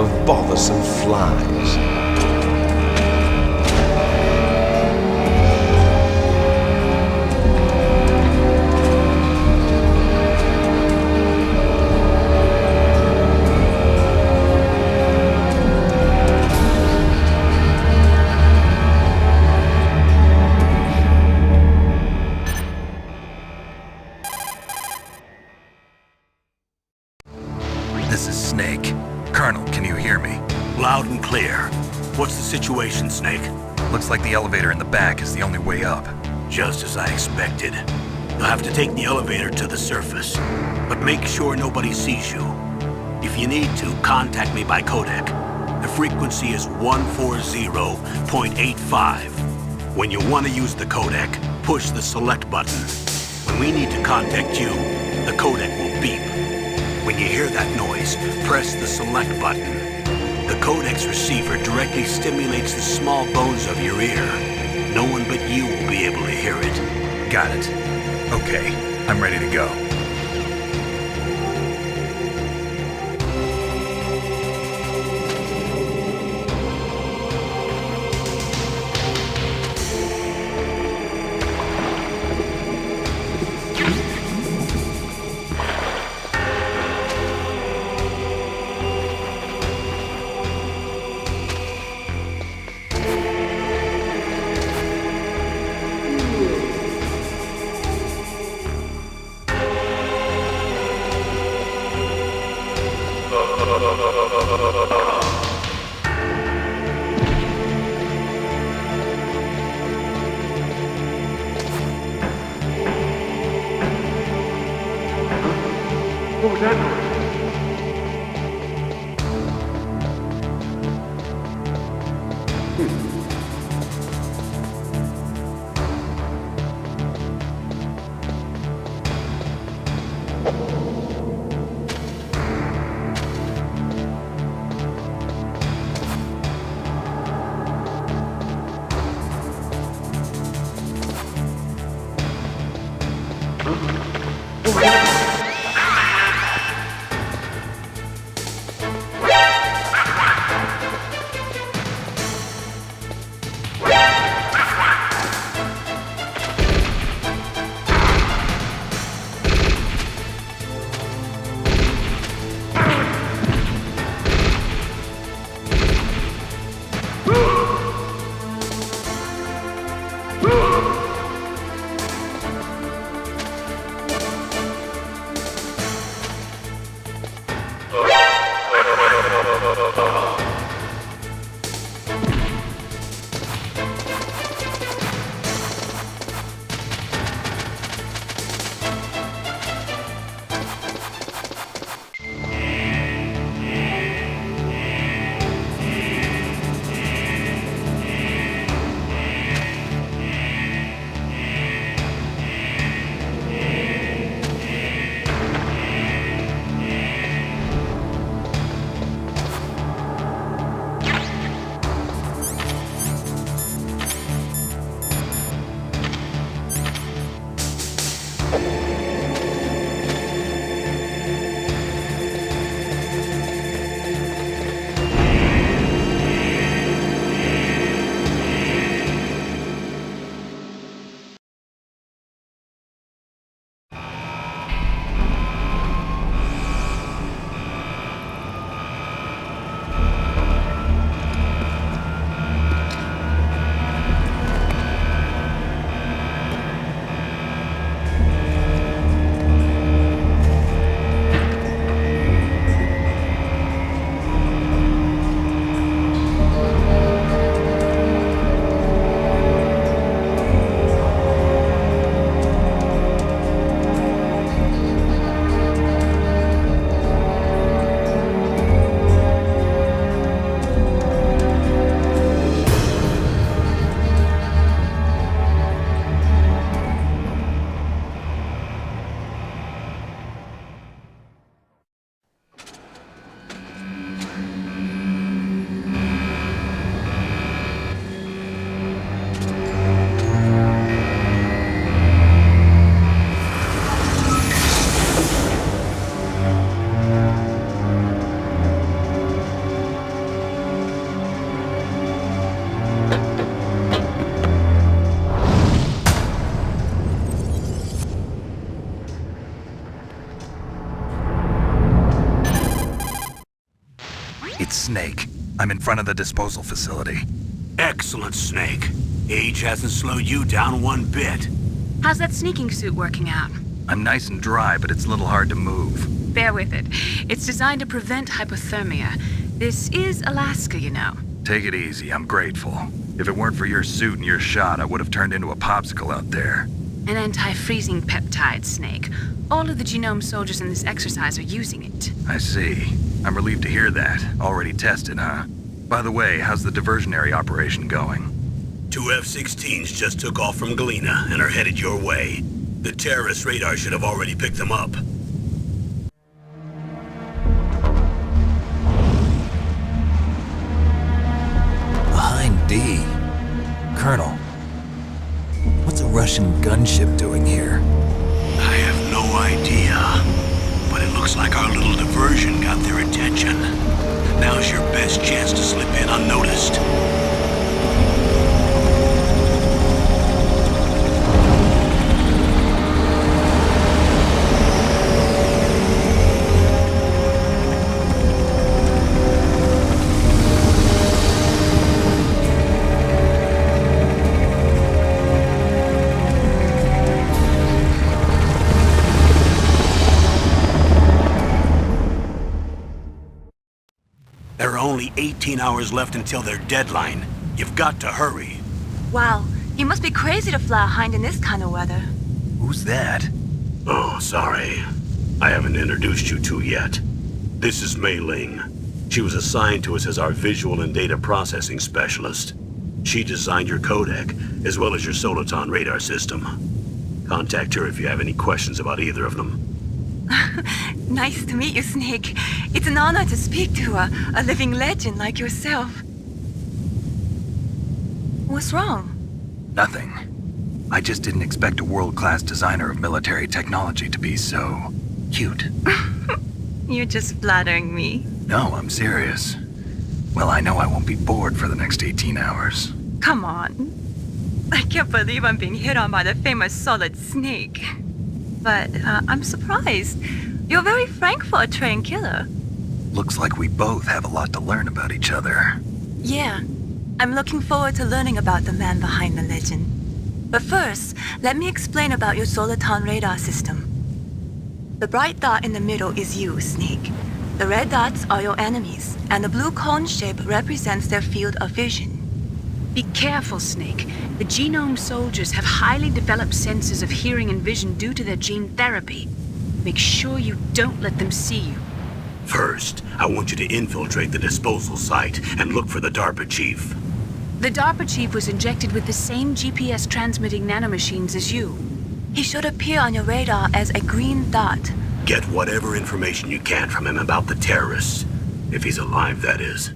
of bothersome flies. This is Snake. Colonel, can you hear me? Loud and clear. What's the situation, Snake? Looks like the elevator in the back is the only way up. Just as I expected. You'll have to take the elevator to the surface, but make sure nobody sees you. If you need to, contact me by codec. The frequency is 140.85. When you want to use the codec, push the select button. When we need to contact you, the codec will beep. When you hear that noise, press the select button. The codec's receiver directly stimulates the small bones of your ear. No one but you will be able to hear it. Got it. Okay, I'm ready to go. What was that noise? What was that? Snake. I'm in front of the disposal facility. Excellent, Snake. Age hasn't slowed you down one bit. How's that sneaking suit working out? I'm nice and dry, but it's a little hard to move. Bear with it. It's designed to prevent hypothermia. This is Alaska, you know. Take it easy, I'm grateful. If it weren't for your suit and your shot, I would have turned into a popsicle out there. An anti-freezing peptide, Snake. All of the genome soldiers in this exercise are using it. I see. I'm relieved to hear that. Already tested, huh? By the way, how's the diversionary operation going? 2 F-16s just took off from Galena and are headed your way. The terrorist radar should have already picked them up. Behind D. Colonel, what's a Russian gunship doing here? I have no idea, but it looks like our little diversion got their attention. Now's your best chance to slip in unnoticed. There are only 18 hours left until their deadline. You've got to hurry. Wow, you must be crazy to fly a hind in this kind of weather. Who's that? Oh, sorry. I haven't introduced you to yet. This is Mei Ling. She was assigned to us as our visual and data processing specialist. She designed your codec, as well as your Soliton radar system. Contact her if you have any questions about either of them. Nice to meet you, Snake. It's an honor to speak to a living legend like yourself. What's wrong? Nothing. I just didn't expect a world-class designer of military technology to be so cute. You're just flattering me. No, I'm serious. Well, I know I won't be bored for the next 18 hours. Come on. I can't believe I'm being hit on by the famous Solid Snake. But I'm surprised. You're very frank for a trained killer. Looks like we both have a lot to learn about each other. Yeah. I'm looking forward to learning about the man behind the legend. But first, let me explain about your Soliton radar system. The bright dot in the middle is you, Snake. The red dots are your enemies, and the blue cone shape represents their field of vision. Be careful, Snake. The genome soldiers have highly developed senses of hearing and vision due to their gene therapy. Make sure you don't let them see you. First, I want you to infiltrate the disposal site and look for the DARPA chief. The DARPA chief was injected with the same GPS transmitting nanomachines as you. He should appear on your radar as a green dot. Get whatever information you can from him about the terrorists. If he's alive, that is.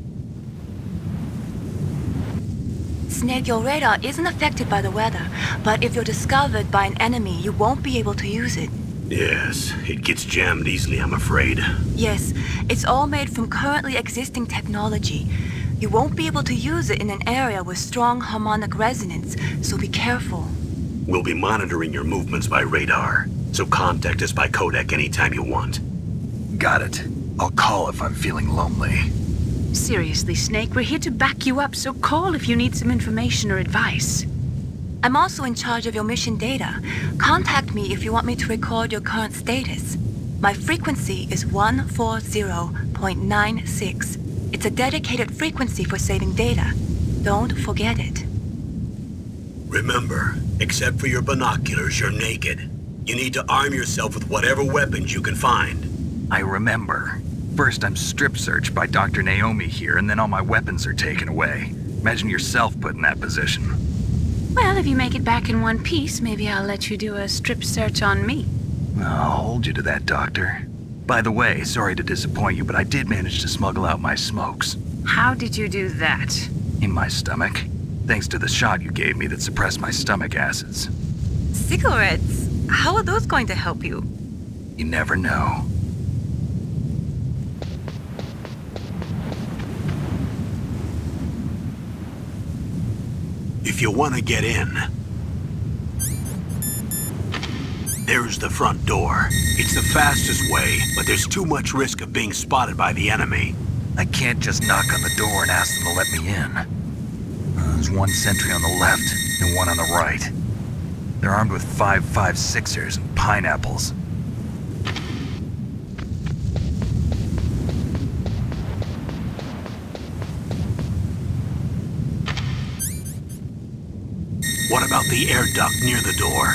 Snake, your radar isn't affected by the weather, but if you're discovered by an enemy, you won't be able to use it. Yes, it gets jammed easily, I'm afraid. Yes, it's all made from currently existing technology. You won't be able to use it in an area with strong harmonic resonance, so be careful. We'll be monitoring your movements by radar, so contact us by codec anytime you want. Got it. I'll call if I'm feeling lonely. Seriously, Snake, we're here to back you up, so call if you need some information or advice. I'm also in charge of your mission data. Contact me if you want me to record your current status. My frequency is 140.96. It's a dedicated frequency for saving data. Don't forget it. Remember, except for your binoculars, you're naked. You need to arm yourself with whatever weapons you can find. I remember. First, I'm strip searched by Dr. Naomi here, and then all my weapons are taken away. Imagine yourself put in that position. Well, if you make it back in one piece, maybe I'll let you do a strip search on me. I'll hold you to that, Doctor. By the way, sorry to disappoint you, but I did manage to smuggle out my smokes. How did you do that? In my stomach. Thanks to the shot you gave me that suppressed my stomach acids. Cigarettes? How are those going to help you? You never know. If you want to get in, there's the front door. It's the fastest way, but there's too much risk of being spotted by the enemy. I can't just knock on the door and ask them to let me in. There's one sentry on the left and one on the right. They're armed with 5.56ers and pineapples. What about the air duct near the door?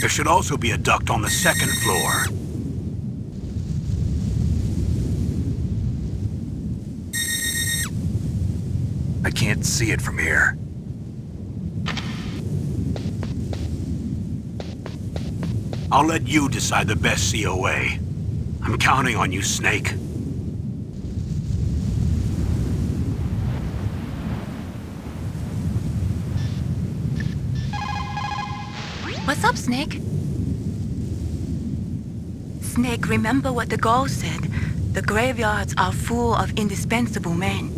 There should also be a duct on the second floor. I can't see it from here. I'll let you decide the best COA. I'm counting on you, Snake. What's up, Snake? Snake, remember what the Gaul said. The graveyards are full of indispensable men.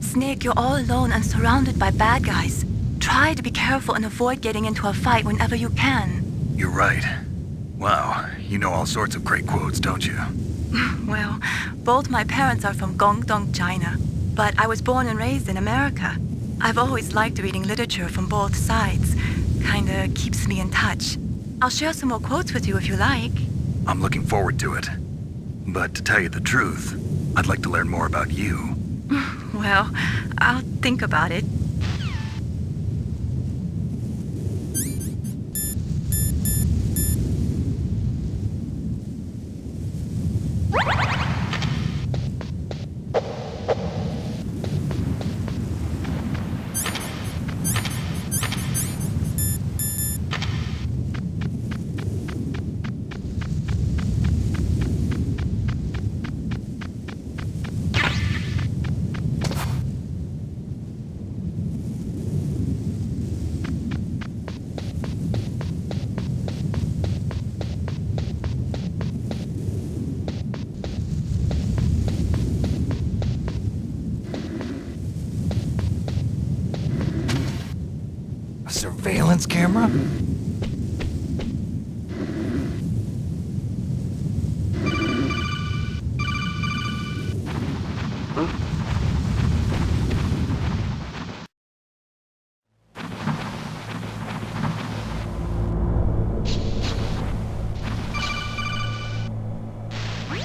Snake, you're all alone and surrounded by bad guys. Try to be careful and avoid getting into a fight whenever you can. You're right. Wow, you know all sorts of great quotes, don't you? Well, both my parents are from Guangdong, China, but I was born and raised in America. I've always liked reading literature from both sides. Kinda keeps me in touch. I'll share some more quotes with you if you like. I'm looking forward to it. But to tell you the truth, I'd like to learn more about you. Well, I'll think about it. A surveillance camera?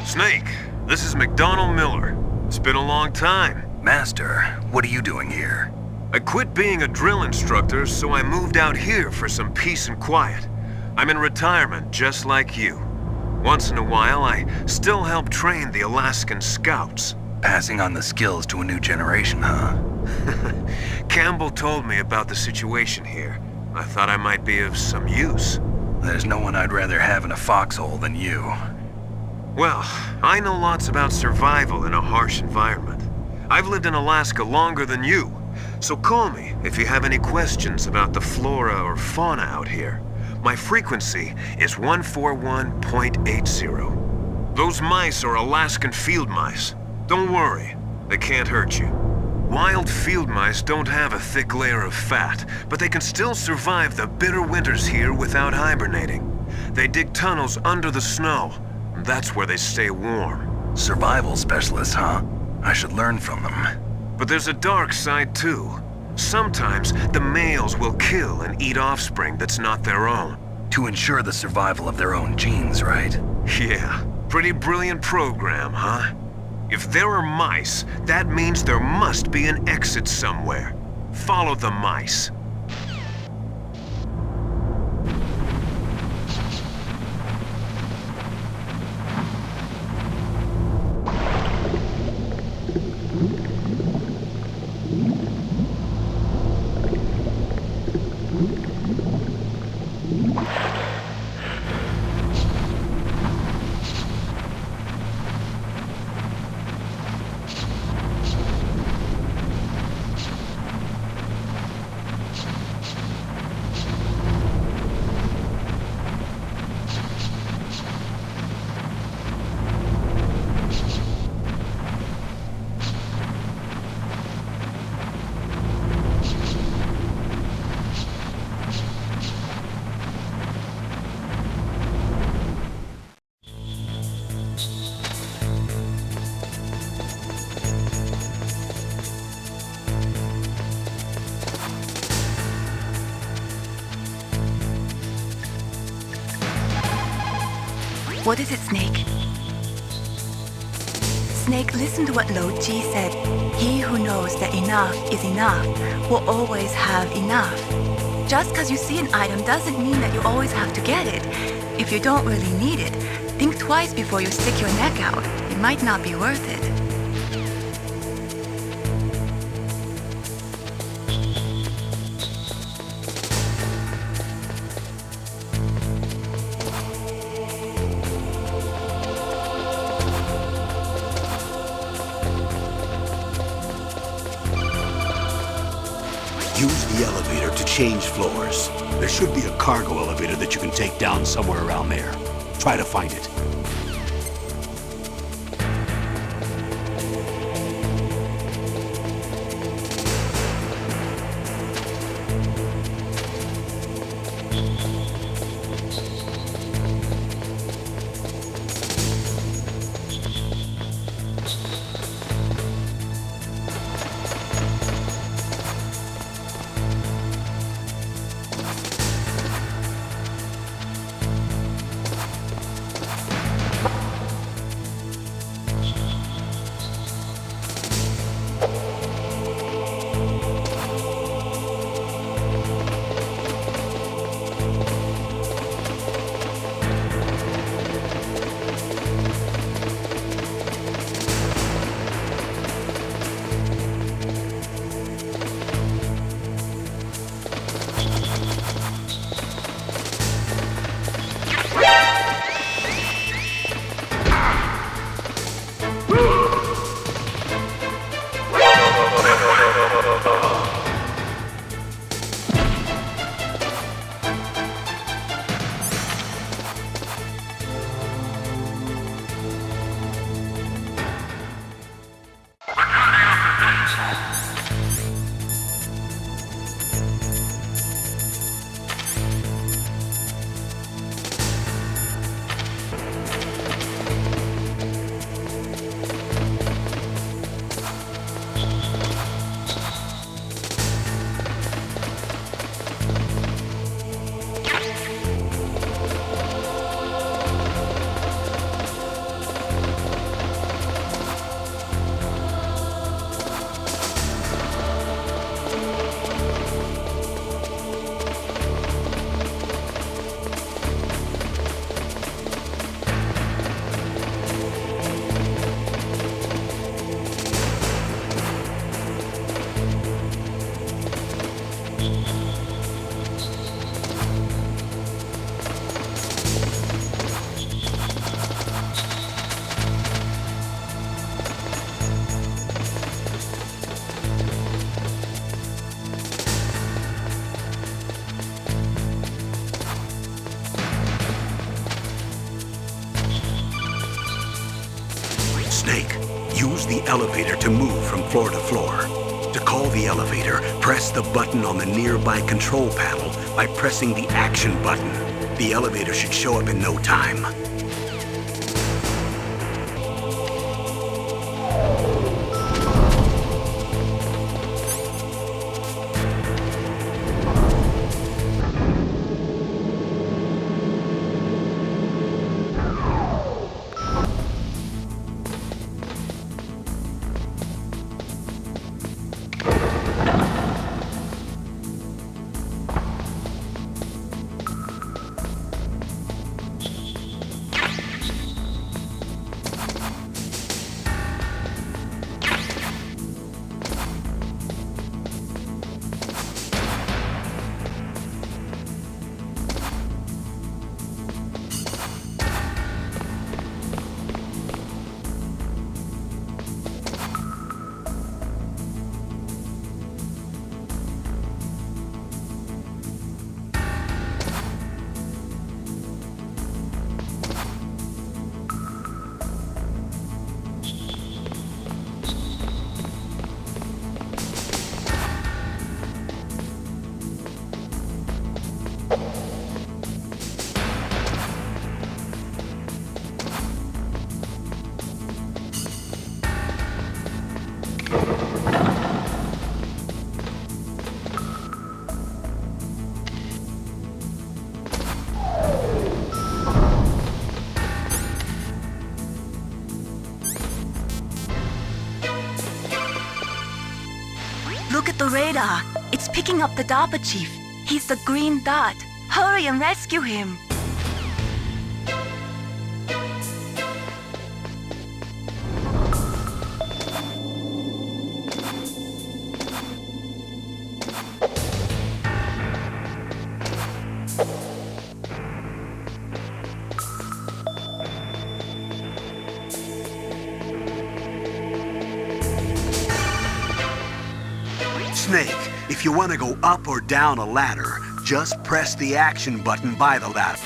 Snake, this is McDonald Miller. It's been a long time. Master, what are you doing here? I quit being a drill instructor, so I moved out here for some peace and quiet. I'm in retirement, just like you. Once in a while, I still help train the Alaskan Scouts. Passing on the skills to a new generation, huh? Campbell told me about the situation here. I thought I might be of some use. There's no one I'd rather have in a foxhole than you. Well, I know lots about survival in a harsh environment. I've lived in Alaska longer than you, so call me if you have any questions about the flora or fauna out here. My frequency is 141.80. Those mice are Alaskan field mice. Don't worry, they can't hurt you. Wild field mice don't have a thick layer of fat, but they can still survive the bitter winters here without hibernating. They dig tunnels under the snow. That's where they stay warm. Survival specialists, huh? I should learn from them. But there's a dark side too. Sometimes the males will kill and eat offspring that's not their own. To ensure the survival of their own genes, right? Yeah, pretty brilliant program, huh? If there are mice, that means there must be an exit somewhere. Follow the mice. What is it, Snake? Snake, listen to what Lo Ji said. He who knows that enough is enough will always have enough. Just because you see an item doesn't mean that you always have to get it. If you don't really need it, think twice before you stick your neck out. It might not be worth it. Use the elevator to change floors. There should be a cargo elevator that you can take down somewhere around there. Try to find it. Snake, use the elevator to move from floor to floor. To call the elevator, press the button on the nearby control panel by pressing the action button. The elevator should show up in no time. at the radar. It's picking up the DARPA chief. He's the green dot. Hurry and rescue him. Snake, if you want to go up or down a ladder, just press the action button by the ladder.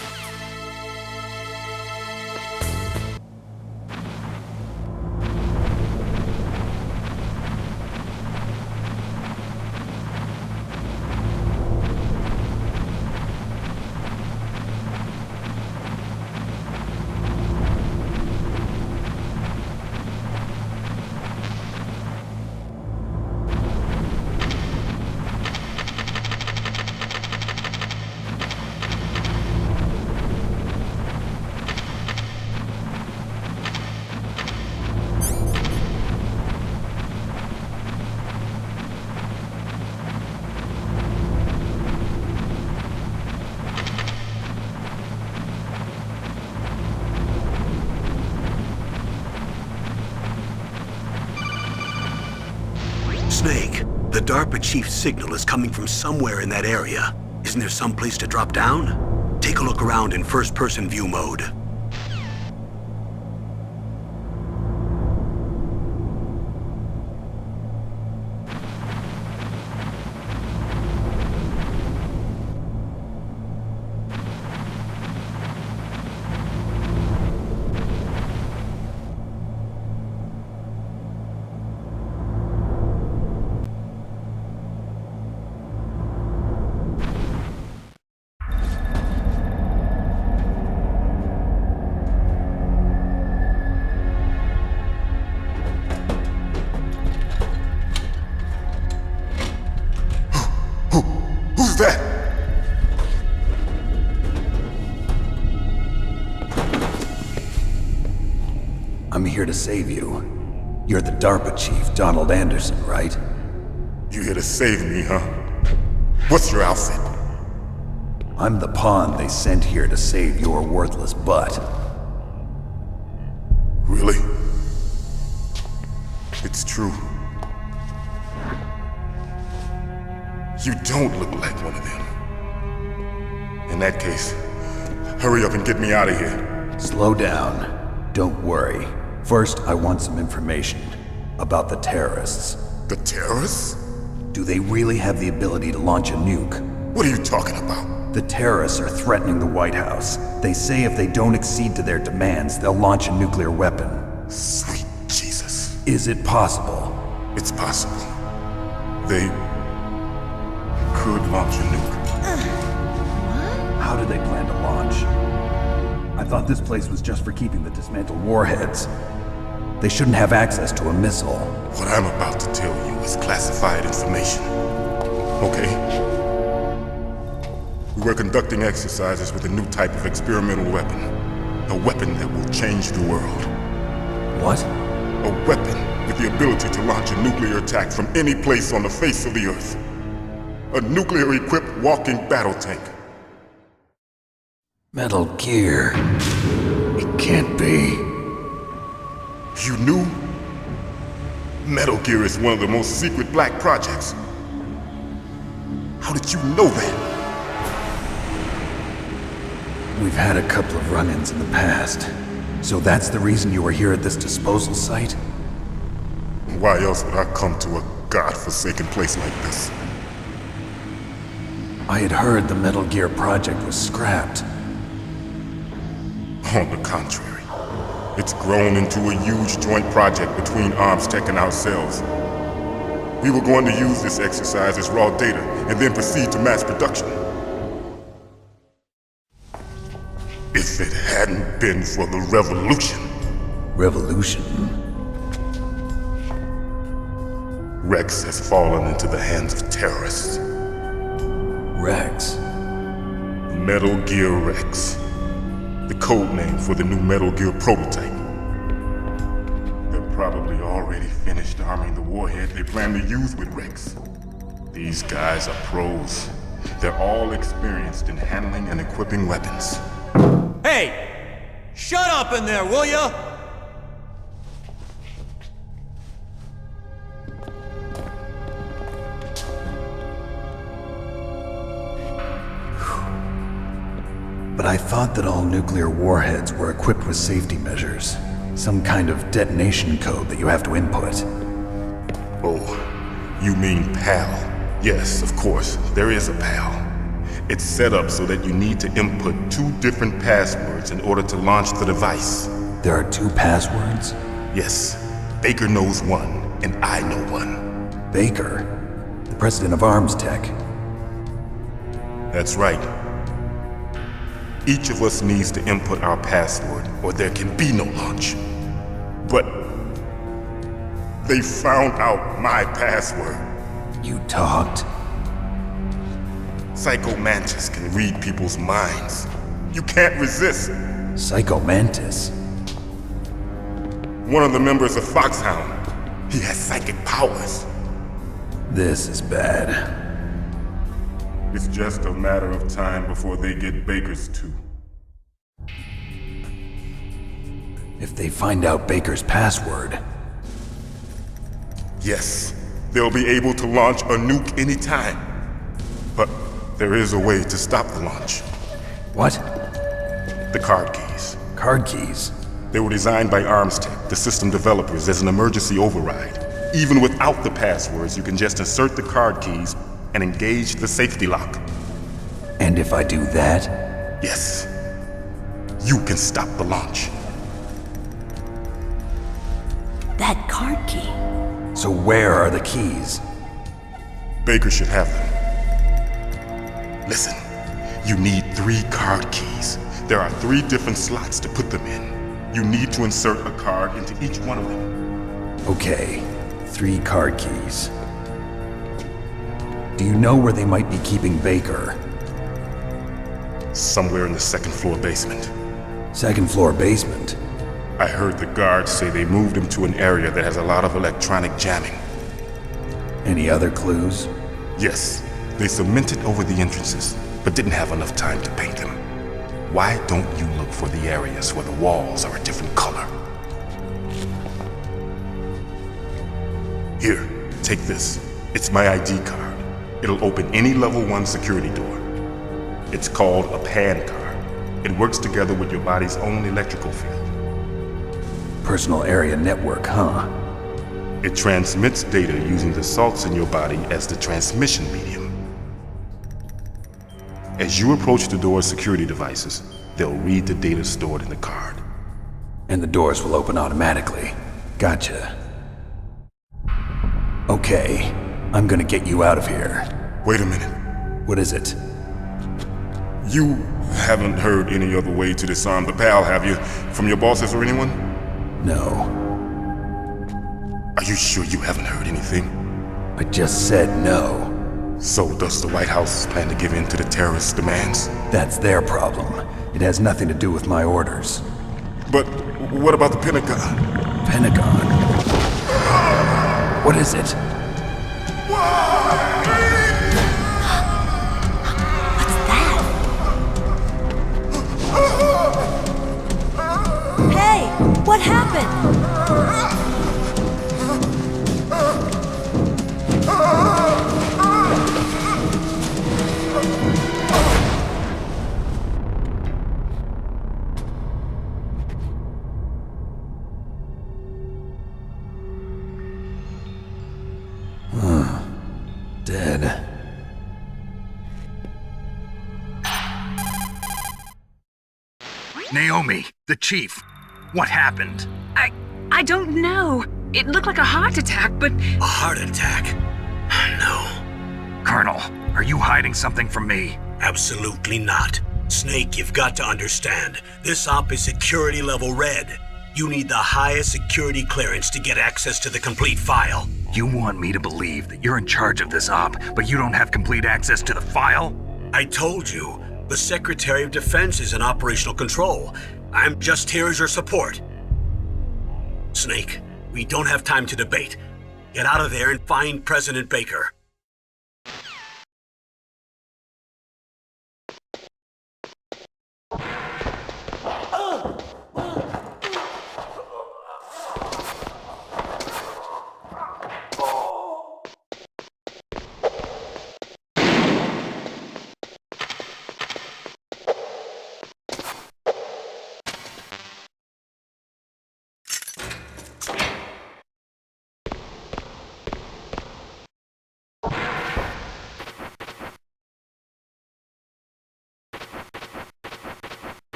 Snake, the DARPA chief's signal is coming from somewhere in that area. Isn't there some place to drop down? Take a look around in first-person view mode. Who's that? I'm here to save you. You're the DARPA chief, Donald Anderson, right? You here to save me, huh? What's your outfit? I'm the pawn they sent here to save your worthless butt. Really? It's true. You don't look like one of them. In that case, hurry up and get me out of here. Slow down. Don't worry. First, I want some information about the terrorists. The terrorists? Do they really have the ability to launch a nuke? What are you talking about? The terrorists are threatening the White House. They say if they don't accede to their demands, they'll launch a nuclear weapon. Sweet Jesus. Is it possible? It's possible. They could launch a nuke. How do they plan to launch? I thought this place was just for keeping the dismantled warheads. They shouldn't have access to a missile. What I'm about to tell you is classified information. Okay? We were conducting exercises with a new type of experimental weapon. A weapon that will change the world. What? A weapon with the ability to launch a nuclear attack from any place on the face of the Earth. A nuclear-equipped walking battle tank. Metal Gear. It can't be. You knew? Metal Gear is one of the most secret black projects. How did you know that? We've had a couple of run-ins in the past. So that's the reason you were here at this disposal site? Why else would I come to a god-forsaken place like this? I had heard the Metal Gear project was scrapped. On the contrary. It's grown into a huge joint project between ArmsTech and ourselves. We were going to use this exercise as raw data and then proceed to mass production. If it hadn't been for the revolution. Revolution? Rex has fallen into the hands of terrorists. Rex? Metal Gear Rex. The code name for the new Metal Gear prototype. They're probably already finished arming the warhead they plan to use with Rex. These guys are pros. They're all experienced in handling and equipping weapons. Hey! Shut up in there, will ya? But I thought that all nuclear warheads were equipped with safety measures. Some kind of detonation code that you have to input. Oh, you mean PAL? Yes, of course, there is a PAL. It's set up so that you need to input 2 different passwords in order to launch the device. There are 2 passwords? Yes, Baker knows one, and I know one. Baker? The president of Arms Tech? That's right. Each of us needs to input our password, or there can be no launch. But they found out my password. You talked? Psycho Mantis can read people's minds. You can't resist. Psycho Mantis? One of the members of Foxhound. He has psychic powers. This is bad. It's just a matter of time before they get Baker's too. If they find out Baker's password... Yes, they'll be able to launch a nuke anytime. But there is a way to stop the launch. What? The card keys. Card keys? They were designed by ArmsTech, the system developers, as an emergency override. Even without the passwords, you can just insert the card keys and engage the safety lock. And if I do that? Yes. You can stop the launch. That card key. So where are the keys? Baker should have them. Listen, you need 3 card keys. There are 3 different slots to put them in. You need to insert a card into each one of them. Okay, 3 card keys. Do you know where they might be keeping Baker? Somewhere in the 2nd floor basement. 2nd floor basement? I heard the guards say they moved him to an area that has a lot of electronic jamming. Any other clues? Yes, they cemented over the entrances, but didn't have enough time to paint them. Why don't you look for the areas where the walls are a different color? Here, take this. It's my ID card. It'll open any level 1 security door. It's called a PAN card. It works together with your body's own electrical field. Personal area network, huh? It transmits data using the salts in your body as the transmission medium. As you approach the door's security devices, they'll read the data stored in the card. And the doors will open automatically. Gotcha. Okay, I'm gonna get you out of here. Wait a minute. What is it? You haven't heard any other way to disarm the PAL, have you? From your bosses or anyone? No. Are you sure you haven't heard anything? I just said no. So does the White House plan to give in to the terrorists' demands? That's their problem. It has nothing to do with my orders. But what about the Pentagon? Pentagon? What is it? Hey, what happened? Dead. Naomi, the chief. What happened? I don't know. It looked like a heart attack, but... A heart attack? No. Colonel, are you hiding something from me? Absolutely not. Snake, you've got to understand. This op is security level red. You need the highest security clearance to get access to the complete file. You want me to believe that you're in charge of this op, but you don't have complete access to the file? I told you, the Secretary of Defense is in operational control. I'm just here as your support. Snake, we don't have time to debate. Get out of there and find President Baker.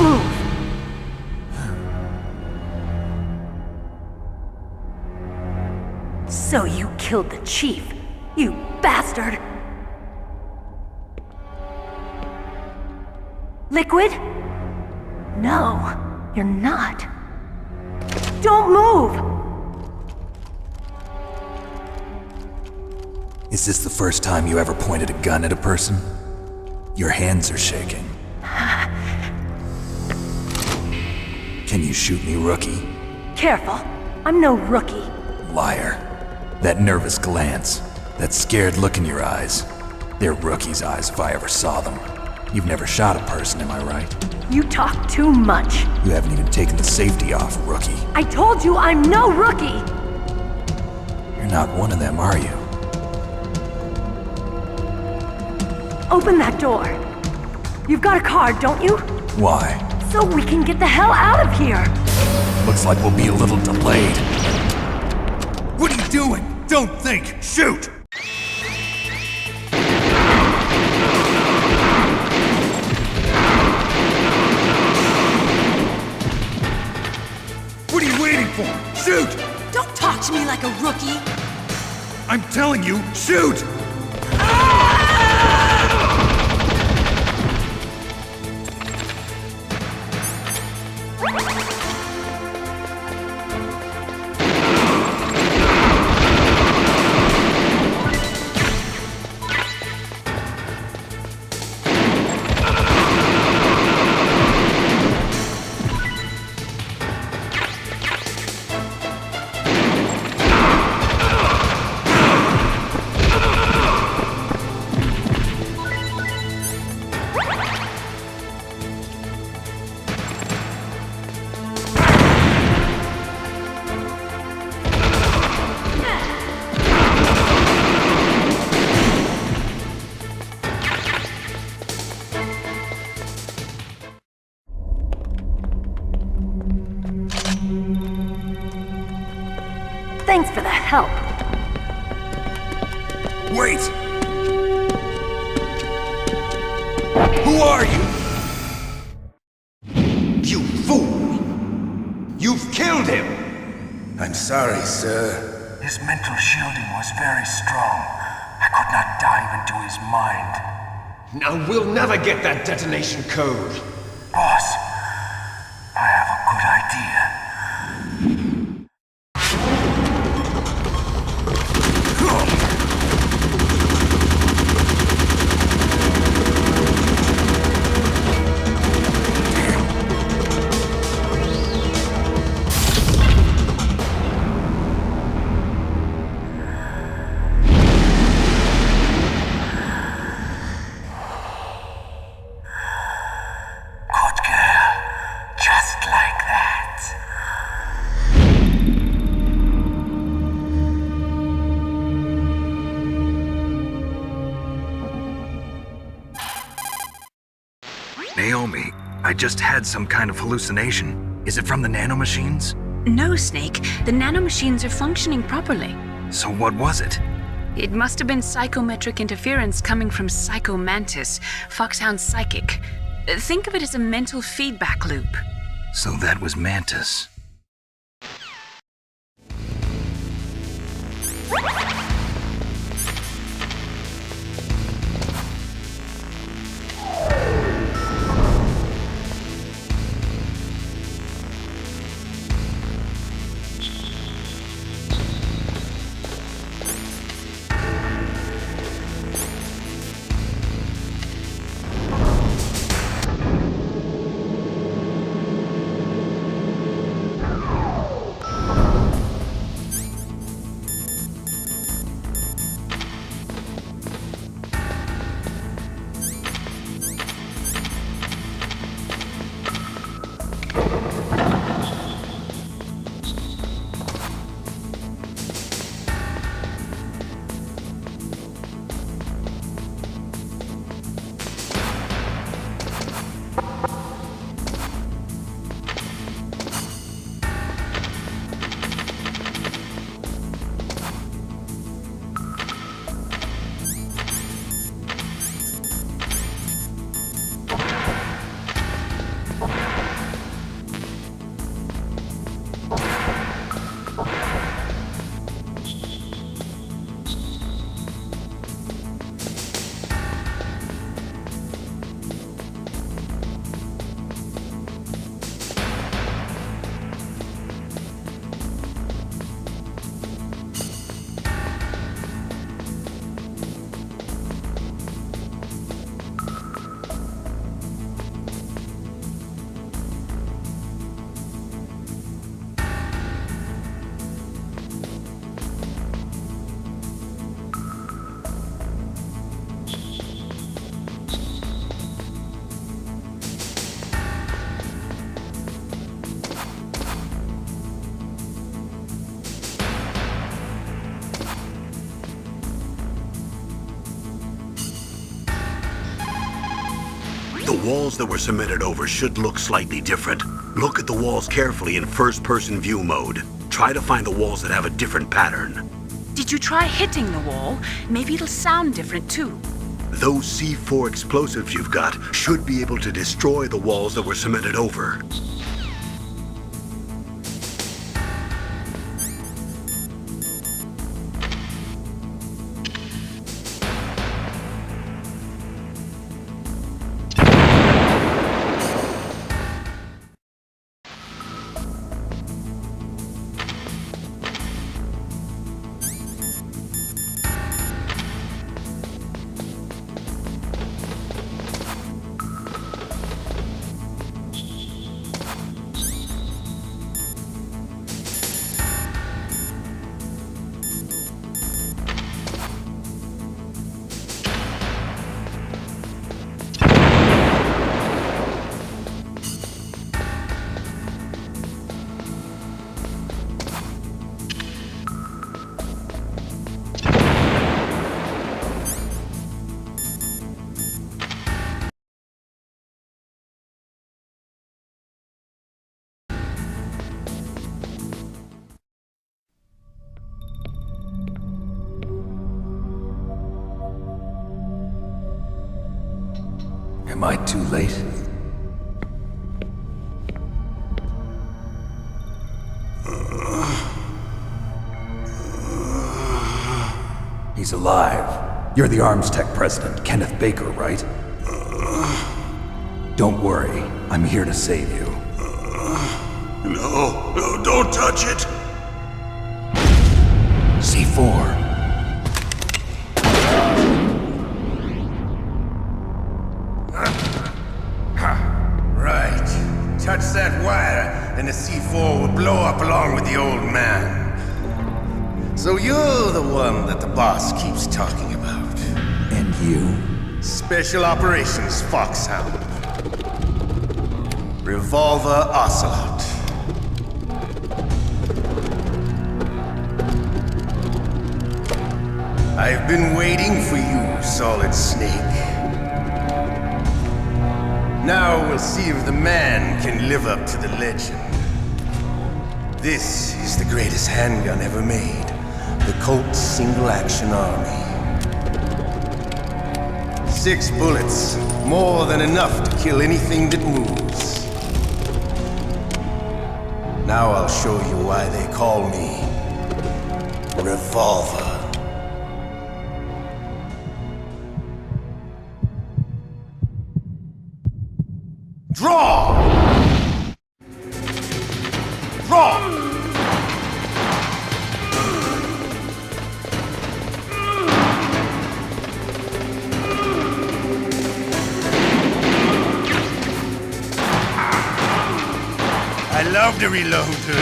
move! So you killed the chief, you bastard! Liquid? No, you're not. Don't move! Is this the first time you ever pointed a gun at a person? Your hands are shaking. Can you shoot me, rookie? Careful, I'm no rookie. Liar. That nervous glance, that scared look in your eyes. They're rookie's eyes if I ever saw them. You've never shot a person, am I right? You talk too much. You haven't even taken the safety off, rookie. I told you I'm no rookie! You're not one of them, are you? Open that door. You've got a card, don't you? Why? So we can get the hell out of here! Looks like we'll be a little delayed. What are you doing? Don't think! Shoot! What are you waiting for? Shoot! Don't talk to me like a rookie! I'm telling you, shoot! Thanks for the help. Wait! Who are you? You fool! You've killed him! I'm sorry, sir. His mental shielding was very strong. I could not dive into his mind. Now we'll never get that detonation code. Boss, I have a good idea. Naomi, I just had some kind of hallucination. Is it from the nanomachines? No, Snake. The nanomachines are functioning properly. So what was it? It must have been psychometric interference coming from Psycho Mantis, Foxhound's psychic. Think of it as a mental feedback loop. So that was Mantis. The walls that were cemented over should look slightly different. Look at the walls carefully in first-person view mode. Try to find the walls that have a different pattern. Did you try hitting the wall? Maybe it'll sound different too. Those C4 explosives you've got should be able to destroy the walls that were cemented over. Am I too late? He's alive. You're the Arms Tech president, Kenneth Baker, right? Don't worry. I'm here to save you. No, don't touch it! C4. Right. Touch that wire, and the C4 will blow up along with the old man. So you're the one that the boss keeps talking about. And you? Special Operations Foxhound. Revolver Ocelot. I've been waiting for you, Solid Snake. Now we'll see if the man can live up to the legend. This is the greatest handgun ever made. The Colt Single Action Army. 6 bullets, more than enough to kill anything that moves. Now I'll show you why they call me Revolver. Draw! Draw! I love to reload to it.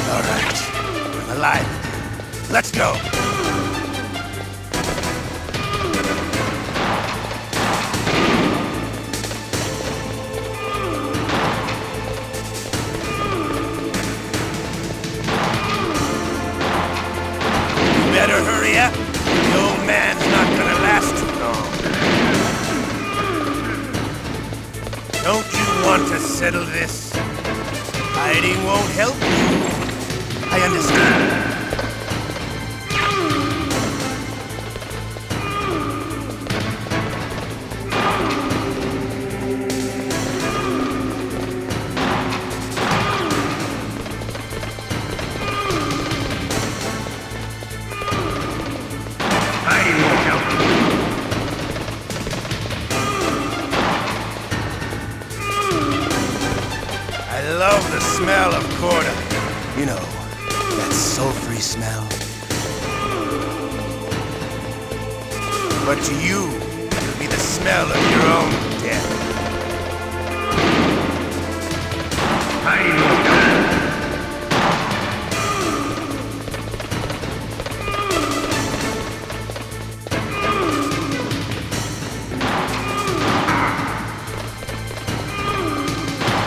All right, I'm alive. Let's go. Better hurry up. The old man's not gonna last too long. Don't you want to settle this? Hiding won't help you. I understand. I love the smell of Corda. You know, that sulfury smell. But to you, it'll be the smell of your own death.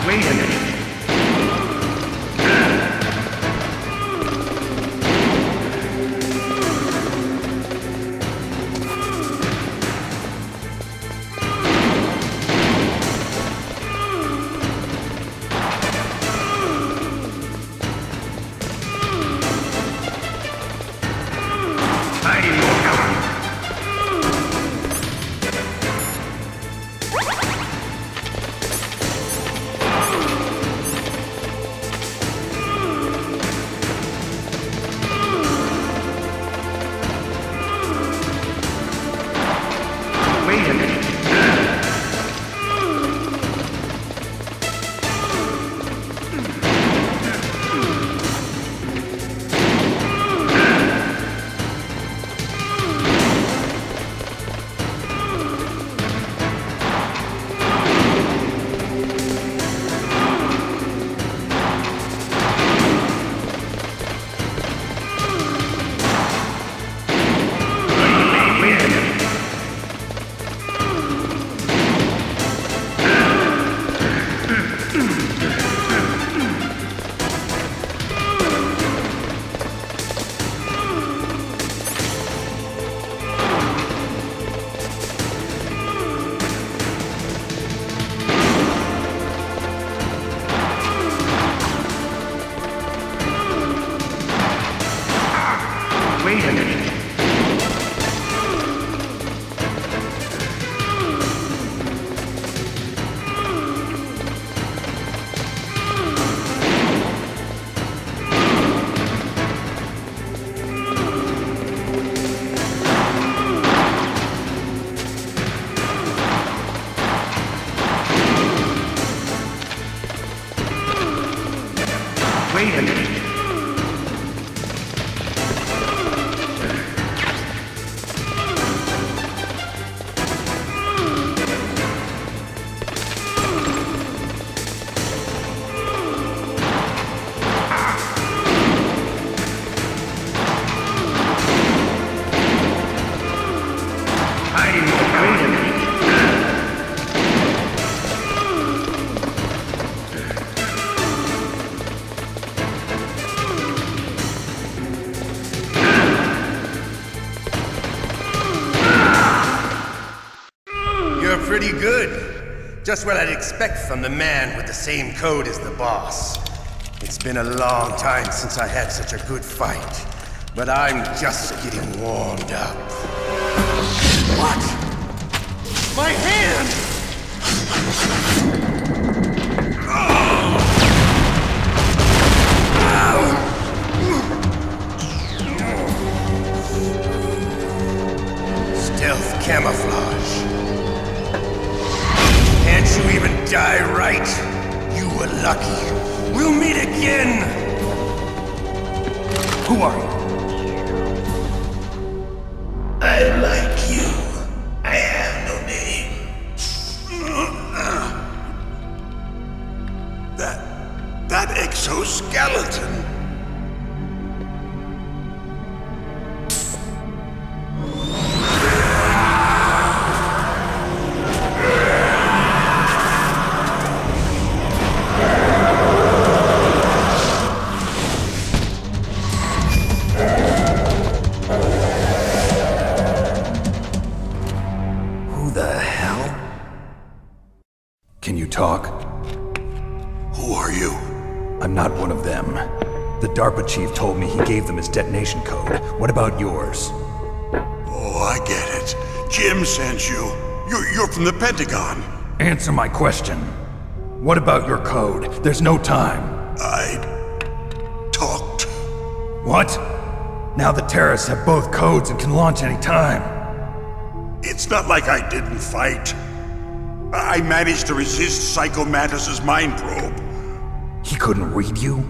Wait a minute. Wait a minute. Wait a minute. You're pretty good. Just what I'd expect from the man with the same code as the boss. It's been a long time since I had such a good fight, but I'm just getting warmed up. What? My hand! Stealth camouflage. Can't you even die right? You were lucky. We'll meet again! Who are you? I like you. I have no name. That exoskeleton. Who the hell? Can you talk? Who are you? I'm not one of them. The DARPA chief told me he gave them his detonation code. What about yours? Oh, I get it. Jim sent you. You're from the Pentagon. Answer my question. What about your code? There's no time. I talked. What? Now the terrorists have both codes and can launch any time. It's not like I didn't fight. I managed to resist Psycho Mantis's mind probe. He couldn't read you?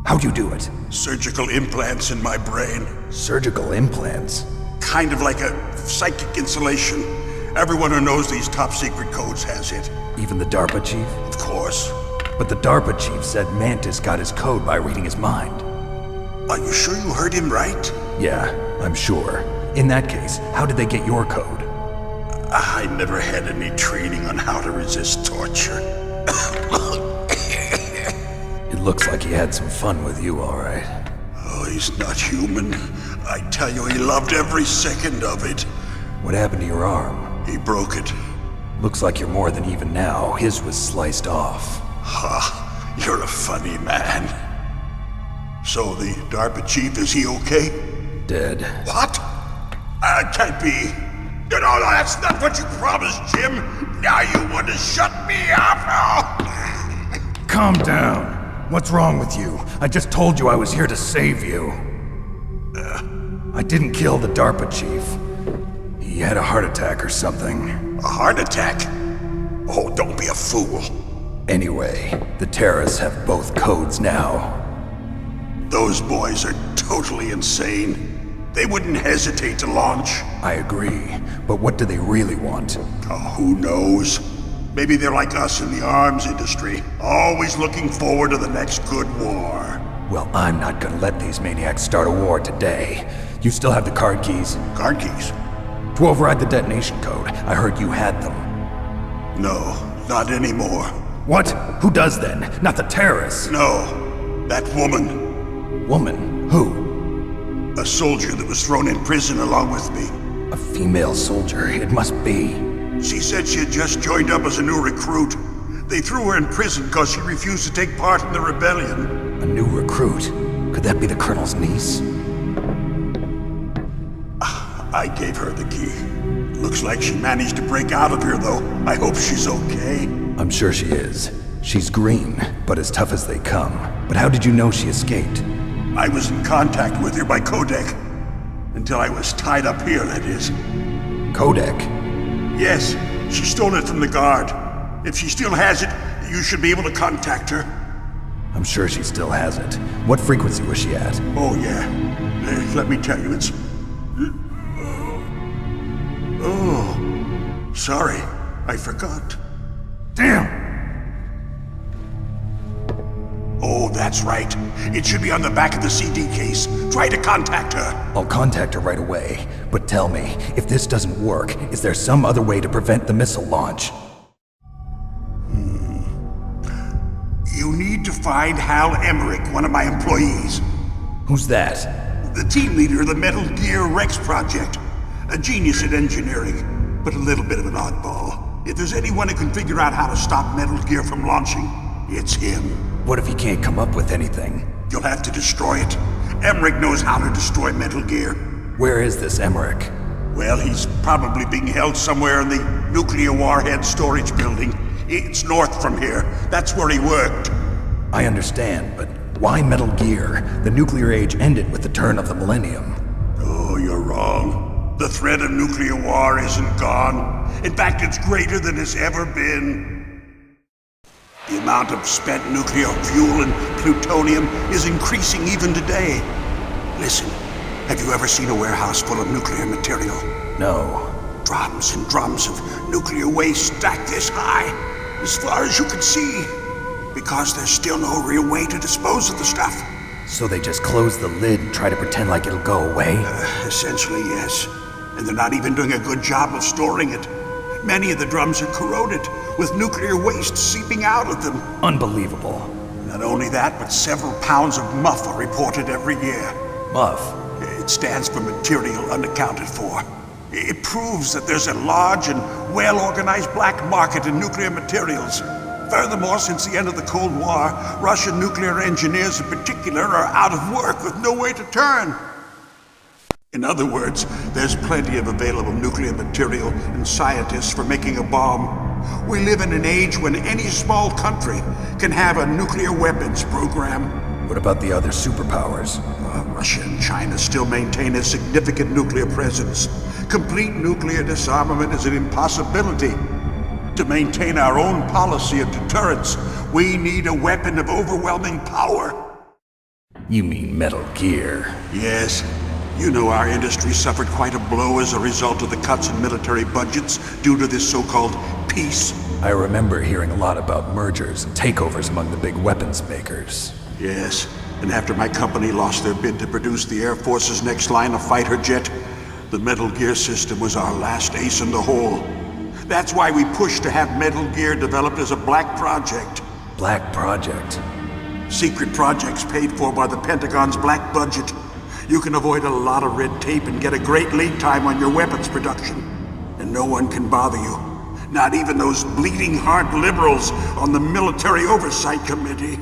How'd you do it? Surgical implants in my brain. Surgical implants? Kind of like a psychic insulation. Everyone who knows these top secret codes has it. Even the DARPA chief? Of course. But the DARPA chief said Mantis got his code by reading his mind. Are you sure you heard him right? Yeah, I'm sure. In that case, how did they get your code? I never had any training on how to resist torture. It looks like he had some fun with you, all right. Oh, he's not human. I tell you, he loved every second of it. What happened to your arm? He broke it. Looks like you're more than even now. His was sliced off. Ha, you're a funny man. So the DARPA chief, is he okay? Dead. What? Can't be. No, that's not what you promised, Jim. Now you want to shut me up? Calm down. What's wrong with you? I just told you I was here to save you. I didn't kill the DARPA chief. He had a heart attack or something. A heart attack? Oh, don't be a fool. Anyway, the terrorists have both codes now. Those boys are totally insane. They wouldn't hesitate to launch. I agree, but what do they really want? Oh, who knows? Maybe they're like us in the arms industry, always looking forward to the next good war. Well, I'm not gonna let these maniacs start a war today. You still have the card keys? Card keys? To override the detonation code. I heard you had them. No, not anymore. What? Who does then? Not the terrorists? No, that woman. Woman? Who? A soldier that was thrown in prison along with me. A female soldier, it must be. She said she had just joined up as a new recruit. They threw her in prison because she refused to take part in the rebellion. A new recruit? Could that be the Colonel's niece? I gave her the key. Looks like she managed to break out of here, though. I hope she's okay. I'm sure she is. She's green, but as tough as they come. But how did you know she escaped? I was in contact with her by codec. Until I was tied up here, that is. Codec? Yes, she stole it from the guard. If she still has it, you should be able to contact her. I'm sure she still has it. What frequency was she at? Oh, yeah. Let me tell you, it's... Oh, sorry. I forgot. Damn! Oh, that's right. It should be on the back of the CD case. Try to contact her. I'll contact her right away. But tell me, if this doesn't work, is there some other way to prevent the missile launch? You need to find Hal Emmerich, one of my employees. Who's that? The team leader of the Metal Gear Rex project. A genius at engineering, but a little bit of an oddball. If there's anyone who can figure out how to stop Metal Gear from launching, it's him. What if he can't come up with anything? You'll have to destroy it. Emmerich knows how to destroy Metal Gear. Where is this Emmerich? Well, he's probably being held somewhere in the nuclear warhead storage building. It's north from here. That's where he worked. I understand, but why Metal Gear? The nuclear age ended with the turn of the millennium. Oh, you're wrong. The threat of nuclear war isn't gone. In fact, it's greater than it's ever been. The amount of spent nuclear fuel and plutonium is increasing even today. Listen, have you ever seen a warehouse full of nuclear material? No. Drums and drums of nuclear waste stacked this high, as far as you can see. Because there's still no real way to dispose of the stuff. So they just close the lid and try to pretend like it'll go away? Essentially, yes. And they're not even doing a good job of storing it. Many of the drums are corroded, with nuclear waste seeping out of them. Unbelievable. Not only that, but several pounds of MUF are reported every year. MUF? It stands for material unaccounted for. It proves that there's a large and well-organized black market in nuclear materials. Furthermore, since the end of the Cold War, Russian nuclear engineers in particular are out of work with no way to turn. In other words, there's plenty of available nuclear material and scientists for making a bomb. We live in an age when any small country can have a nuclear weapons program. What about the other superpowers? Russia and China still maintain a significant nuclear presence. Complete nuclear disarmament is an impossibility. To maintain our own policy of deterrence, we need a weapon of overwhelming power. You mean Metal Gear? Yes. You know our industry suffered quite a blow as a result of the cuts in military budgets due to this so-called peace. I remember hearing a lot about mergers and takeovers among the big weapons makers. Yes, and after my company lost their bid to produce the Air Force's next line of fighter jet, the Metal Gear system was our last ace in the hole. That's why we pushed to have Metal Gear developed as a black project. Black project? Secret projects paid for by the Pentagon's black budget. You can avoid a lot of red tape and get a great lead time on your weapons production. And no one can bother you. Not even those bleeding heart liberals on the Military Oversight Committee.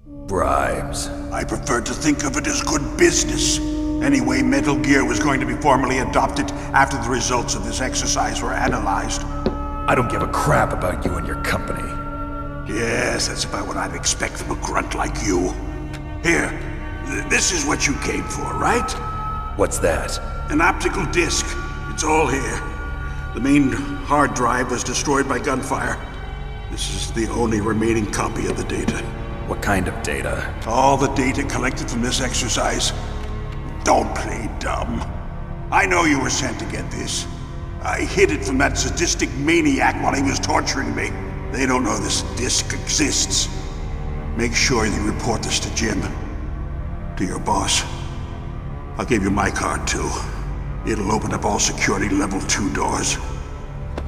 Bribes. I prefer to think of it as good business. Anyway, Metal Gear was going to be formally adopted after the results of this exercise were analyzed. I don't give a crap about you and your company. Yes, that's about what I'd expect from a grunt like you. Here, this is what you came for, right? What's that? An optical disc. It's all here. The main hard drive was destroyed by gunfire. This is the only remaining copy of the data. What kind of data? All the data collected from this exercise. Don't play dumb. I know you were sent to get this. I hid it from that sadistic maniac while he was torturing me. They don't know this disc exists. Make sure you report this to Jim. To your boss. I'll give you my card too. It'll open up all security level 2 doors.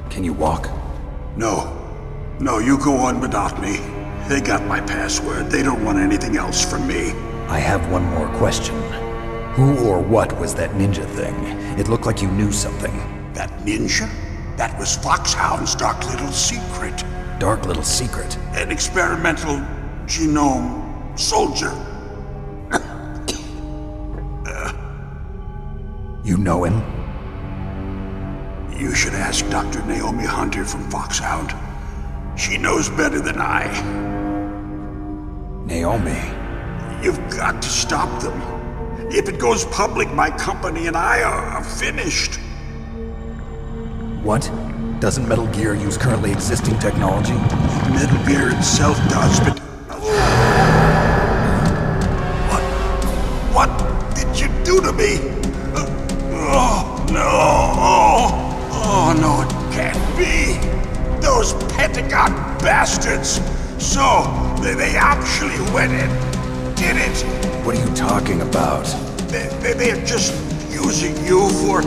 Can you walk? No. No, you go on without me. They got my password. They don't want anything else from me. I have one more question. Who or what was that ninja thing? It looked like you knew something. That ninja? That was Foxhound's dark little secret. Dark little secret? An experimental genome soldier. You know him? You should ask Dr. Naomi Hunter from Foxhound. She knows better than I. Naomi? You've got to stop them. If it goes public, my company and I are finished. What? Doesn't Metal Gear use currently existing technology? Metal Gear itself does, but... What did you do to me? Oh, no. Oh, no, it can't be. Those Pentagon bastards. So, they actually went and did it. What are you talking about? They're just using you for...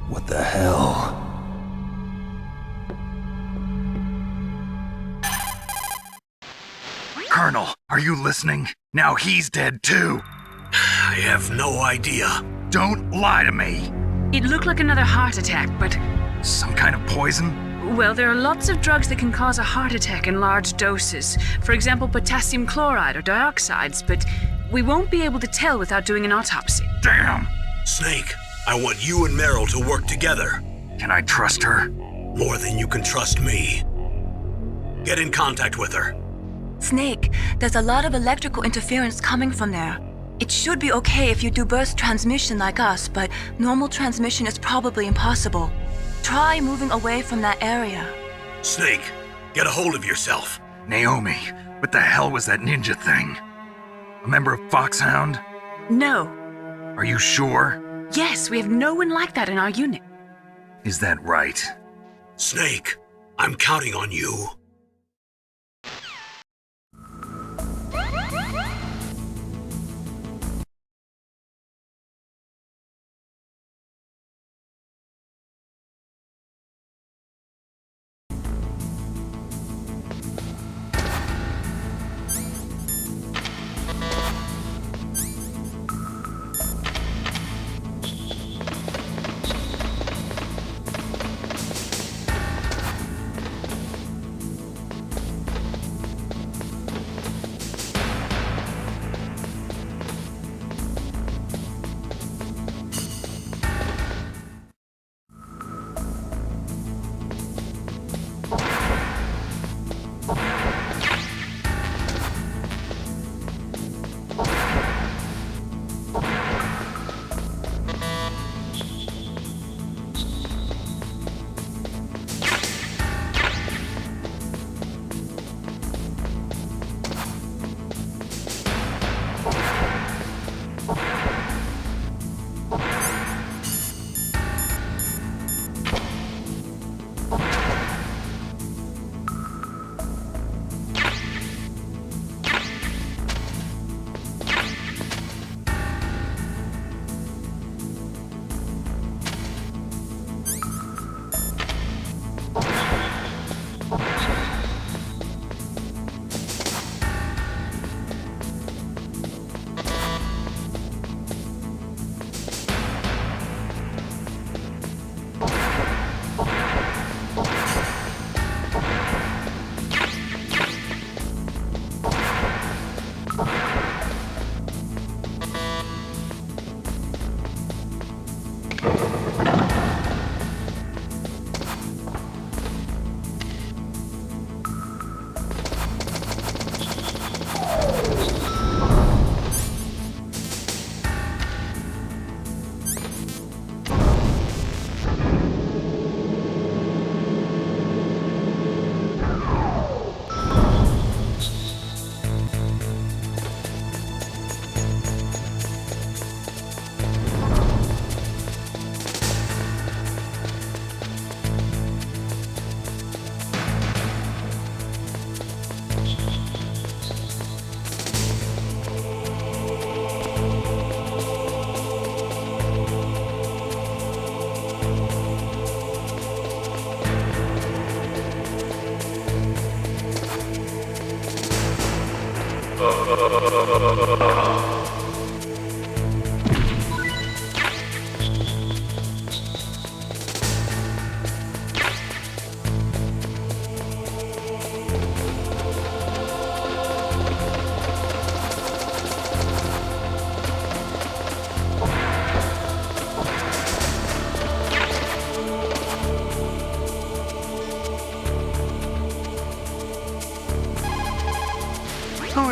What the hell? Colonel, are you listening? Now he's dead too. I have no idea. Don't lie to me. It looked like another heart attack, but... Some kind of poison? Well, there are lots of drugs that can cause a heart attack in large doses. For example, potassium chloride or dioxides, but we won't be able to tell without doing an autopsy. Damn! Snake, I want you and Meryl to work together. Can I trust her? More than you can trust me. Get in contact with her. Snake, there's a lot of electrical interference coming from there. It should be okay if you do burst transmission like us, but normal transmission is probably impossible. Try moving away from that area. Snake, get a hold of yourself. Naomi, what the hell was that ninja thing? A member of Foxhound? No. Are you sure? Yes, we have no one like that in our unit. Is that right? Snake, I'm counting on you.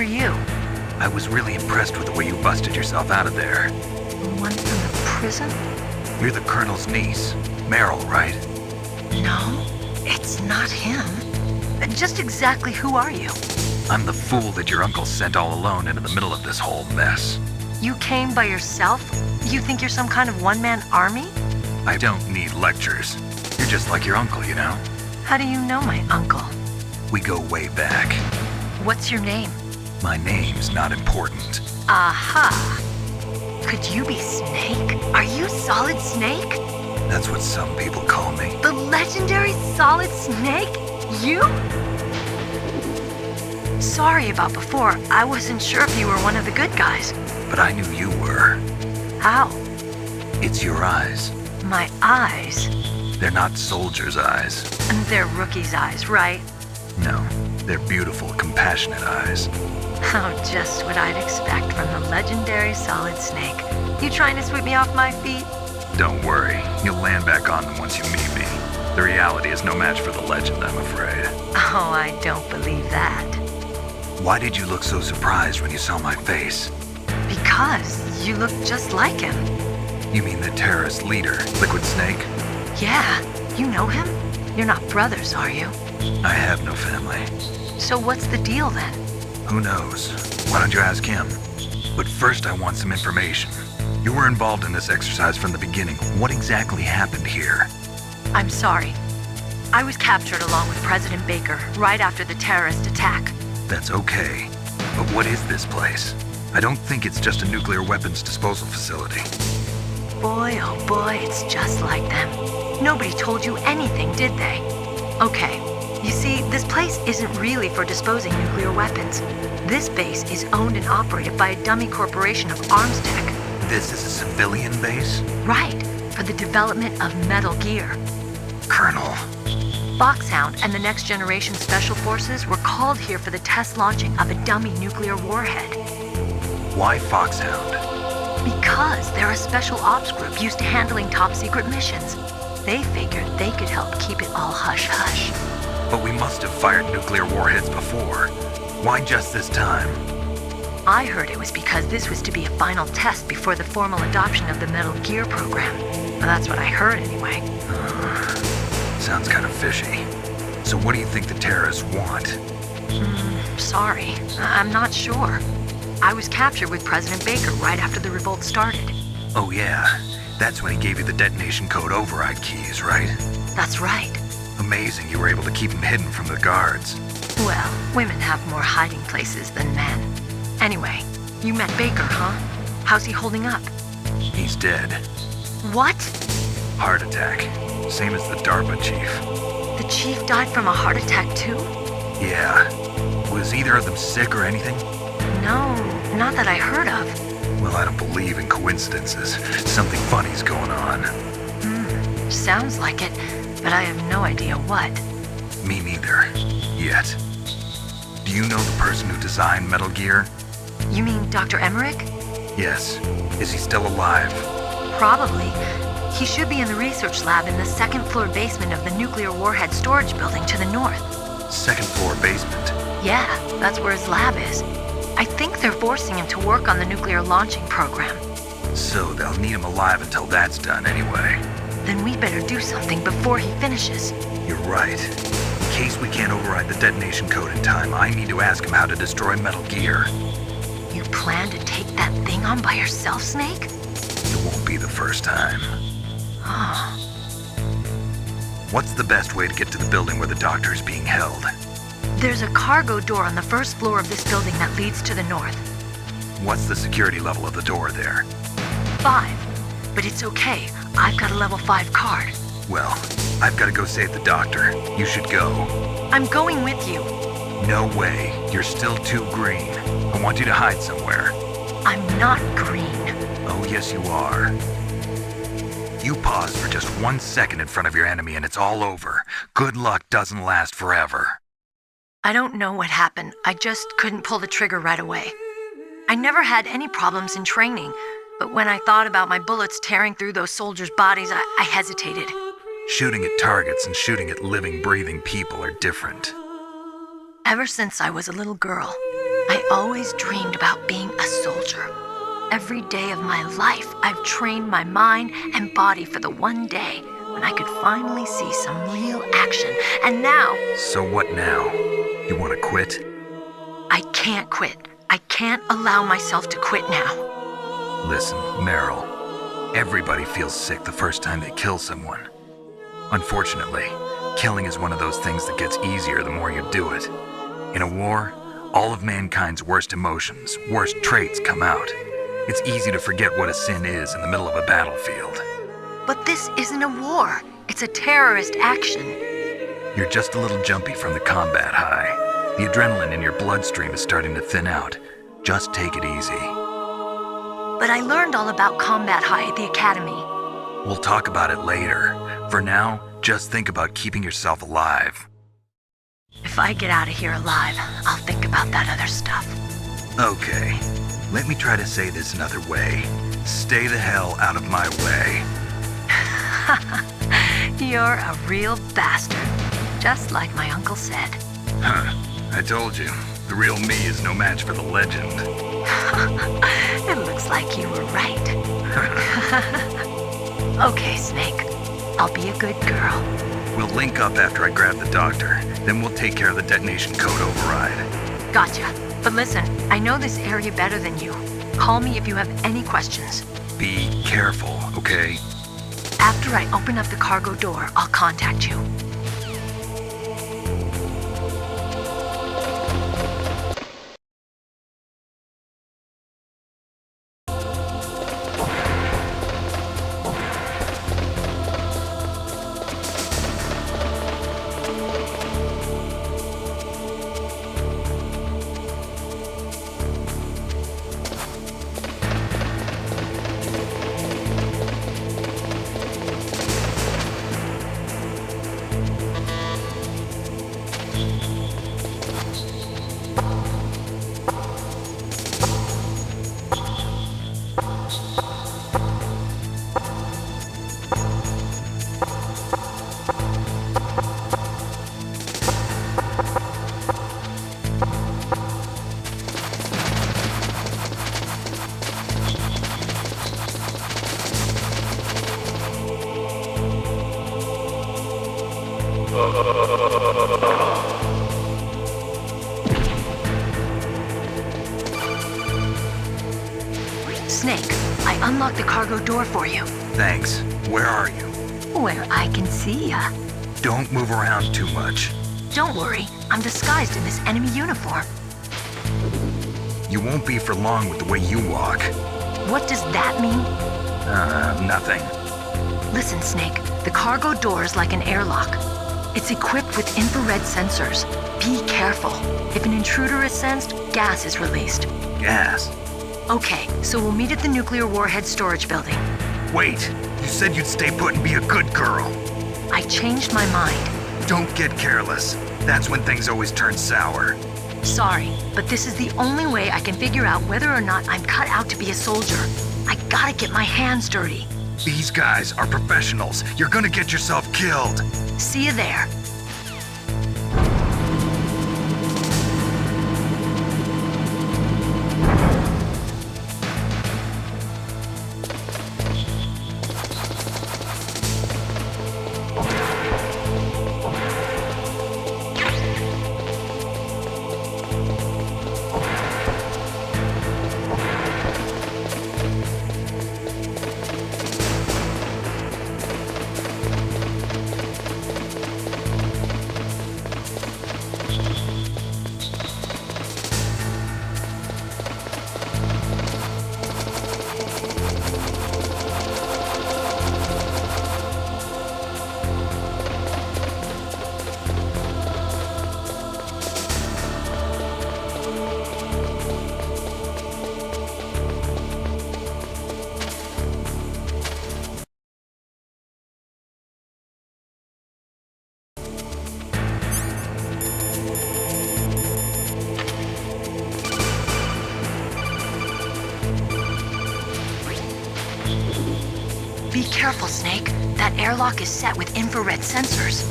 are you? I was really impressed with the way you busted yourself out of there. The one from the prison? You're the Colonel's niece, Meryl, right? No, it's not him. Just exactly who are you? I'm the fool that your uncle sent all alone into the middle of this whole mess. You came by yourself? You think you're some kind of one-man army? I don't need lectures. You're just like your uncle, you know? How do you know my uncle? We go way back. What's your name? My name's not important. Aha! Could you be Snake? Are you Solid Snake? That's what some people call me. The legendary Solid Snake? You? Sorry about before. I wasn't sure if you were one of the good guys. But I knew you were. How? It's your eyes. My eyes? They're not soldiers' eyes. And they're rookies' eyes, right? No, they're beautiful, compassionate eyes. Oh, just what I'd expect from the legendary Solid Snake. You trying to sweep me off my feet? Don't worry, you'll land back on them once you meet me. The reality is no match for the legend, I'm afraid. Oh, I don't believe that. Why did you look so surprised when you saw my face? Because you look just like him. You mean the terrorist leader, Liquid Snake? Yeah, you know him? You're not brothers, are you? I have no family. So what's the deal then? Who knows? Why don't you ask him? But first I want some information. You were involved in this exercise from the beginning. What exactly happened here? I'm sorry. I was captured along with President Baker right after the terrorist attack. That's okay. But what is this place? I don't think it's just a nuclear weapons disposal facility. Boy, oh boy, it's just like them. Nobody told you anything, did they? Okay, you see, this place isn't really for disposing nuclear weapons. This base is owned and operated by a dummy corporation of arms tech. This is a civilian base? Right, for the development of Metal Gear. Colonel. Foxhound and the Next Generation Special Forces were called here for the test launching of a dummy nuclear warhead. Why Foxhound? Because they're a special ops group used to handling top-secret missions. They figured they could help keep it all hush-hush. But we must have fired nuclear warheads before. Why just this time? I heard it was because this was to be a final test before the formal adoption of the Metal Gear program. Well, that's what I heard anyway. Sounds kind of fishy. So what do you think the terrorists want? Sorry, I'm not sure. I was captured with President Baker right after the revolt started. Oh yeah, that's when he gave you the detonation code override keys, right? That's right. Amazing you were able to keep him hidden from the guards. Well, women have more hiding places than men. Anyway, you met Baker, huh? How's he holding up? He's dead. What? Heart attack. Same as the DARPA chief. The chief died from a heart attack too? Yeah. Was either of them sick or anything? No, not that I heard of. Well, I don't believe in coincidences. Something funny's going on. Sounds like it, but I have no idea what. Me neither. Yet. Do you know the person who designed Metal Gear? You mean Dr. Emmerich? Yes. Is he still alive? Probably. He should be in the research lab in the second-floor basement of the nuclear warhead storage building to the north. Second-floor basement? Yeah, that's where his lab is. I think they're forcing him to work on the nuclear launching program. So they'll need him alive until that's done anyway. Then we better do something before he finishes. You're right. In case we can't override the detonation code in time, I need to ask him how to destroy Metal Gear. You plan to take that thing on by yourself, Snake? It won't be the first time. Oh. What's the best way to get to the building where the doctor is being held? There's a cargo door on the first floor of this building that leads to the north. What's the security level of the door there? 5. But it's okay. I've got a level 5 card. Well, I've got to go save the doctor. You should go. I'm going with you. No way. You're still too green. I want you to hide somewhere. I'm not green. Oh, yes, you are. You pause for just 1 second in front of your enemy and it's all over. Good luck doesn't last forever. I don't know what happened. I just couldn't pull the trigger right away. I never had any problems in training, but when I thought about my bullets tearing through those soldiers' bodies, I hesitated. Shooting at targets and shooting at living, breathing people are different. Ever since I was a little girl, I always dreamed about being a soldier. Every day of my life, I've trained my mind and body for the one day when I could finally see some real action. And now... So what now? You want to quit? I can't quit. I can't allow myself to quit now. Listen, Meryl. Everybody feels sick the first time they kill someone. Unfortunately, killing is one of those things that gets easier the more you do it. In a war, all of mankind's worst emotions, worst traits come out. It's easy to forget what a sin is in the middle of a battlefield. But this isn't a war. It's a terrorist action. You're just a little jumpy from the combat high. The adrenaline in your bloodstream is starting to thin out. Just take it easy. But I learned all about combat high at the academy. We'll talk about it later. For now, just think about keeping yourself alive. If I get out of here alive, I'll think about that other stuff. Okay. Let me try to say this another way. Stay the hell out of my way. You're a real bastard. Just like my uncle said. Huh. I told you. The real me is no match for the legend. It looks like you were right. Okay, Snake. I'll be a good girl. We'll link up after I grab the doctor. Then we'll take care of the detonation code override. Gotcha. But listen, I know this area better than you. Call me if you have any questions. Be careful, okay? After I open up the cargo door, I'll contact you. Snake, I unlocked the cargo door for you. Thanks. Where are you? Where I can see ya. Don't move around too much. Don't worry, I'm disguised in this enemy uniform. You won't be for long with the way you walk. What does that mean? Nothing. Listen, Snake, the cargo door is like an airlock. It's equipped with infrared sensors. Be careful. If an intruder is sensed, gas is released. Gas? Okay, so we'll meet at the nuclear warhead storage building. Wait, you said you'd stay put and be a good girl. I changed my mind. Don't get careless. That's when things always turn sour. Sorry, but this is the only way I can figure out whether or not I'm cut out to be a soldier. I gotta get my hands dirty. These guys are professionals. You're gonna get yourself killed. See you there. Be careful, Snake. That airlock is set with infrared sensors.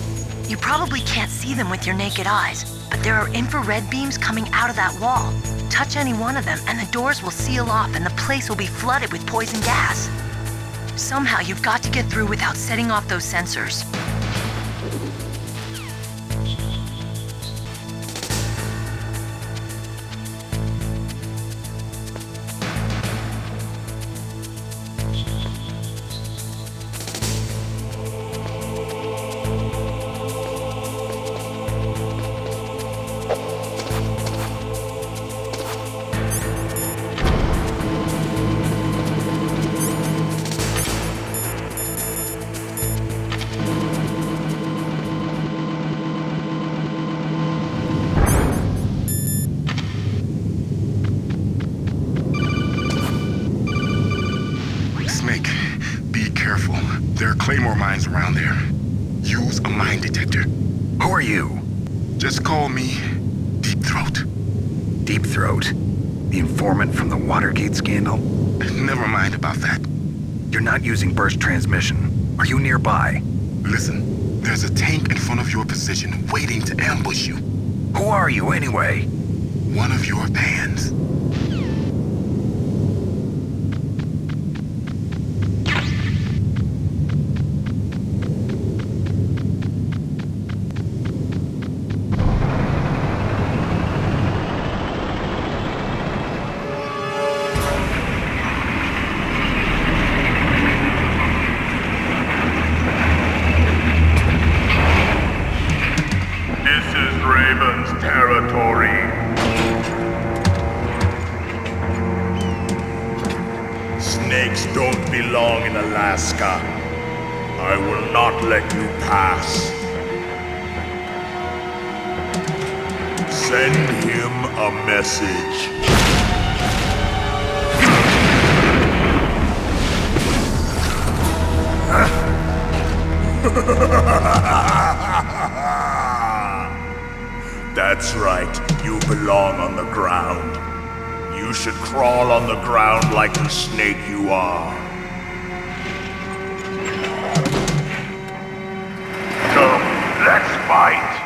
You probably can't see them with your naked eyes, but there are infrared beams coming out of that wall. Touch any one of them and the doors will seal off and the place will be flooded with poison gas. Somehow you've got to get through without setting off those sensors. Snake, be careful. There are Claymore mines around there. Use a mine detector. Who are you? Just call me Deep Throat. Deep Throat? The informant from the Watergate scandal? Never mind about that. You're not using burst transmission. Are you nearby? Listen, there's a tank in front of your position waiting to ambush you. Who are you anyway? One of your fans. Snakes don't belong in Alaska. I will not let you pass. Send him a message. That's right, you belong on the ground. You should crawl on the ground like the snake you are. Come, let's fight!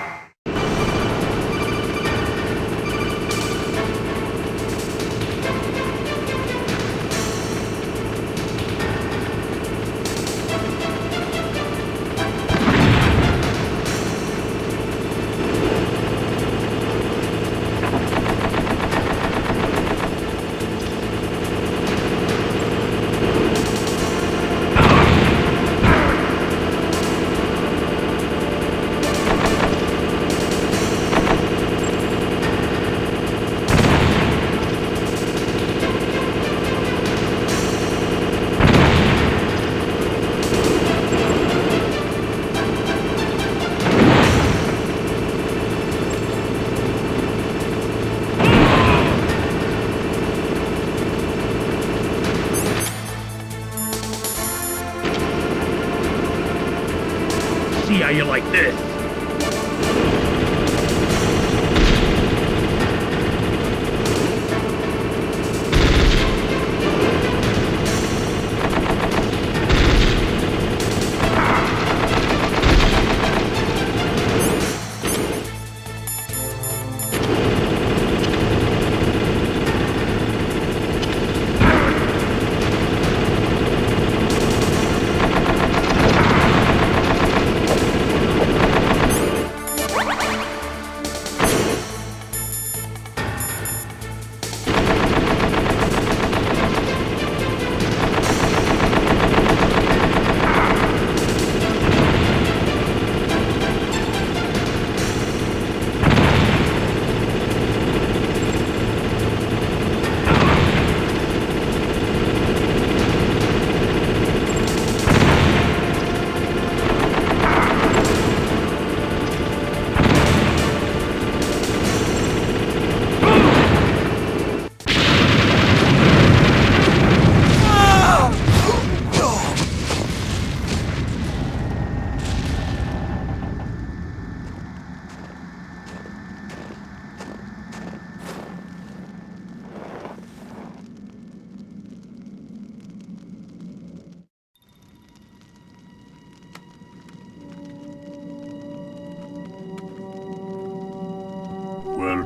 See how you like this.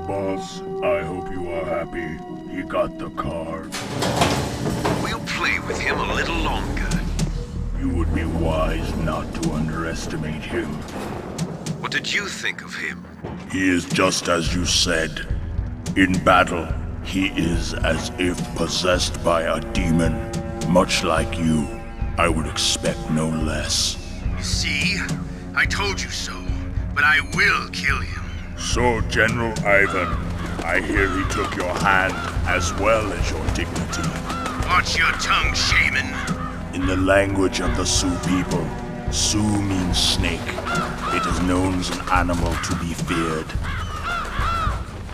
Boss, I hope you are happy. He got the card. We'll play with him a little longer. You would be wise not to underestimate him. What did you think of him? He is just as you said. In battle, he is as if possessed by a demon. Much like you, I would expect no less. See? I told you so. But I will kill him. So, General Ivan, I hear he took your hand as well as your dignity. Watch your tongue, shaman. In the language of the Sioux people, Sioux means snake. It is known as an animal to be feared.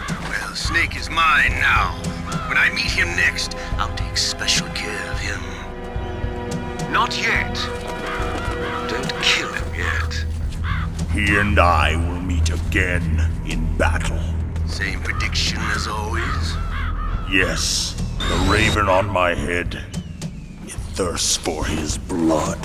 Well, Snake is mine now. When I meet him next, I'll take special care of him. Not yet. Don't kill him yet. He and I will meet again in battle. Same prediction as always? Yes, the raven on my head. It thirsts for his blood.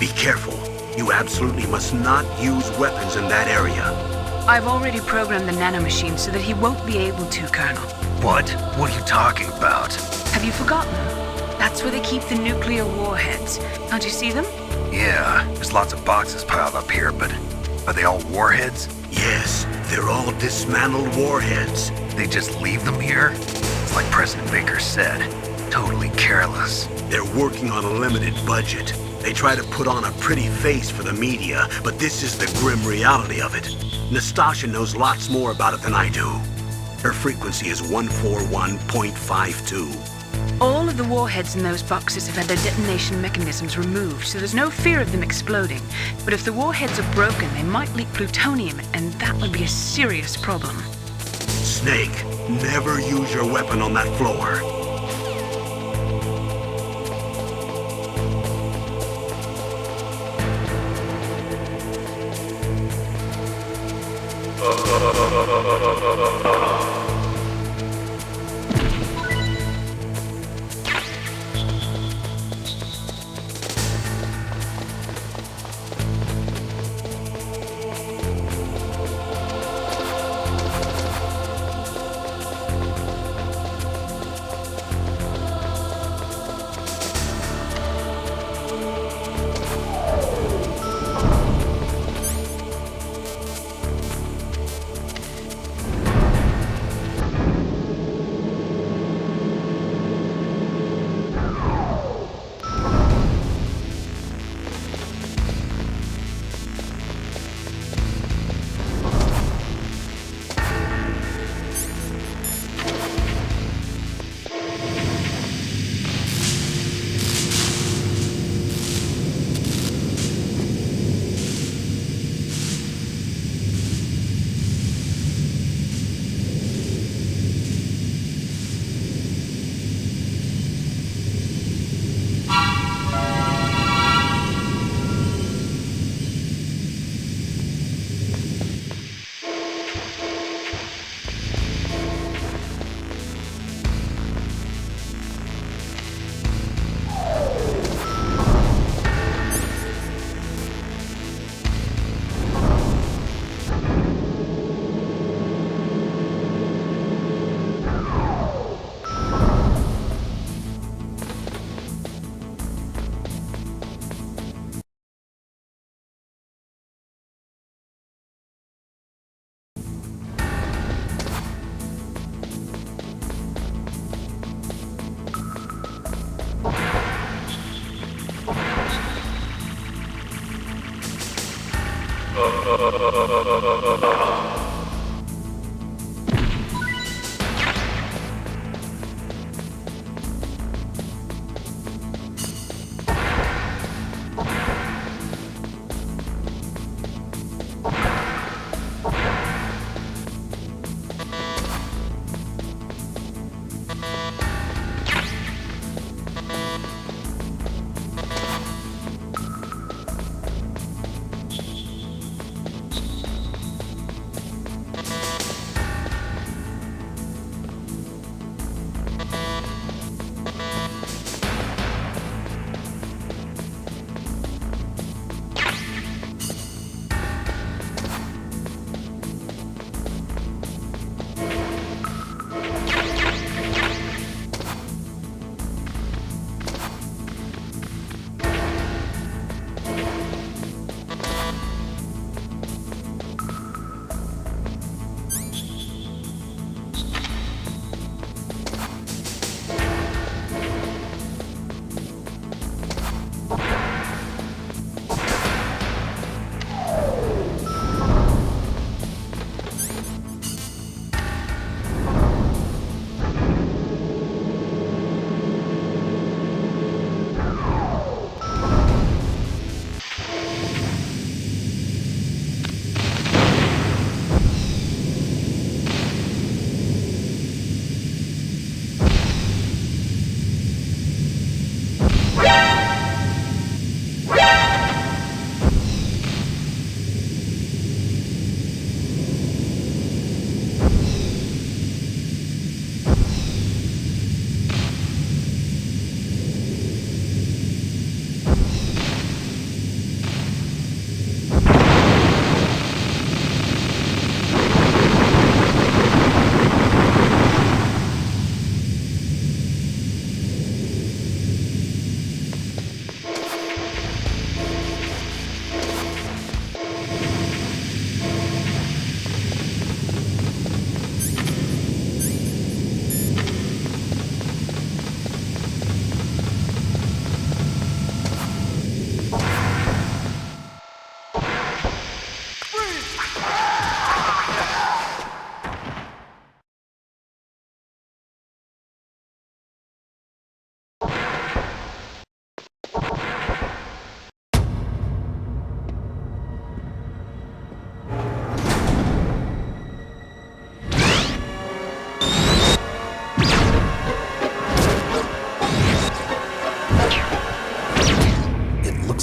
Be careful. You absolutely must not use weapons in that area. I've already programmed the nanomachine so that he won't be able to, Colonel. What? What are you talking about? Have you forgotten? That's where they keep the nuclear warheads. Can't you see them? Yeah, there's lots of boxes piled up here, but are they all warheads? Yes, they're all dismantled warheads. They just leave them here? It's like President Baker said. Totally careless. They're working on a limited budget. They try to put on a pretty face for the media, but this is the grim reality of it. Nastasha knows lots more about it than I do. Her frequency is 141.52. All of the warheads in those boxes have had their detonation mechanisms removed, so there's no fear of them exploding. But if the warheads are broken, they might leak plutonium, and that would be a serious problem. Snake, never use your weapon on that floor.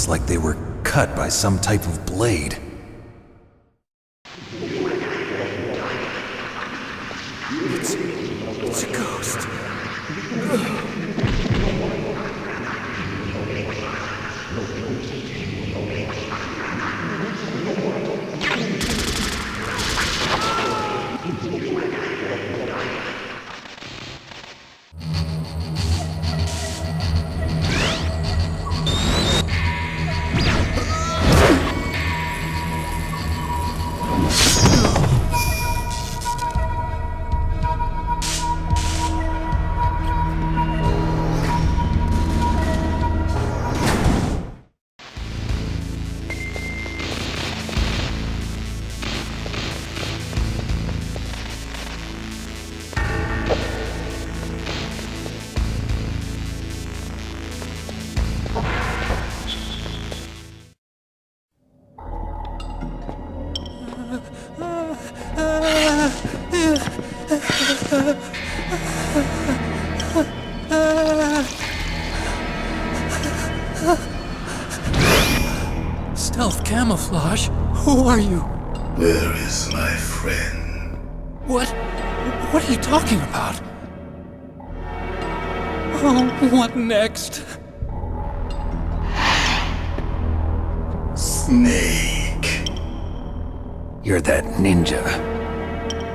Like they were cut by some type of blade. It's a ghost. Stealth camouflage? Who are you? Where is my friend? What are you talking about? Oh, what next? Snake. You're that ninja.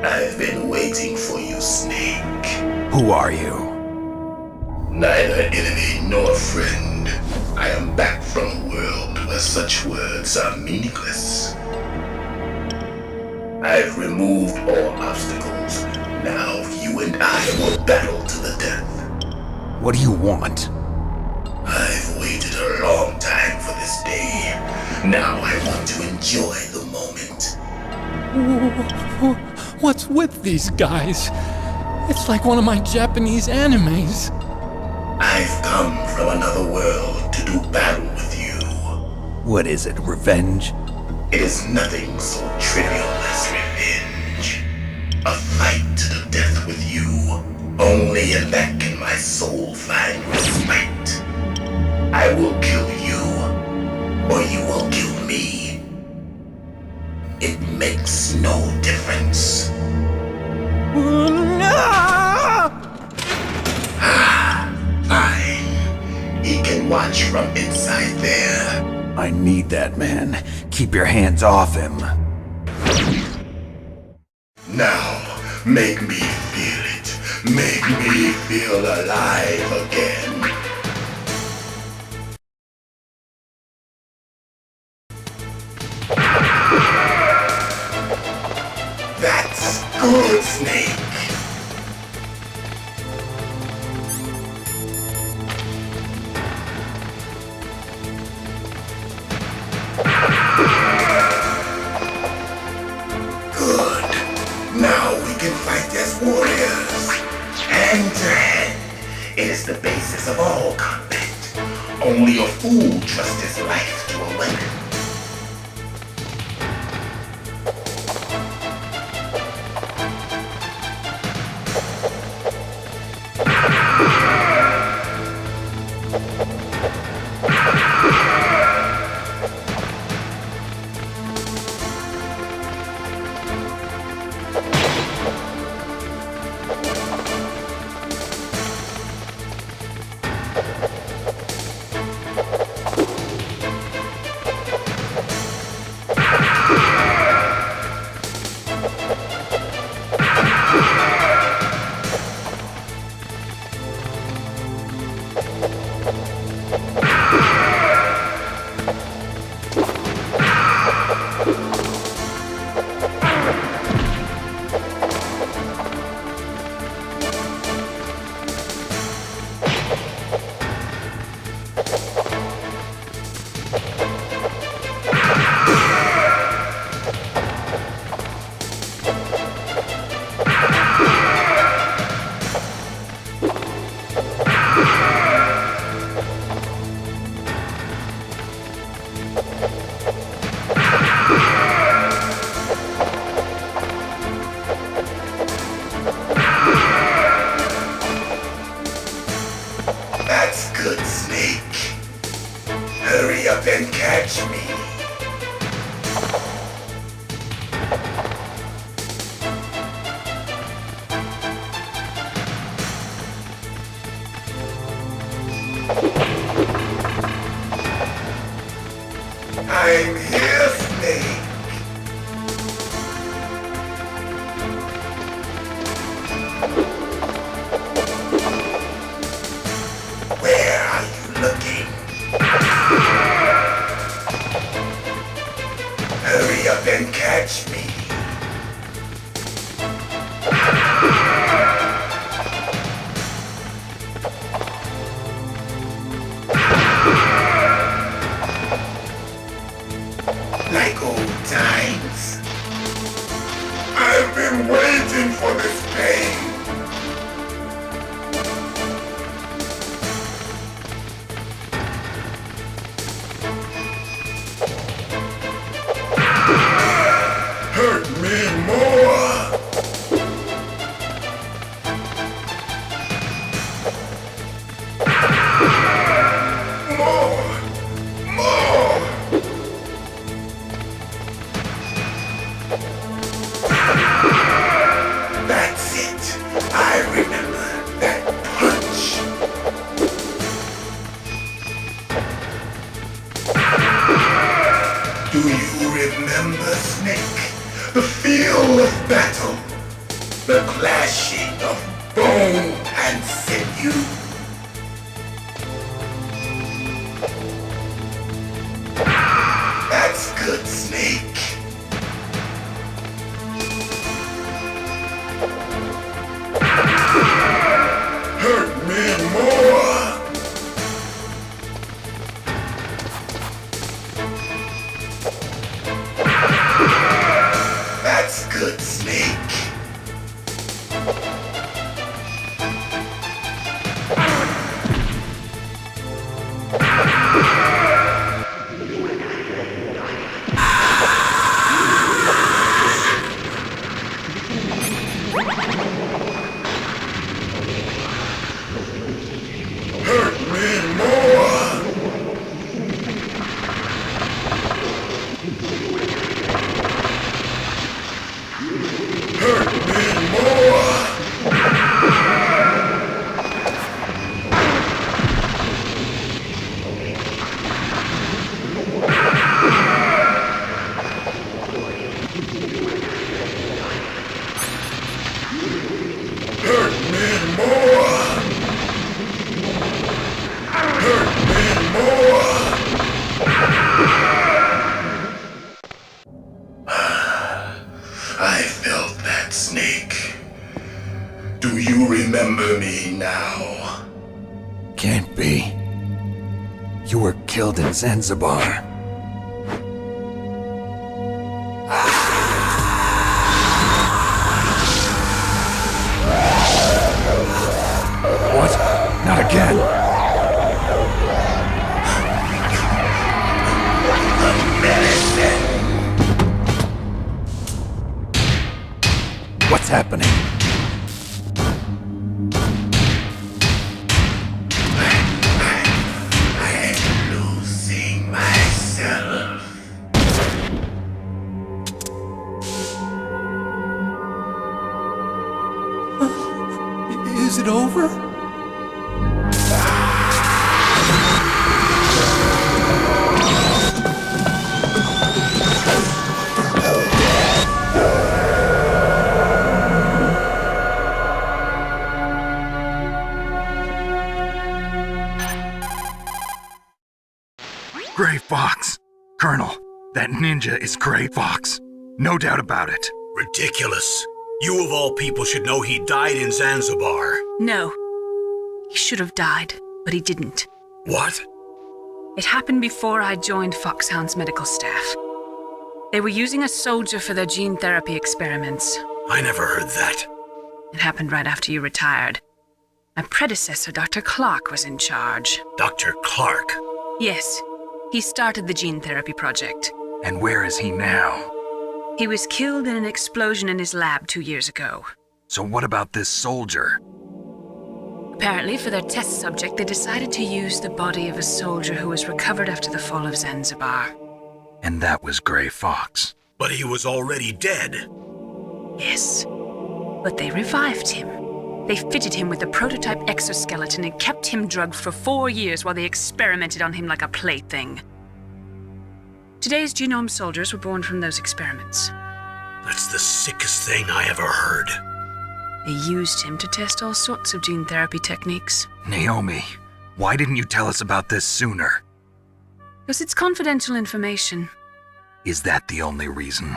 I've been waiting for you, Snake. Who are you? Neither enemy nor friend. I am back from a world where such words are meaningless. I've removed all obstacles. Now you and I will battle to the death. What do you want? I've waited a long time for this day. Now I want to enjoy the moment. What's with these guys? It's like one of my Japanese animes. I've come from another world to do battle with you. What is it, revenge? It is nothing so trivial as revenge. A fight to the death with you. Only in that can my soul find respite. I will kill you, or you will kill me. It makes no difference. Fine. He can watch from inside there. I need that man. Keep your hands off him. Now, make me feel it. Make me feel alive again. That's good, Snake. Good. Now we can fight as warriors. Hand to hand. It is the basis of all combat. Only a fool trusts his life to a weapon. That's good, Snake. Hurry up and catch me. I'm here, Snake. Where are you looking? Hurry up and catch me. Like old times. I've been waiting for this pain. Hurt me more. That's it. I remember that punch. Do you remember, Snake? The feel of battle. The clashing of bone and sinew. That's good, Snake. Hurt me more. I felt that, Snake. Do you remember me now? Can't be. You were killed in Zanzibar. What? Not again. What's happening? I'm losing myself. Is it over? Gray Fox! Colonel, that ninja is Gray Fox. No doubt about it. Ridiculous. You of all people should know he died in Zanzibar. No. He should have died, but he didn't. What? It happened before I joined Foxhound's medical staff. They were using a soldier for their gene therapy experiments. I never heard that. It happened right after you retired. My predecessor, Dr. Clark, was in charge. Dr. Clark? Yes. He started the gene therapy project. And where is he now? He was killed in an explosion in his lab 2 years ago. So what about this soldier? Apparently, for their test subject, they decided to use the body of a soldier who was recovered after the fall of Zanzibar. And that was Gray Fox. But he was already dead. Yes. But they revived him. They fitted him with a prototype exoskeleton and kept him drugged for 4 years while they experimented on him like a plaything. Today's genome soldiers were born from those experiments. That's the sickest thing I ever heard. They used him to test all sorts of gene therapy techniques. Naomi, why didn't you tell us about this sooner? Because it's confidential information. Is that the only reason?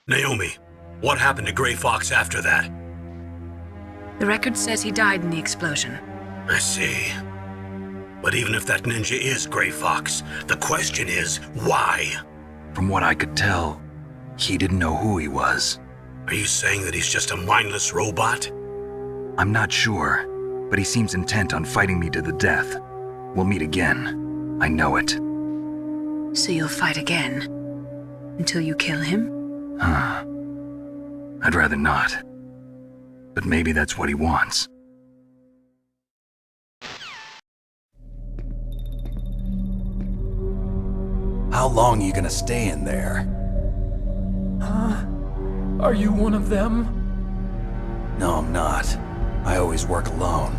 Naomi, what happened to Gray Fox after that? The record says he died in the explosion. I see. But even if that ninja is Gray Fox, the question is, why? From what I could tell, he didn't know who he was. Are you saying that he's just a mindless robot? I'm not sure, but he seems intent on fighting me to the death. We'll meet again. I know it. So you'll fight again? Until you kill him? I'd rather not. But maybe that's what he wants. How long are you gonna stay in there? Are you one of them? No, I'm not. I always work alone.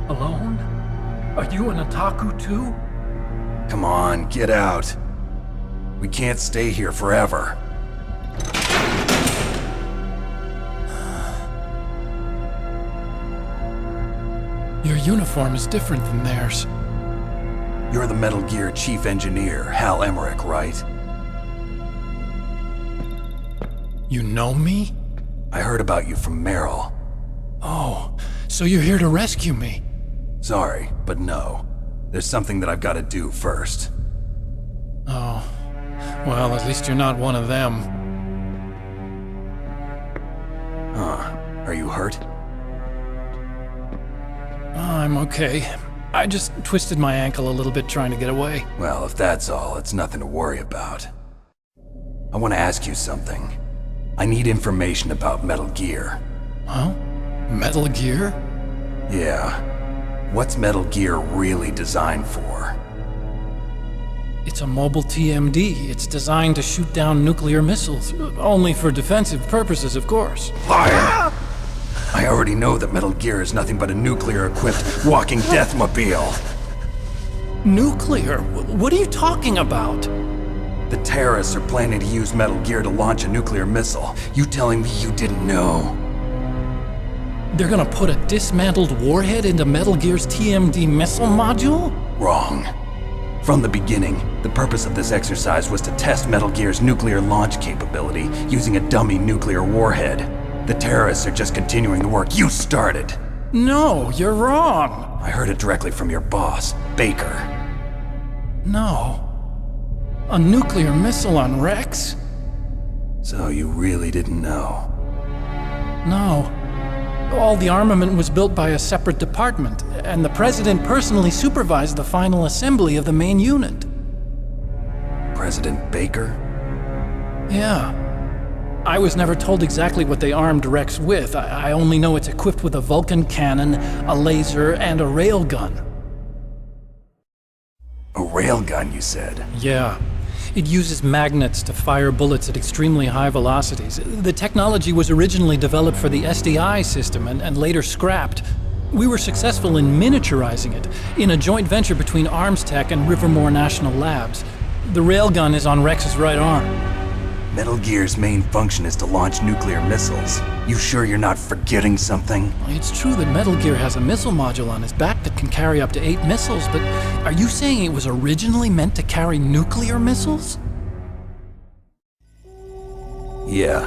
Alone? Are you an otaku too? Come on, get out. We can't stay here forever. Your uniform is different than theirs. You're the Metal Gear Chief Engineer, Hal Emmerich, right? You know me? I heard about you from Meryl. Oh, so you're here to rescue me? Sorry, but no. There's something that I've got to do first. Oh, well, at least you're not one of them. Huh. Are you hurt? I'm okay. I just twisted my ankle a little bit trying to get away. Well, if that's all, it's nothing to worry about. I want to ask you something. I need information about Metal Gear. Huh? Metal Gear? Yeah. What's Metal Gear really designed for? It's a mobile TMD. It's designed to shoot down nuclear missiles. Only for defensive purposes, of course. Liar! I already know that Metal Gear is nothing but a nuclear-equipped walking deathmobile. Nuclear? What are you talking about? The terrorists are planning to use Metal Gear to launch a nuclear missile. You telling me you didn't know? They're gonna put a dismantled warhead into Metal Gear's TMD missile module? Wrong. From the beginning, the purpose of this exercise was to test Metal Gear's nuclear launch capability using a dummy nuclear warhead. The terrorists are just continuing the work you started. No, you're wrong. I heard it directly from your boss, Baker. No. A nuclear missile on Rex? So you really didn't know? No. All the armament was built by a separate department, and the President personally supervised the final assembly of the main unit. President Baker? Yeah. I was never told exactly what they armed Rex with. I only know it's equipped with a Vulcan cannon, a laser, and a railgun. A railgun, you said? Yeah. It uses magnets to fire bullets at extremely high velocities. The technology was originally developed for the SDI system and later scrapped. We were successful in miniaturizing it in a joint venture between ArmsTech and Rivermore National Labs. The railgun is on Rex's right arm. Metal Gear's main function is to launch nuclear missiles. You sure you're not forgetting something? It's true that Metal Gear has a missile module on its back that can carry up to 8 missiles, but are you saying it was originally meant to carry nuclear missiles? Yeah,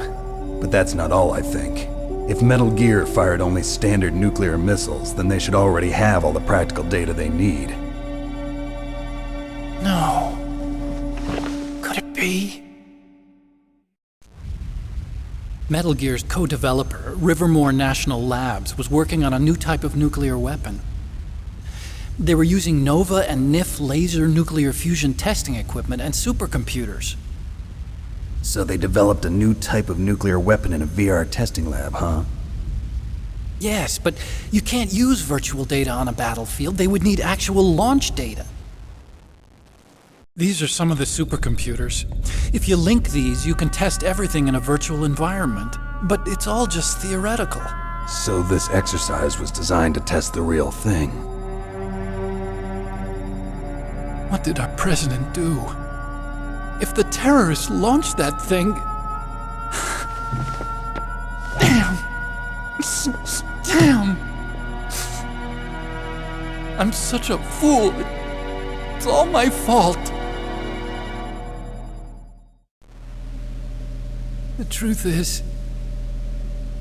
but that's not all, I think. If Metal Gear fired only standard nuclear missiles, then they should already have all the practical data they need. No. Could it be? Metal Gear's co-developer, Rivermore National Labs, was working on a new type of nuclear weapon. They were using NOVA and NIF laser nuclear fusion testing equipment and supercomputers. So they developed a new type of nuclear weapon in a VR testing lab, huh? Yes, but you can't use virtual data on a battlefield. They would need actual launch data. These are some of the supercomputers. If you link these, you can test everything in a virtual environment. But it's all just theoretical. So this exercise was designed to test the real thing. What did our president do? If the terrorists launched that thing... Damn! Damn! I'm such a fool. It's all my fault. The truth is,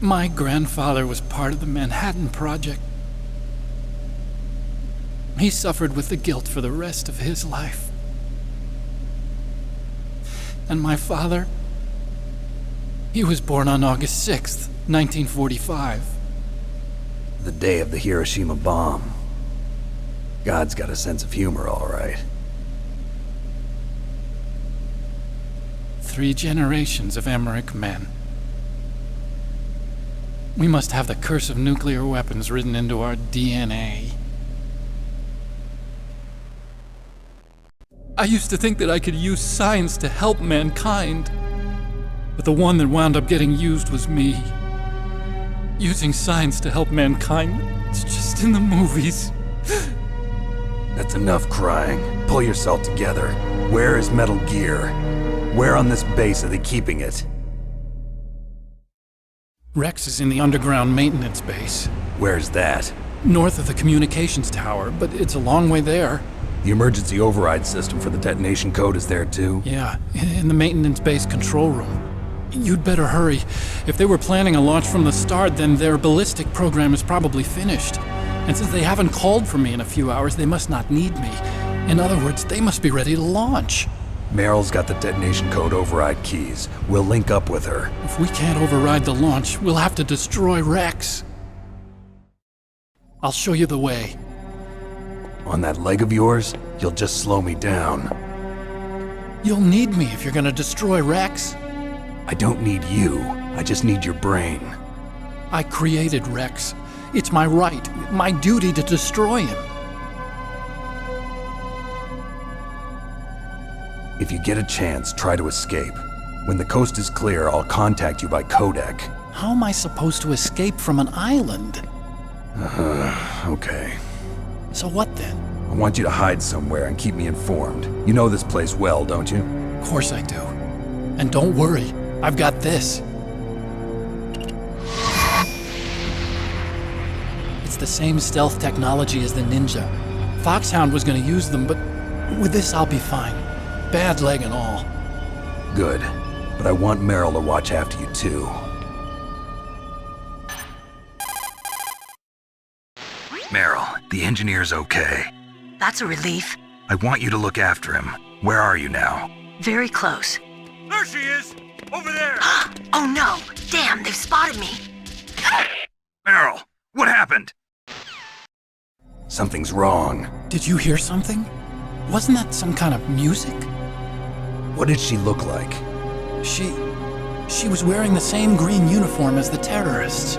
my grandfather was part of the Manhattan Project. He suffered with the guilt for the rest of his life. And my father, he was born on August 6th, 1945. The day of the Hiroshima bomb. God's got a sense of humor, all right. 3 generations of Emmerich men. We must have the curse of nuclear weapons written into our DNA. I used to think that I could use science to help mankind, but the one that wound up getting used was me. Using science to help mankind, it's just in the movies. That's enough crying. Pull yourself together. Where is Metal Gear? Where on this base are they keeping it? Rex is in the underground maintenance base. Where's that? North of the communications tower, but it's a long way there. The emergency override system for the detonation code is there too? Yeah, in the maintenance base control room. You'd better hurry. If they were planning a launch from the start, then their ballistic program is probably finished. And since they haven't called for me in a few hours, they must not need me. In other words, they must be ready to launch. Meryl's got the detonation code override keys. We'll link up with her. If we can't override the launch, we'll have to destroy Rex. I'll show you the way. On that leg of yours, you'll just slow me down. You'll need me if you're gonna destroy Rex. I don't need you. I just need your brain. I created Rex. It's my right, my duty to destroy him. If you get a chance, try to escape. When the coast is clear, I'll contact you by codec. How am I supposed to escape from an island? Okay. So what then? I want you to hide somewhere and keep me informed. You know this place well, don't you? Of course I do. And don't worry, I've got this. It's the same stealth technology as the Ninja. Foxhound was gonna use them, but with this I'll be fine. Bad leg and all. Good. But I want Meryl to watch after you too. Meryl, the engineer's okay. That's a relief. I want you to look after him. Where are you now? Very close. There she is! Over there! Oh no! Damn, they've spotted me! Meryl, what happened? Something's wrong. Did you hear something? Wasn't that some kind of music? What did she look like? She was wearing the same green uniform as the terrorists.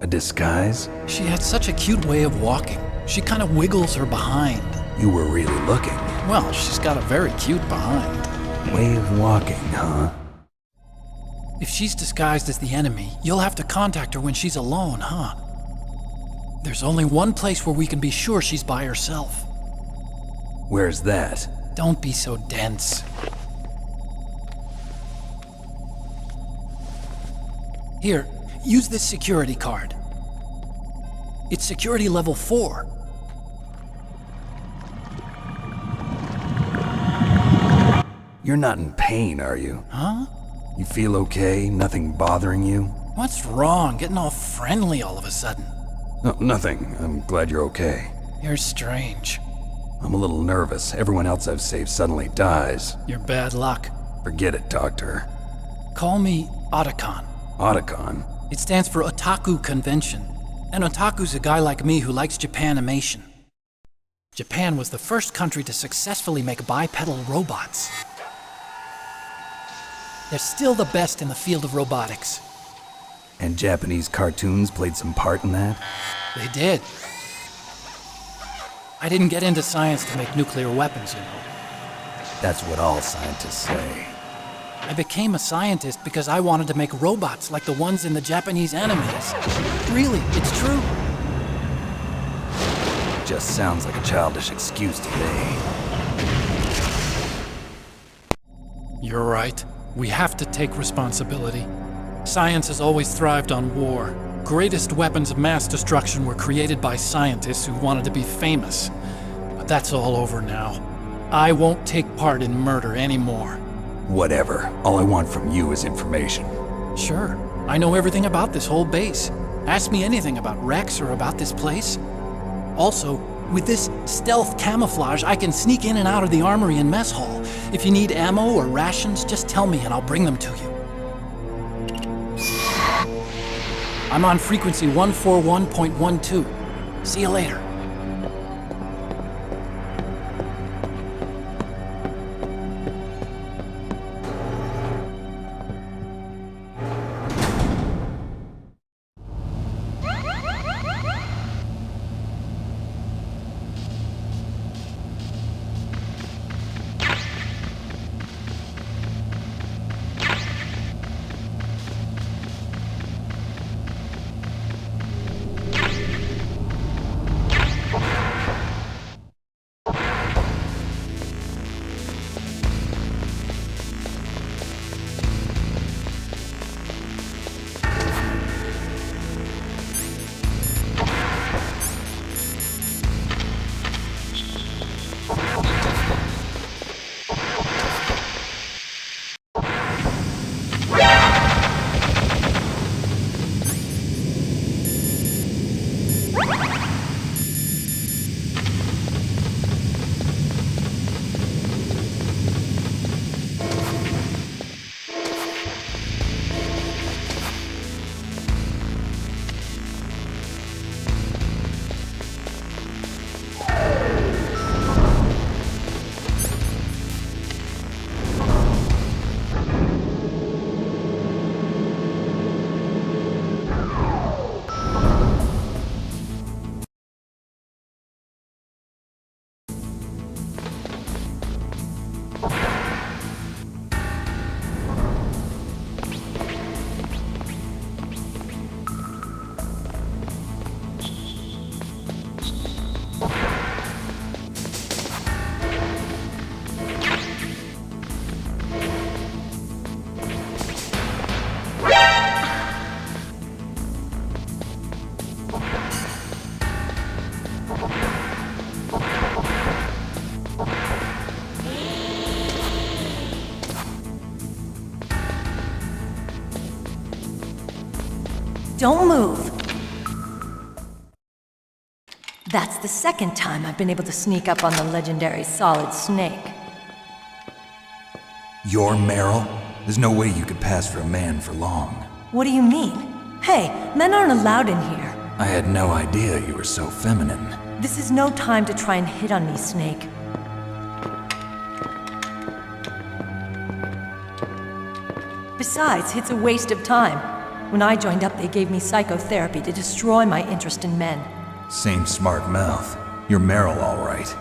A disguise? She had such a cute way of walking. She kind of wiggles her behind. You were really looking. Well, she's got a very cute behind. Way of walking, huh? If she's disguised as the enemy, you'll have to contact her when she's alone, huh? There's only one place where we can be sure she's by herself. Where's that? Don't be so dense. Here, use this security card. It's security level 4. You're not in pain, are you? Huh? You feel okay? Nothing bothering you? What's wrong? Getting all friendly all of a sudden. No, nothing. I'm glad you're okay. You're strange. I'm a little nervous. Everyone else I've saved suddenly dies. You're bad luck. Forget it, Doctor. Call me Otacon. Otacon? It stands for Otaku Convention. An otaku's a guy like me who likes Japanimation. Japan was the first country to successfully make bipedal robots. They're still the best in the field of robotics. And Japanese cartoons played some part in that? They did. I didn't get into science to make nuclear weapons, you know. That's what all scientists say. I became a scientist because I wanted to make robots like the ones in the Japanese animes. Really, it's true. Just sounds like a childish excuse to me. You're right. We have to take responsibility. Science has always thrived on war. Greatest weapons of mass destruction were created by scientists who wanted to be famous. But that's all over now. I won't take part in murder anymore. Whatever. All I want from you is information. Sure. I know everything about this whole base. Ask me anything about Rex or about this place. Also, with this stealth camouflage, I can sneak in and out of the armory and mess hall. If you need ammo or rations, just tell me and I'll bring them to you. I'm on frequency 141.12. See you later. don't move. That's the second time I've been able to sneak up on the legendary Solid Snake. You're Meryl? There's no way you could pass for a man for long. What do you mean? Hey, men aren't allowed in here. I had no idea you were so feminine. This is no time to try and hit on me, Snake. Besides, it's a waste of time. When I joined up, they gave me psychotherapy to destroy my interest in men. Same smart mouth. You're Meryl, all right.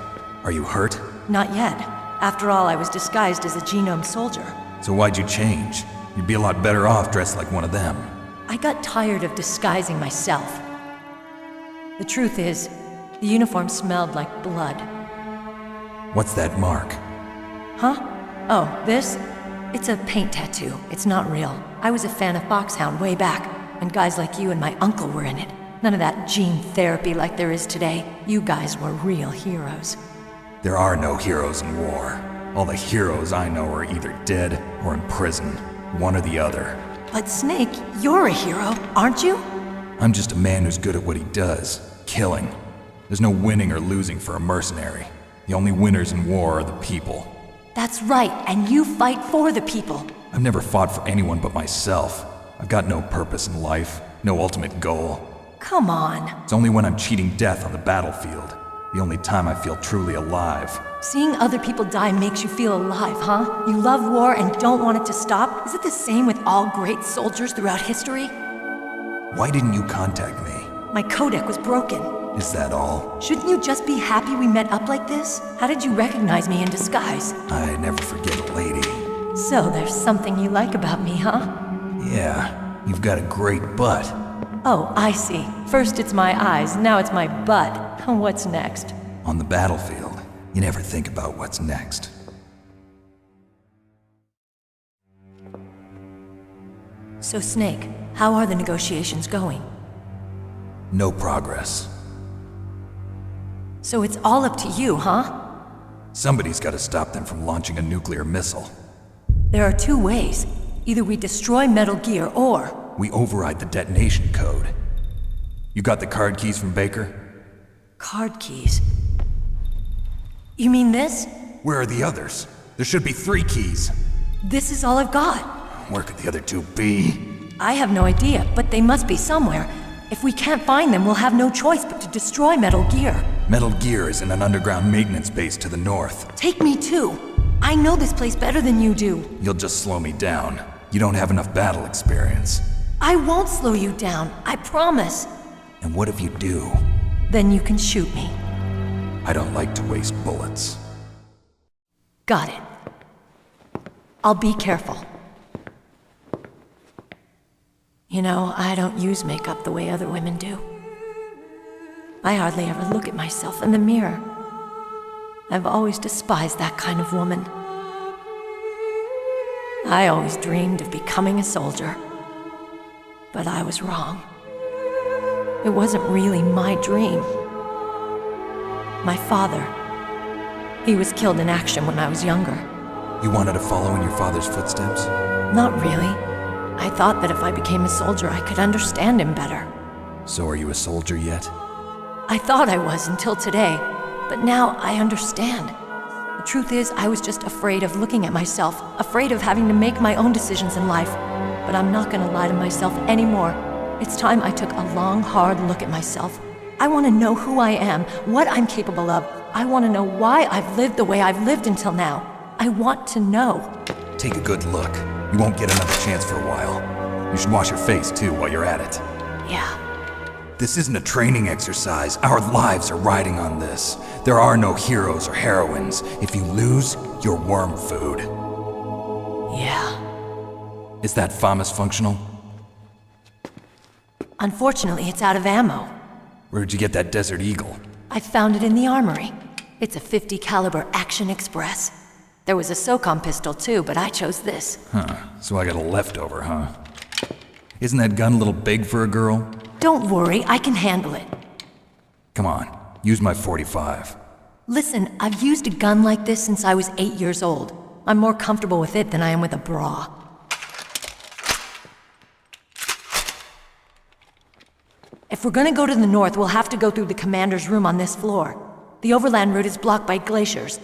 Are you hurt? Not yet. After all, I was disguised as a genome soldier. So why'd you change? You'd be a lot better off dressed like one of them. I got tired of disguising myself. The truth is, the uniform smelled like blood. What's that mark? Huh? Oh, this? It's a paint tattoo. It's not real. I was a fan of Foxhound way back, and guys like you and my uncle were in it. None of that gene therapy like there is today. You guys were real heroes. There are no heroes in war. All the heroes I know are either dead or in prison. One or the other. But Snake, you're a hero, aren't you? I'm just a man who's good at what he does. Killing. There's no winning or losing for a mercenary. The only winners in war are the people. That's right, and you fight for the people. I've never fought for anyone but myself. I've got no purpose in life, no ultimate goal. Come on. It's only when I'm cheating death on the battlefield. The only time I feel truly alive. Seeing other people die makes you feel alive, huh? You love war and don't want it to stop? Is it the same with all great soldiers throughout history? Why didn't you contact me? My codec was broken. Is that all? Shouldn't you just be happy we met up like this? How did you recognize me in disguise? I never forget a lady. So there's something you like about me, huh? Yeah, you've got a great butt. Oh, I see. First it's my eyes, now it's my butt. What's next? On the battlefield, you never think about what's next. So Snake, how are the negotiations going? No progress. So it's all up to you, huh? Somebody's got to stop them from launching a nuclear missile. There are two ways. Either we destroy Metal Gear, or... we override the detonation code. You got the card keys from Baker? Card keys? You mean this? Where are the others? There should be 3 keys. This is all I've got. Where could the other 2 be? I have no idea, but they must be somewhere. If we can't find them, we'll have no choice but to destroy Metal Gear. Metal Gear is in an underground maintenance base to the north. Take me too. I know this place better than you do. You'll just slow me down. You don't have enough battle experience. I won't slow you down, I promise. And what if you do? Then you can shoot me. I don't like to waste bullets. Got it. I'll be careful. You know, I don't use makeup the way other women do. I hardly ever look at myself in the mirror. I've always despised that kind of woman. I always dreamed of becoming a soldier. But I was wrong. It wasn't really my dream. My father, he was killed in action when I was younger. You wanted to follow in your father's footsteps? Not really. I thought that if I became a soldier, I could understand him better. So are you a soldier yet? I thought I was until today, but now I understand. The truth is, I was just afraid of looking at myself, afraid of having to make my own decisions in life. But I'm not gonna lie to myself anymore. It's time I took a long, hard look at myself. I want to know who I am, what I'm capable of. I want to know why I've lived the way I've lived until now. I want to know. Take a good look. You won't get another chance for a while. You should wash your face, too, while you're at it. Yeah. This isn't a training exercise. Our lives are riding on this. There are no heroes or heroines. If you lose, you're worm food. Yeah. Is that FAMAS functional? Unfortunately, it's out of ammo. Where'd you get that Desert Eagle? I found it in the armory. It's a .50 caliber Action Express. There was a SOCOM pistol too, but I chose this. Huh, so I got a leftover, huh? Isn't that gun a little big for a girl? Don't worry, I can handle it. Come on, use my .45. Listen, I've used a gun like this since I was 8 years old. I'm more comfortable with it than I am with a bra. If we're gonna go to the north, we'll have to go through the commander's room on this floor. The overland route is blocked by glaciers.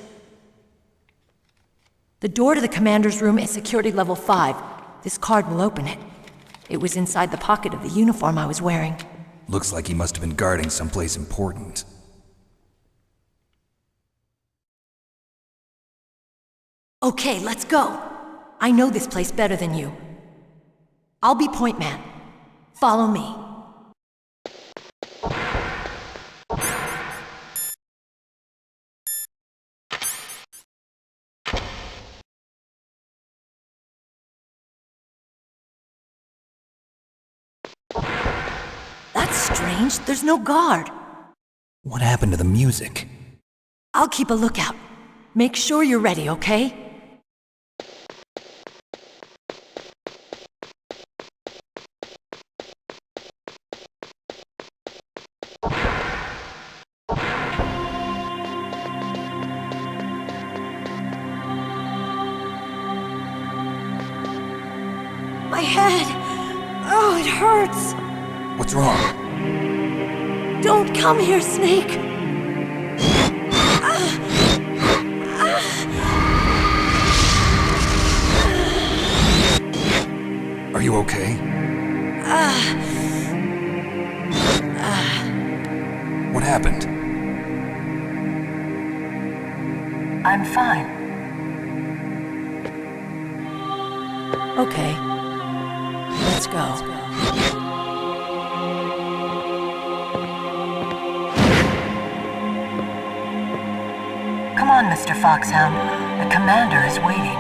The door to the commander's room is security level 5. This card will open it. It was inside the pocket of the uniform I was wearing. Looks like he must have been guarding someplace important. Okay, let's go. I know this place better than you. I'll be point man. Follow me. That's strange. There's no guard. What happened to the music? I'll keep a lookout. Make sure you're ready, okay? My head! Oh, it hurts! What's wrong? Don't come here, Snake! Are you okay? What happened? I'm fine. Okay. Let's go. Come on, Mr. Foxhound. The commander is waiting.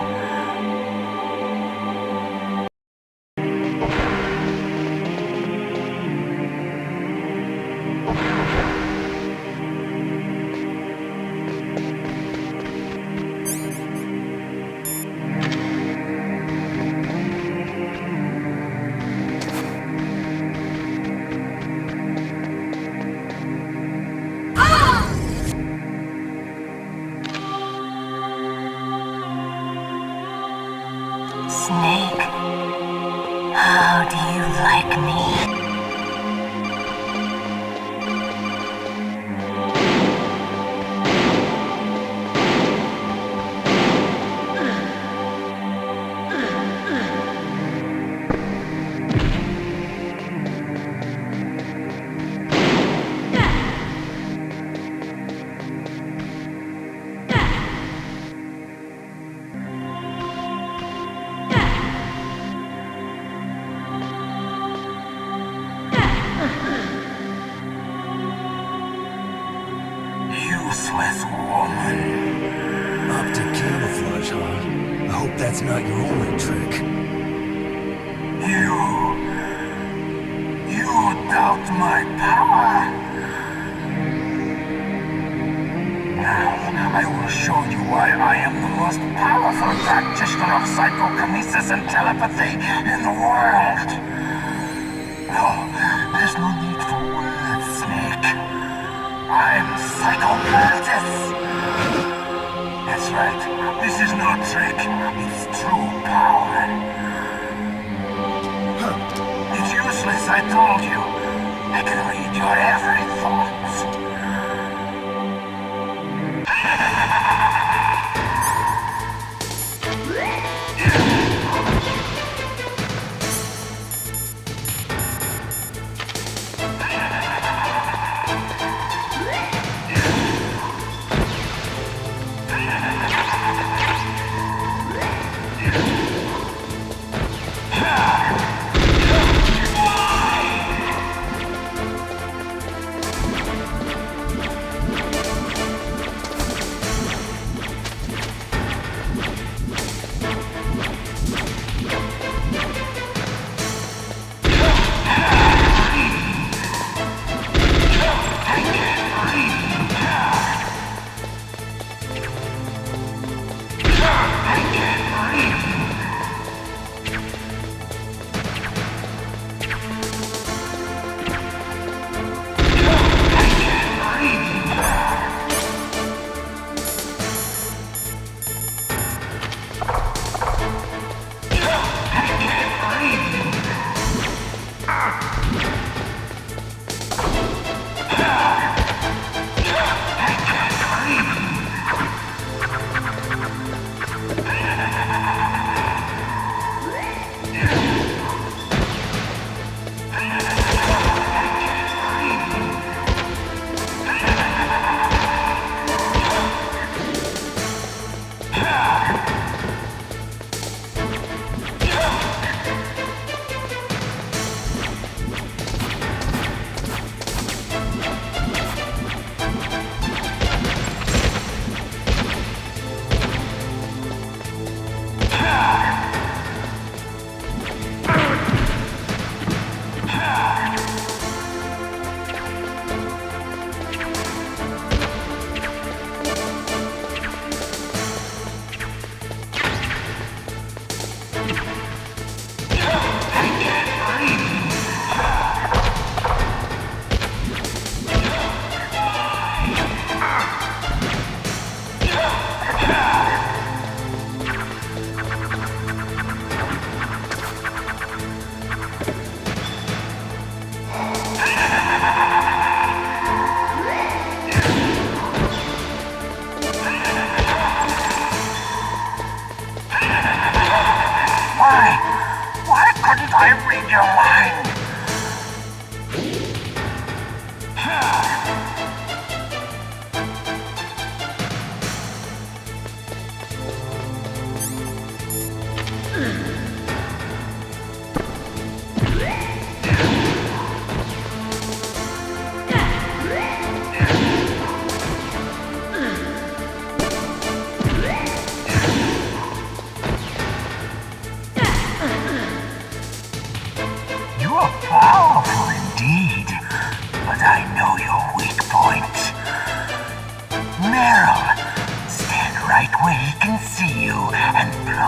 Snake, how do you like me? Useless woman. Optic camouflage, huh? I hope that's not your only trick. You doubt my power? Now, I will show you why I am the most powerful practitioner of psychokinesis and telepathy in the world. No, there's no need for words, Snake. I'm Psycho Mantis. That's right. This is no trick. It's true power. It's useless, I told you. I can read your every thought.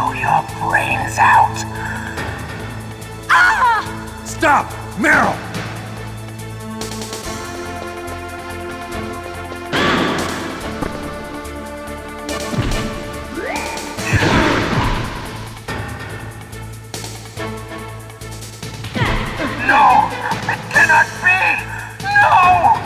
blow your brains out. Ah! Stop! Meryl! No! It cannot be! No!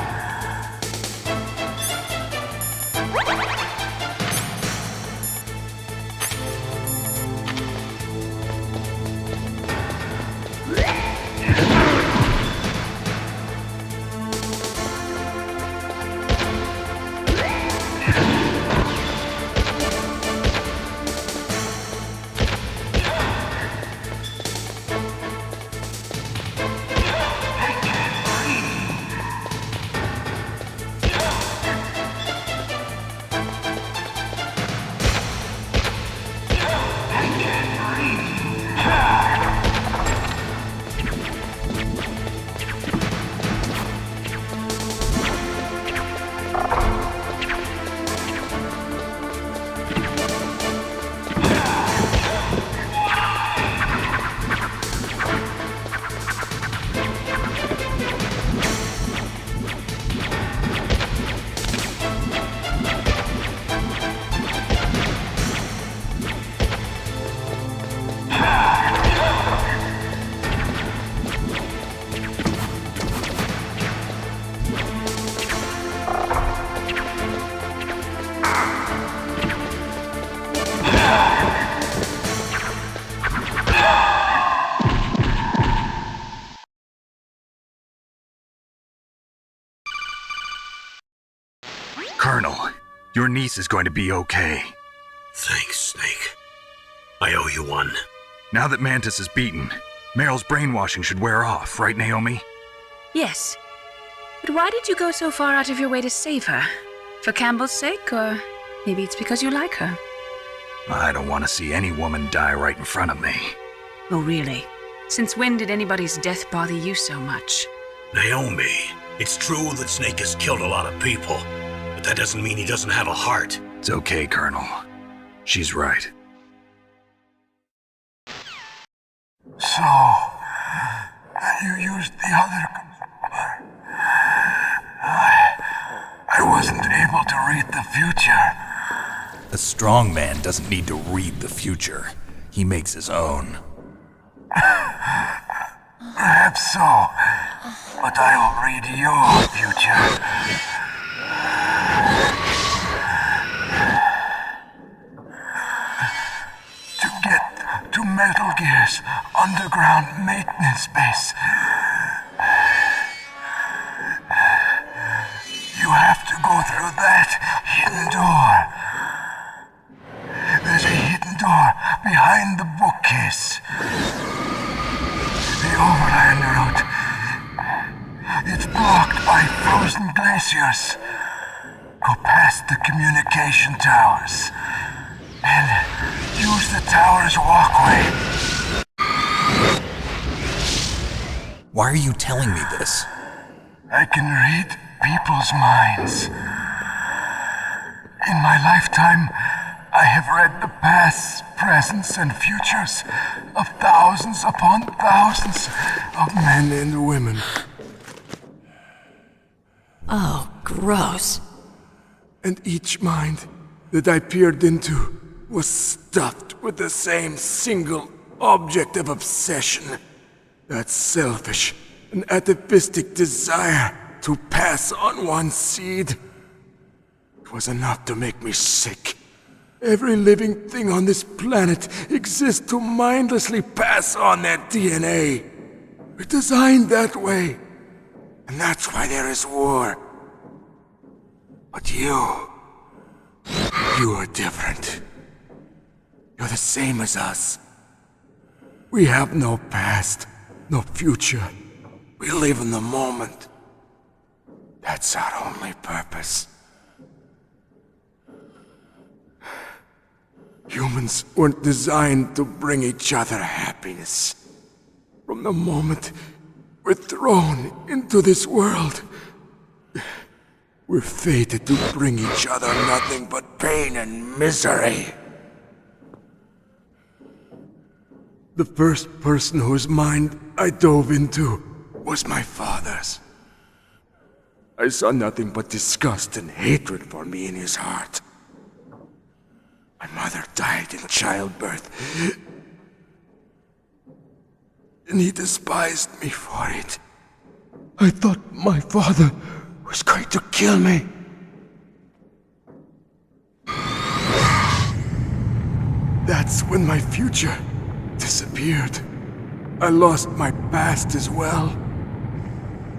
Colonel, your niece is going to be okay. Thanks, Snake. I owe you one. Now that Mantis is beaten, Meryl's brainwashing should wear off, right, Naomi? Yes. But why did you go so far out of your way to save her? For Campbell's sake, or maybe it's because you like her? I don't want to see any woman die right in front of me. Oh, really? Since when did anybody's death bother you so much? Naomi, it's true that Snake has killed a lot of people, but that doesn't mean he doesn't have a heart. It's okay, Colonel. She's right. So, you used the other computer. I wasn't able to read the future. A strong man doesn't need to read the future. He makes his own. Perhaps so, but I'll read your future. To get to Metal Gear's underground maintenance base, you have to go through that hidden door. There's a hidden door behind the bookcase. The overland route. It's blocked by frozen glaciers. Go past the communication towers. And use the tower's walkway. Why are you telling me this? I can read people's minds. In my lifetime, I have read the pasts, presents, and futures of thousands upon thousands of men and women. Oh, gross. And each mind that I peered into was stuffed with the same single object of obsession. That selfish and atavistic desire to pass on one's seed. It was enough to make me sick. Every living thing on this planet exists to mindlessly pass on their DNA. We're designed that way. And that's why there is war. But you are different. You're the same as us. We have no past, no future. We live in the moment. That's our only purpose. Humans weren't designed to bring each other happiness. From the moment we're thrown into this world, we're fated to bring each other nothing but pain and misery. The first person whose mind I dove into was my father's. I saw nothing but disgust and hatred for me in his heart. My mother died in childbirth, and he despised me for it. I thought my father was going to kill me. That's when my future disappeared. I lost my past as well.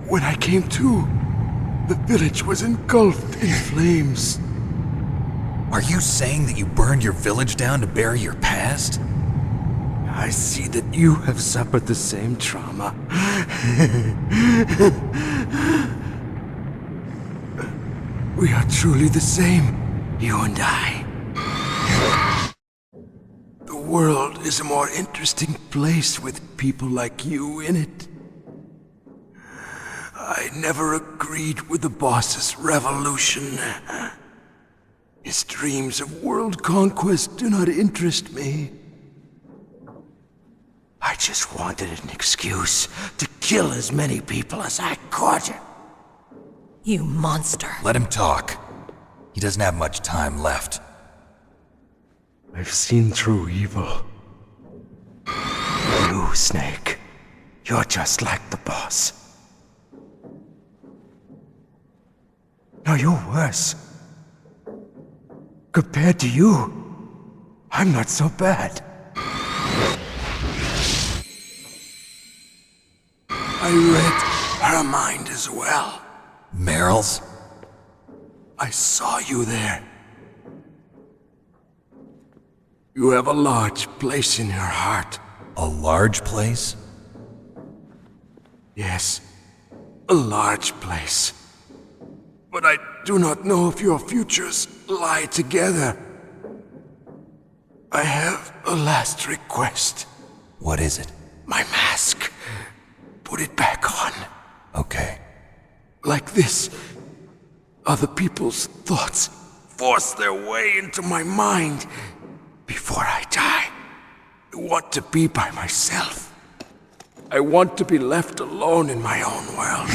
When I came to, the village was engulfed in flames. Are you saying that you burned your village down to bury your past? I see that you have suffered the same trauma. We are truly the same, you and I. The world is a more interesting place with people like you in it. I never agreed with the boss's revolution. His dreams of world conquest do not interest me. I just wanted an excuse to kill as many people as I could. You monster. Let him talk. He doesn't have much time left. I've seen through evil. You, Snake, you're just like the boss. No, you're worse. Compared to you, I'm not so bad. I read her mind as well. Meryl's? I saw you there. You have a large place in her heart. A large place? Yes, a large place. But I do not know if your futures lie together. I have a last request. What is it? My mask. Put it back on. Okay. Like this, other people's thoughts force their way into my mind. Before I die, I want to be by myself. I want to be left alone in my own world.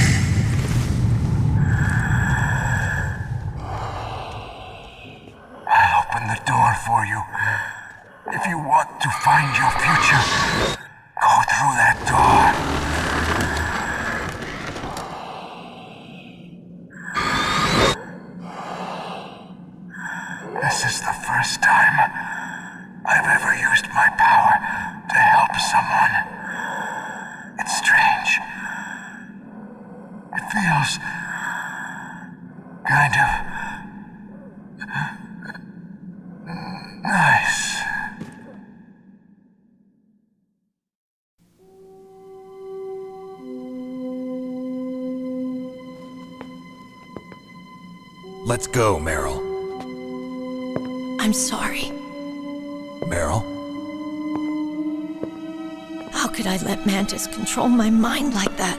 I'll open the door for you. If you want to find your future, go through that door. This is the first time I've ever used my power to help someone. It's strange. It feels kind of nice. Let's go, Meryl. I'm sorry. Meryl? How could I let Mantis control my mind like that?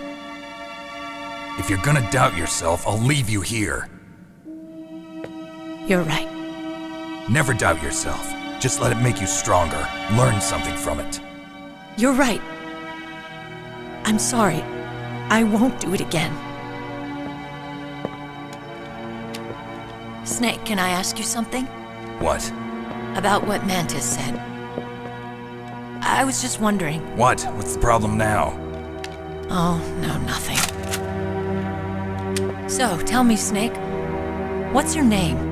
If you're gonna doubt yourself, I'll leave you here. You're right. Never doubt yourself. Just let it make you stronger. Learn something from it. You're right. I'm sorry. I won't do it again. Snake, can I ask you something? What? About what Mantis said. I was just wondering. What? What's the problem now? Oh, no, nothing. So, tell me, Snake, what's your name?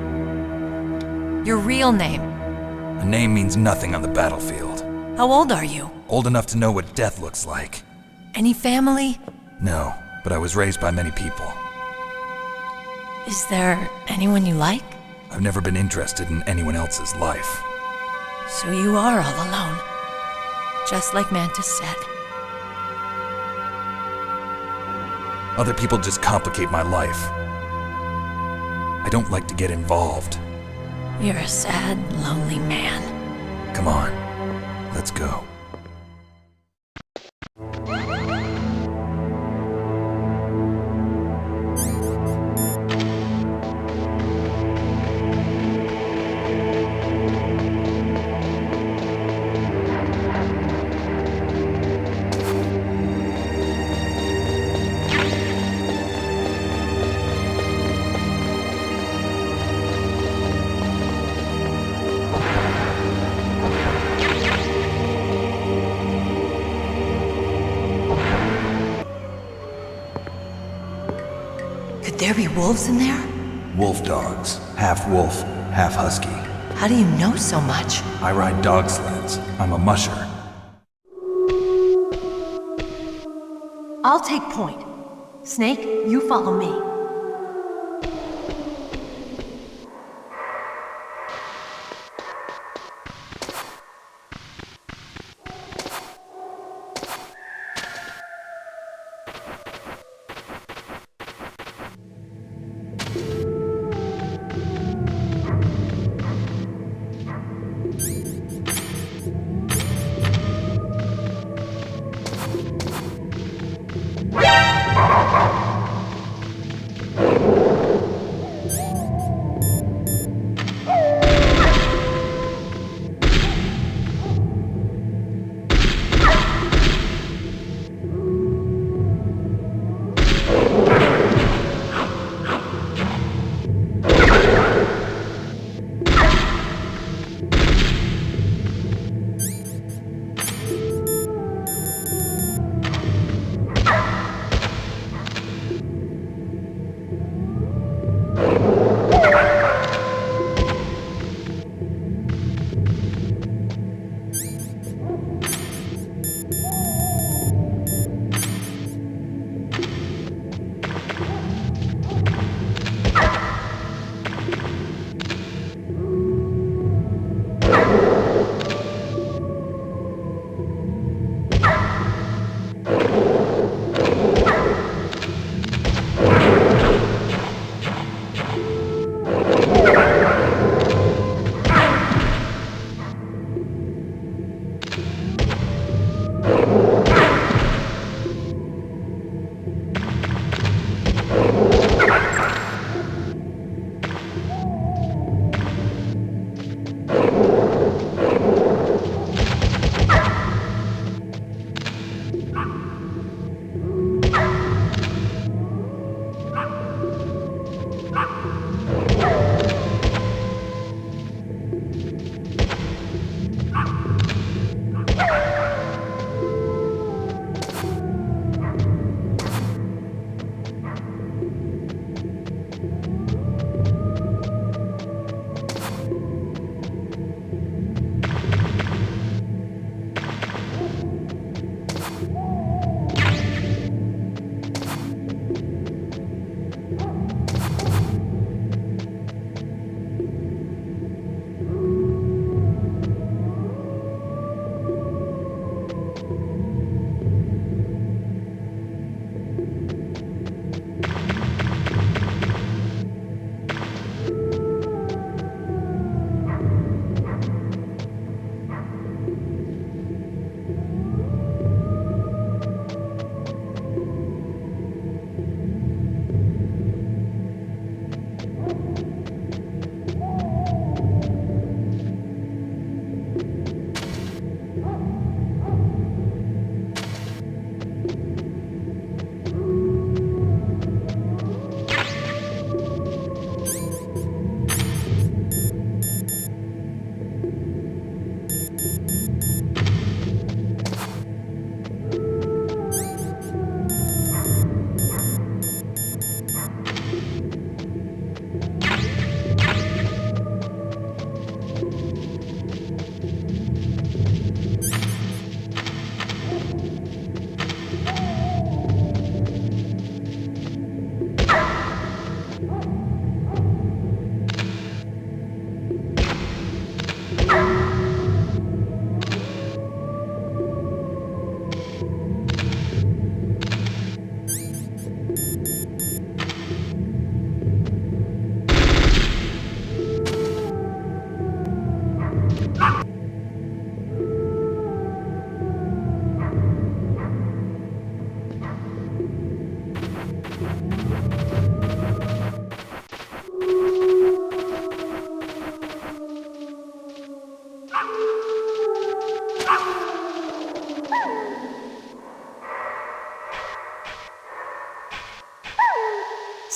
Your real name? A name means nothing on the battlefield. How old are you? Old enough to know what death looks like. Any family? No, but I was raised by many people. Is there anyone you like? I've never been interested in anyone else's life. So you are all alone. Just like Mantis said. Other people just complicate my life. I don't like to get involved. You're a sad, lonely man. Come on, let's go. there be wolves in there? Wolf dogs. Half wolf, half husky. How do you know so much? I ride dog sleds. I'm a musher. I'll take point. Snake, you follow me.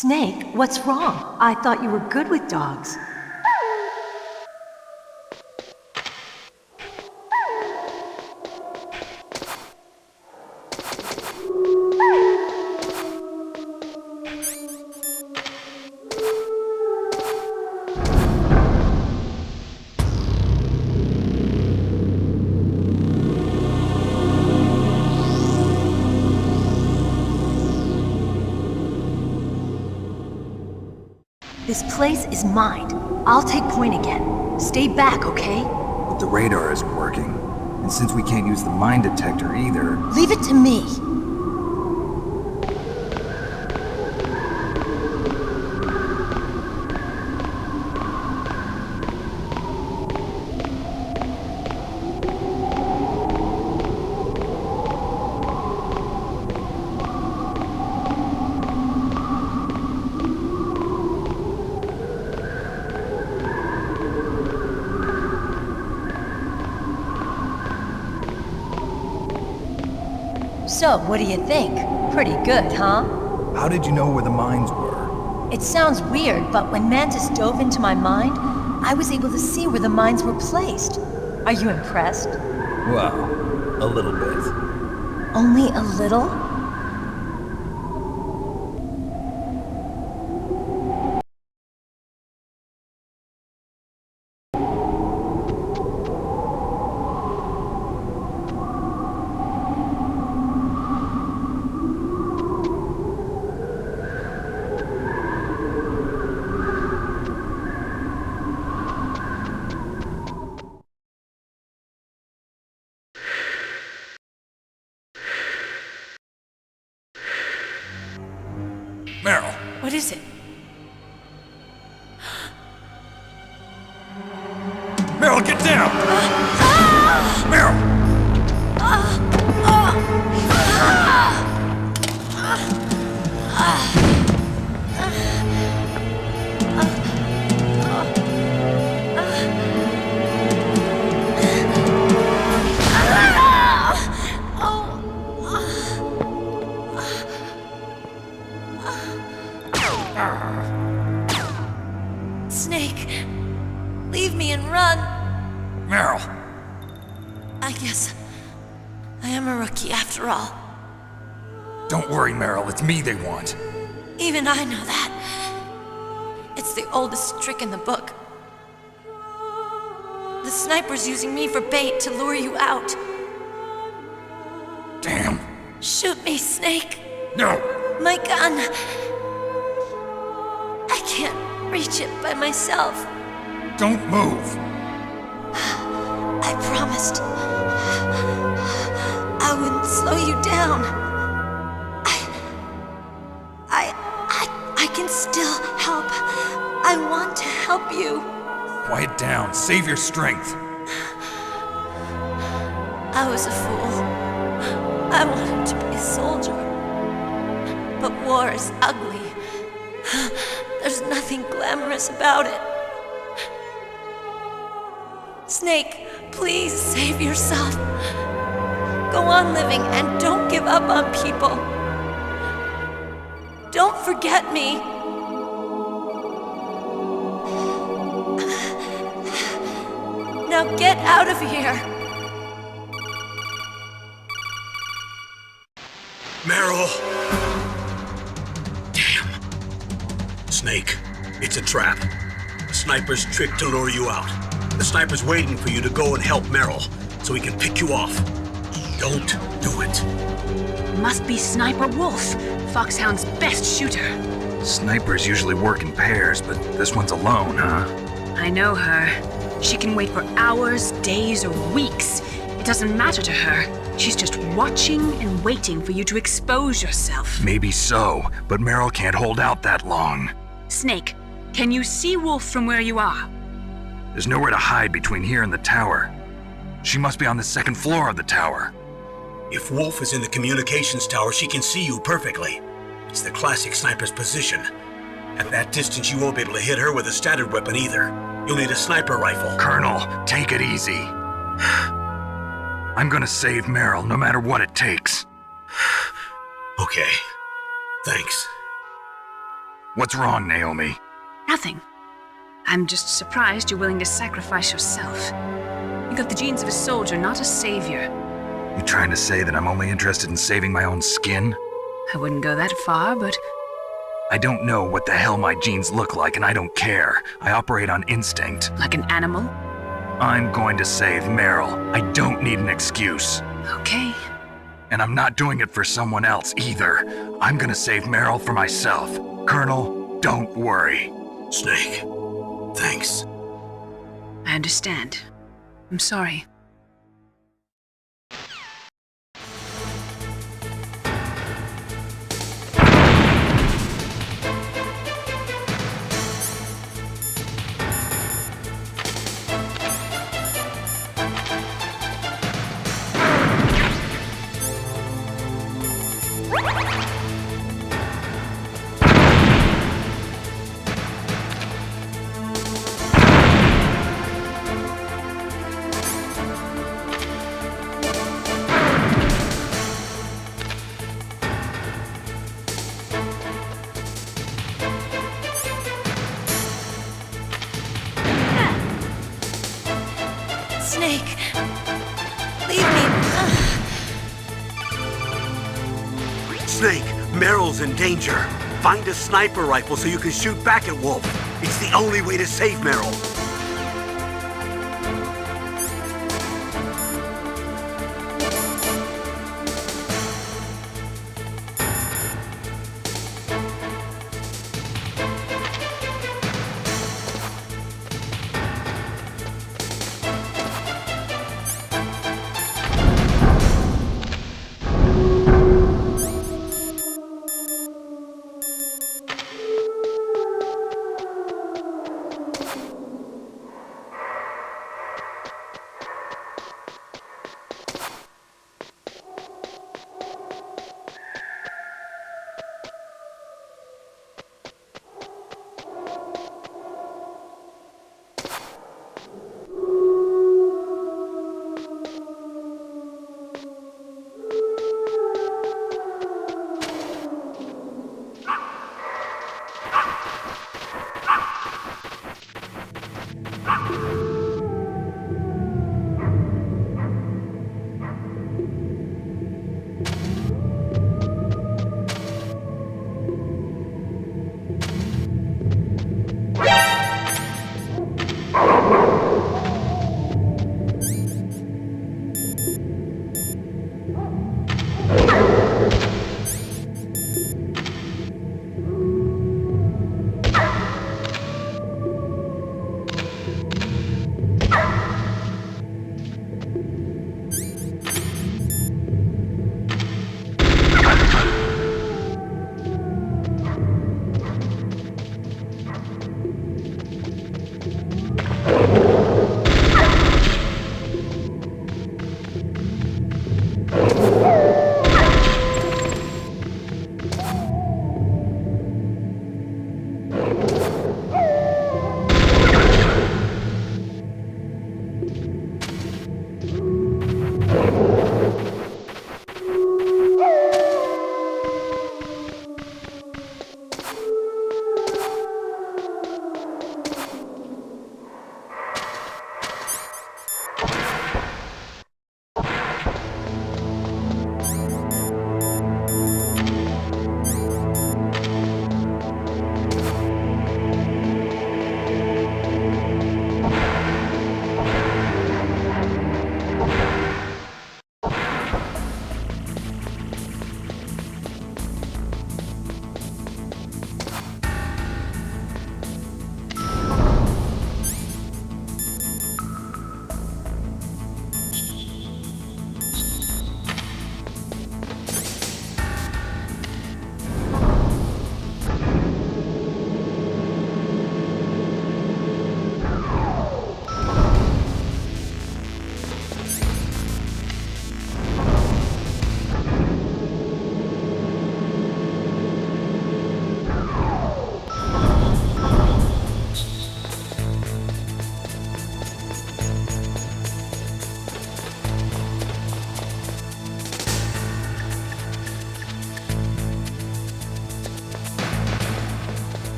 Snake, what's wrong? I thought you were good with dogs. This place is mine. I'll take point again. Stay back, okay? But the radar isn't working. And since we can't use the mine detector either... Leave it to me. So, what do you think? Pretty good, huh? How did you know where the mines were? It sounds weird, but when Mantis dove into my mind, I was able to see where the mines were placed. Are you impressed? Well, a little bit. Only a little? Meryl. What is it? Meryl, get down! Meryl! Snake, leave me and run. Meryl! I guess I am a rookie after all. Don't worry, Meryl. It's me they want. Even I know that. It's the oldest trick in the book. The sniper's using me for bait to lure you out. Damn. Shoot me, Snake. No. My gun. I can't reach it by myself. Don't move. I promised I wouldn't slow you down. I can still help. I want to help you. Quiet down. Save your strength. I was a fool. I wanted to be a soldier. But war is ugly. There's nothing glamorous about it. Snake, please save yourself. Go on living and don't give up on people. Don't forget me. Now get out of here. Meryl! Damn. Snake, it's a trap. The sniper's trick to lure you out. The sniper's waiting for you to go and help Meryl, so he can pick you off. Don't do it. Must be Sniper Wolf, Foxhound's best shooter. Snipers usually work in pairs, but this one's alone, huh? I know her. She can wait for hours, days, or weeks. It doesn't matter to her. She's just watching and waiting for you to expose yourself. Maybe so, but Meryl can't hold out that long. Snake, can you see Wolf from where you are? There's nowhere to hide between here and the tower. She must be on the second floor of the tower. If Wolf is in the communications tower, she can see you perfectly. It's the classic sniper's position. At that distance, you won't be able to hit her with a standard weapon either. You'll need a sniper rifle. Colonel, take it easy. I'm gonna save Meryl no matter what it takes. Okay. Thanks. What's wrong, Naomi? Nothing. I'm just surprised you're willing to sacrifice yourself. You got the genes of a soldier, not a savior. You trying to say that I'm only interested in saving my own skin? I wouldn't go that far, but... I don't know what the hell my genes look like, and I don't care. I operate on instinct. Like an animal? I'm going to save Meryl. I don't need an excuse. Okay. And I'm not doing it for someone else either. I'm gonna save Meryl for myself. Colonel, don't worry. Snake, thanks. I understand. I'm sorry. Snake, leave me. Snake, Meryl's in danger. Find a sniper rifle so you can shoot back at Wolf. It's the only way to save Meryl.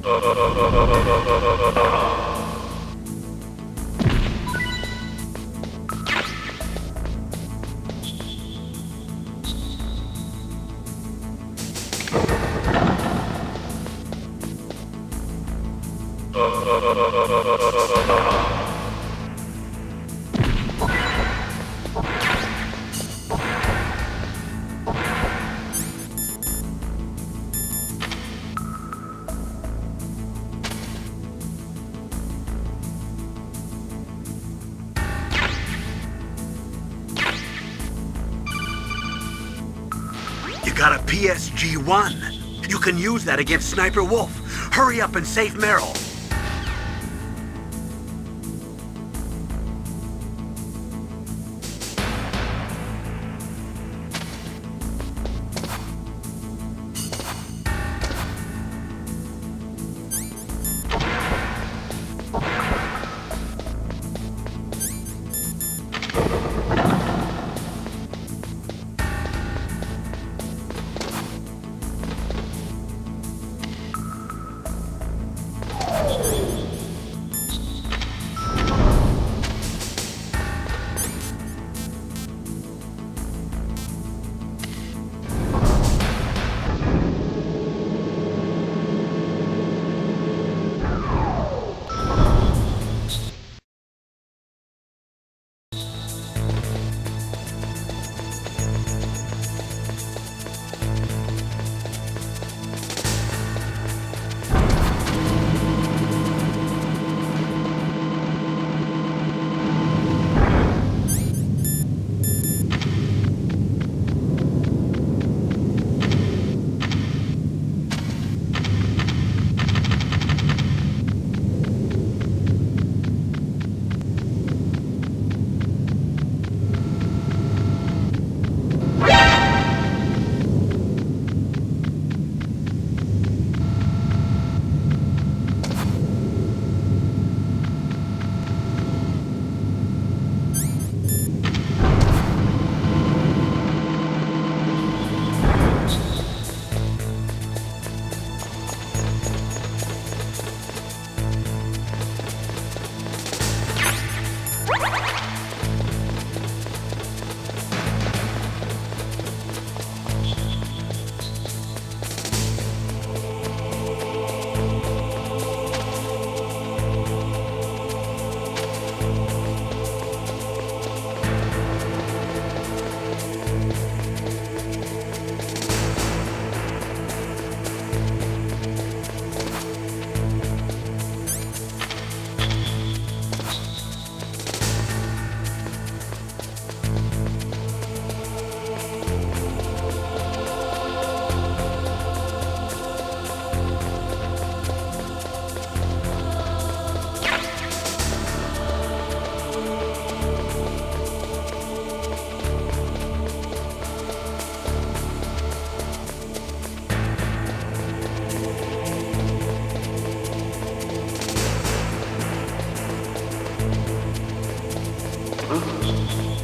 You got a PSG-1. You can use that against Sniper Wolf. Hurry up and save Meryl.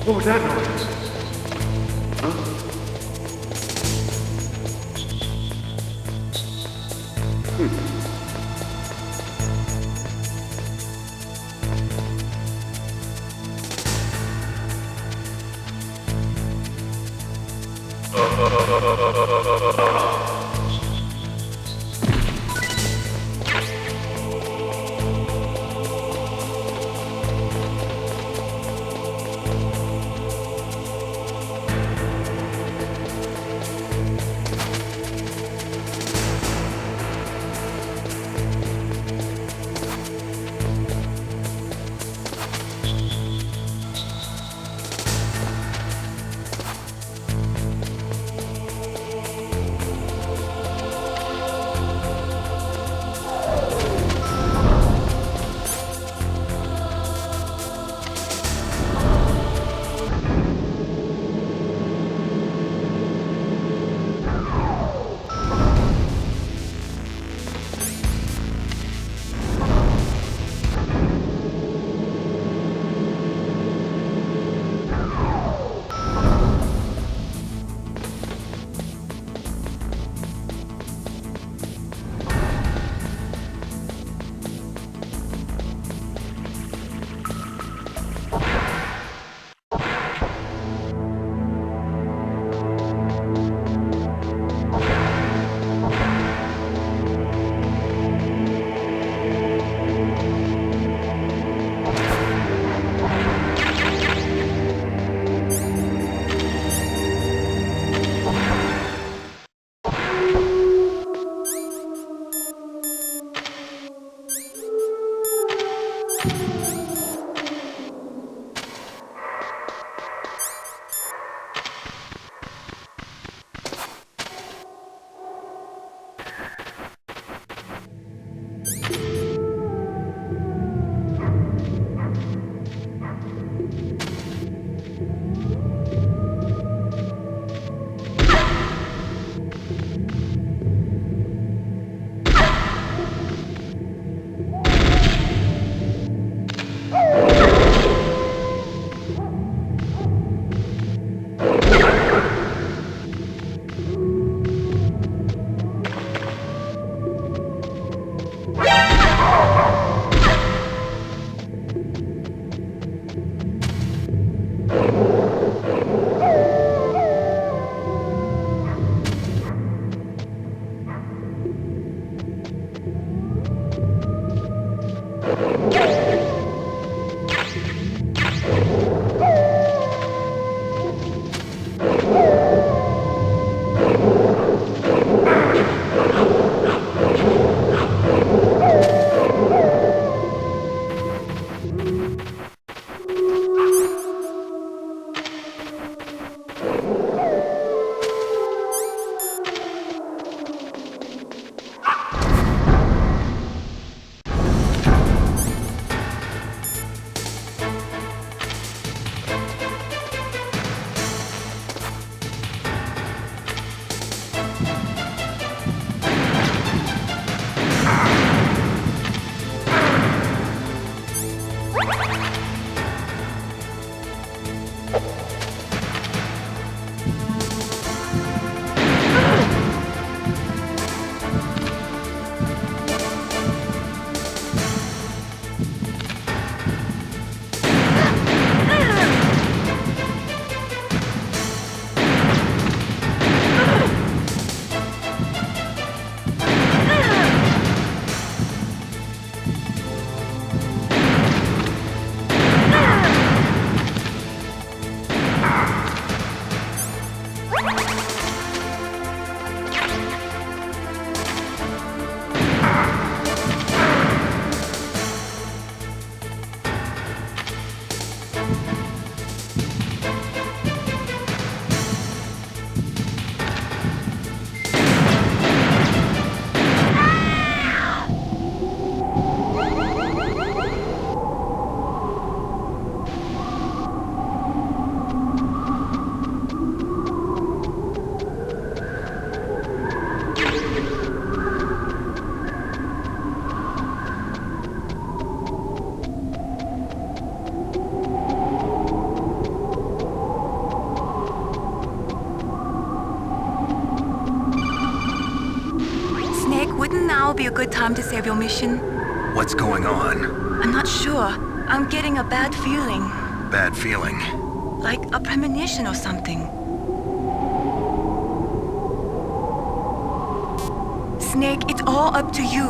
What was that noise? Huh? now be a good time to save your mission? What's going on? I'm not sure. I'm getting a bad feeling. Bad feeling. Like a premonition or something. Snake, it's all up to you.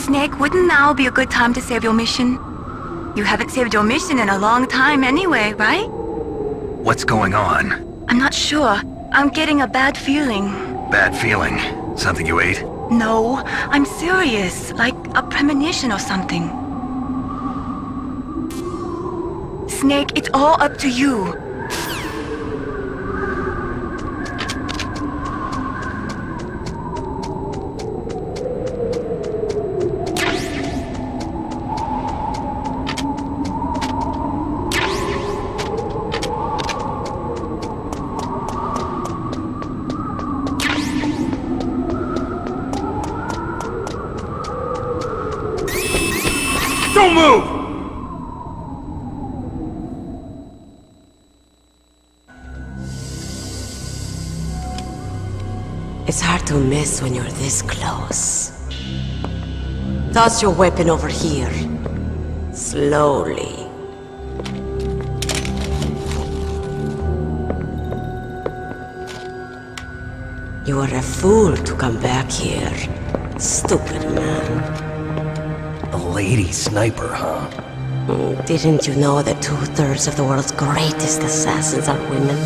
Snake, wouldn't now be a good time to save your mission? You haven't saved your mission in a long time anyway, right? What's going on? I'm not sure. I'm getting a bad feeling. Bad feeling? Something you ate? No, I'm serious. Like a premonition or something. Snake, it's all up to you. Don't move! It's hard to miss when you're this close. Toss your weapon over here. Slowly. You are a fool to come back here. Stupid man. A lady sniper, huh? Didn't you know that 2/3 of the world's greatest assassins are women?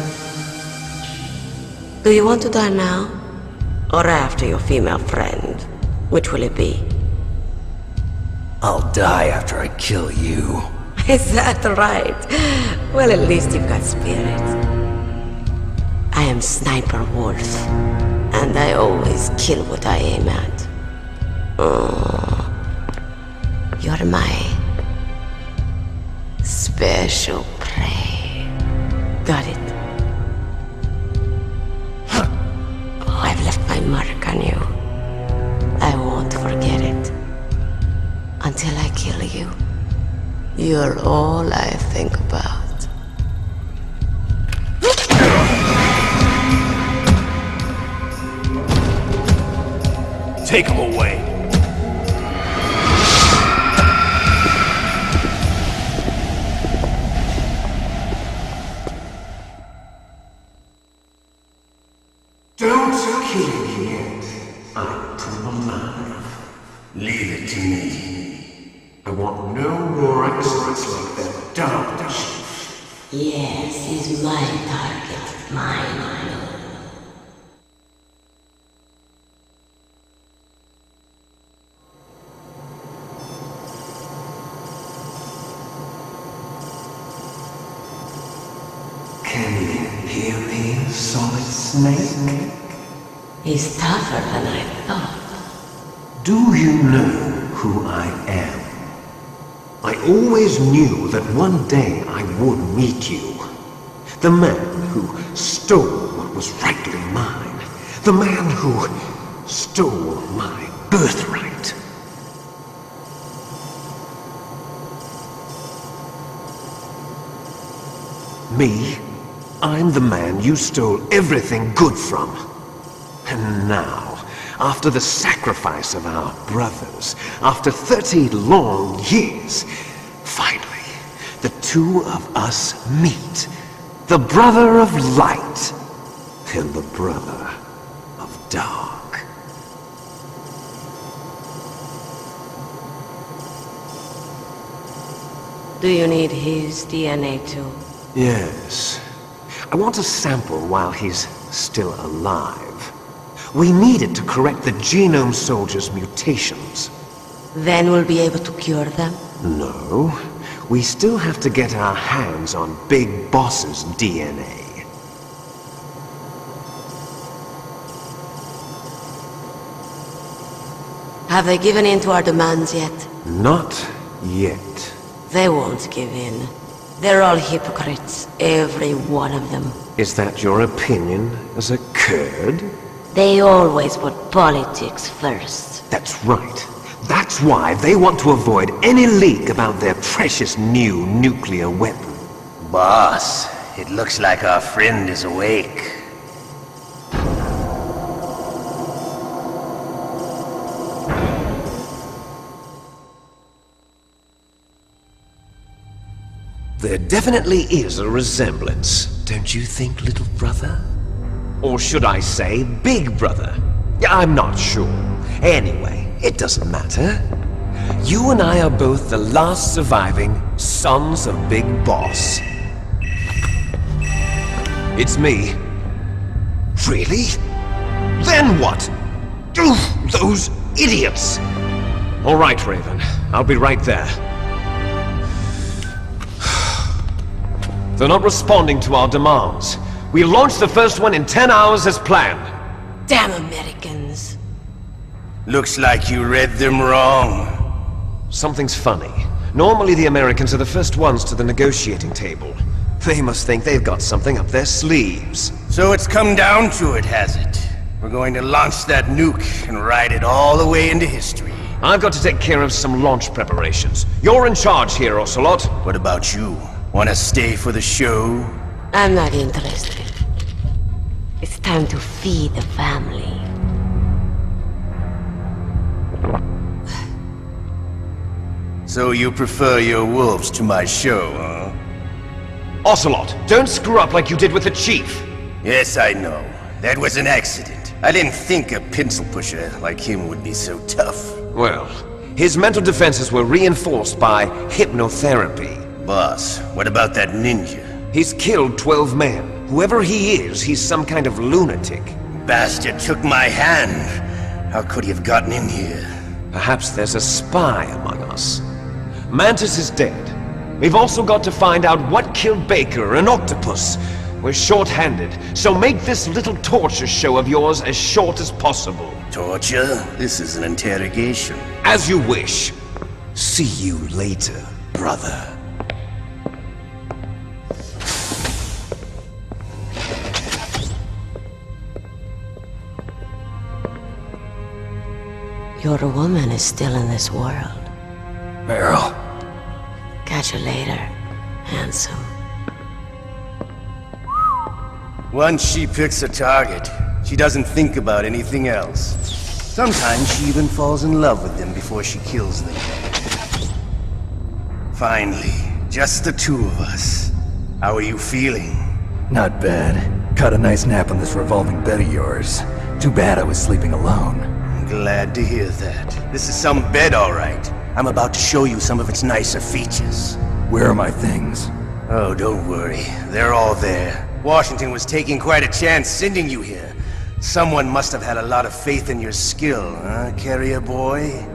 Do you want to die now? Or after your female friend? Which will it be? I'll die after I kill you. Is that right? Well, at least you've got spirit. I am Sniper Wolf, and I always kill what I aim at. You're my special prey. Got it. I've left my mark on you. I won't forget it. Until I kill you. You're all I think about. Take him away. Don't kill me yet. I'm too alive. Leave it to me. I want no more accidents like that Dark Chief. Yes, he's my target. Mine. Can you hear me, Solid Snake? He's tougher than I thought. Do you know who I am? I always knew that one day I would meet you. The man who stole what was rightly mine. The man who stole my birthright. Me? I'm the man you stole everything good from. And now, after the sacrifice of our brothers, after 30 long years, finally, the two of us meet. The brother of light and the brother of dark. Do you need his DNA too? Yes. I want a sample while he's still alive. We need it to correct the Genome Soldier's mutations. Then we'll be able to cure them? No. We still have to get our hands on Big Boss's DNA. Have they given in to our demands yet? Not yet. They won't give in. They're all hypocrites, every one of them. Is that your opinion as a Kurd? They always put politics first. That's right. That's why they want to avoid any leak about their precious new nuclear weapon. Boss, it looks like our friend is awake. There definitely is a resemblance, don't you think, little brother? Or should I say, big brother? I'm not sure. Anyway, it doesn't matter. You and I are both the last surviving sons of Big Boss. It's me. Really? Then what? Oof, those idiots! All right, Raven. I'll be right there. They're not responding to our demands. We launched the first one in 10 hours as planned. Damn Americans. Looks like you read them wrong. Something's funny. Normally the Americans are the first ones to the negotiating table. They must think they've got something up their sleeves. So it's come down to it, has it? We're going to launch that nuke and ride it all the way into history. I've got to take care of some launch preparations. You're in charge here, Ocelot. What about you? Wanna stay for the show? I'm not interested. It's time to feed the family. So you prefer your wolves to my show, huh? Ocelot, don't screw up like you did with the Chief. Yes, I know. That was an accident. I didn't think a pencil pusher like him would be so tough. Well, his mental defenses were reinforced by hypnotherapy. Boss, what about that ninja? He's killed 12 men. Whoever he is, he's some kind of lunatic. Bastard took my hand. How could he have gotten in here? Perhaps there's a spy among us. Mantis is dead. We've also got to find out what killed Baker and Octopus. We're short-handed, so make this little torture show of yours as short as possible. Torture? This is an interrogation. As you wish. See you later, brother. Your woman is still in this world. Meryl. Catch you later, handsome. Once she picks a target, she doesn't think about anything else. Sometimes she even falls in love with them before she kills them. Finally, just the two of us. How are you feeling? Not bad. Caught a nice nap on this revolving bed of yours. Too bad I was sleeping alone. Glad to hear that. This is some bed, all right. I'm about to show you some of its nicer features. Where are my things? Oh, don't worry. They're all there. Washington was taking quite a chance sending you here. Someone must have had a lot of faith in your skill, huh, carrier boy?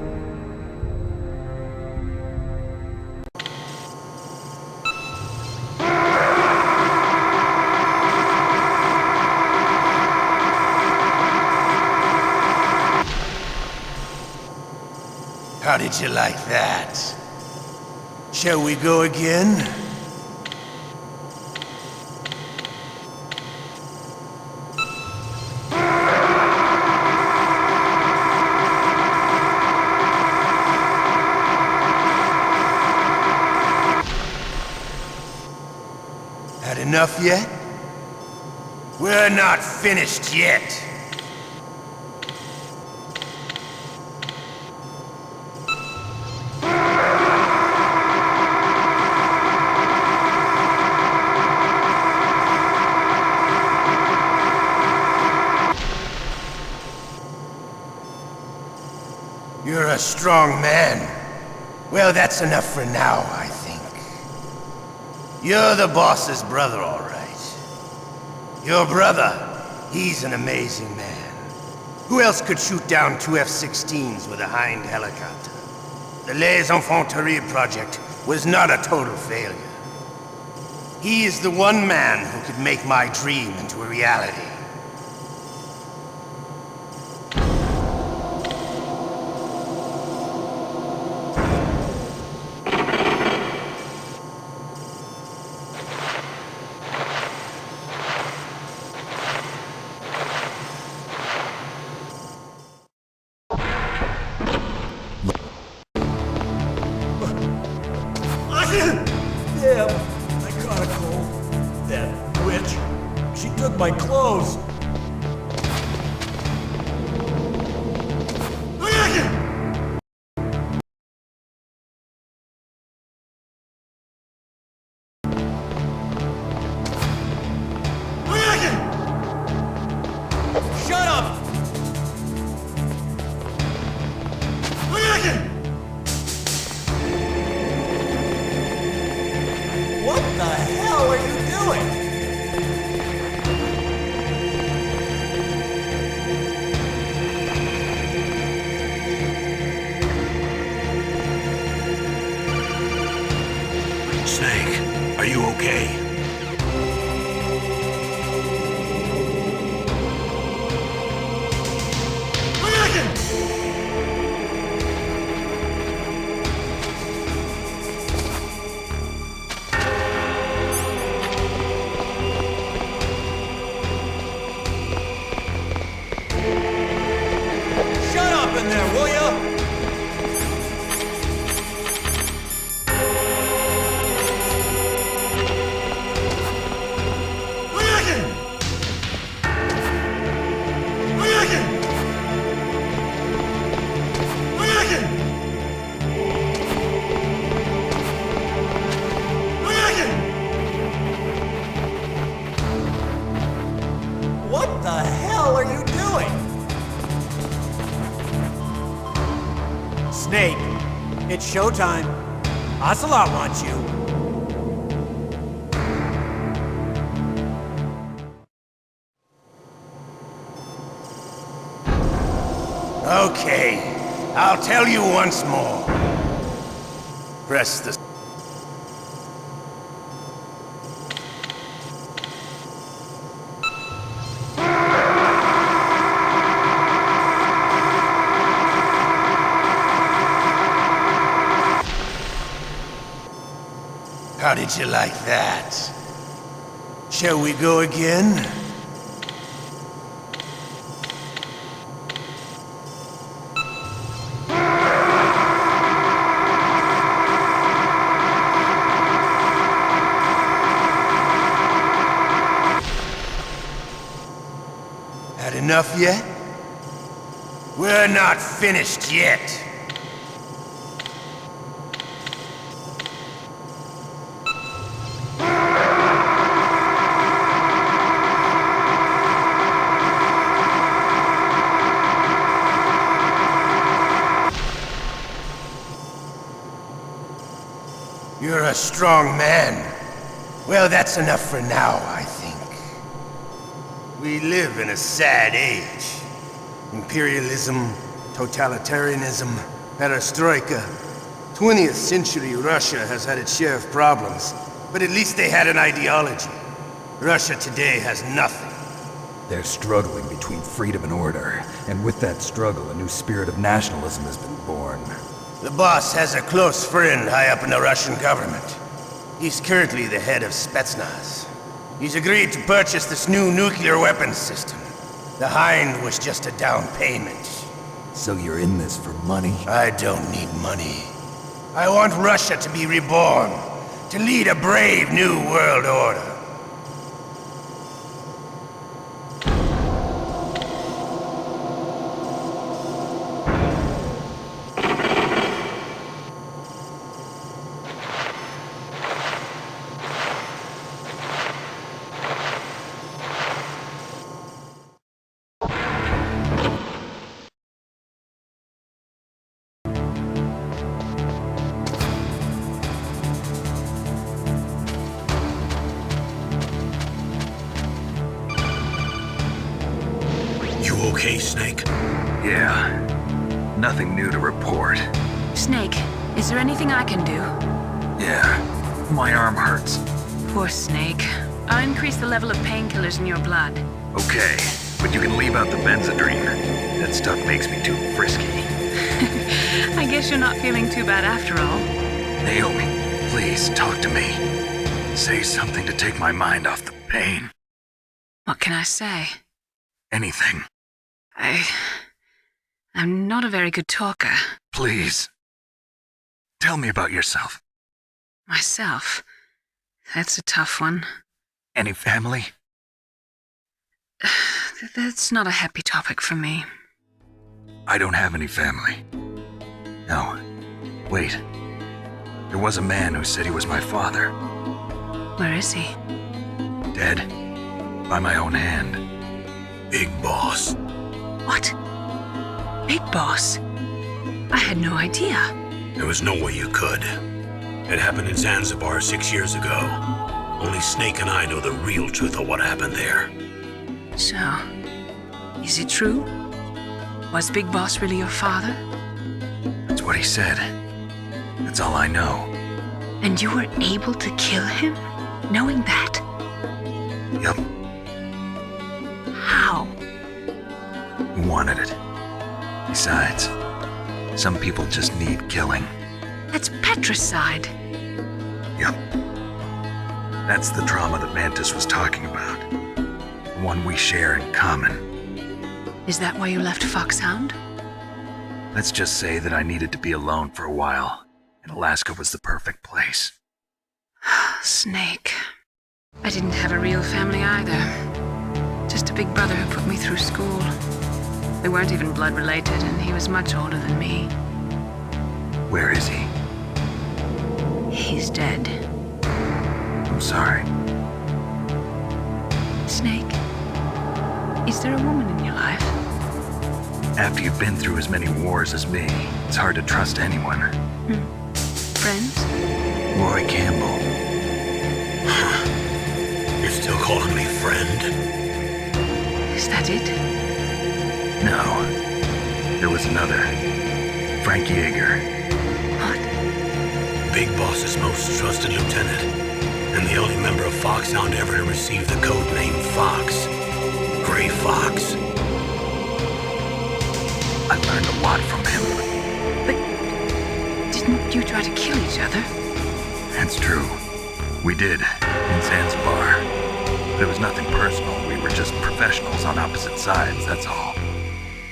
How did you like that? Shall we go again? Had enough yet? We're not finished yet. You're a strong man. Well, that's enough for now, I think. You're the boss's brother, all right. Your brother, he's an amazing man. Who else could shoot down two F-16s with a Hind helicopter? The Les Infanteries project was not a total failure. He is the one man who could make my dream into a reality. took my clothes. Shut up! What the hell are you doing? Snake, are you okay? Shut up in there, will ya? What the hell are you doing? Snake, it's showtime. Ocelot wants you. Okay, I'll tell you once more. Press the... How did you like that? Shall we go again? Had enough yet? We're not finished yet. You're a strong man. Well, that's enough for now, I think. We live in a sad age. Imperialism, totalitarianism, perestroika. 20th century Russia has had its share of problems, but at least they had an ideology. Russia today has nothing. They're struggling between freedom and order, and with that struggle, a new spirit of nationalism has been born. The boss has a close friend high up in the Russian government. He's currently the head of Spetsnaz. He's agreed to purchase this new nuclear weapons system. The Hind was just a down payment. So you're in this for money? I don't need money. I want Russia to be reborn, to lead a brave new world order. You okay, Snake? Yeah. Nothing new to report. Snake, is there anything I can do? Yeah. My arm hurts. Poor Snake. I'll increase the level of painkillers in your blood. Okay, but you can leave out the Benzedrine. That stuff makes me too frisky. I guess you're not feeling too bad after all. Naomi, please talk to me. Say something to take my mind off the pain. What can I say? Anything. I'm not a very good talker. Please. Tell me about yourself. Myself? That's a tough one. Any family? That's not a happy topic for me. I don't have any family. No. Wait. There was a man who said he was my father. Where is he? Dead. By my own hand. Big Boss. What? Big Boss? I had no idea. There was no way you could. It happened in Zanzibar 6 years ago. Only Snake and I know the real truth of what happened there. So, is it true? Was Big Boss really your father? That's what he said. That's all I know. And you were able to kill him, knowing that? Yup. How? He wanted it. Besides, some people just need killing. That's patricide. Yup. That's the trauma that Mantis was talking about. The one we share in common. Is that why you left Foxhound? Let's just say that I needed to be alone for a while, and Alaska was the perfect place. Snake. I didn't have a real family either. Just a big brother who put me through school. We weren't even blood related, and he was much older than me. Where is he? He's dead. I'm sorry. Snake, is there a woman in your life? After you've been through as many wars as me, it's hard to trust anyone. Friends? Roy Campbell. You're still calling me friend? Is that it? No. There was another. Frank Yeager. What? Big Boss's most trusted lieutenant, and the only member of Foxhound ever to receive the code name Fox. Gray Fox. I learned a lot from him. But didn't you try to kill each other? That's true. We did, in Zanzibar. But it was nothing personal. We were just professionals on opposite sides, that's all.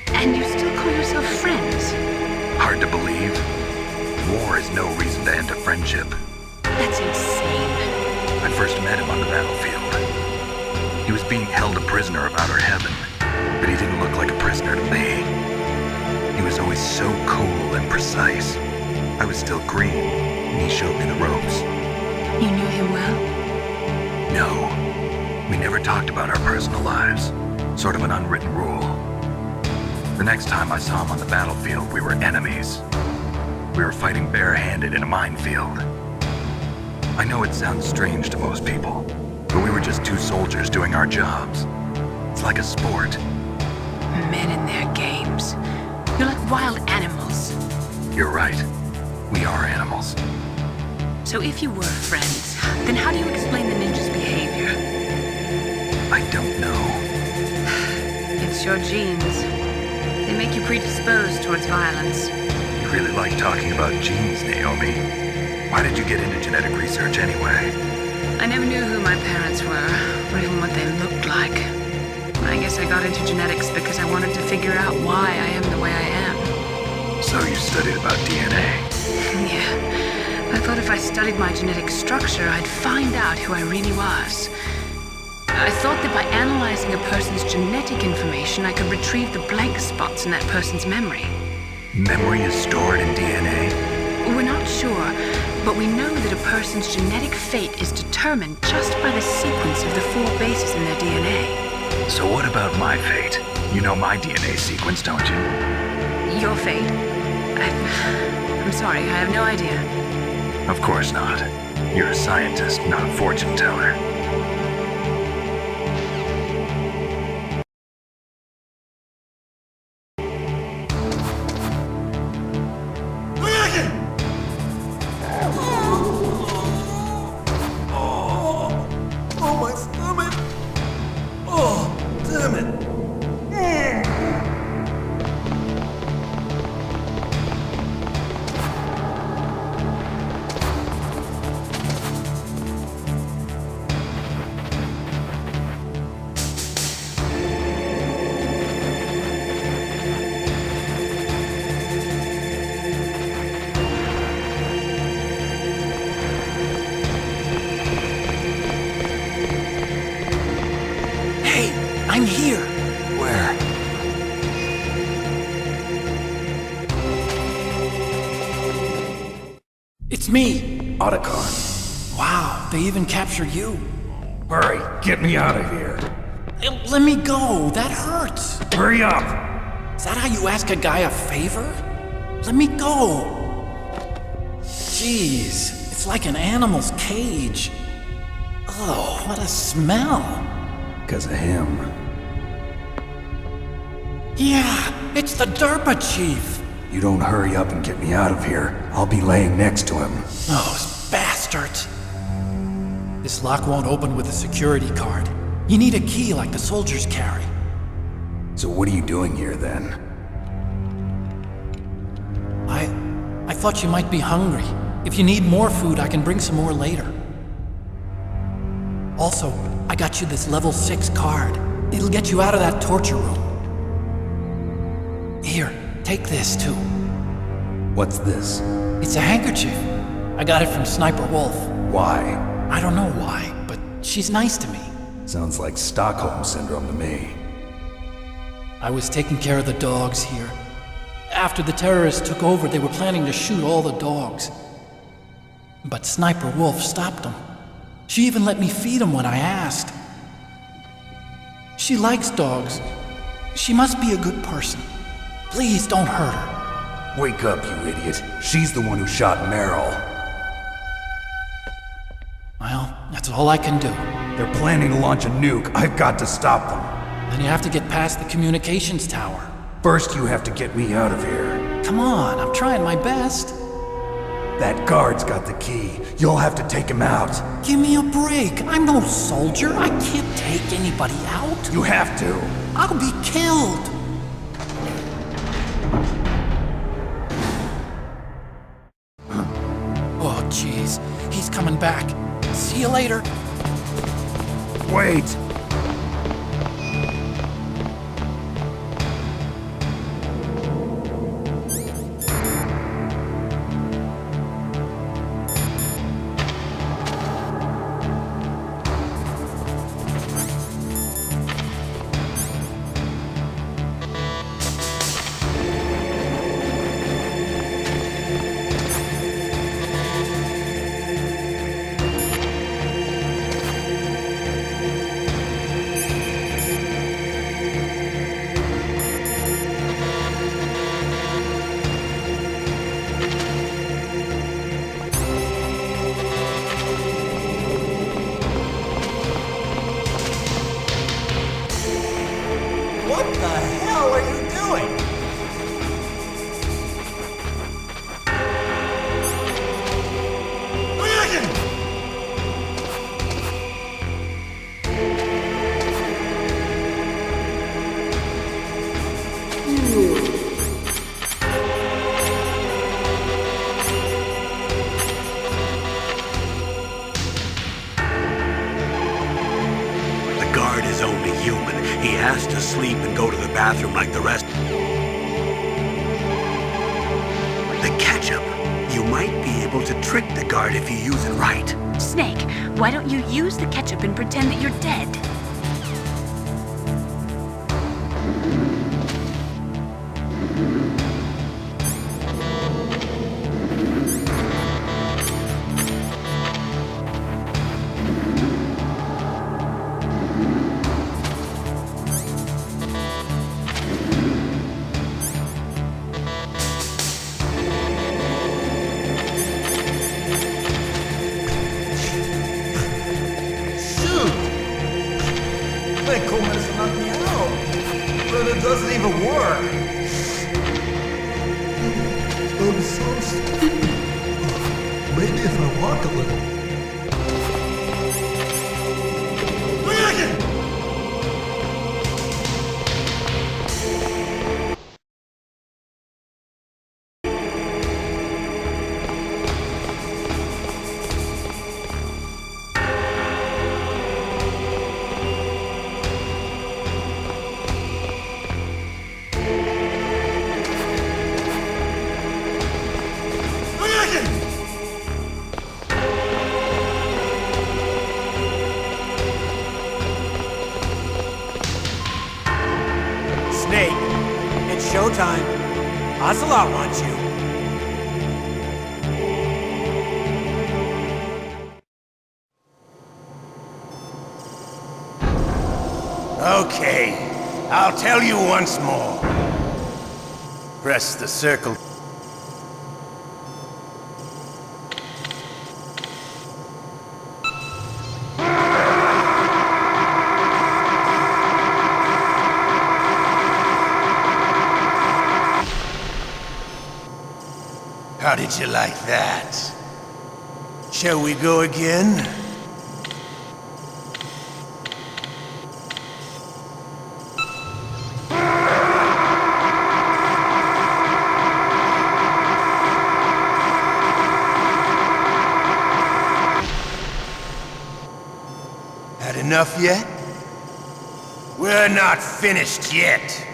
And you still call yourself friends? Hard to believe. War is no reason to end a friendship. That's insane. I first met him on the battlefield. He was being held a prisoner of outer heaven, but he didn't look like a prisoner to me. He was always so cool and precise. I was still green, and he showed me the ropes. You knew him well? No. We never talked about our personal lives. Sort of an unwritten rule. The next time I saw him on the battlefield, we were enemies. We were fighting barehanded in a minefield. I know it sounds strange to most people, but we were just two soldiers doing our jobs. It's like a sport. Men and their games. You're like wild animals. You're right. We are animals. So if you were friends, then how do you explain the ninja's behavior? I don't know. It's your genes. They make you predisposed towards violence. You really like talking about genes, Naomi. Why did you get into genetic research anyway? I never knew who my parents were, or even what they looked like. I guess I got into genetics because I wanted to figure out why I am the way I am. So you studied about DNA? Yeah. I thought if I studied my genetic structure, I'd find out who I really was. I thought that by analyzing a person's genetic information, I could retrieve the blank spots in that person's memory. Memory is stored in DNA? We're not sure, but we know that a person's genetic fate is determined just by the sequence of the 4 bases in their DNA. So what about my fate? You know my DNA sequence, don't you? Your fate? I'm sorry, I have no idea. Of course not. You're a scientist, not a fortune teller. I'm here. Where? It's me. Otacon. Wow, they even captured you. Hurry, get me out of here. Let me go. That hurts. Hurry up. Is that how you ask a guy a favor? Let me go. Jeez, it's like an animal's cage. Oh, what a smell. Because of him. Yeah, it's the DARPA chief. You don't hurry up and get me out of here, I'll be laying next to him. Those bastards. This lock won't open with a security card. You need a key like the soldiers carry. So what are you doing here then? I thought you might be hungry. If you need more food, I can bring some more later. Also, I got you this level 6 card. It'll get you out of that torture room. Here, take this too. What's this? It's a handkerchief. I got it from Sniper Wolf. Why? I don't know why, but she's nice to me. Sounds like Stockholm Syndrome to me. I was taking care of the dogs here. After the terrorists took over, they were planning to shoot all the dogs. But Sniper Wolf stopped them. She even let me feed them when I asked. She likes dogs. She must be a good person. Please don't hurt her. Wake up, you idiot. She's the one who shot Meryl. Well, that's all I can do. They're planning to launch a nuke. I've got to stop them. Then you have to get past the communications tower. First, you have to get me out of here. Come on, I'm trying my best. That guard's got the key. You'll have to take him out. Give me a break. I'm no soldier. I can't take anybody out. You have to. I'll be killed. Oh, jeez. He's coming back. See you later. Wait. What the hell are you doing? The guard is only human. He has to sleep and go to the bathroom like the rest. The ketchup. You might be able to trick the guard if you use it right. Snake, why don't you use the ketchup and pretend that you're dead? That cool medicine knocked me out. But it doesn't even work. I'm so stupid. Maybe if I walk a little. showtime. Ocelot wants you. Okay, I'll tell you once more. Press the circle. How did you like that? Shall we go again? Had enough yet? We're not finished yet.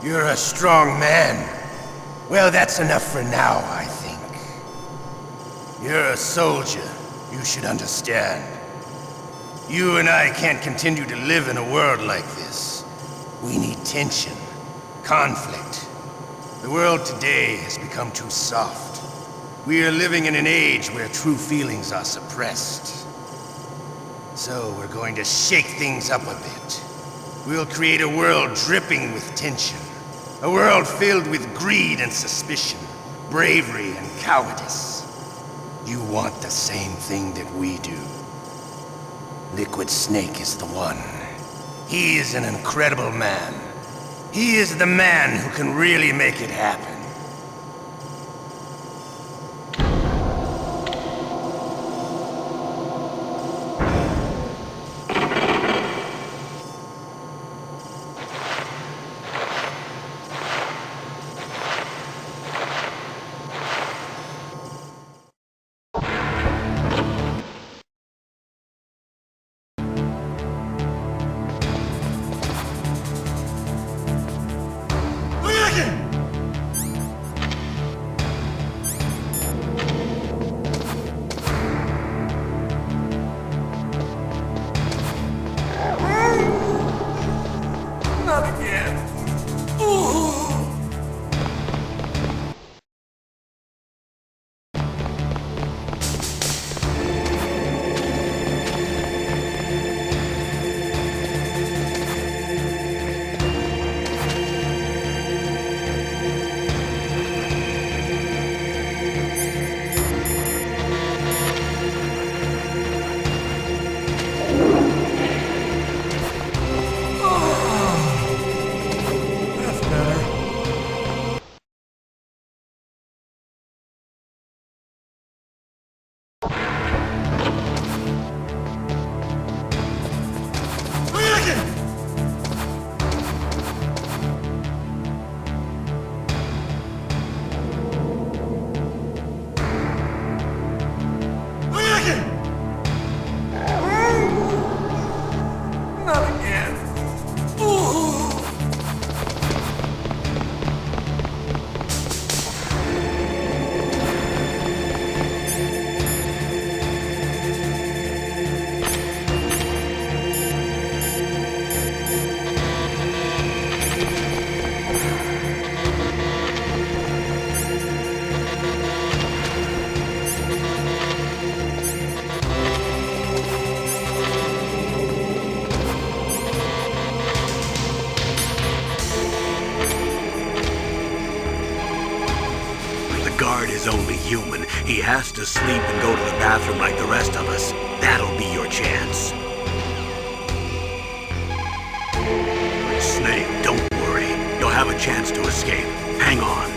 You're a strong man. Well, that's enough for now, I think. You're a soldier. You should understand. You and I can't continue to live in a world like this. We need tension, conflict. The world today has become too soft. We are living in an age where true feelings are suppressed. So we're going to shake things up a bit. We'll create a world dripping with tension. A world filled with greed and suspicion, bravery and cowardice. You want the same thing that we do. Liquid Snake is the one. He is an incredible man. He is the man who can really make it happen. He has to sleep and go to the bathroom like the rest of us. That'll be your chance. Snake, don't worry. You'll have a chance to escape. Hang on.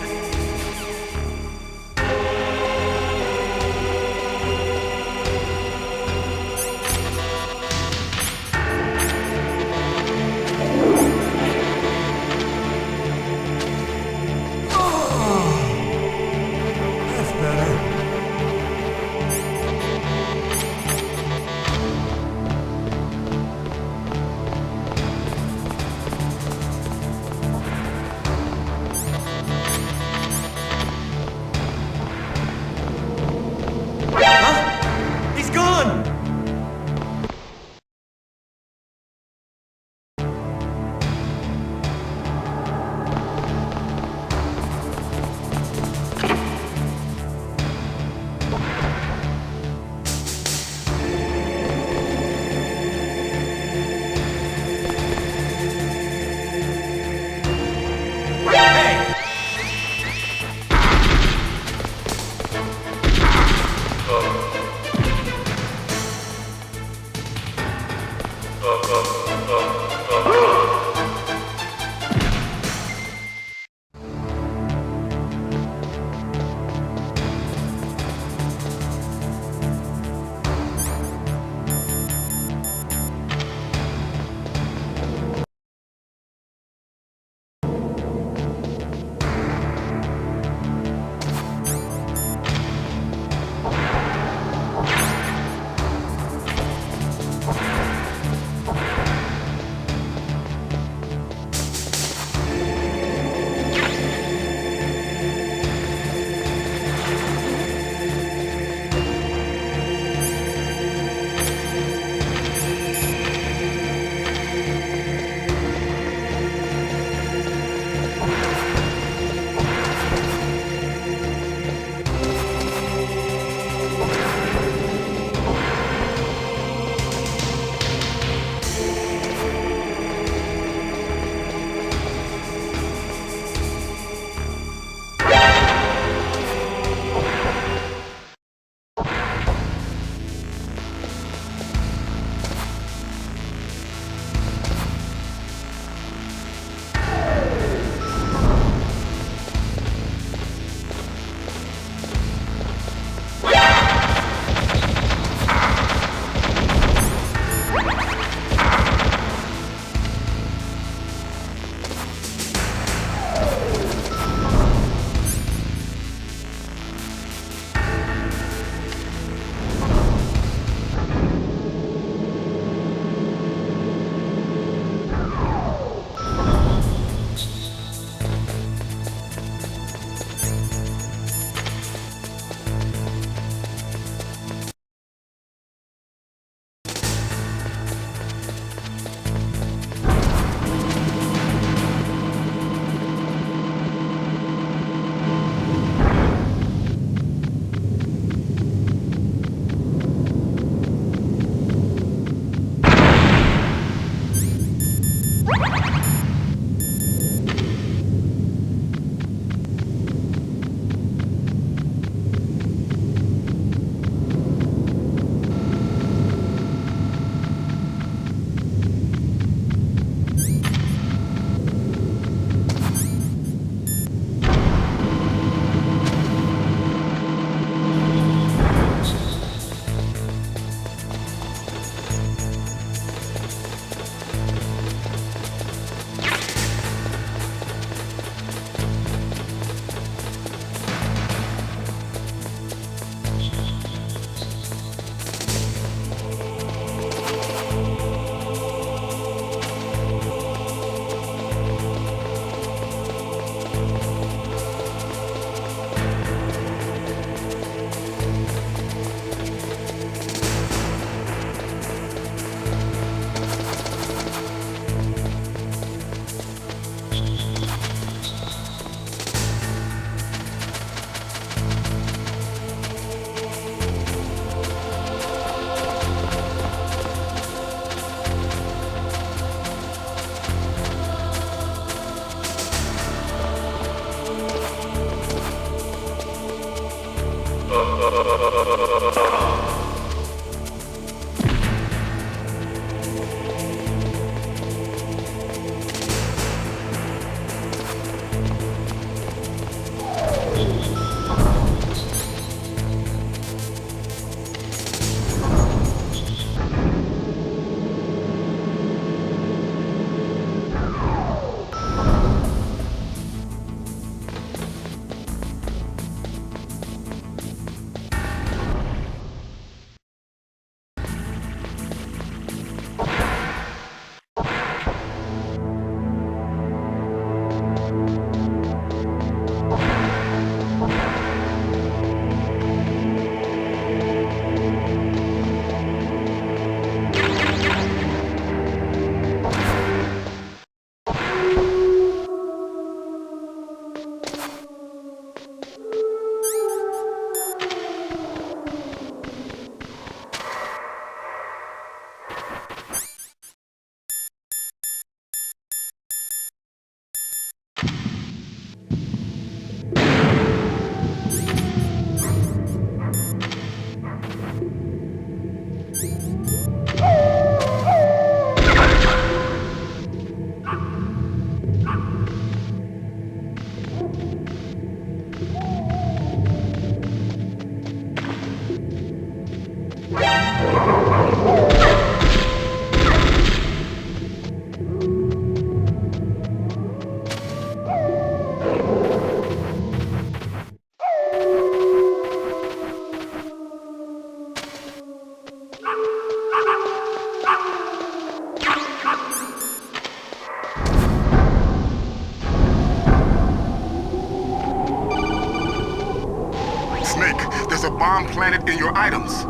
bomb planted in your items.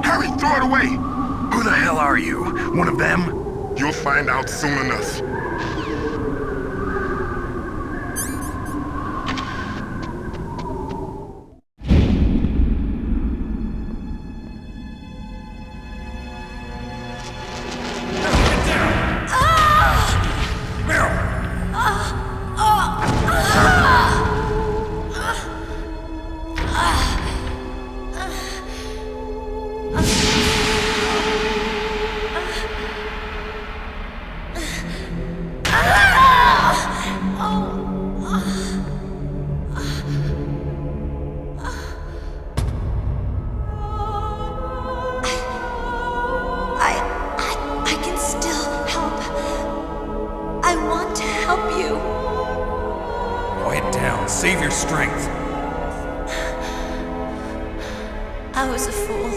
Hurry, throw it away! Who the hell are you? One of them? You'll find out soon enough. I can still help. I want to help you. Quiet down. Save your strength. I was a fool.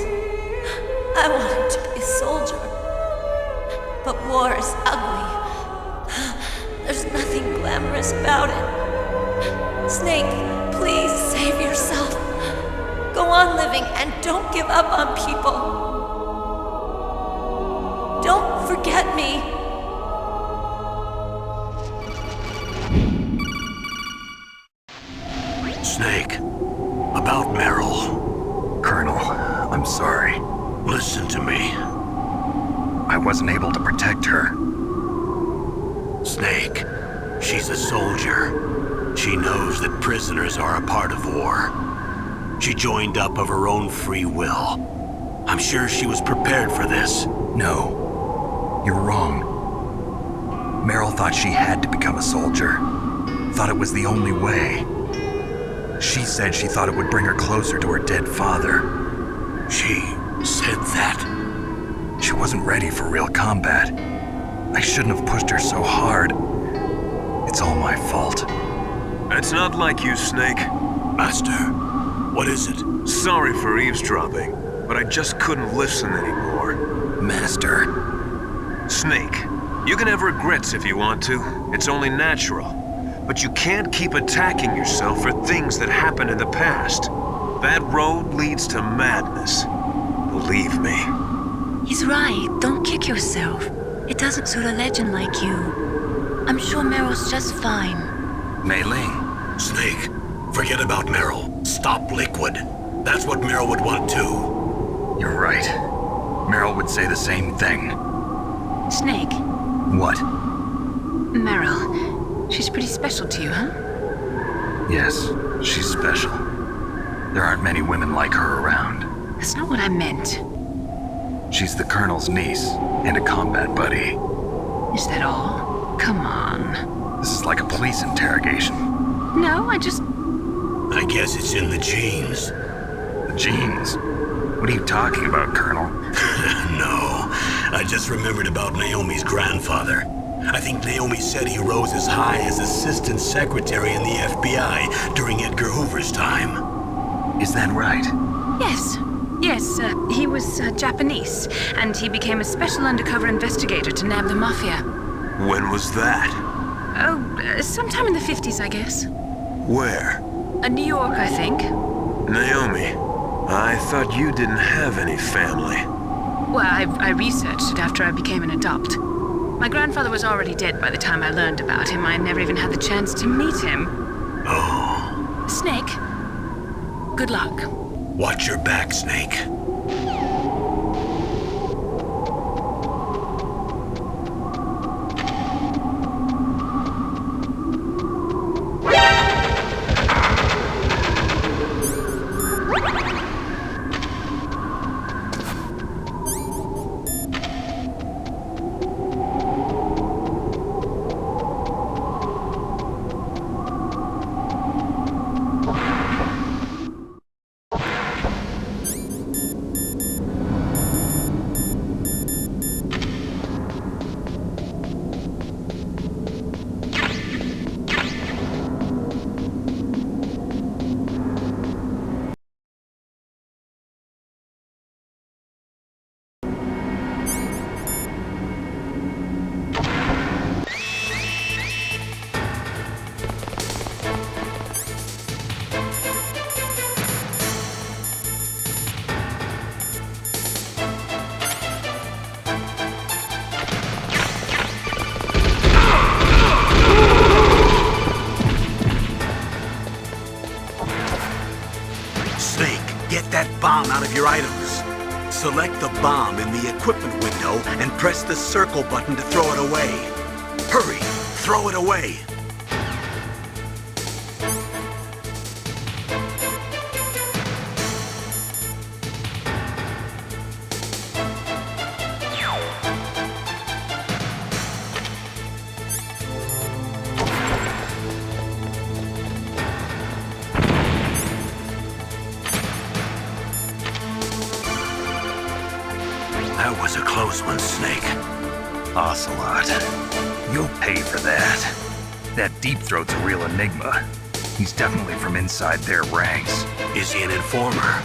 I wanted to be a soldier. But war is ugly. There's nothing glamorous about it. Snake, please save yourself. Go on living and don't give up on people. Don't forget me. Snake, about Meryl. Colonel, I'm sorry. Listen to me. I wasn't able to protect her. Snake, she's a soldier. She knows that prisoners are a part of war. She joined up of her own free will. I'm sure she was prepared for this. No, you're wrong. Meryl thought she had to become a soldier. Thought it was the only way. She said she thought it would bring her closer to her dead father. She said that? She wasn't ready for real combat. I shouldn't have pushed her so hard. It's all my fault. It's not like you, Snake. Master, what is it? Sorry for eavesdropping, but I just couldn't listen anymore. Master. Snake, you can have regrets if you want to. It's only natural. But you can't keep attacking yourself for things that happened in the past. That road leads to madness. Believe me. He's right. Don't kick yourself. It doesn't suit a legend like you. I'm sure Meryl's just fine. Mei Ling. Snake, forget about Meryl. Stop Liquid. That's what Meryl would want too. You're right. Meryl would say the same thing. Snake. What? Meryl. She's pretty special to you, huh? Yes, she's special. There aren't many women like her around. That's not what I meant. She's the Colonel's niece and a combat buddy. Is that all? Come on. This is like a police interrogation. No, I guess it's in the genes. The genes? What are you talking about, Colonel? No, I just remembered about Naomi's grandfather. I think Naomi said he rose as high as assistant secretary in the FBI during Edgar Hoover's time. Is that right? Yes. Yes, he was Japanese, and he became a special undercover investigator to nab the Mafia. When was that? Oh, sometime in the 50s, I guess. Where? New York, I think. Naomi, I thought you didn't have any family. Well, I researched it after I became an adopt. My grandfather was already dead by the time I learned about him. I never even had the chance to meet him. Oh. Snake, good luck. Watch your back, Snake. bomb out of your items. Select the bomb in the equipment window and press the circle button to throw it away. Hurry, throw it away. That was a close one, Snake. Ocelot. You'll pay for that. That Deep Throat's a real enigma. He's definitely from inside their ranks. Is he an informer?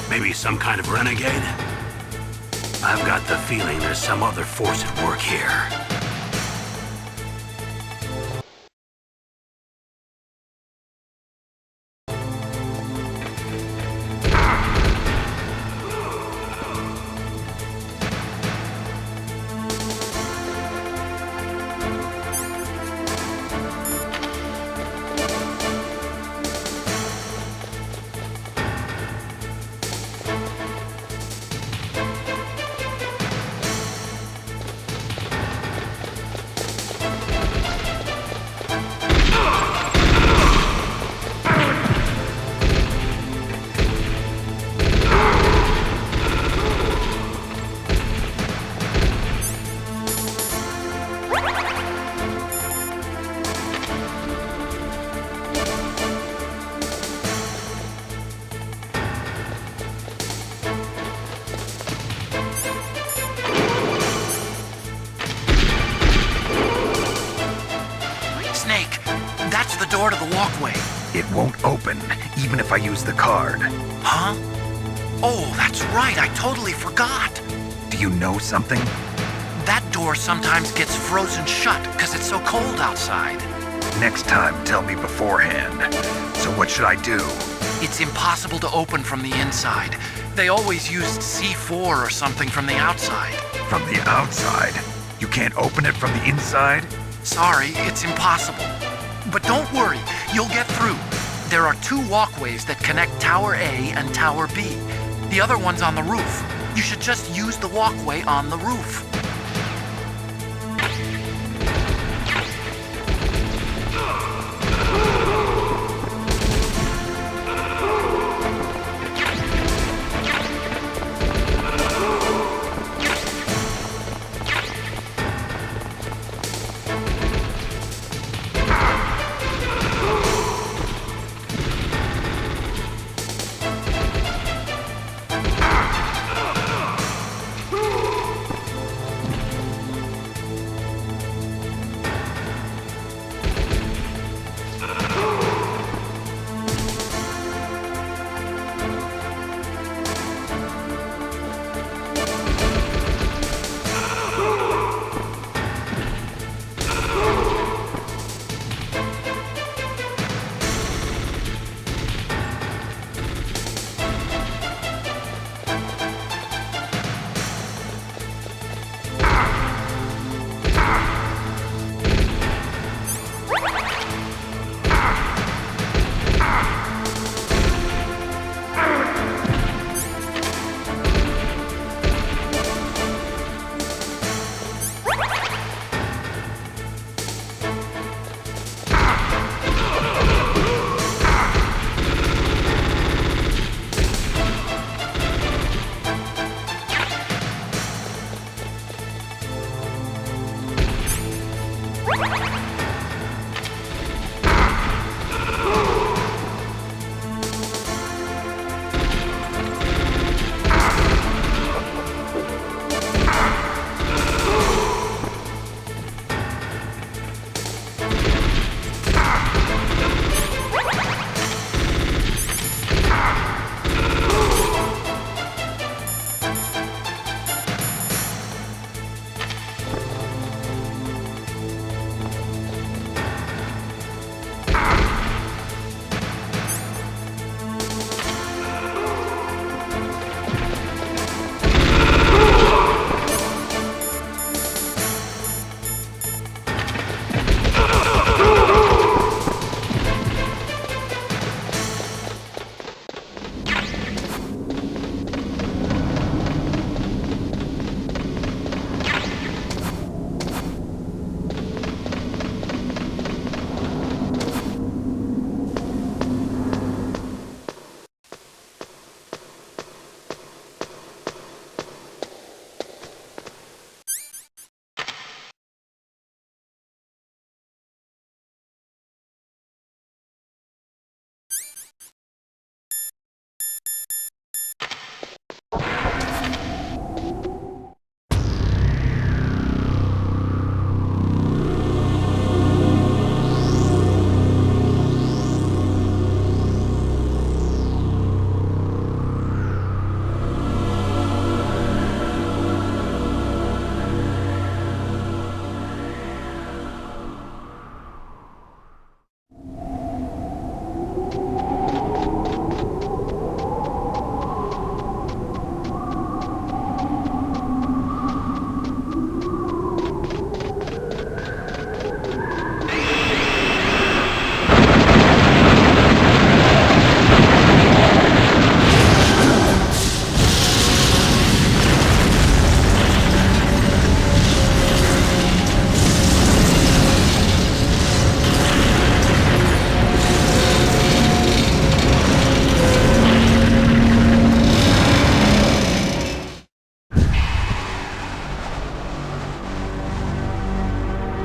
Maybe some kind of renegade? I've got the feeling there's some other force at work here. That's the door to the walkway. It won't open, even if I use the card. Huh? Oh, that's right, I totally forgot. Do you know something? That door sometimes gets frozen shut because it's so cold outside. Next time, tell me beforehand. So what should I do? It's impossible to open from the inside. They always used C4 or something from the outside. From the outside? You can't open it from the inside? Sorry, it's impossible. But don't worry, you'll get through. There are 2 walkways that connect Tower A and Tower B. The other one's on the roof. You should just use the walkway on the roof.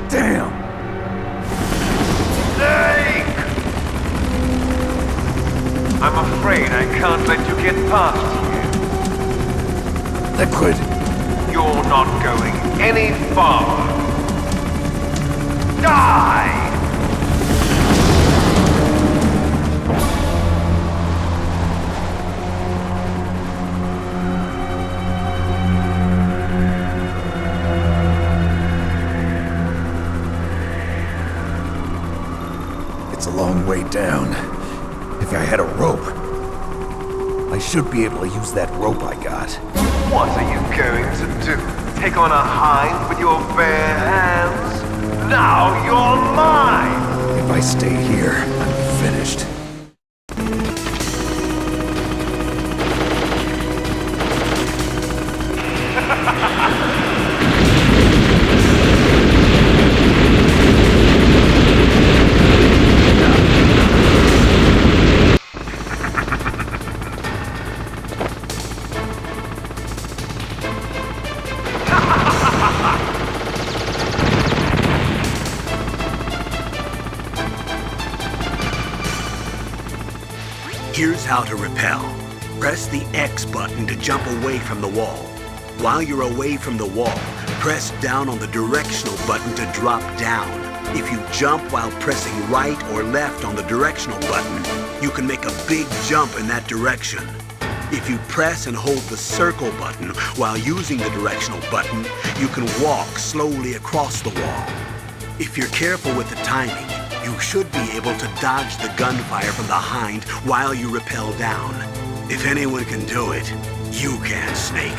Damn! Snake! I'm afraid I can't let you get past here. Liquid! You're not going any farther. Die! It's a long way down. If I had a rope, I should be able to use that rope I got. What are you going to do? Take on a hind with your bare hands? Now you're mine! If I stay here, I'm finished. Here's how to repel. Press the X button to jump away from the wall. While you're away from the wall, press down on the directional button to drop down. If you jump while pressing right or left on the directional button, you can make a big jump in that direction. If you press and hold the circle button while using the directional button, you can walk slowly across the wall. If you're careful with the timing, you should be able to dodge the gunfire from the hind while you rappel down. If anyone can do it, you can, Snake.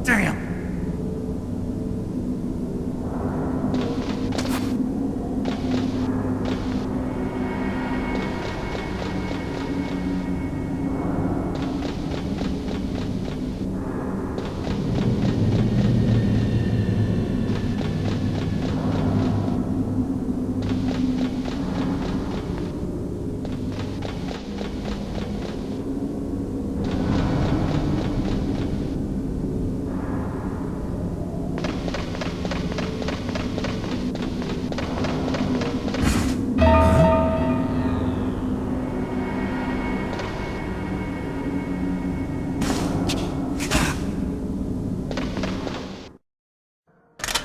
Damn!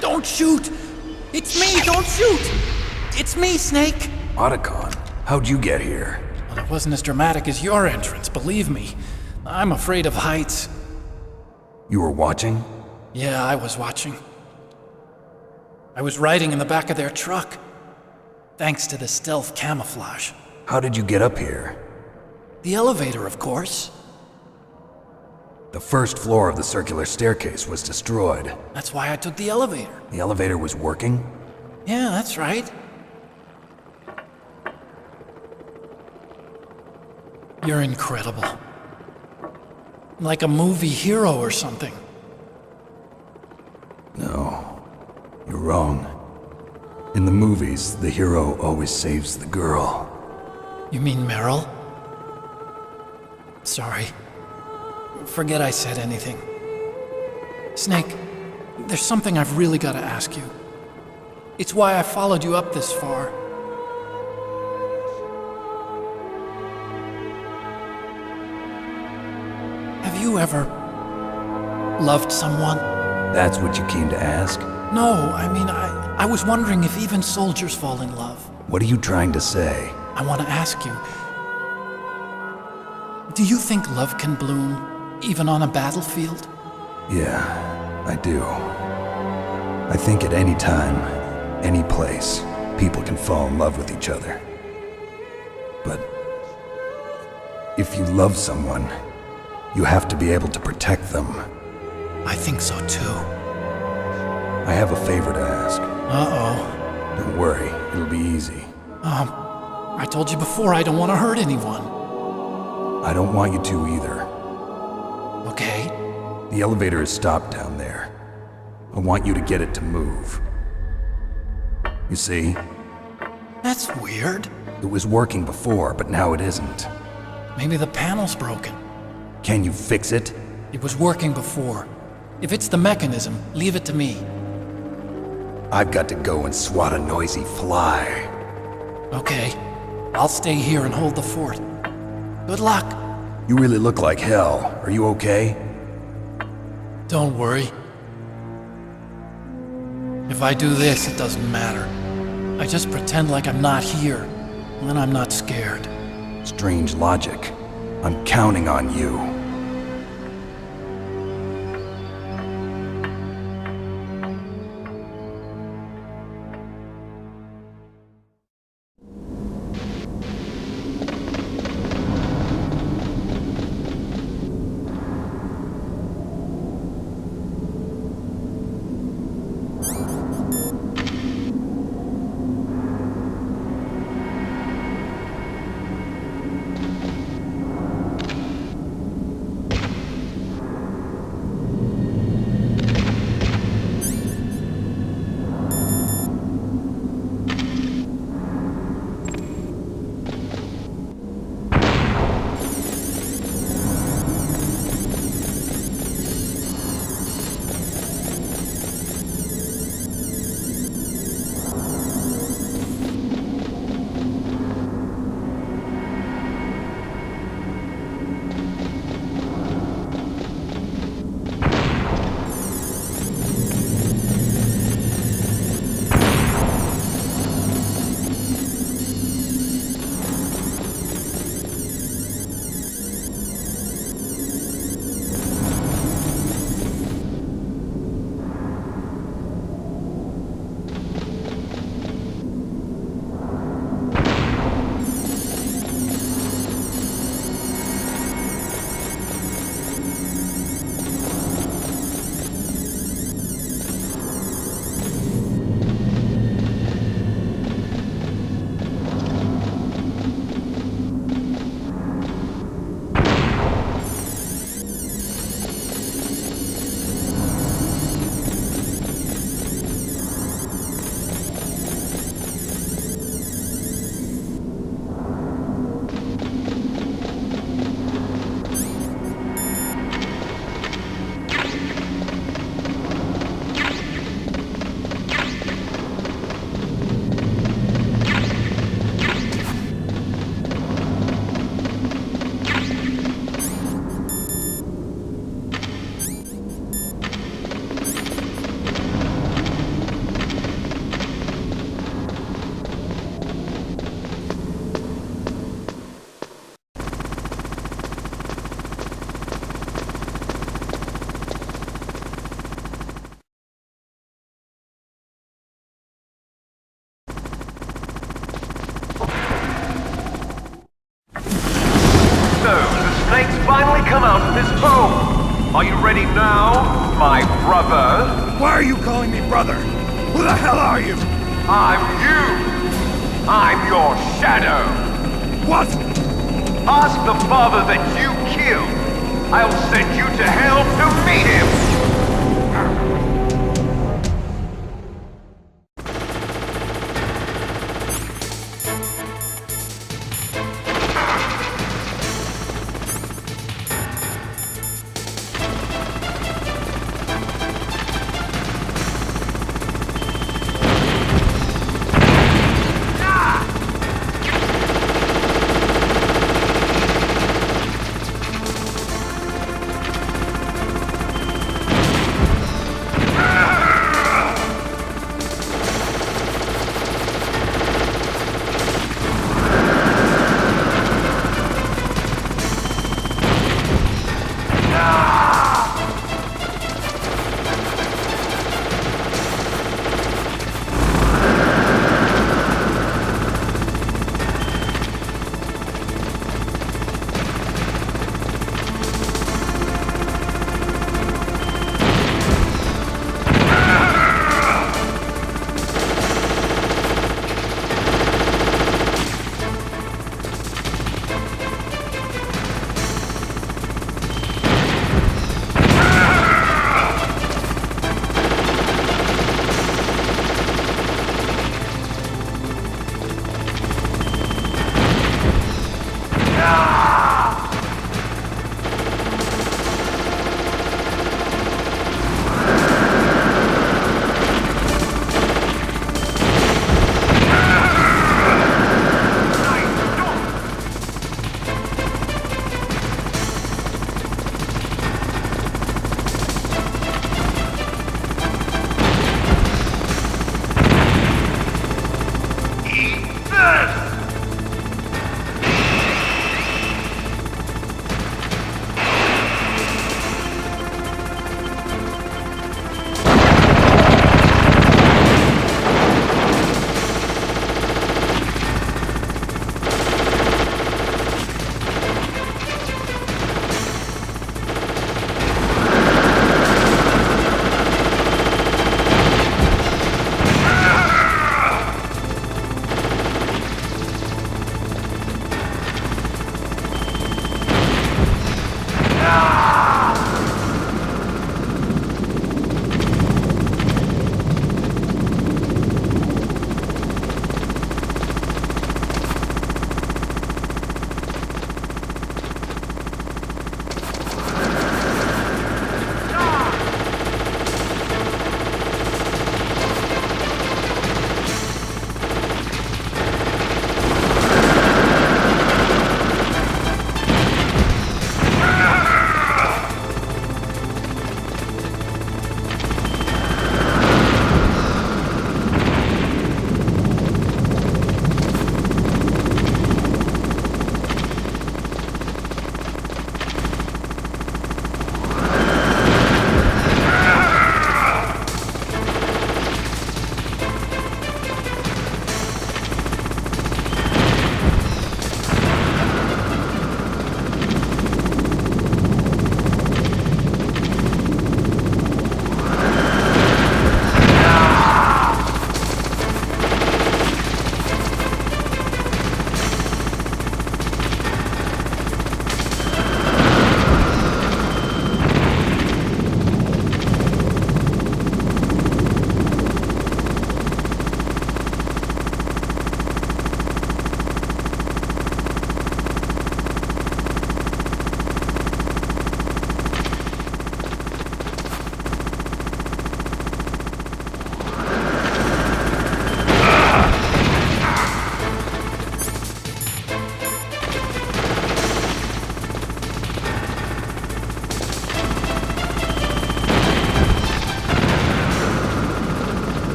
Don't shoot! It's me, don't shoot! It's me, Snake! Otacon, how'd you get here? Well, it wasn't as dramatic as your entrance, believe me. I'm afraid of heights. You were watching? Yeah, I was watching. I was riding in the back of their truck. Thanks to the stealth camouflage. How did you get up here? The elevator, of course. The first floor of the circular staircase was destroyed. That's why I took the elevator. The elevator was working? Yeah, that's right. You're incredible. Like a movie hero or something. No, you're wrong. In the movies, the hero always saves the girl. You mean Meryl? Sorry. Forget I said anything. Snake, there's something I've really got to ask you. It's why I followed you up this far. Have you ever loved someone? That's what you came to ask? No, I mean, I was wondering if even soldiers fall in love. What are you trying to say? I want to ask you, do you think love can bloom even on a battlefield? Yeah, I do. I think at any time, any place, people can fall in love with each other. But if you love someone, you have to be able to protect them. I think so too. I have a favor to ask. Uh-oh. Don't worry, it'll be easy. I told you before I don't want to hurt anyone. I don't want you to either. Okay. The elevator is stopped down there. I want you to get it to move. You see? That's weird. It was working before, but now it isn't. Maybe the panel's broken. Can you fix it? It was working before. If it's the mechanism, leave it to me. I've got to go and swat a noisy fly. Okay. I'll stay here and hold the fort. Good luck. You really look like hell. Are you okay? Don't worry. If I do this, it doesn't matter. I just pretend like I'm not here, and then I'm not scared. Strange logic. I'm counting on you. Are you ready now, my brother? Why are you calling me brother? Who the hell are you? I'm you! I'm your shadow! What? Ask the father that you killed! I'll send you to hell to meet him!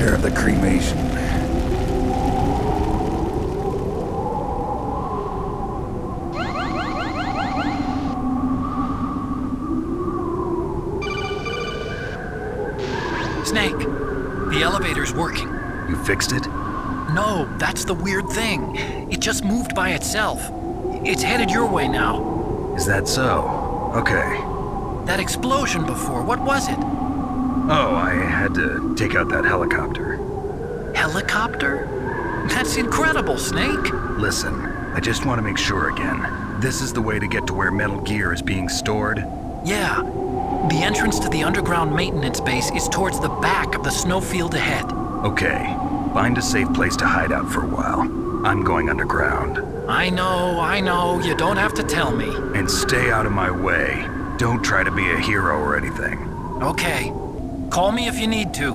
care of the cremation. Snake, the elevator's working. You fixed it? No, that's the weird thing. It just moved by itself. It's headed your way now. Is that so? Okay. That explosion before, what was it? Oh, I had to take out that helicopter. Helicopter? That's incredible, Snake. Listen, I just want to make sure again. This is the way to get to where Metal Gear is being stored? Yeah. The entrance to the underground maintenance base is towards the back of the snowfield ahead. Okay. Find a safe place to hide out for a while. I'm going underground. I know. You don't have to tell me. And stay out of my way. Don't try to be a hero or anything. Okay. Call me if you need to.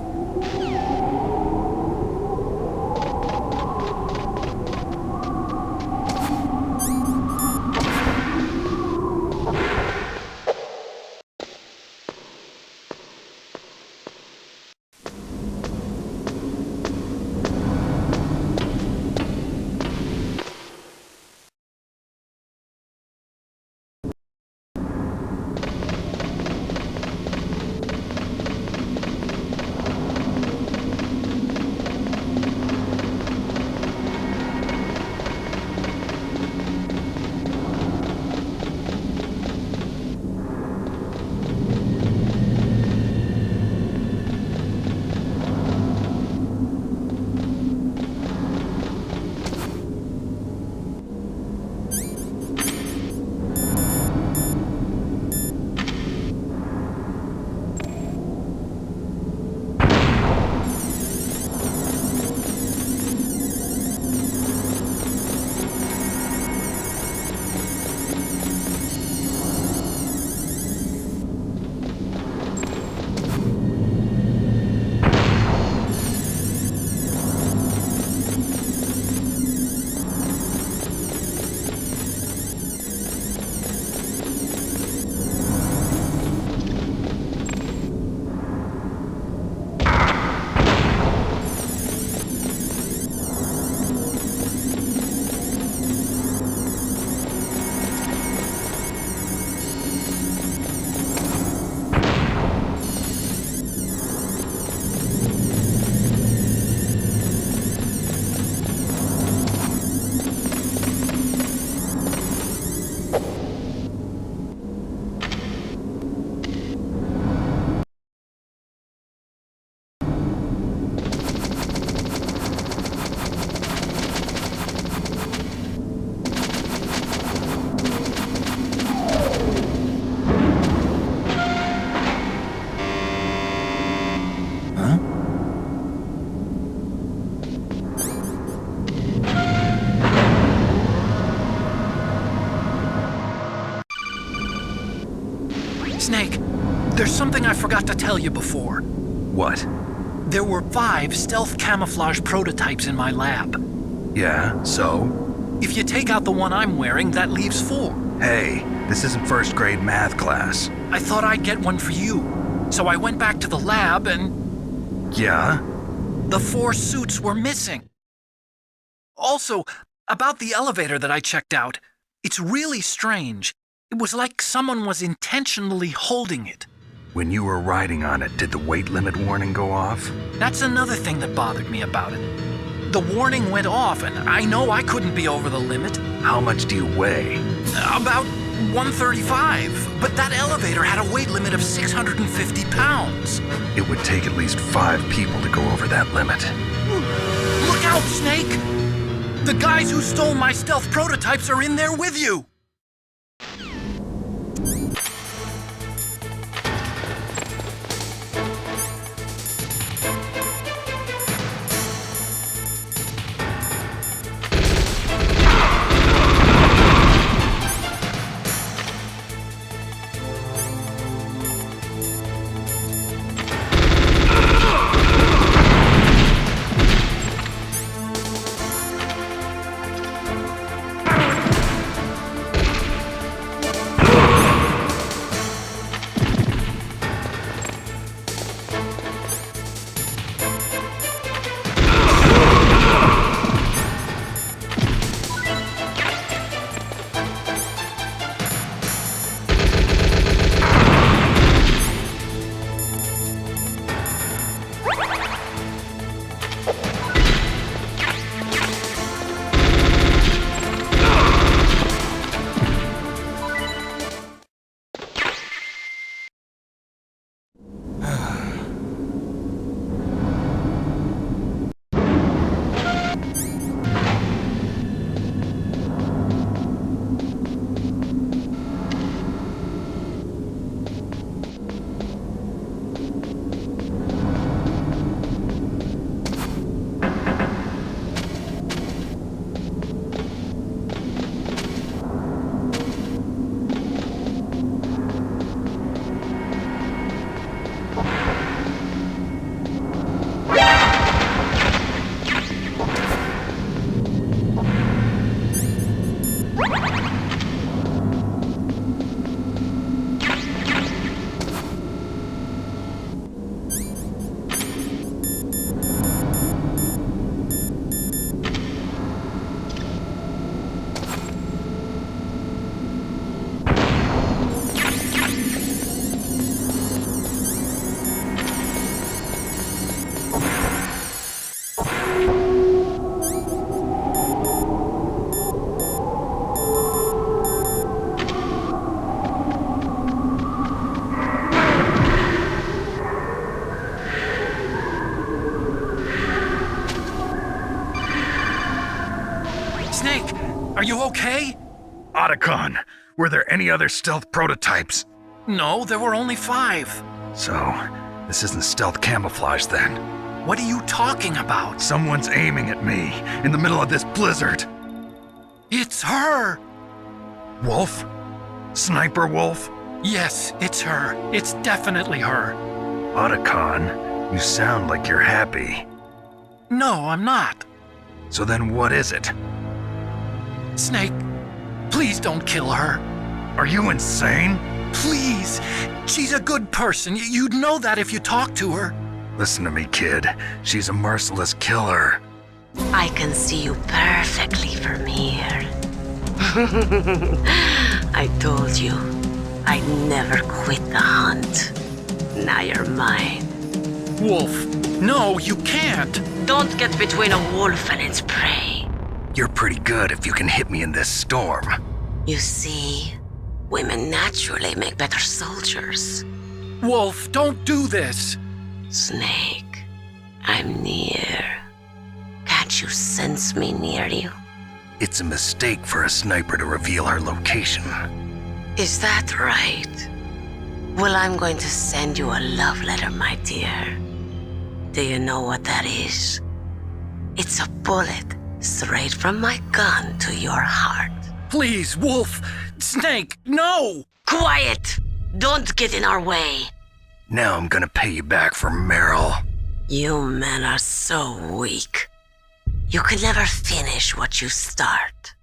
Snake, there's something I forgot to tell you before. What? There were 5 stealth camouflage prototypes in my lab. Yeah, so? If you take out the one I'm wearing, that leaves 4. Hey, this isn't first grade math class. I thought I'd get one for you. So I went back to the lab and... Yeah? The 4 suits were missing. Also, about the elevator that I checked out, it's really strange. It was like someone was intentionally holding it. When you were riding on it, did the weight limit warning go off? That's another thing that bothered me about it. The warning went off, and I know I couldn't be over the limit. How much do you weigh? About 135, but that elevator had a weight limit of 650 pounds. It would take at least 5 people to go over that limit. Look out, Snake! The guys who stole my stealth prototypes are in there with you! Snake, are you okay? Otacon, were there any other stealth prototypes? No, there were only 5. So, this isn't stealth camouflage then? What are you talking about? Someone's aiming at me in the middle of this blizzard. It's her! Wolf? Sniper Wolf? Yes, it's her. It's definitely her. Otacon, you sound like you're happy. No, I'm not. So then what is it? Snake, please don't kill her. Are you insane? Please. She's a good person. You'd know that if you talked to her. Listen to me, kid. She's a merciless killer. I can see you perfectly from here. I told you, I'd never quit the hunt. Now you're mine. Wolf, no, you can't. Don't get between a wolf and its prey. You're pretty good if you can hit me in this storm. You see, women naturally make better soldiers. Wolf, don't do this. Snake, I'm near. Can't you sense me near you? It's a mistake for a sniper to reveal her location. Is that right? Well, I'm going to send you a love letter, my dear. Do you know what that is? It's a bullet straight from my gun to your heart. Please, Wolf! Snake, no! Quiet! Don't get in our way. Now I'm gonna pay you back for Meryl. You men are so weak. You can never finish what you start.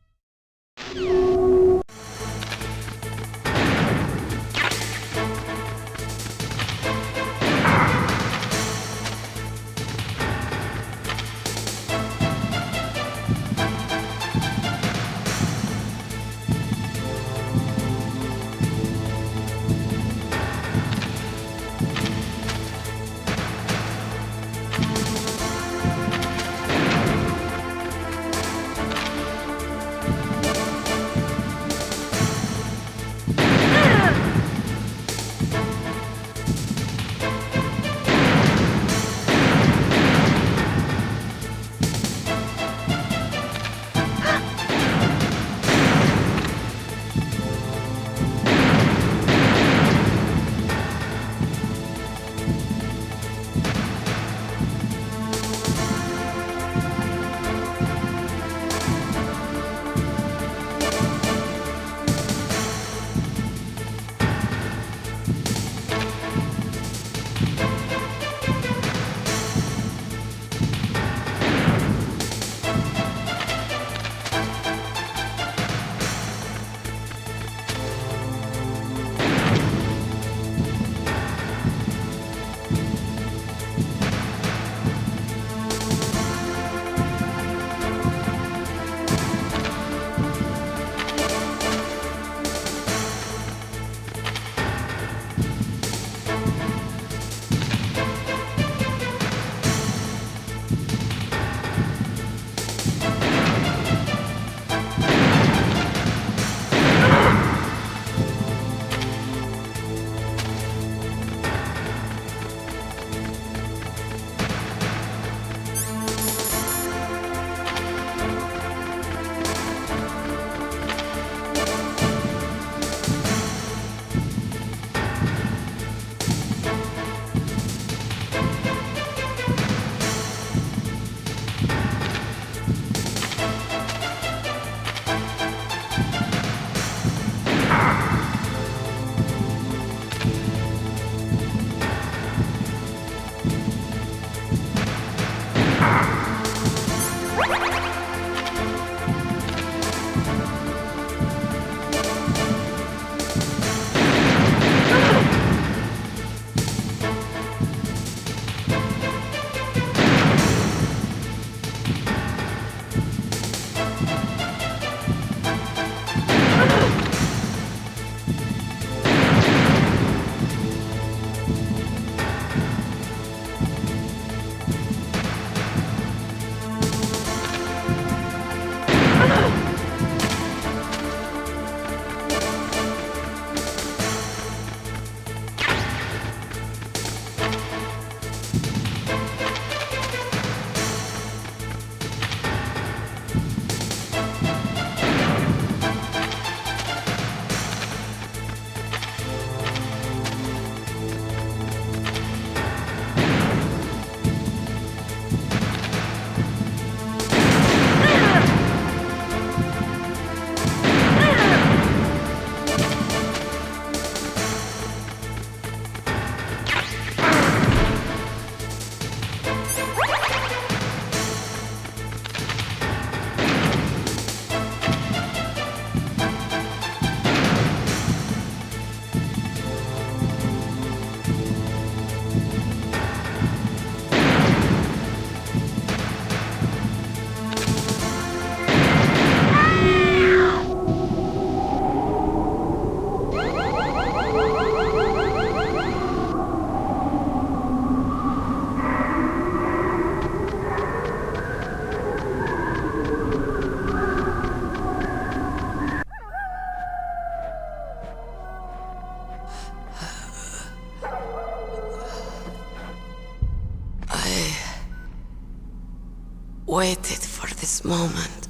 waited for this moment.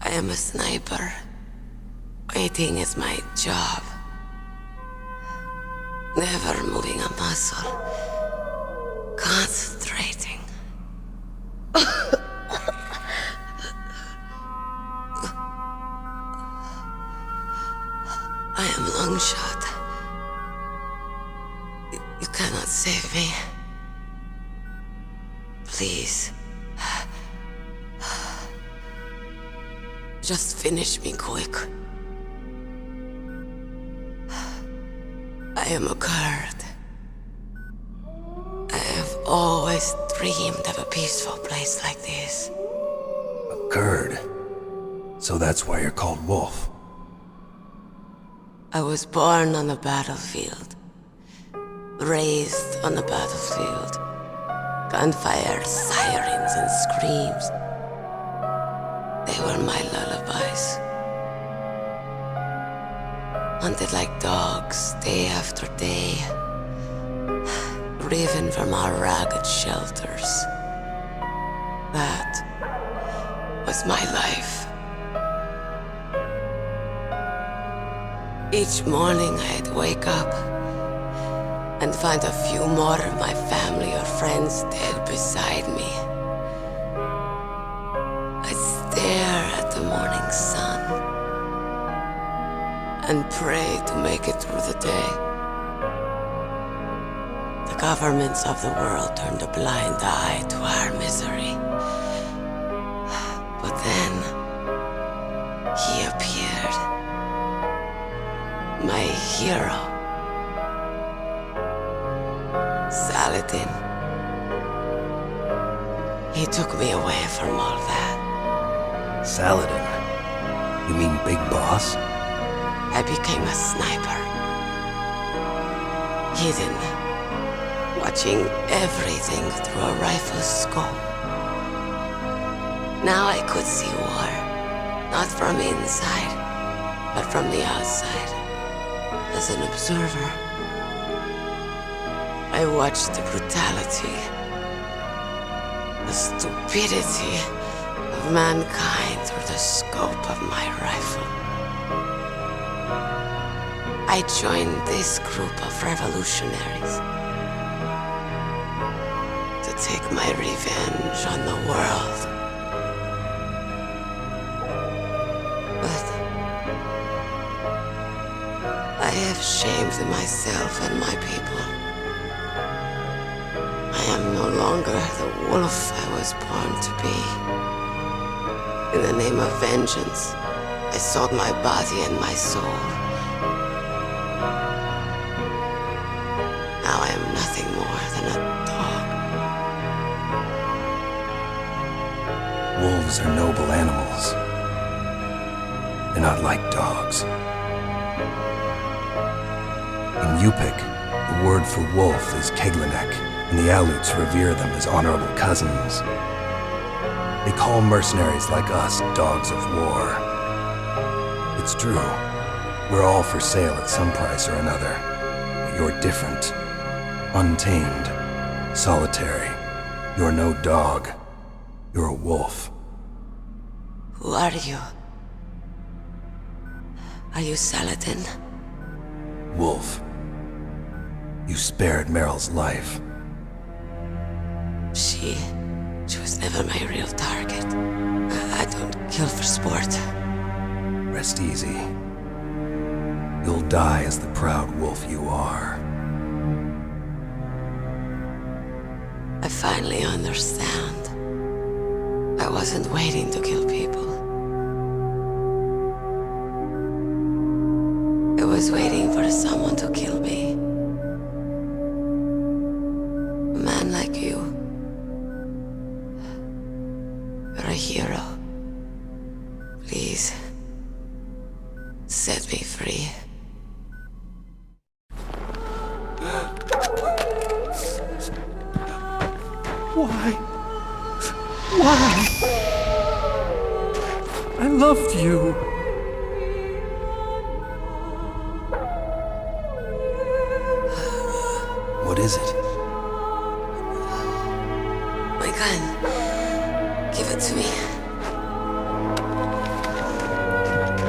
I am a sniper. Waiting is my job. Never moving a muscle. Concentrating. I am Longshot. You cannot save me. Please. Just finish me quick. I am a Kurd. I have always dreamed of a peaceful place like this. A Kurd? So that's why you're called Wolf. I was born on the battlefield. Raised on the battlefield. Gunfire, sirens, and screams. They were my lullabies. Hunted like dogs, day after day. Driven from our ragged shelters. That was my life. Each morning I'd wake up and find a few more of my family or friends dead beside me. I'd stare at the morning sun and pray to make it through the day. The governments of the world turned a blind eye to our misery. But then, he appeared. My hero. Saladin. He took me away from all that. Saladin? You mean Big Boss? I became a sniper. Hidden. Watching everything through a rifle's scope. Now I could see war. Not from inside, but from the outside. As an observer. I watched the brutality, the stupidity of mankind through the scope of my rifle. I joined this group of revolutionaries to take my revenge on the world. But I have shamed myself and my people. I am no longer the wolf I was born to be. In the name of vengeance, I sold my body and my soul. Now I am nothing more than a dog. Wolves are noble animals. They're not like dogs. In Yupik, the word for wolf is Keglenek, and the Aleuts revere them as honorable cousins. They call mercenaries like us dogs of war. It's true, we're all for sale at some price or another, but you're different. Untamed, solitary. You're no dog. You're a wolf. Who are you? Are you Saladin? Wolf. You spared Meryl's life. She was never my real target. I don't kill for sport. Rest easy. You'll die as the proud wolf you are. I finally understand. I wasn't waiting to kill people. I was waiting for someone to kill me. A man like you. You're a hero. Please, set me free. Why? Why? I loved you. What is it? My gun. again. Give it to me.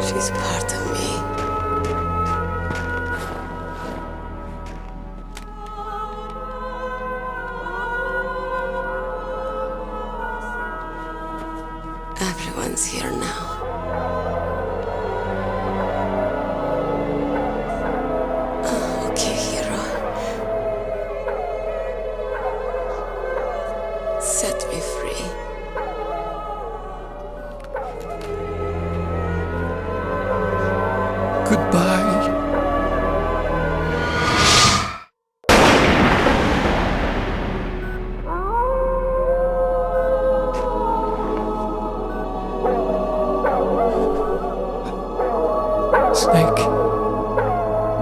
She's part of me. Everyone's here now. Okay, hero. Set me free. Goodbye. Snake,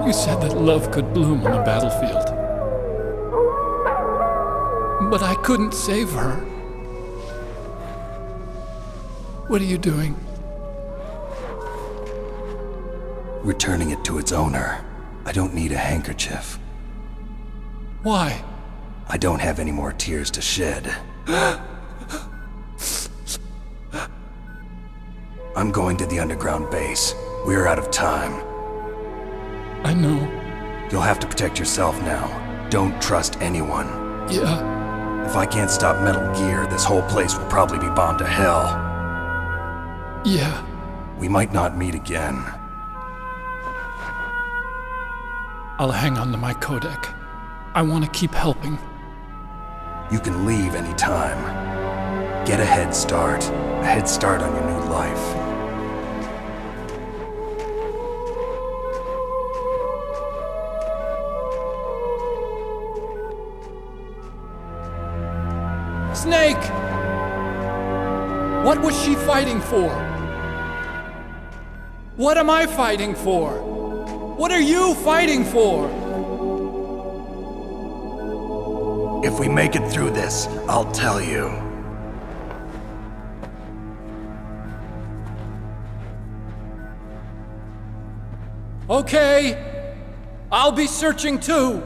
you said that love could bloom on the battlefield. But I couldn't save her. What are you doing? Returning it to its owner. I don't need a handkerchief. Why? I don't have any more tears to shed. I'm going to the underground base. We're out of time. I know. You'll have to protect yourself now. Don't trust anyone. Yeah. If I can't stop Metal Gear, this whole place will probably be bombed to hell. Yeah. We might not meet again. I'll hang on to my codec. I want to keep helping. You can leave anytime. Get a head start. A head start on your new life. Snake! What was she fighting for? What am I fighting for? What are you fighting for? If we make it through this, I'll tell you. Okay. I'll be searching too.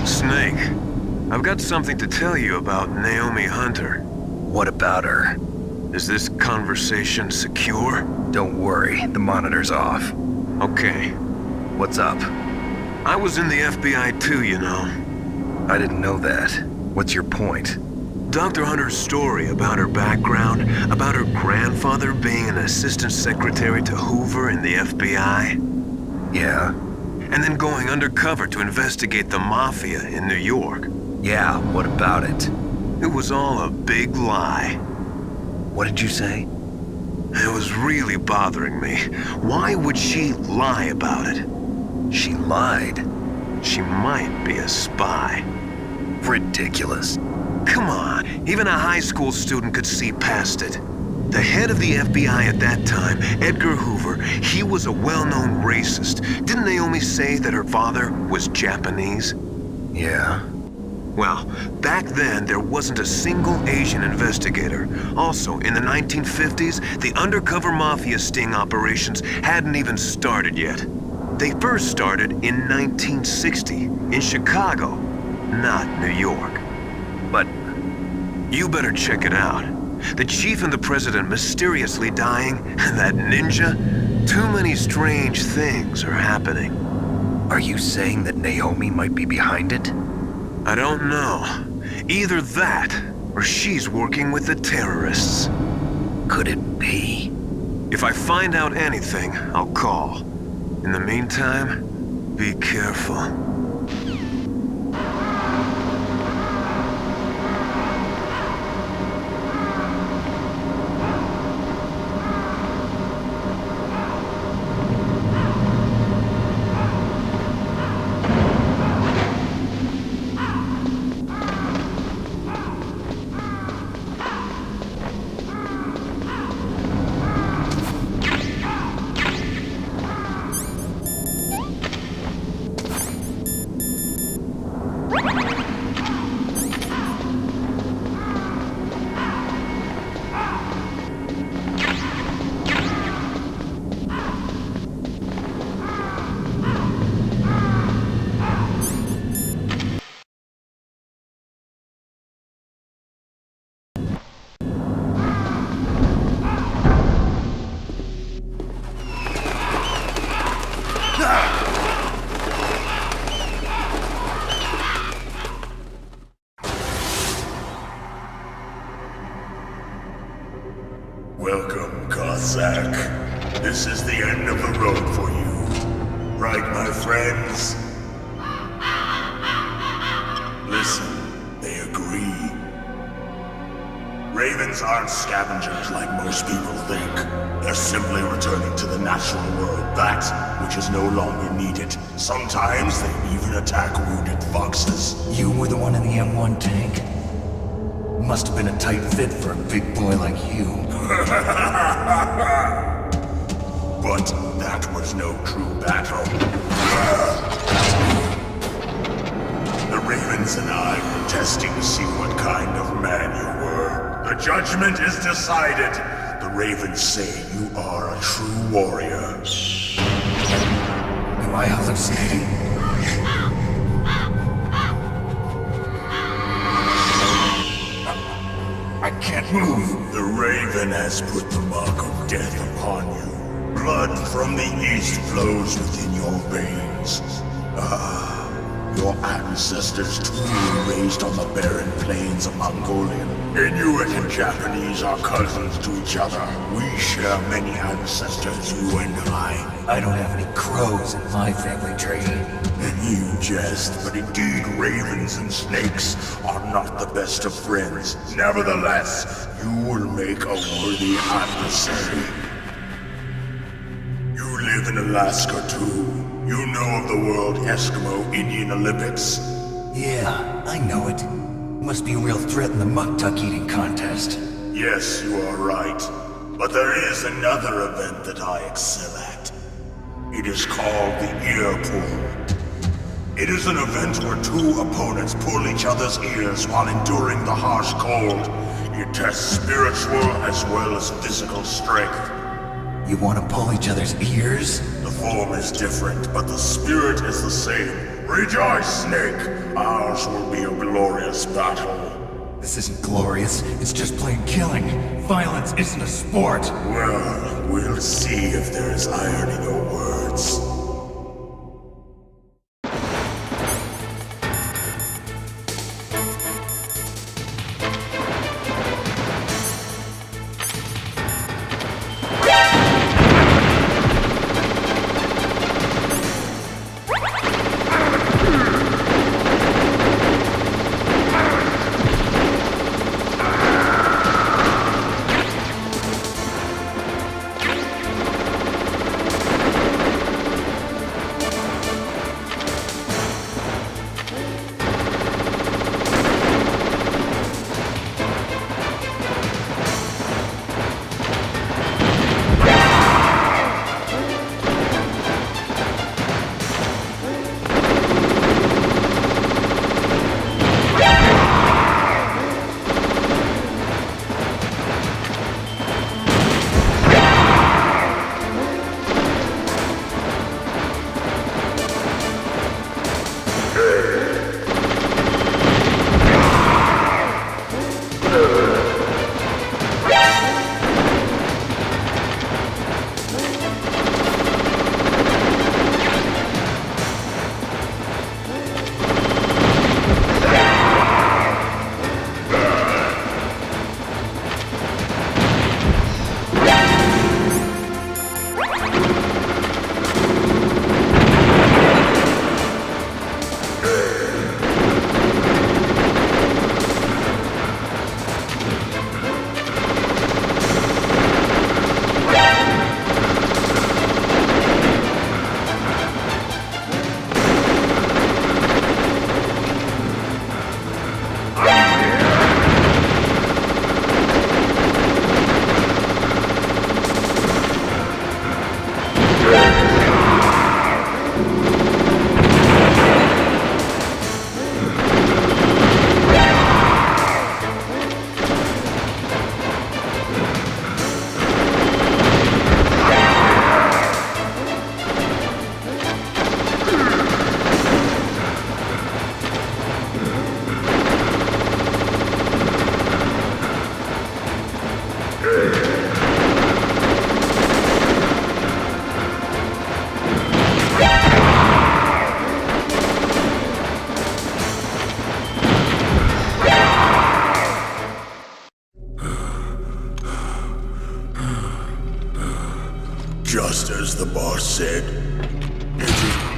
Snake, I've got something to tell you about Naomi Hunter. What about her? Is this conversation secure? Don't worry, the monitor's off. Okay. What's up? I was in the FBI too, you know. I didn't know that. What's your point? Dr. Hunter's story about her background, about her grandfather being an assistant secretary to Hoover in the FBI. Yeah? And then going undercover to investigate the Mafia in New York. Yeah, what about it? It was all a big lie. What did you say? It was really bothering me. Why would she lie about it? She lied? She might be a spy. Ridiculous. Come on, even a high school student could see past it. The head of the FBI at that time, Edgar Hoover, he was a well-known racist. Didn't Naomi say that her father was Japanese? Yeah. Well, back then there wasn't a single Asian investigator. Also, in the 1950s, the undercover Mafia sting operations hadn't even started yet. They first started in 1960, in Chicago, not New York. But you better check it out. The chief and the president mysteriously dying, that ninja, too many strange things are happening. Are you saying that Naomi might be behind it? I don't know. Either that, or she's working with the terrorists. Could it be? If I find out anything, I'll call. In the meantime, be careful. right, my friends? Listen, they agree. Ravens aren't scavengers like most people think. They're simply returning to the natural world, that which is no longer needed. Sometimes they even attack wounded foxes. You were the one in the M1 tank? Must have been a tight fit for a big boy like you. But that was no true battle. The Ravens and I were testing to see what kind of man you were. The judgment is decided. The Ravens say you are a true warrior. Am I hallucinating? I can't move. The Raven has put the mark of death upon you. Blood from the east flows within your veins. Your ancestors too were raised on the barren plains of Mongolia. Inuit and Japanese are cousins to each other. We share many ancestors, you and I. I don't have any crows in my family tree. You jest, but indeed ravens and snakes are not the best of friends. Nevertheless, you will make a worthy adversary. You live in Alaska too. You know of the World Eskimo Indian Olympics? Yeah, I know it. Must be a real threat in the muktuk eating contest. Yes, you are right. But there is another event that I excel at. It is called the ear pull. It is an event where two opponents pull each other's ears while enduring the harsh cold. It tests spiritual as well as physical strength. You want to pull each other's ears? The form is different, but the spirit is the same. Rejoice, Snake! Ours will be a glorious battle. This isn't glorious, it's just plain killing. Violence isn't a sport. Well, we'll see if there is iron in your words.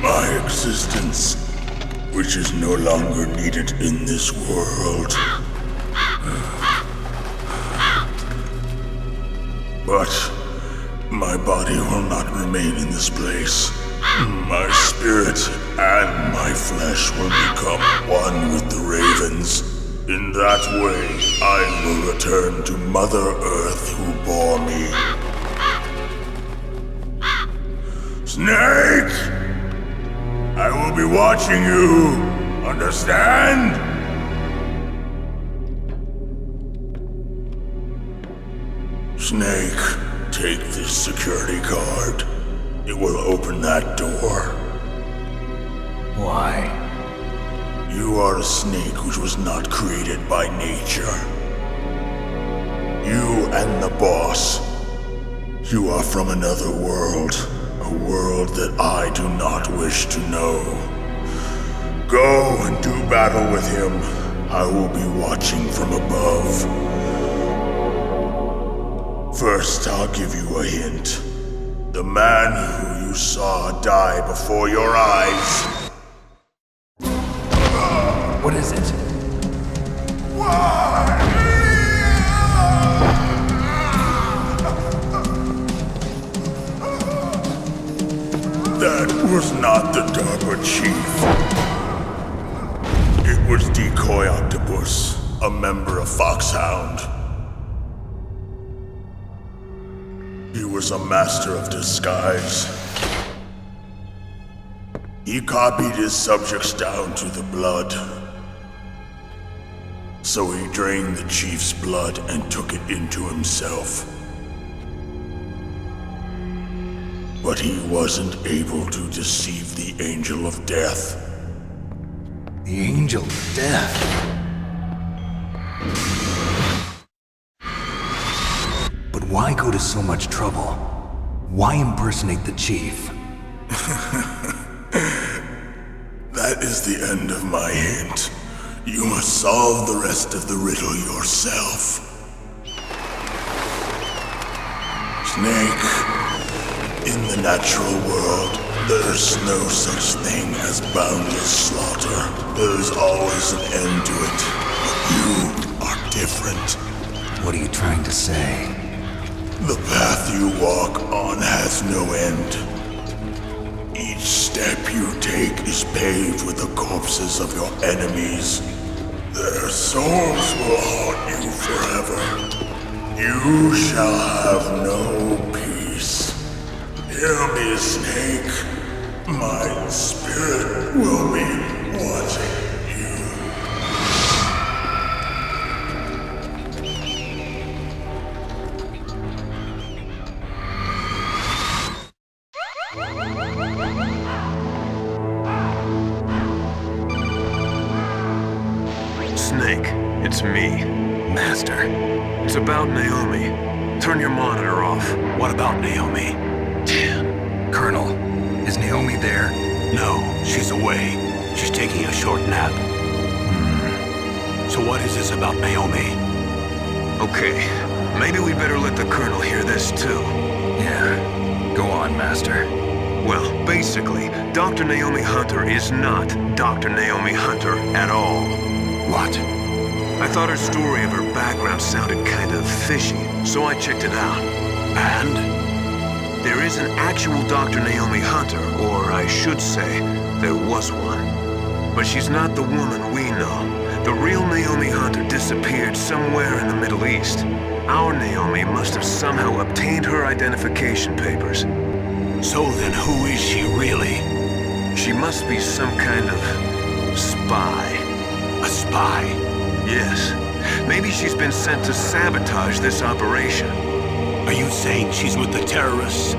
My existence, which is no longer needed in this world. But my body will not remain in this place. My spirit and my flesh will become one with the ravens. In that way, I will return to Mother Earth who bore me. Snake! I will be watching you. Understand? Snake, take this security card. It will open that door. Why? You are a snake which was not created by nature. You and the boss. You are from another world. A world that I do not wish to know. Go and do battle with him. I will be watching from above. First, I'll give you a hint. The man who you saw die before your eyes. What is it? That was not the DARPA chief. It was Decoy Octopus, a member of Foxhound. He was a master of disguise. He copied his subjects down to the blood. So he drained the chief's blood and took it into himself. But he wasn't able to deceive the Angel of Death. The Angel of Death? But why go to so much trouble? Why impersonate the chief? That is the end of my hint. You must solve the rest of the riddle yourself. Snake. In the natural world, there's no such thing as boundless slaughter. There's always an end to it. But you are different. What are you trying to say? The path you walk on has no end. Each step you take is paved with the corpses of your enemies. Their souls will haunt you forever. You shall have no peace. Hear me, Snake. My spirit will be watching you. Snake, it's me. Master. It's about Naomi. Turn your monitor off. What about Naomi? Colonel, is Naomi there? No, she's away. She's taking a short nap. So what is this about Naomi? Okay, maybe we better let the Colonel hear this too. Yeah, go on, Master. Well, basically, Dr. Naomi Hunter is not Dr. Naomi Hunter at all. What? I thought her story of her background sounded kind of fishy, so I checked it out. And? There is an actual Dr. Naomi Hunter, or I should say, there was one. But she's not the woman we know. The real Naomi Hunter disappeared somewhere in the Middle East. Our Naomi must have somehow obtained her identification papers. So then who is she really? She must be some kind of spy. A spy? Yes. Maybe she's been sent to sabotage this operation. Are you saying she's with the terrorists?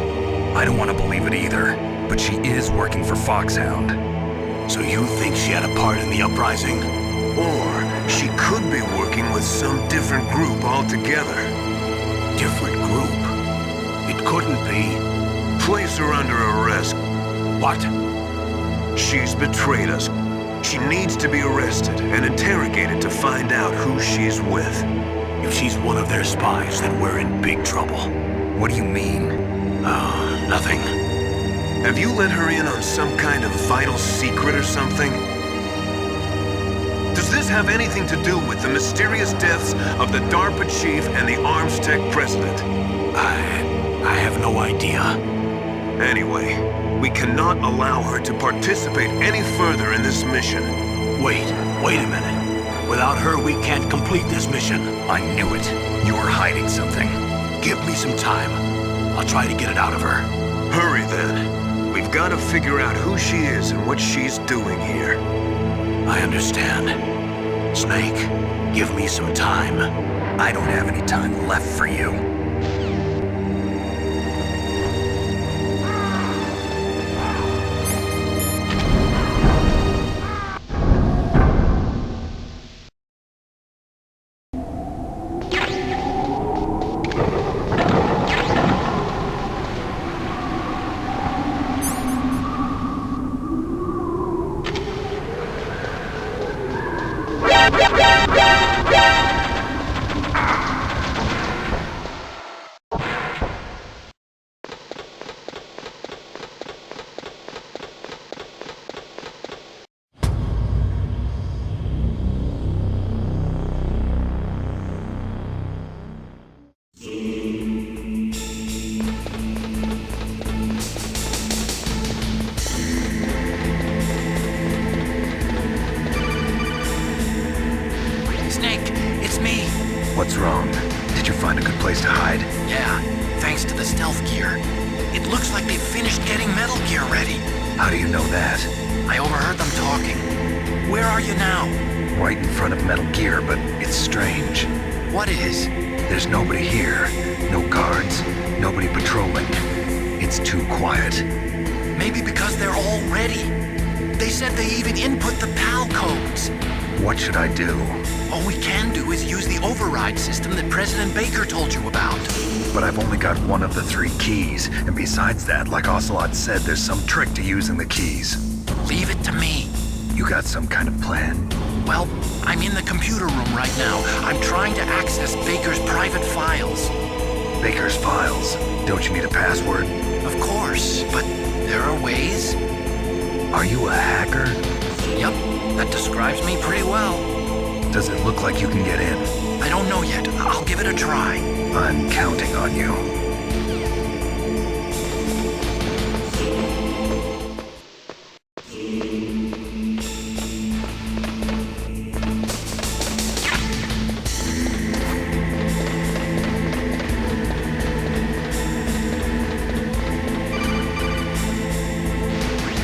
I don't want to believe it either, but she is working for Foxhound. So you think she had a part in the uprising? Or she could be working with some different group altogether. Different group? It couldn't be. Place her under arrest. What? She's betrayed us. She needs to be arrested and interrogated to find out who she's with. If she's one of their spies, then we're in big trouble. What do you mean? Oh, nothing. Have you let her in on some kind of vital secret or something? Does this have anything to do with the mysterious deaths of the DARPA chief and the Arms Tech president? I have no idea. Anyway, we cannot allow her to participate any further in this mission. Wait a minute. Without her, we can't complete this mission. I knew it. You were hiding something. Give me some time. I'll try to get it out of her. Hurry then. We've got to figure out who she is and what she's doing here. I understand. Snake, give me some time. I don't have any time left for you. What's wrong? Did you find a good place to hide? Yeah, thanks to the stealth gear. It looks like they've finished getting Metal Gear ready. How do you know that? I overheard them talking. Where are you now? Right in front of Metal Gear, but it's strange. What is? There's nobody here. No guards, nobody patrolling. It's too quiet. Maybe because they're all ready. They said they even input the PAL codes. What should I do? All we can do is use the override system that President Baker told you about. But I've only got one of the 3 keys, and besides that, like Ocelot said, there's some trick to using the keys. Leave it to me. You got some kind of plan? Well, I'm in the computer room right now. I'm trying to access Baker's private files. Baker's files? Don't you need a password? Of course, but there are ways. Are you a hacker? Yep, that describes me pretty well. Does it look like you can get in? I don't know yet. I'll give it a try. I'm counting on you.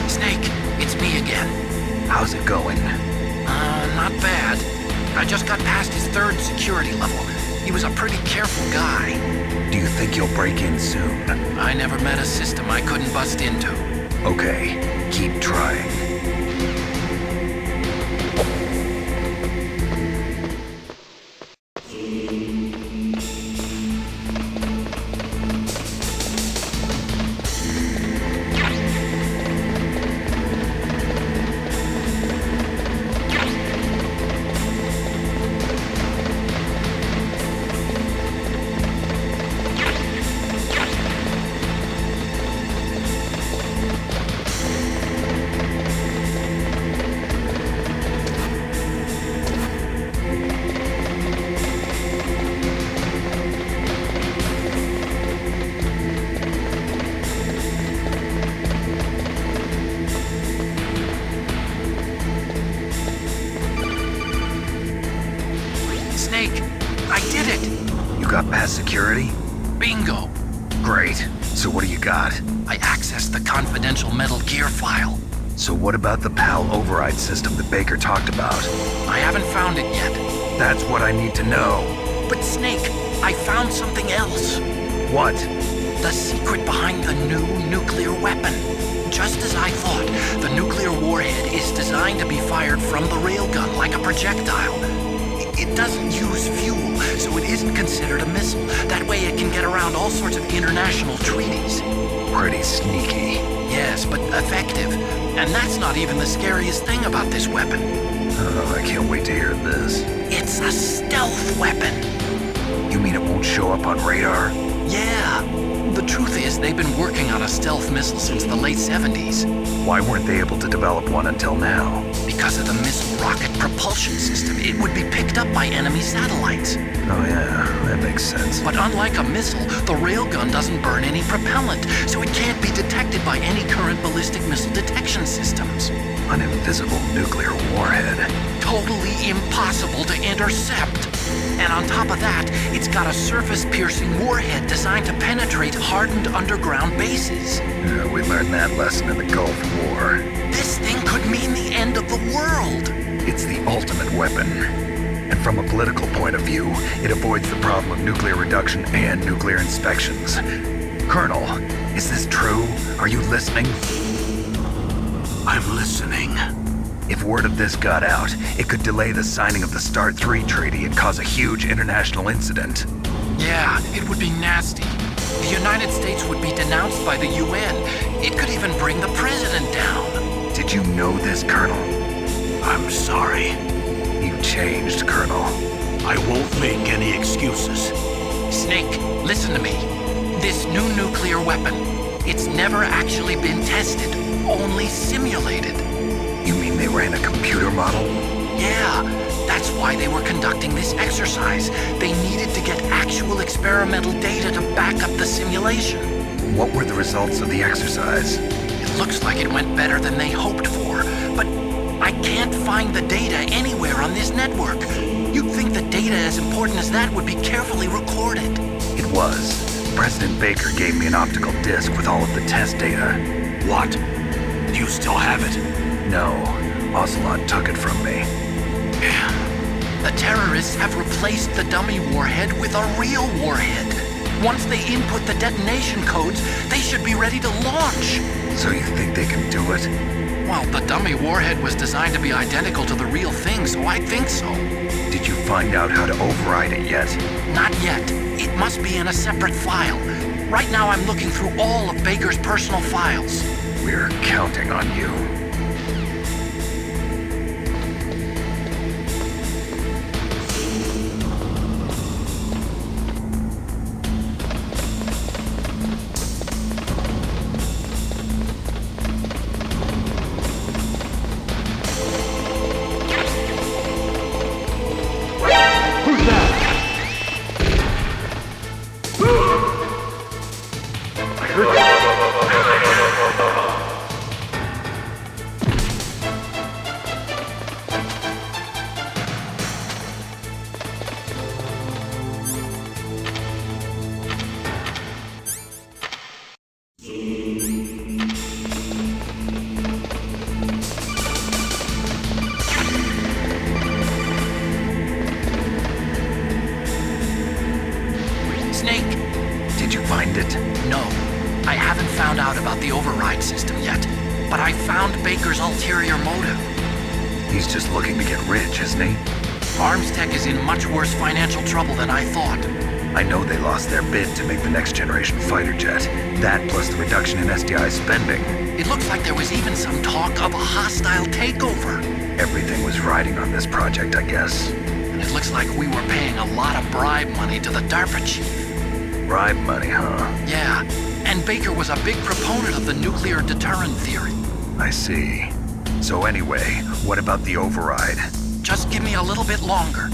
Snake, it's me again. How's it going? Not bad. I just got past his 3rd security level. He was a pretty careful guy. Do you think you'll break in soon? I never met a system I couldn't bust into. Okay, keep trying. Snake, I did it! You got past security? Bingo! Great. So what do you got? I accessed the confidential Metal Gear file. So what about the PAL override system that Baker talked about? I haven't found it yet. That's what I need to know. But Snake, I found something else. What? The secret behind the new nuclear weapon. Just as I thought, the nuclear warhead is designed to be fired from the railgun like a projectile. It doesn't use fuel, so it isn't considered a missile. That way it can get around all sorts of international treaties. Pretty sneaky. Yes, but effective. And that's not even the scariest thing about this weapon. Oh, I can't wait to hear this. It's a stealth weapon. You mean it won't show up on radar? Yeah. The truth is, they've been working on a stealth missile since the late 70s. Why weren't they able to develop one until now? Because of the missile rocket propulsion system, it would be picked up by enemy satellites. Oh yeah, that makes sense. But unlike a missile, the railgun doesn't burn any propellant, so it can't be detected by any current ballistic missile detection systems. An invisible nuclear warhead. Totally impossible to intercept. And on top of that, it's got a surface-piercing warhead designed to penetrate hardened underground bases. Yeah, we learned that lesson in the Gulf War. This thing could mean the end of the world. It's the ultimate weapon. And from a political point of view, it avoids the problem of nuclear reduction and nuclear inspections. Colonel, is this true? Are you listening? I'm listening. If word of this got out, it could delay the signing of the START III treaty and cause a huge international incident. Yeah, it would be nasty. The United States would be denounced by the UN. It could even bring the president down. Did you know this, Colonel? I'm sorry. You changed, Colonel. I won't make any excuses. Snake, listen to me. This new nuclear weapon, it's never actually been tested, only simulated. You mean they ran a computer model? Yeah, that's why they were conducting this exercise. They needed to get actual experimental data to back up the simulation. What were the results of the exercise? It looks like it went better than they hoped for, but I can't find the data anywhere on this network. You'd think the data as important as that would be carefully recorded. It was. President Baker gave me an optical disc with all of the test data. What? Do you still have it? No, Ocelot took it from me. The terrorists have replaced the dummy warhead with a real warhead. Once they input the detonation codes, they should be ready to launch. So you think they can do it? Well, the dummy warhead was designed to be identical to the real thing, so I think so. Did you find out how to override it yet? Not yet. It must be in a separate file. Right now I'm looking through all of Baker's personal files. We're counting on you. No, I haven't found out about the override system yet, but I found Baker's ulterior motive. He's just looking to get rich, isn't he? Armstech is in much worse financial trouble than I thought. I know they lost their bid to make the next generation fighter jet. That plus the reduction in SDI spending. It looks like there was even some talk of a hostile takeover. Everything was riding on this project, I guess. And it looks like we were paying a lot of bribe money to the DARPA chief. Bribe money, huh? Yeah, and Baker was a big proponent of the nuclear deterrent theory. I see. So anyway, what about the override? Just give me a little bit longer.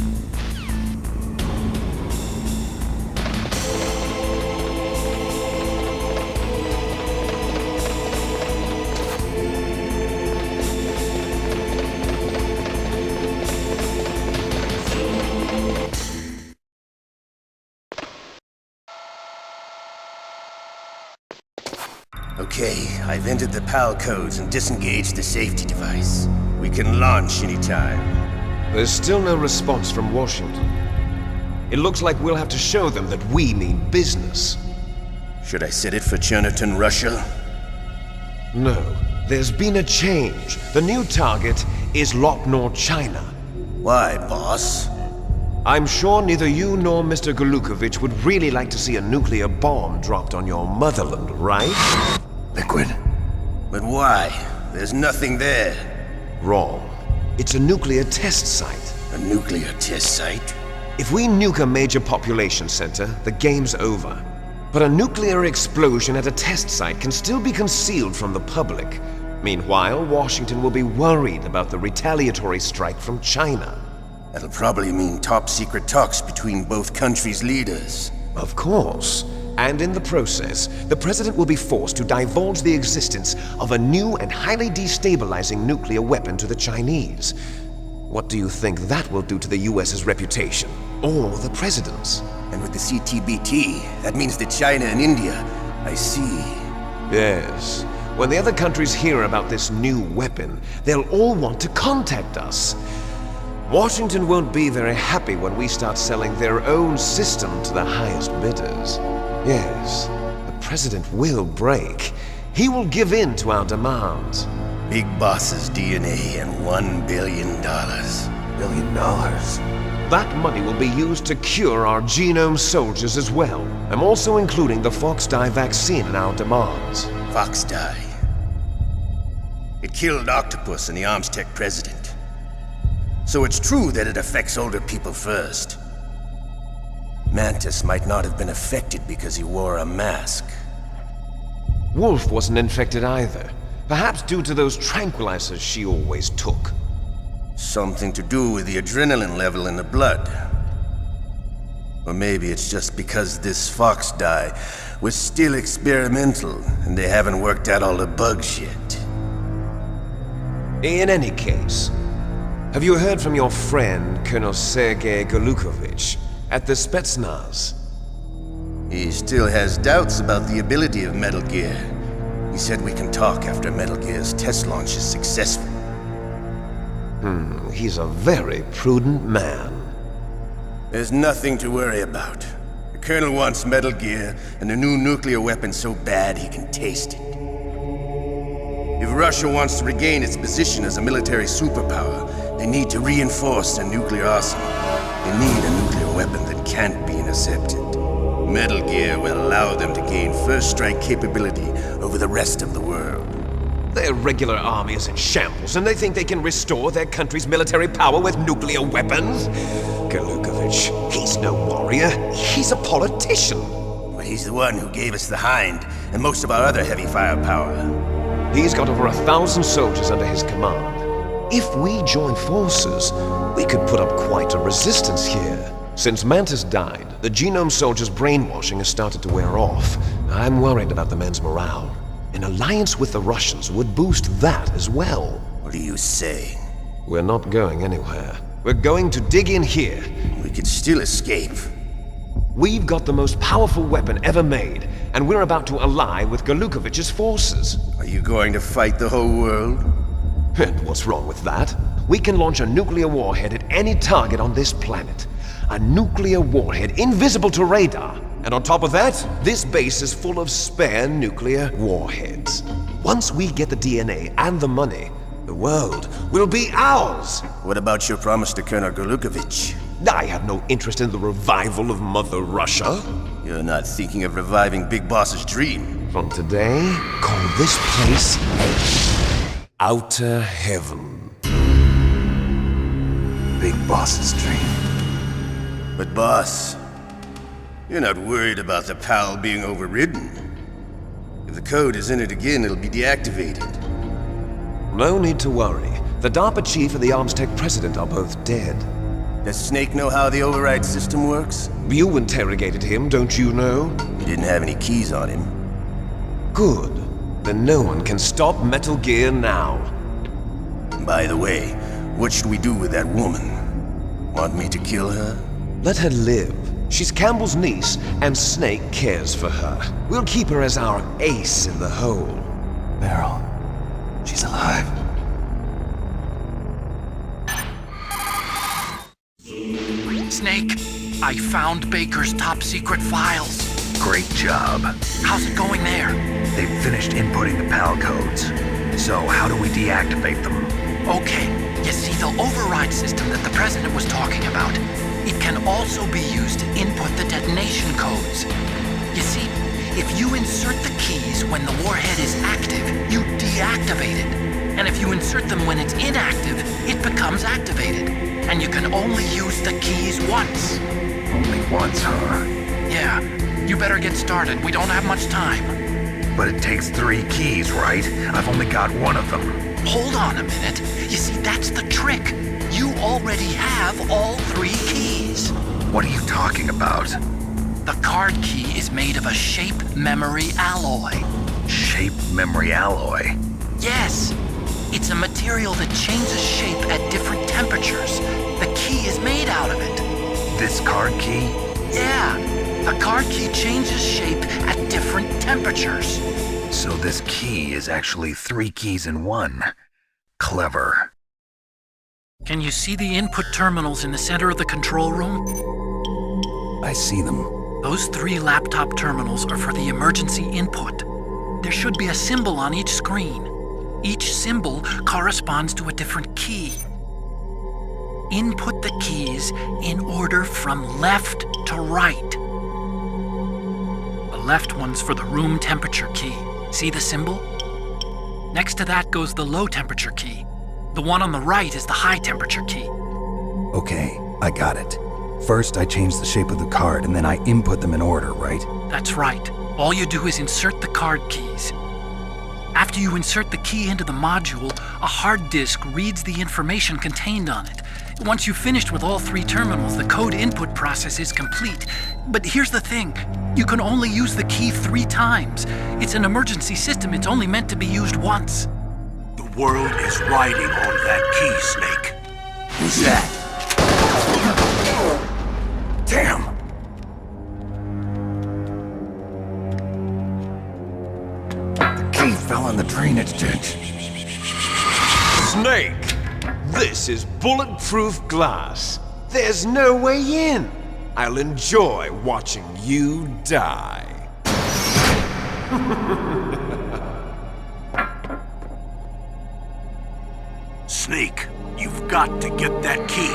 Okay, I've entered the PAL codes and disengaged the safety device. We can launch anytime. There's still no response from Washington. It looks like we'll have to show them that we mean business. Should I set it for Cherniton, Russia? No, there's been a change. The new target is Lopnor, China. Why, boss? I'm sure neither you nor Mr. Golukovich would really like to see a nuclear bomb dropped on your motherland, right? Liquid. But why? There's nothing there. Wrong. It's a nuclear test site. A nuclear test site? If we nuke a major population center, the game's over. But a nuclear explosion at a test site can still be concealed from the public. Meanwhile, Washington will be worried about the retaliatory strike from China. That'll probably mean top-secret talks between both countries' leaders. Of course. And in the process, the president will be forced to divulge the existence of a new and highly destabilizing nuclear weapon to the Chinese. What do you think that will do to the US's reputation? Or the president's? And with the CTBT, that means that China and India. I see. Yes. When the other countries hear about this new weapon, they'll all want to contact us. Washington won't be very happy when we start selling their own system to the highest bidders. Yes, the president will break. He will give in to our demands. Big Boss's DNA and $1 billion. $1 billion? That money will be used to cure our genome soldiers as well. I'm also including the Fox Die vaccine in our demands. Fox Die? It killed Octopus and the Armstech president. So it's true that it affects older people first. Mantis might not have been affected because he wore a mask. Wolf wasn't infected either. Perhaps due to those tranquilizers she always took. Something to do with the adrenaline level in the blood. Or maybe it's just because this Fox Die was still experimental and they haven't worked out all the bugs yet. In any case, have you heard from your friend, Colonel Sergei Golukovich, at the Spetsnaz? He still has doubts about the ability of Metal Gear. He said we can talk after Metal Gear's test launch is successful. He's a very prudent man. There's nothing to worry about. The Colonel wants Metal Gear and a new nuclear weapon so bad he can taste it. If Russia wants to regain its position as a military superpower, they need to reinforce their nuclear arsenal. They need a nuclear weapon that can't be intercepted. Metal Gear will allow them to gain first strike capability over the rest of the world. Their regular army is in shambles, and they think they can restore their country's military power with nuclear weapons? Golukovich, he's no warrior. He's a politician. But he's the one who gave us the Hind and most of our other heavy firepower. He's got over 1,000 soldiers under his command. If we join forces, we could put up quite a resistance here. Since Mantis died, the Genome Soldiers' brainwashing has started to wear off. I'm worried about the men's morale. An alliance with the Russians would boost that as well. What are you saying? We're not going anywhere. We're going to dig in here. We could still escape. We've got the most powerful weapon ever made, and we're about to ally with Golukovich's forces. Are you going to fight the whole world? And what's wrong with that? We can launch a nuclear warhead at any target on this planet. A nuclear warhead invisible to radar. And on top of that, this base is full of spare nuclear warheads. Once we get the DNA and the money, the world will be ours! What about your promise to Colonel Golukovich? I have no interest in the revival of Mother Russia. You're not thinking of reviving Big Boss's dream. From today, call this place Outer Heaven. Big Boss's dream. But boss, you're not worried about the PAL being overridden. If the code is in it again, it'll be deactivated. No need to worry. The DARPA chief and the Armstech president are both dead. Does Snake know how the override system works? You interrogated him, don't you know? He didn't have any keys on him. Good. Then no one can stop Metal Gear now. By the way, what should we do with that woman? Want me to kill her? Let her live. She's Campbell's niece, and Snake cares for her. We'll keep her as our ace in the hole. Meryl, she's alive. Snake, I found Baker's top-secret files. Great job. How's it going there? They've finished inputting the PAL codes. So how do we deactivate them? Okay, you see the override system that the president was talking about? It can also be used to input the detonation codes. You see, if you insert the keys when the warhead is active, you deactivate it. And if you insert them when it's inactive, it becomes activated. And you can only use the keys once. Only once, huh? Yeah. You better get started. We don't have much time. But it takes 3 keys, right? I've only got 1 of them. Hold on a minute. You see, that's the trick. You already have all 3 keys. What are you talking about? The card key is made of a shape memory alloy. Shape memory alloy? Yes. It's a material that changes shape at different temperatures. The key is made out of it. This card key? Yeah. The card key changes shape at different temperatures. So this key is actually 3 keys in 1. Clever. Can you see the input terminals in the center of the control room? I see them. Those 3 laptop terminals are for the emergency input. There should be a symbol on each screen. Each symbol corresponds to a different key. Input the keys in order from left to right. The left one's for the room temperature key. See the symbol? Next to that goes the low temperature key. The one on the right is the high temperature key. Okay, I got it. First, I change the shape of the card, and then I input them in order, right? That's right. All you do is insert the card keys. After you insert the key into the module, a hard disk reads the information contained on it. Once you've finished with all 3 terminals, the code input process is complete. But here's the thing. You can only use the key 3 times. It's an emergency system. It's only meant to be used once. The world is riding on that key, Snake. Who's that? Damn! The key fell in the drainage ditch. Snake! This is bulletproof glass. There's no way in. I'll enjoy watching you die. Snake, you've got to get that key.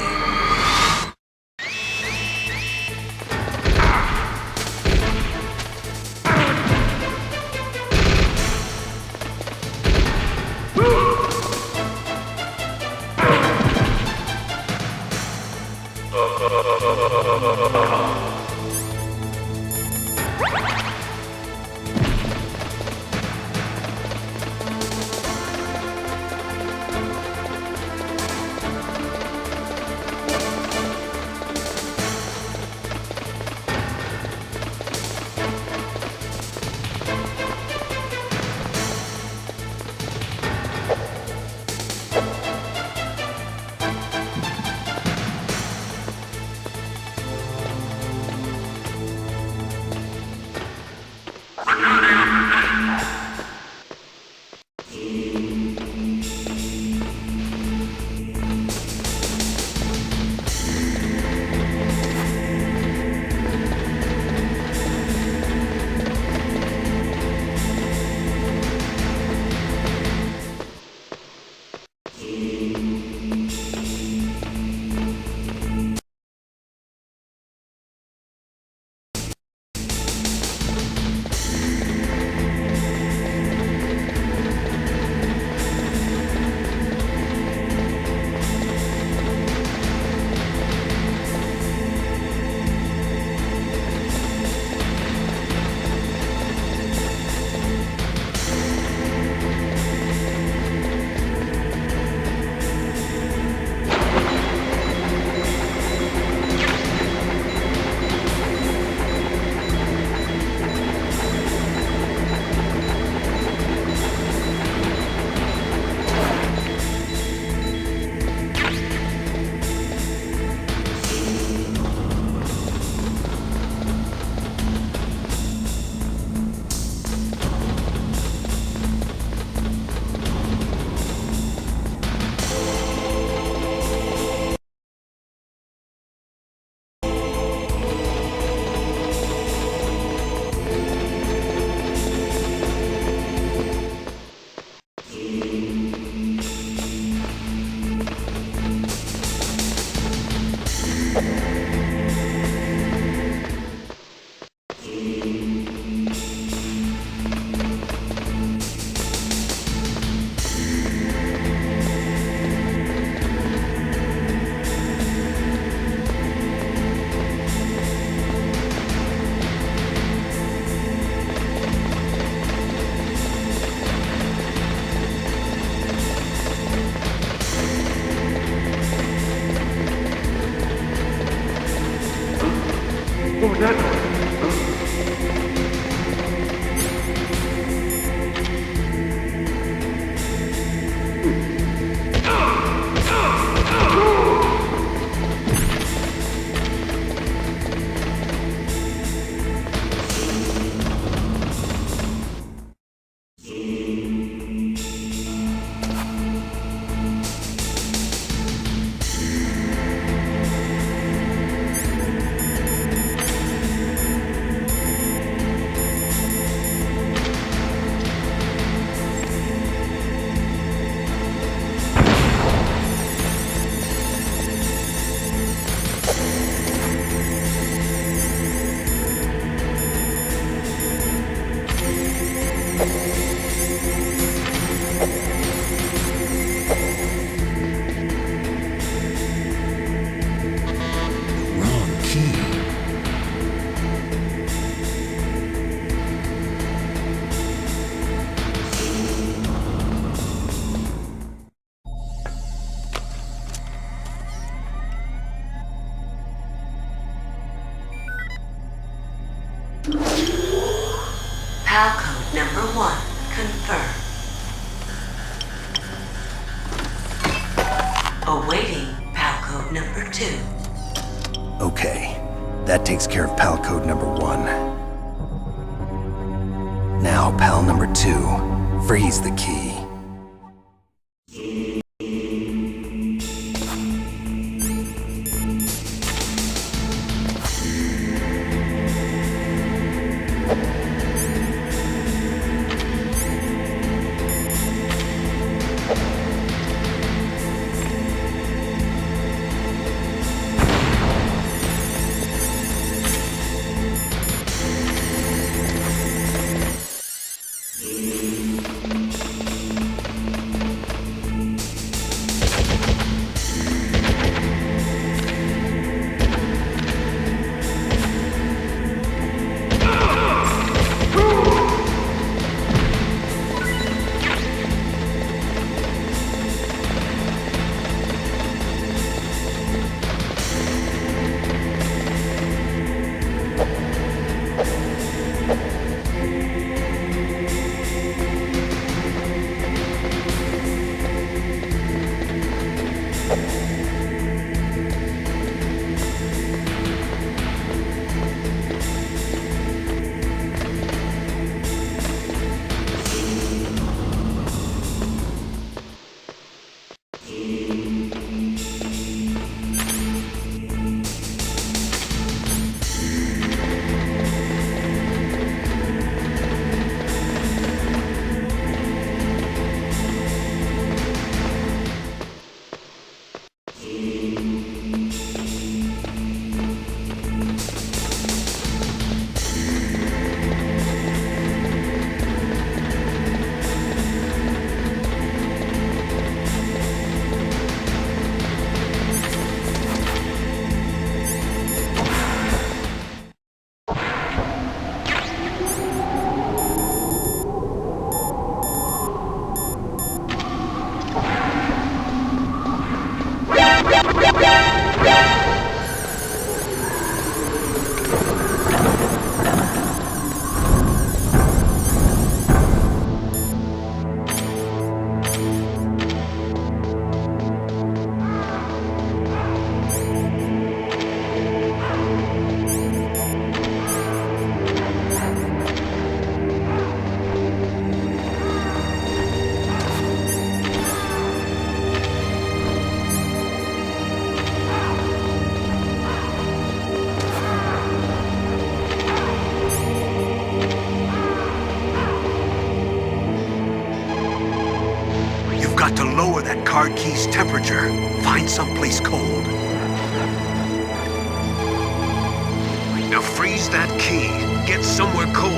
PAL code number 1 confirmed. Awaiting PAL code number 2. Okay, that takes care of PAL code number 1. Now, PAL number 2, freeze the key. Got to lower that card key's temperature. Find someplace cold. Now freeze that key. Get somewhere cold.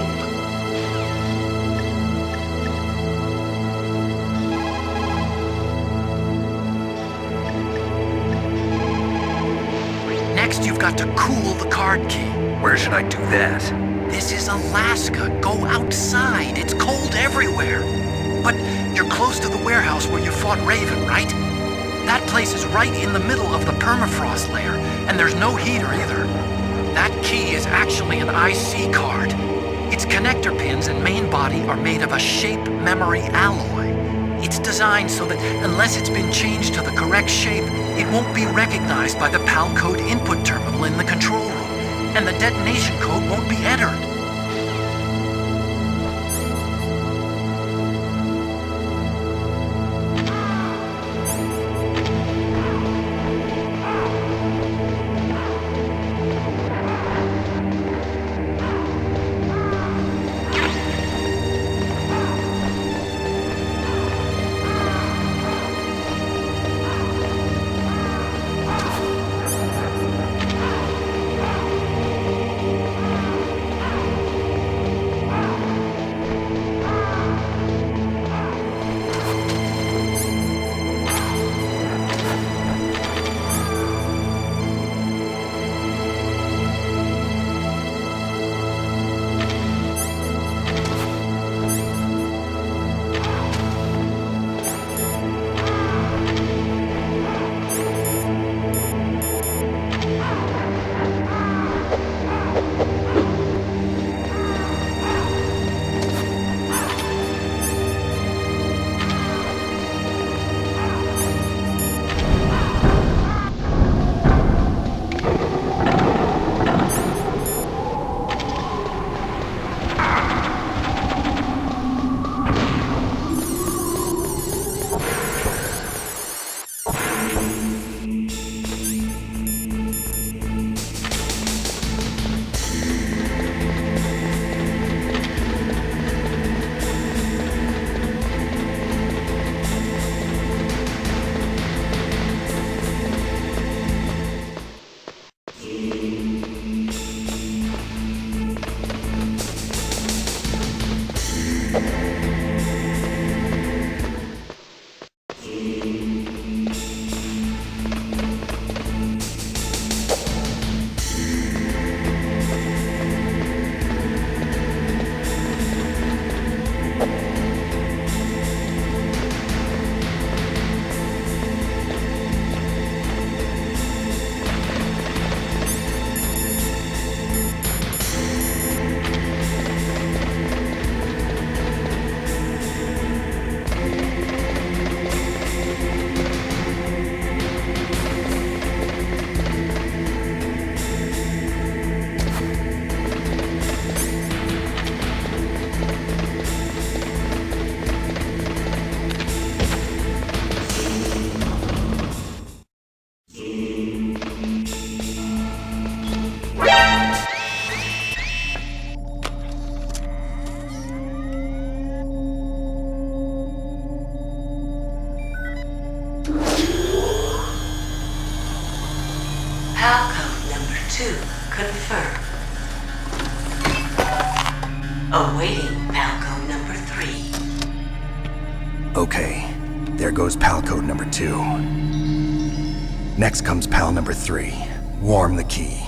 Next, you've got to cool the card key. Where should I do that? This is Alaska. Go outside. It's cold everywhere. But you're close to the warehouse where you fought Raven, right? That place is right in the middle of the permafrost layer, and there's no heater either. That key is actually an IC card. Its connector pins and main body are made of a shape memory alloy. It's designed so that unless it's been changed to the correct shape, it won't be recognized by the PAL code input terminal in the control room, and the detonation code won't be entered. Palcode number 2 confirmed. Awaiting Palcode number 3. Okay, there goes pal code number 2. Next comes pal number 3. Warm the key.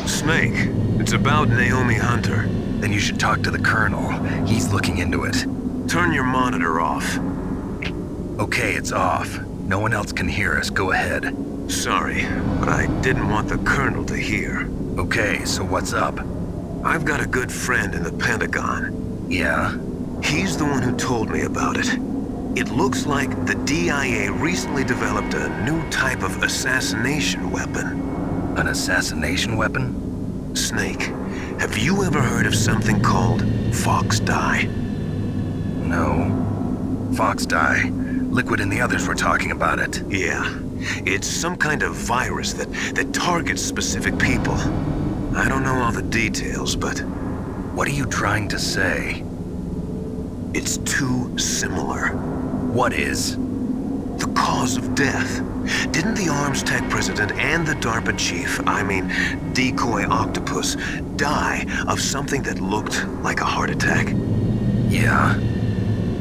Snake, it's about Naomi Hunter. Then you should talk to the Colonel. He's looking into it. Turn your monitor off. Okay, it's off. No one else can hear us. Go ahead. Sorry, but I didn't want the Colonel to hear. Okay, so what's up? I've got a good friend in the Pentagon. Yeah? He's the one who told me about it. It looks like the DIA recently developed a new type of assassination weapon. An assassination weapon? Snake, have you ever heard of something called Fox Dye? No. Fox Dye? Liquid and the others were talking about it. Yeah. It's some kind of virus that targets specific people. I don't know all the details, but... What are you trying to say? It's too similar. What is? The cause of death. Didn't the Armstech president and the DARPA chief, Decoy Octopus, die of something that looked like a heart attack? Yeah.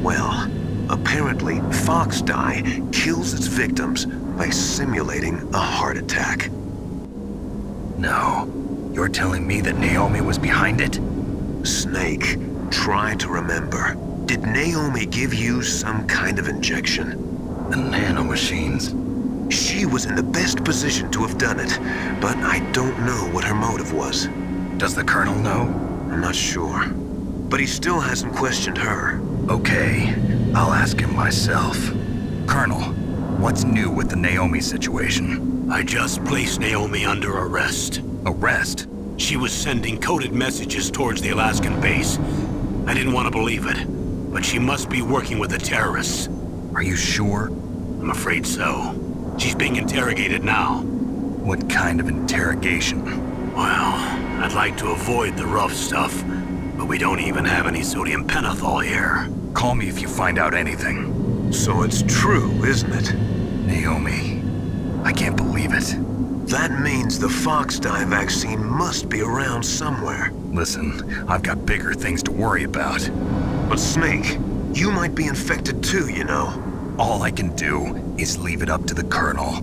Well, apparently Fox Die kills its victims by simulating a heart attack. No. You're telling me that Naomi was behind it? Snake, try to remember. Did Naomi give you some kind of injection? The nanomachines. She was in the best position to have done it, but I don't know what her motive was. Does the Colonel know? I'm not sure. But he still hasn't questioned her. Okay, I'll ask him myself. Colonel, what's new with the Naomi situation? I just placed Naomi under arrest. Arrest? She was sending coded messages towards the Alaskan base. I didn't want to believe it, but she must be working with the terrorists. Are you sure? I'm afraid so. She's being interrogated now. What kind of interrogation? Well, I'd like to avoid the rough stuff, but we don't even have any sodium pentothal here. Call me if you find out anything. So it's true, isn't it? Naomi, I can't believe it. That means the Fox Die vaccine must be around somewhere. Listen, I've got bigger things to worry about. But Snake, you might be infected too, you know. All I can do is leave it up to the Colonel.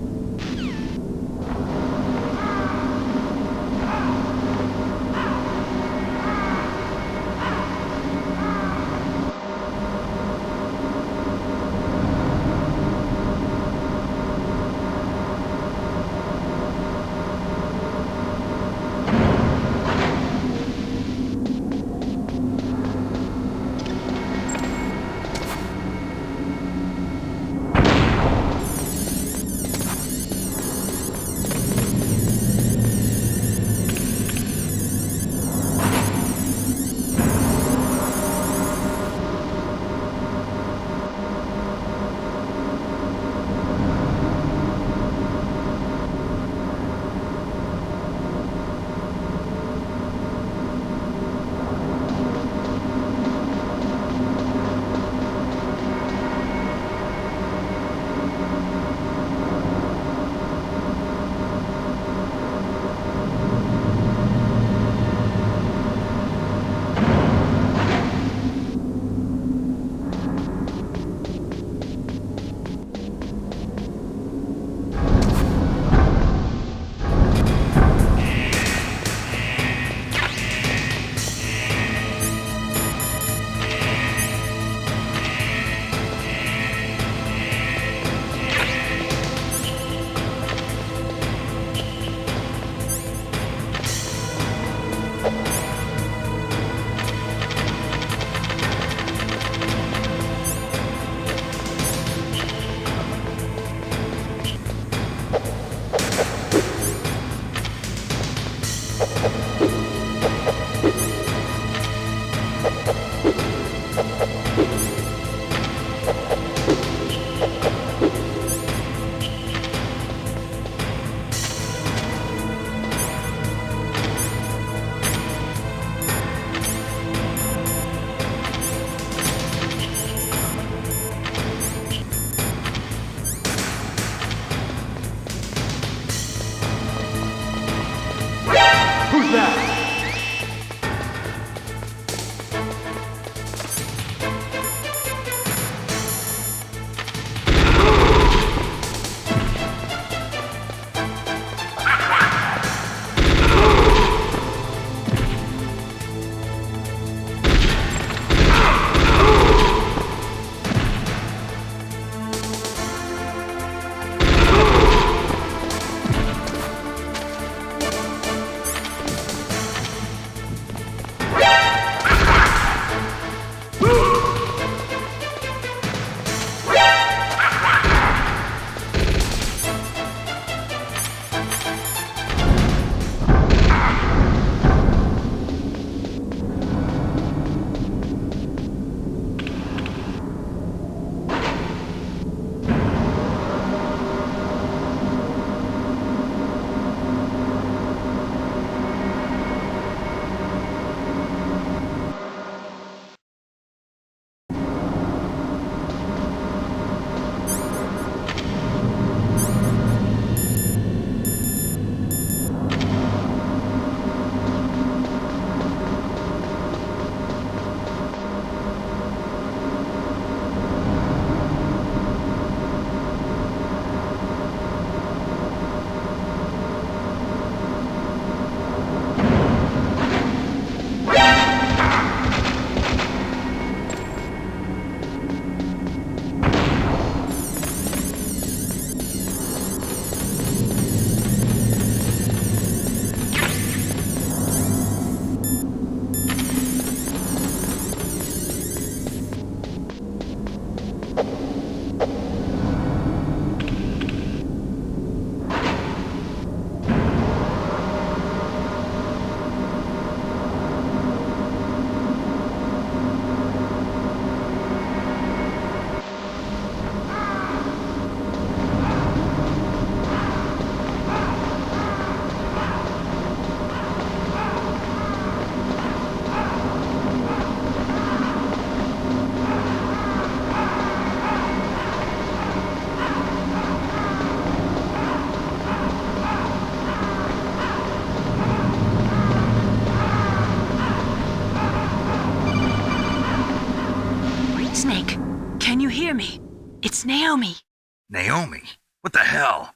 Naomi, what the hell?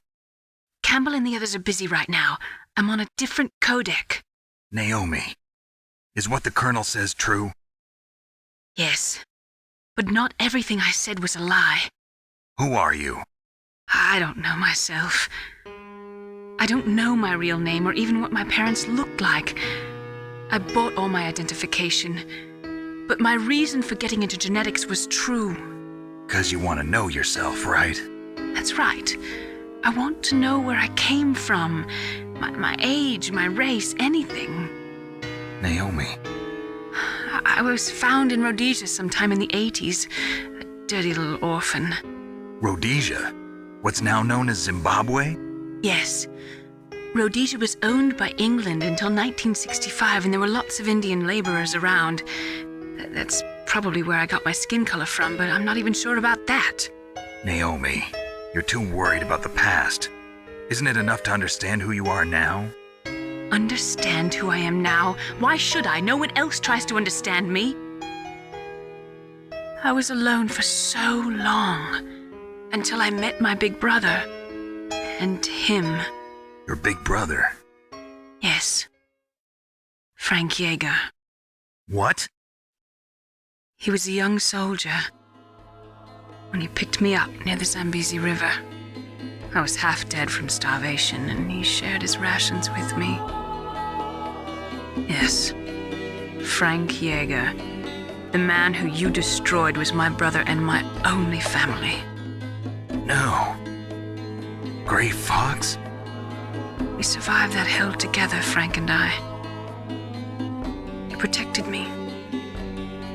Campbell and the others are busy right now. I'm on a different codec. Naomi, is what the Colonel says true? Yes. But not everything I said was a lie. Who are you? I don't know myself. I don't know my real name or even what my parents looked like. I bought all my identification. But my reason for getting into genetics was true. 'Cause you want to know yourself, right? That's right. I want to know where I came from. My age, my race, anything. Naomi. I was found in Rhodesia sometime in the 80s. A dirty little orphan. Rhodesia? What's now known as Zimbabwe? Yes. Rhodesia was owned by England until 1965, and there were lots of Indian laborers around. That's probably where I got my skin color from, but I'm not even sure about that. Naomi, you're too worried about the past. Isn't it enough to understand who you are now? Understand who I am now? Why should I? No one else tries to understand me. I was alone for so long, until I met my big brother. And him. Your big brother? Yes. Frank Yeager. What? He was a young soldier when he picked me up near the Zambezi River. I was half dead from starvation, and he shared his rations with me. Yes, Frank Yeager. The man who you destroyed was my brother and my only family. No. Gray Fox? We survived that hell together, Frank and I. He protected me.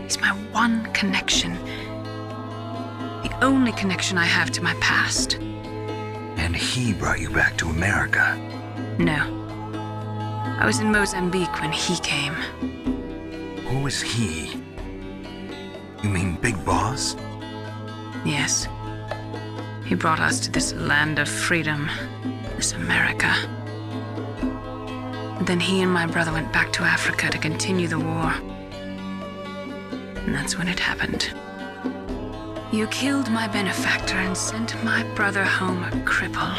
He's my one connection. The only connection I have to my past. And he brought you back to America? No. I was in Mozambique when he came. Who is he? You mean Big Boss? Yes. He brought us to this land of freedom, this America. And then he and my brother went back to Africa to continue the war. And that's when it happened. You killed my benefactor and sent my brother home a cripple.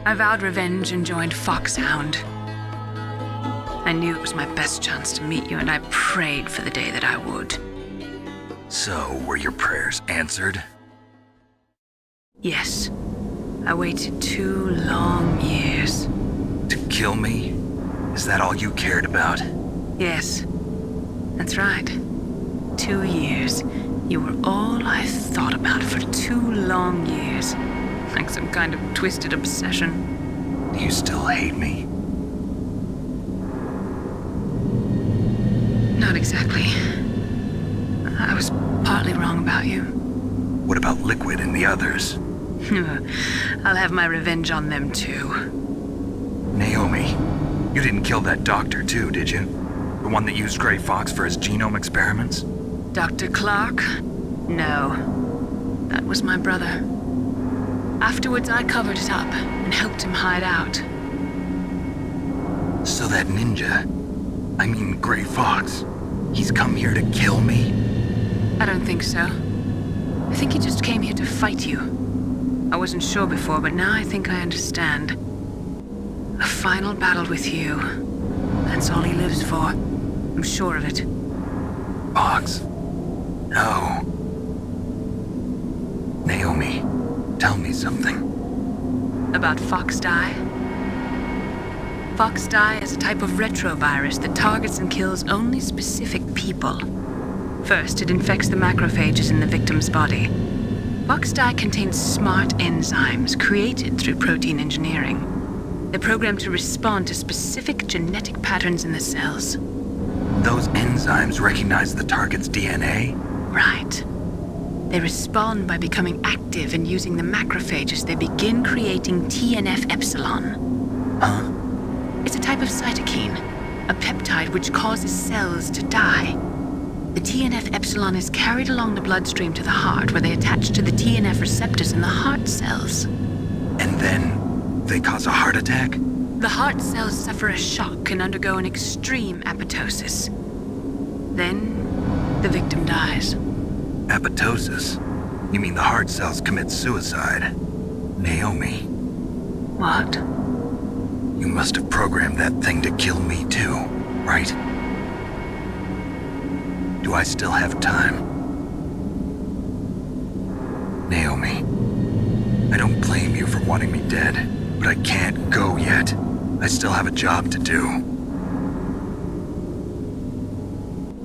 I vowed revenge and joined Foxhound. I knew it was my best chance to meet you, and I prayed for the day that I would. So, were your prayers answered? Yes. I waited 2 long years. To kill me? Is that all you cared about? Yes. That's right. 2 years. You were all I thought about for 2 long years. Like some kind of twisted obsession. Do you still hate me? Not exactly. I was partly wrong about you. What about Liquid and the others? I'll have my revenge on them too. Naomi, you didn't kill that doctor too, did you? The one that used Gray Fox for his genome experiments? Dr. Clark? No. That was my brother. Afterwards, I covered it up and helped him hide out. So that ninja, I mean Gray Fox, he's come here to kill me? I don't think so. I think he just came here to fight you. I wasn't sure before, but now I think I understand. A final battle with you. That's all he lives for. I'm sure of it. Fox? No. Naomi, tell me something. About Fox Die? Fox Die is a type of retrovirus that targets and kills only specific people. First, it infects the macrophages in the victim's body. Fox Die contains smart enzymes created through protein engineering. They're programmed to respond to specific genetic patterns in the cells. Those enzymes recognize the target's DNA? Right. They respond by becoming active and using the macrophages. They begin creating TNF-epsilon. Huh? It's a type of cytokine, a peptide which causes cells to die. The TNF-epsilon is carried along the bloodstream to the heart, where they attach to the TNF receptors in the heart cells. And then they cause a heart attack? The heart cells suffer a shock and undergo an extreme apoptosis. Then, the victim dies. Apoptosis? You mean the heart cells commit suicide? Naomi. What? You must have programmed that thing to kill me too, right? Do I still have time? Naomi, I don't blame you for wanting me dead, but I can't go yet. I still have a job to do.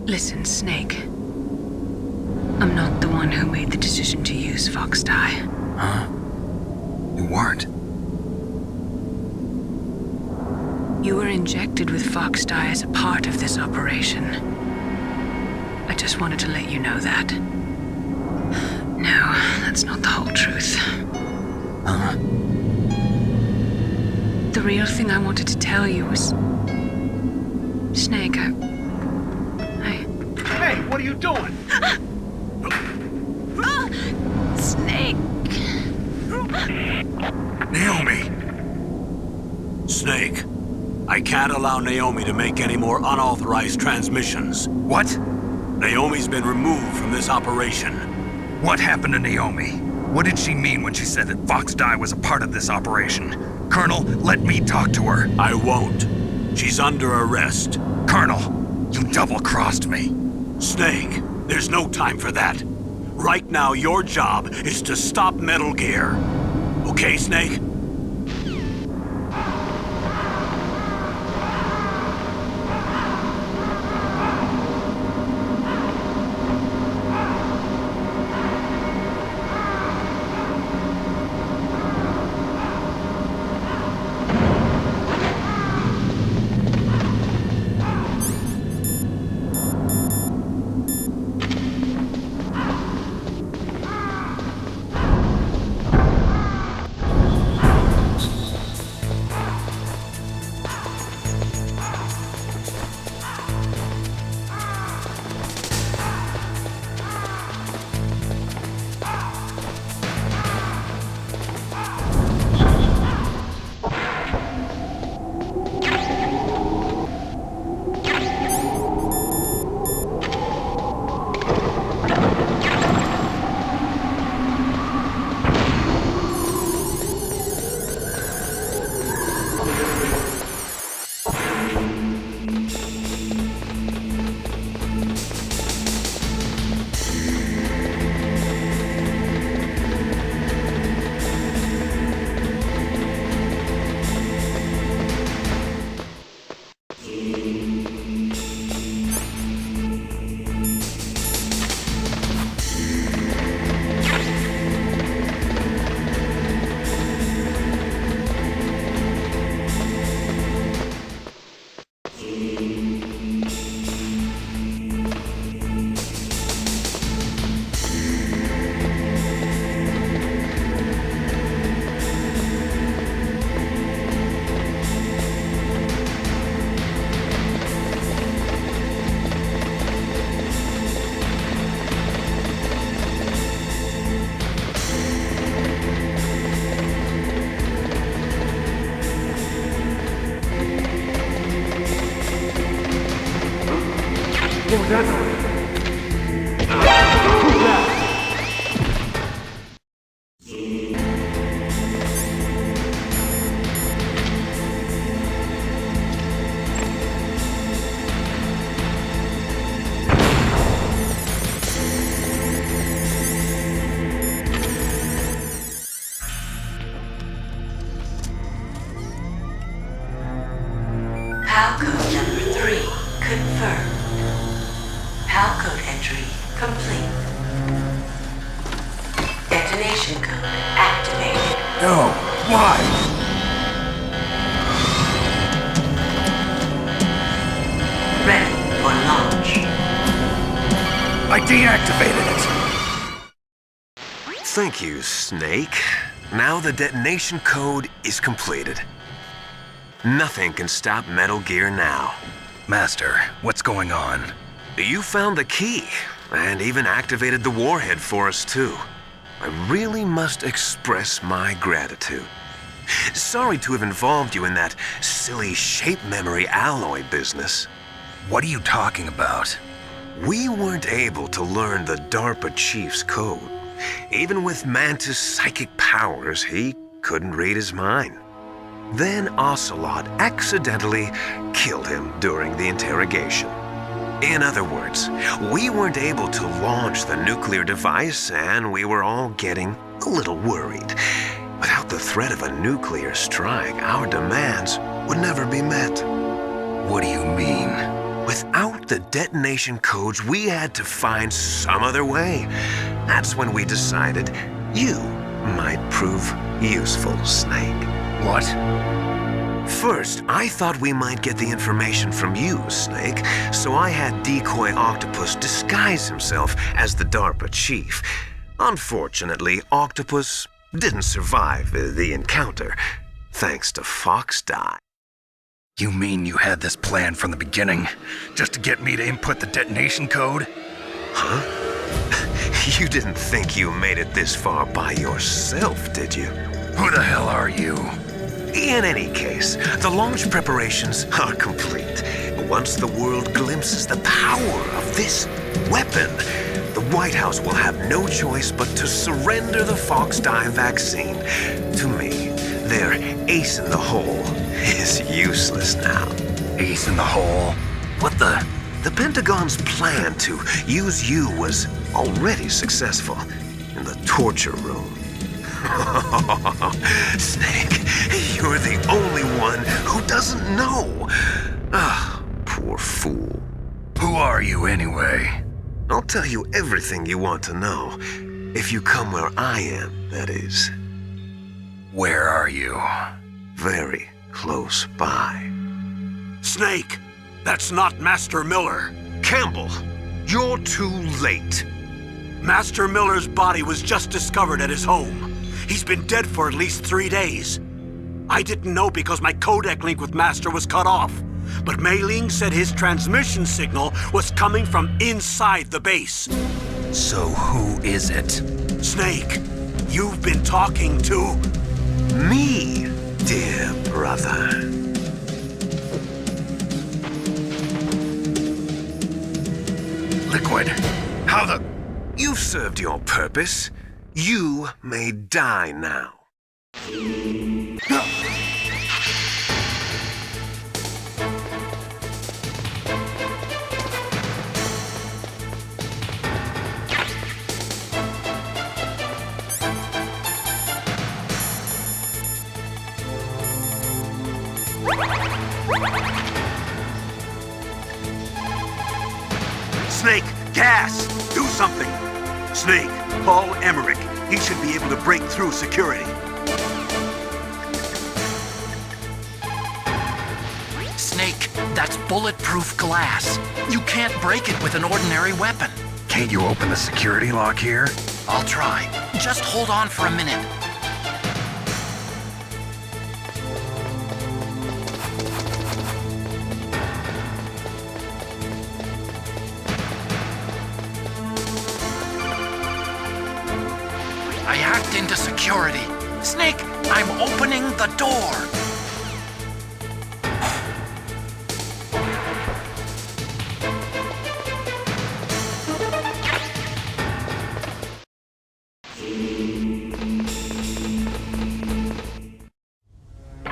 Listen, Snake. I'm not the one who made the decision to use Fox Dye. Huh? You weren't? You were injected with Fox Dye as a part of this operation. I just wanted to let you know that. No, that's not the whole truth. Huh? The real thing I wanted to tell you was... Snake, Hey, what are you doing? Snake! Naomi! Snake, I can't allow Naomi to make any more unauthorized transmissions. What? Naomi's been removed from this operation. What happened to Naomi? What did she mean when she said that Fox Dye was a part of this operation? Colonel, let me talk to her. I won't. She's under arrest. Colonel, you double-crossed me. Snake, there's no time for that. Right now, your job is to stop Metal Gear. Okay, Snake? PAL code number 3 confirmed. PAL code entry complete. Detonation code activated. No, why? Ready for launch. I deactivated it. Thank you, Snake. Now the detonation code is completed. Nothing can stop Metal Gear now. Master, what's going on? You found the key, and even activated the warhead for us, too. I really must express my gratitude. Sorry to have involved you in that silly shape memory alloy business. What are you talking about? We weren't able to learn the DARPA chief's code. Even with Mantis' psychic powers, he couldn't read his mind. Then Ocelot accidentally killed him during the interrogation. In other words, we weren't able to launch the nuclear device, and we were all getting a little worried. Without the threat of a nuclear strike, our demands would never be met. What do you mean? Without the detonation codes, we had to find some other way. That's when we decided you might prove useful, Snake. What? First, I thought we might get the information from you, Snake, so I had Decoy Octopus disguise himself as the DARPA chief. Unfortunately, Octopus didn't survive the encounter, thanks to Foxdie. You mean you had this plan from the beginning, just to get me to input the detonation code? Huh? You didn't think you made it this far by yourself, did you? Who the hell are you? In any case, the launch preparations are complete. Once the world glimpses the power of this weapon, the White House will have no choice but to surrender the Foxdie vaccine to me. Their ace in the hole is useless now. Ace in the hole? What the? The Pentagon's plan to use you was already successful in the torture room. Snake, you're the only one who doesn't know. Ah, poor fool. Who are you anyway? I'll tell you everything you want to know. If you come where I am, that is. Where are you? Very close by. Snake, that's not Master Miller. Campbell, you're too late. Master Miller's body was just discovered at his home. He's been dead for at least 3 days. I didn't know because my codec link with Master was cut off. But Mei Ling said his transmission signal was coming from inside the base. So who is it? Snake, you've been talking to... me, dear brother. Liquid, how the... You've served your purpose. You may die now. Snake, gas! Do something! Snake, Paul Emmerich. He should be able to break through security. Snake, that's bulletproof glass. You can't break it with an ordinary weapon. Can't you open the security lock here? I'll try. Just hold on for a minute. I hacked into security. Snake, I'm opening the door.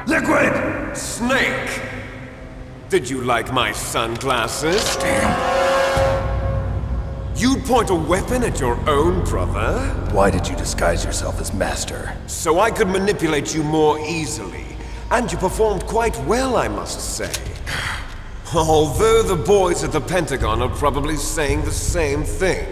Liquid! Snake! Did you like my sunglasses? Damn. You'd point a weapon at your own brother? Why did you disguise yourself as Master? So I could manipulate you more easily. And you performed quite well, I must say. Although the boys at the Pentagon are probably saying the same thing.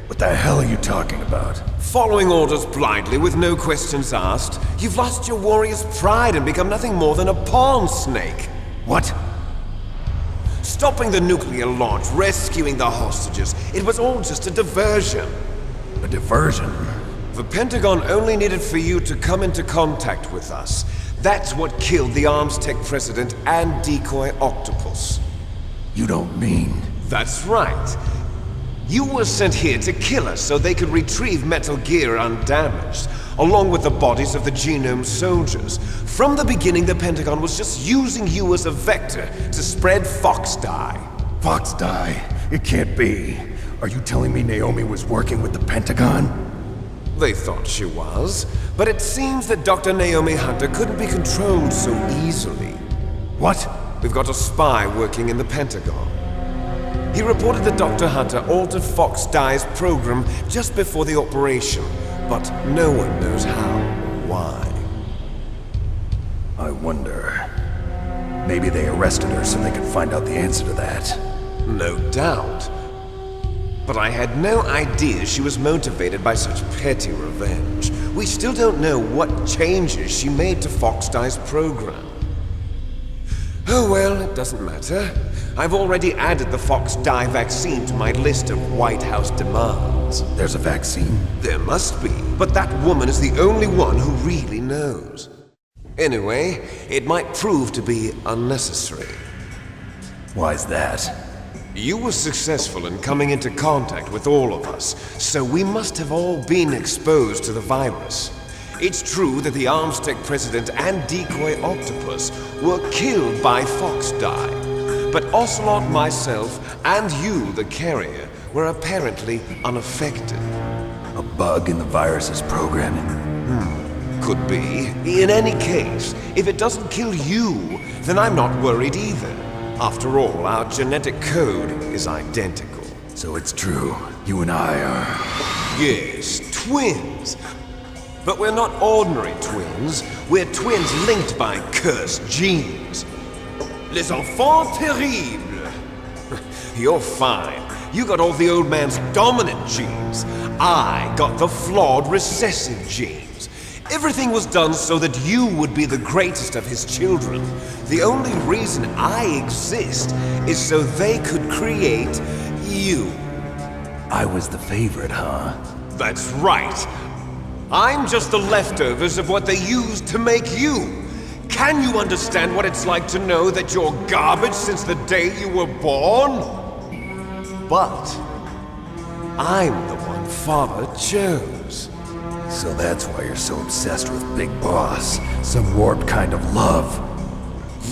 What the hell are you talking about? Following orders blindly with no questions asked, you've lost your warrior's pride and become nothing more than a pawn, Snake. What? Stopping the nuclear launch, rescuing the hostages, it was all just a diversion. A diversion? The Pentagon only needed for you to come into contact with us. That's what killed the ArmsTech president and Decoy Octopus. You don't mean... That's right. You were sent here to kill us so they could retrieve Metal Gear undamaged, along with the bodies of the Genome soldiers. From the beginning, the Pentagon was just using you as a vector to spread Foxdie. Foxdie? It can't be. Are you telling me Naomi was working with the Pentagon? They thought she was, but it seems that Dr. Naomi Hunter couldn't be controlled so easily. What? We've got a spy working in the Pentagon. He reported that Dr. Hunter altered Fox Dye's program just before the operation, but no one knows how or why. I wonder... Maybe they arrested her so they could find out the answer to that. No doubt. But I had no idea she was motivated by such petty revenge. We still don't know what changes she made to Fox Dye's program. Oh well, it doesn't matter. I've already added the Fox Dye vaccine to my list of White House demands. There's a vaccine? There must be, but that woman is the only one who really knows. Anyway, it might prove to be unnecessary. Why's that? You were successful in coming into contact with all of us, so we must have all been exposed to the virus. It's true that the Armstech president and decoy octopus were killed by Fox Dye, but Ocelot, myself, and you, the carrier, were apparently unaffected. A bug in the virus's programming? Could be. In any case, if it doesn't kill you, then I'm not worried either. After all, our genetic code is identical. So it's true. You and I are... Yes, twins. But we're not ordinary twins. We're twins linked by cursed genes. Les enfants terribles. You're fine. You got all the old man's dominant genes. I got the flawed recessive genes. Everything was done so that you would be the greatest of his children. The only reason I exist is so they could create you. I was the favorite, huh? That's right. I'm just the leftovers of what they used to make you. Can you understand what it's like to know that you're garbage since the day you were born? But I'm the one Father chose. So that's why you're so obsessed with Big Boss. Some warped kind of love.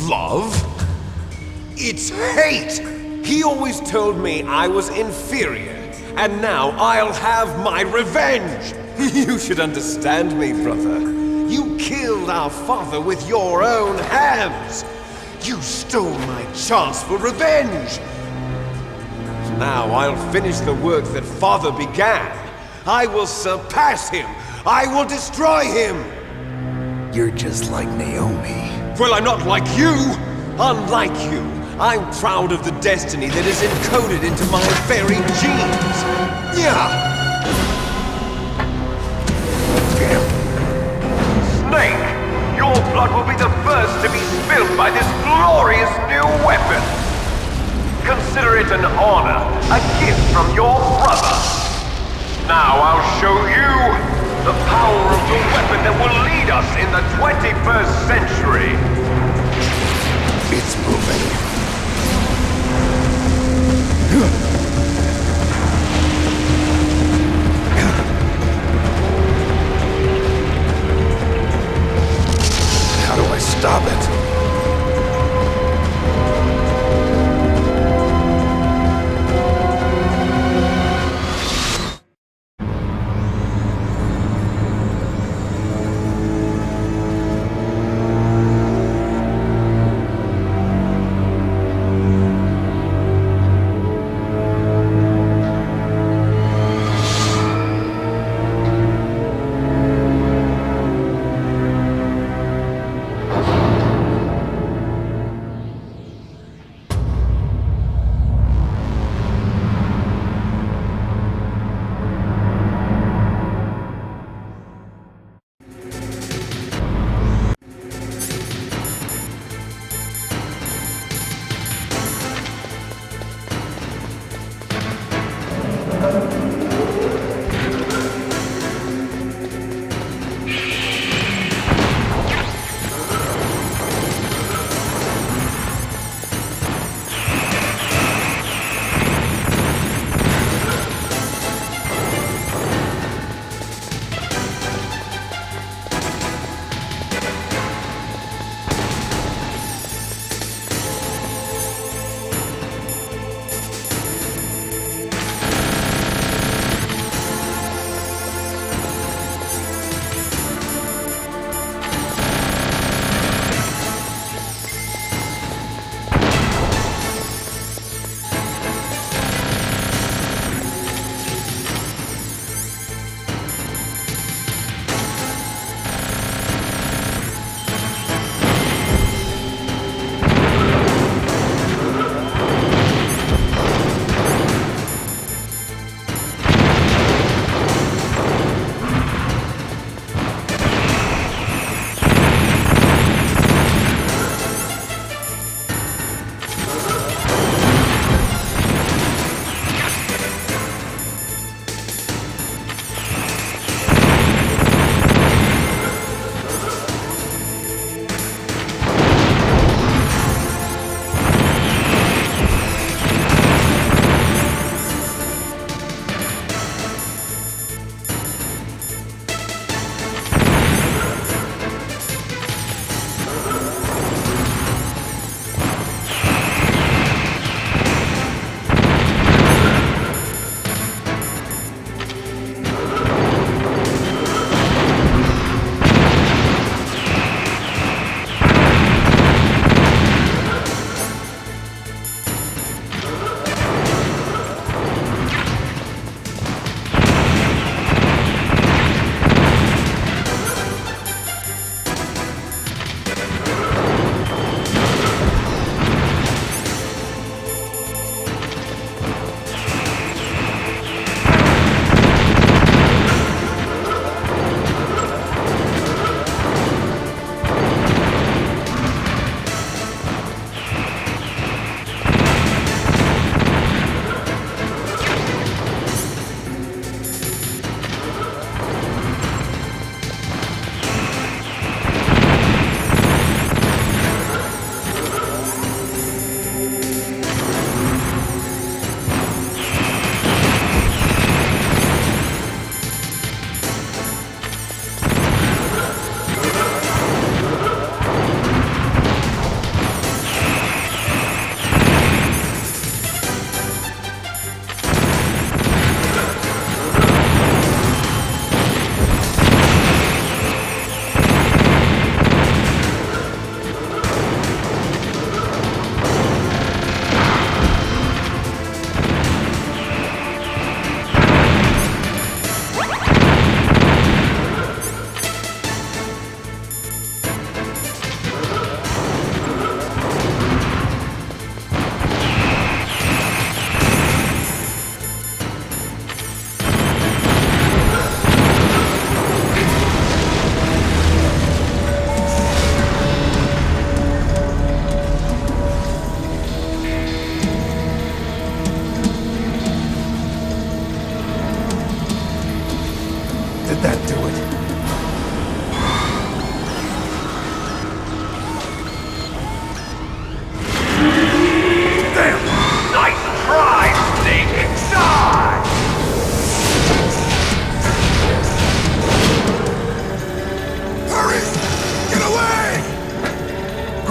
Love? It's hate! He always told me I was inferior, and now I'll have my revenge! You should understand me, brother. You killed our father with your own hands! You stole my chance for revenge! Now I'll finish the work that Father began. I will surpass him! I will destroy him! You're just like Naomi. Well, I'm not like you! Unlike you, I'm proud of the destiny that is encoded into my very genes! Yeah! Snake! Your blood will be the first to be spilled by this glorious new weapon! Consider it an honor, a gift from your brother! Now I'll show you the power of the weapon that will lead us in the 21st century! It's moving. How do I stop it?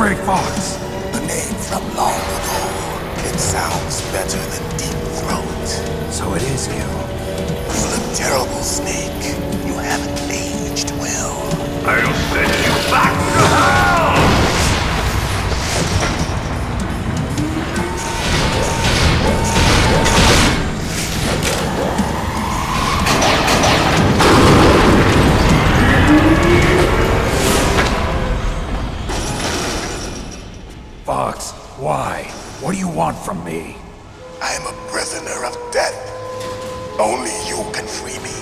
Gray Fox? A name from long ago. It sounds better than Deep Throat. So it is you. You look terrible, Snake. You haven't aged well. I'll send you back to hell! Fox, why? What do you want from me? I'm a prisoner of death. Only you can free me.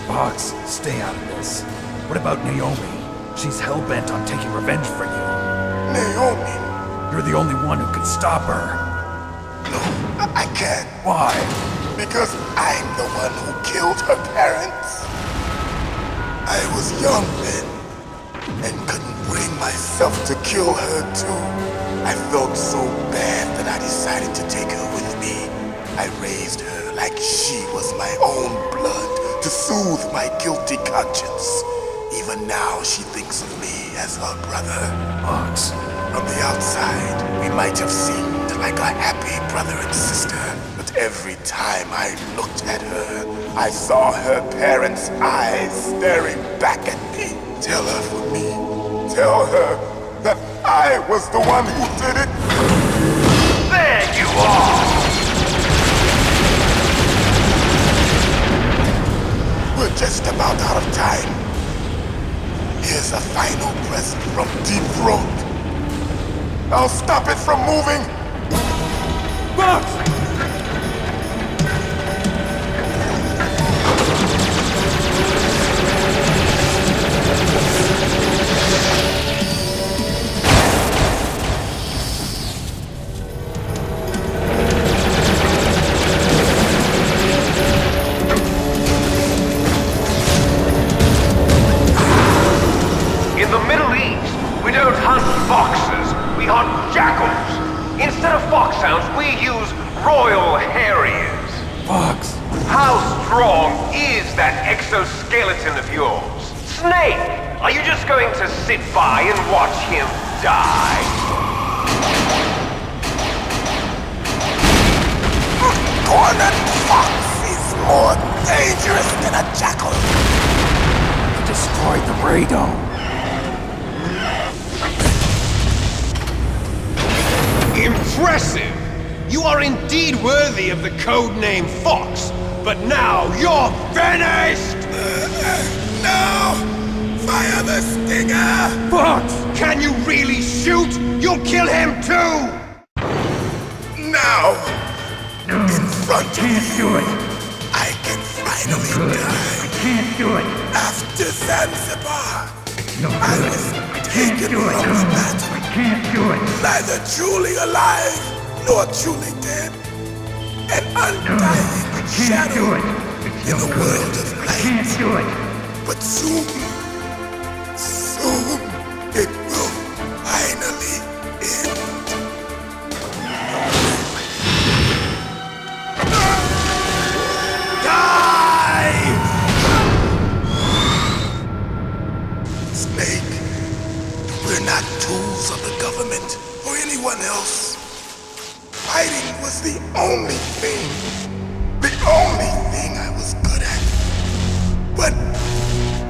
Fox, stay out of this. What about Naomi? She's hell-bent on taking revenge for you. Naomi? You're the only one who can stop her. No, I can't. Why? Because I'm the one who killed her parents. I was young then, and couldn't bring myself to kill her too. I felt so bad that I decided to take her with me. I raised her like she was my own blood to soothe my guilty conscience. Even now she thinks of me as her brother. Fox. From the outside, we might have seemed like a happy brother and sister, but every time I looked at her, I saw her parents' eyes staring back at me. Tell her for me. Tell her that I was the one who did it. There you are! We're just about out of time. Here's a final present from Deep Throat. I'll stop it from moving. Fox! In the Middle East, we don't hunt foxes, we hunt jackals. Instead of foxhounds, we use Royal Harriers. Fox! How strong is that exoskeleton of yours? Snake, are you just going to sit by and watch him die? Cornered fox is more dangerous than a jackal. You destroyed the radome. Impressive! You are indeed worthy of the codename Fox, but now you're finished! No! Fire the stinger! Fox! Can you really shoot? You'll kill him too! Now! No, in front of can't do it. I can finally die. I can't do it. After Zanzibar, No good. I was taken from the battle. I can't do it. Neither truly alive nor truly dead. An undying shadow in the world of light. Can't do it. But soon, it will finally end. Snake, we're not tools of the government or anyone else. Fighting was the only thing I was good at. But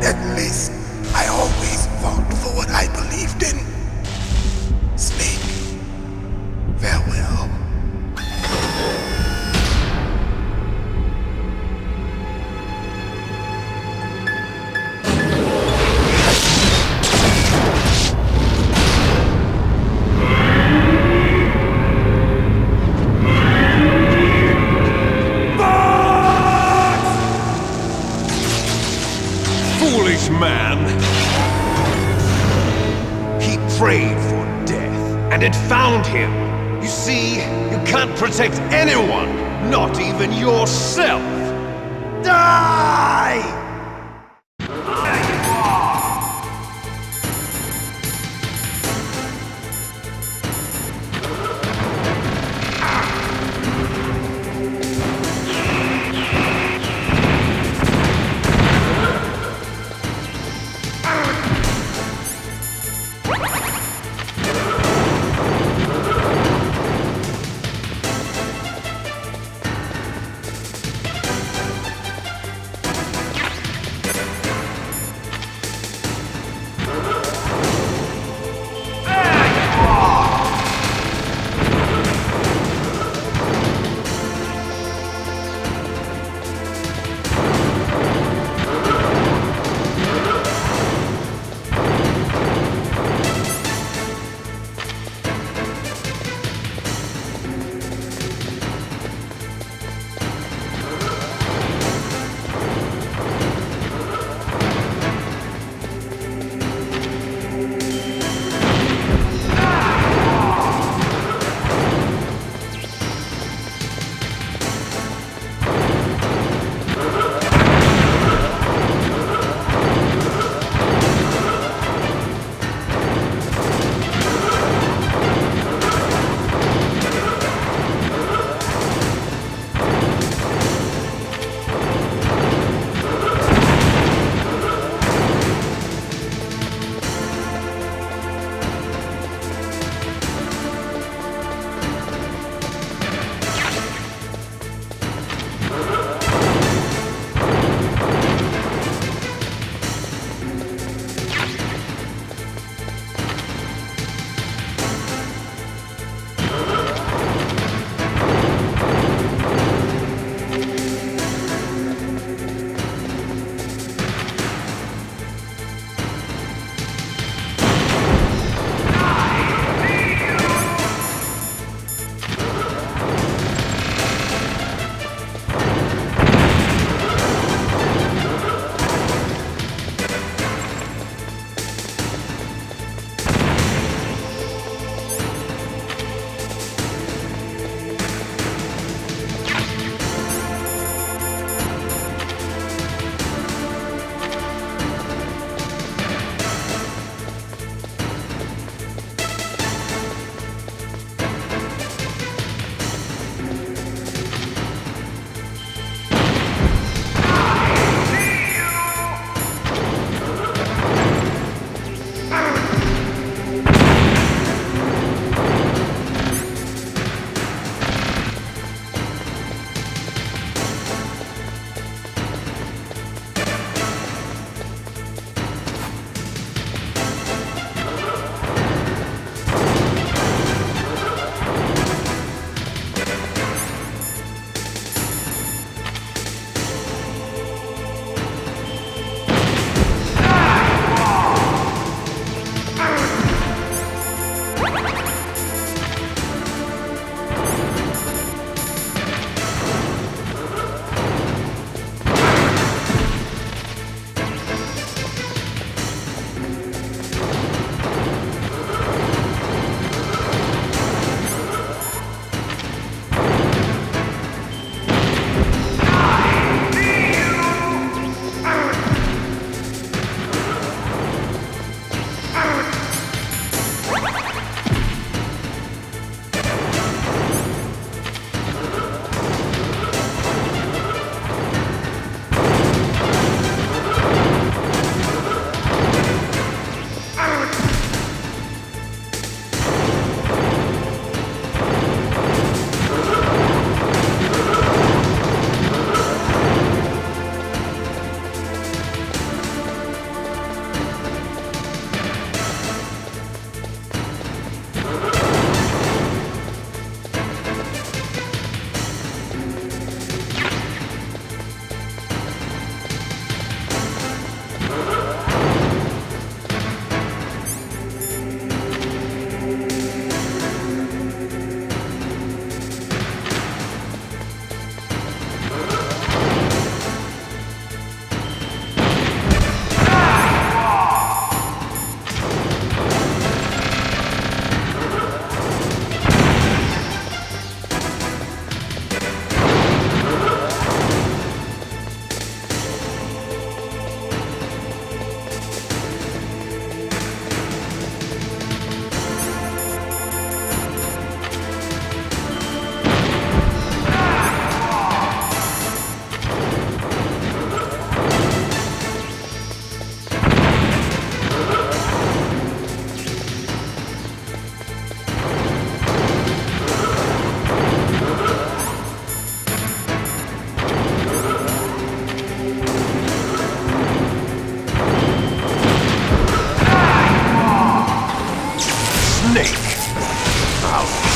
at least I always fought for what I believed in. Snake, farewell. Foolish man! He prayed for death, and it found him. You see, you can't protect anyone, not even yourself. Die!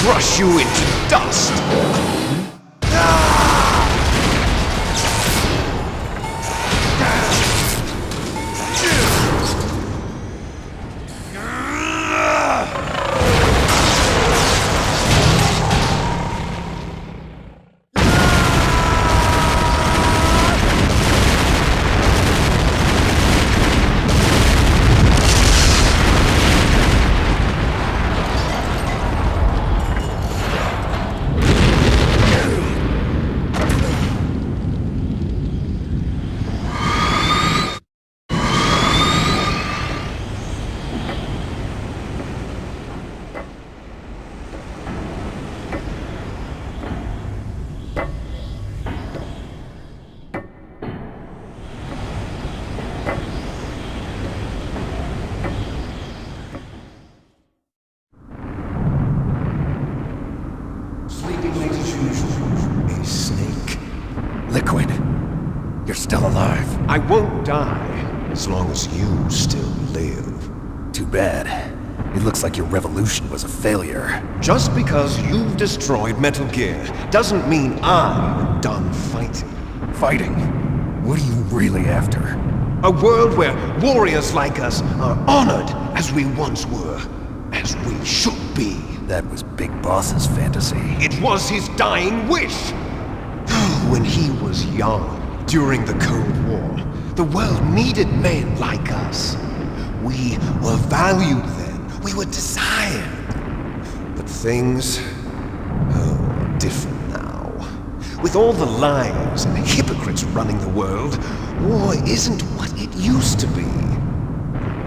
crush you into dust. A snake. Liquid, you're still alive. I won't die as long as you still live. Too bad. It looks like your revolution was a failure. Just because you've destroyed Metal Gear doesn't mean I'm done fighting. Fighting? What are you really after? A world where warriors like us are honored as we once were, as we should be. That was Big Boss's fantasy. It was his dying wish. When he was young, during the Cold War, the world needed men like us. We were valued then. We were desired. But things are different now. With all the lies and hypocrites running the world, war isn't what it used to be.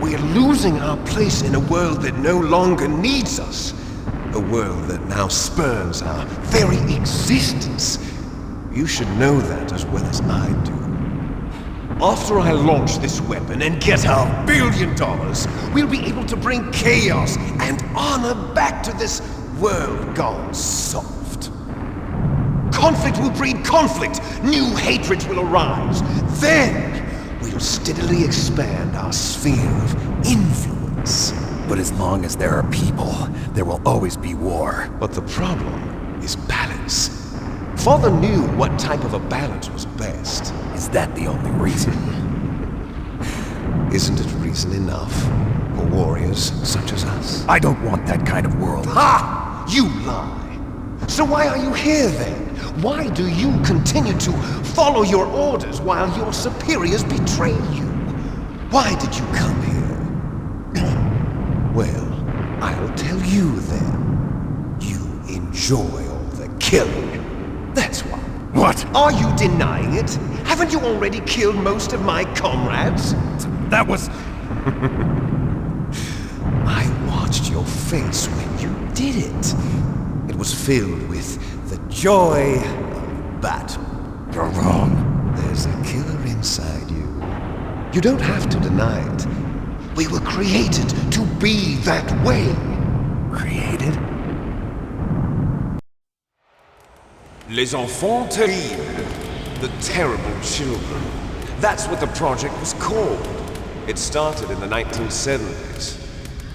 We're losing our place in a world that no longer needs us. A world that now spurns our very existence. You should know that as well as I do. After I launch this weapon and get our $1 billion, we'll be able to bring chaos and honor back to this world gone soft. Conflict will breed conflict. New hatreds will arise. Then we'll steadily expand our sphere of influence. But as long as there are people, there will always be war. But the problem is balance. Father knew what type of a balance was best. Is that the only reason? Isn't it reason enough for warriors such as us? I don't want that kind of world. Ha! You lie. So why are you here then? Why do you continue to follow your orders while your superiors betray you? Why did you come here? Well, I'll tell you then. You enjoy all the killing. That's why. What? Are you denying it? Haven't you already killed most of my comrades? That was... I watched your face when you did it. It was filled with the joy of battle. You're wrong. There's a killer inside you. You don't have to deny it. We were created to be that way. Created? Les enfants terribles. The terrible children. That's what the project was called. It started in the 1970s.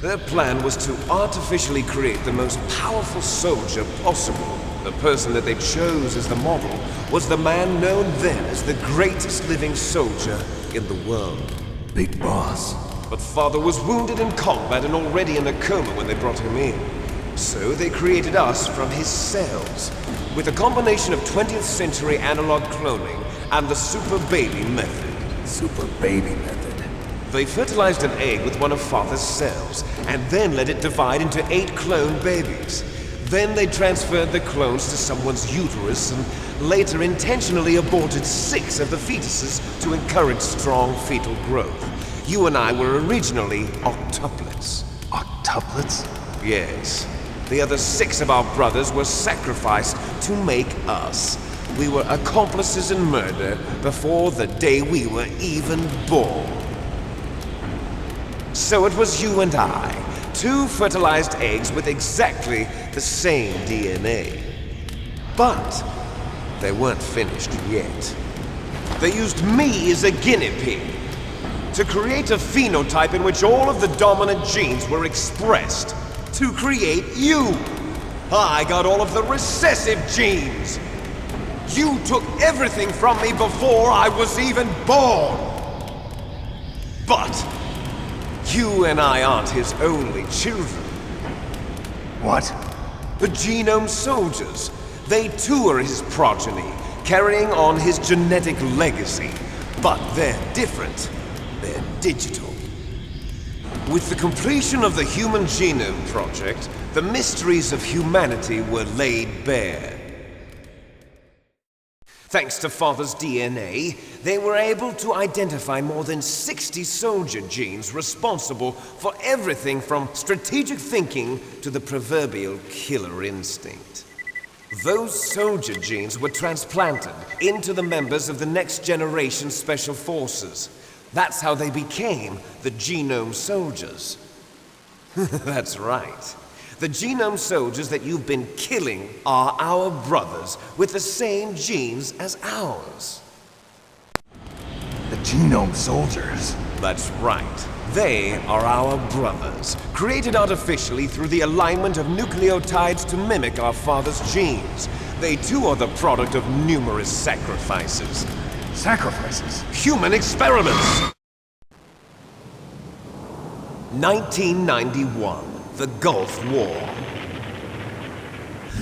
Their plan was to artificially create the most powerful soldier possible. The person that they chose as the model was the man known then as the greatest living soldier in the world. Big Boss. But Father was wounded in combat and already in a coma when they brought him in. So they created us from his cells, with a combination of 20th century analog cloning and the Super Baby method. Super Baby method? They fertilized an egg with one of Father's cells, and then let it divide into 8 clone babies. Then they transferred the clones to someone's uterus and later intentionally aborted 6 of the fetuses to encourage strong fetal growth. You and I were originally octuplets. Octuplets? Yes. The other 6 of our brothers were sacrificed to make us. We were accomplices in murder before the day we were even born. So it was you and I, 2 fertilized eggs with exactly the same DNA. But they weren't finished yet. They used me as a guinea pig to create a phenotype in which all of the dominant genes were expressed to create you. I got all of the recessive genes. You took everything from me before I was even born. But you and I aren't his only children. What? The Genome Soldiers. They too are his progeny, carrying on his genetic legacy. But they're different. They're digital. With the completion of the Human Genome Project, the mysteries of humanity were laid bare. Thanks to Father's DNA, they were able to identify more than 60 soldier genes responsible for everything from strategic thinking to the proverbial killer instinct. Those soldier genes were transplanted into the members of the Next Generation Special Forces. That's how they became the Genome Soldiers. That's right. The Genome Soldiers that you've been killing are our brothers with the same genes as ours. The Genome Soldiers? That's right. They are our brothers, created artificially through the alignment of nucleotides to mimic our father's genes. They too are the product of numerous sacrifices. Sacrifices? Human experiments! 1991. The Gulf War.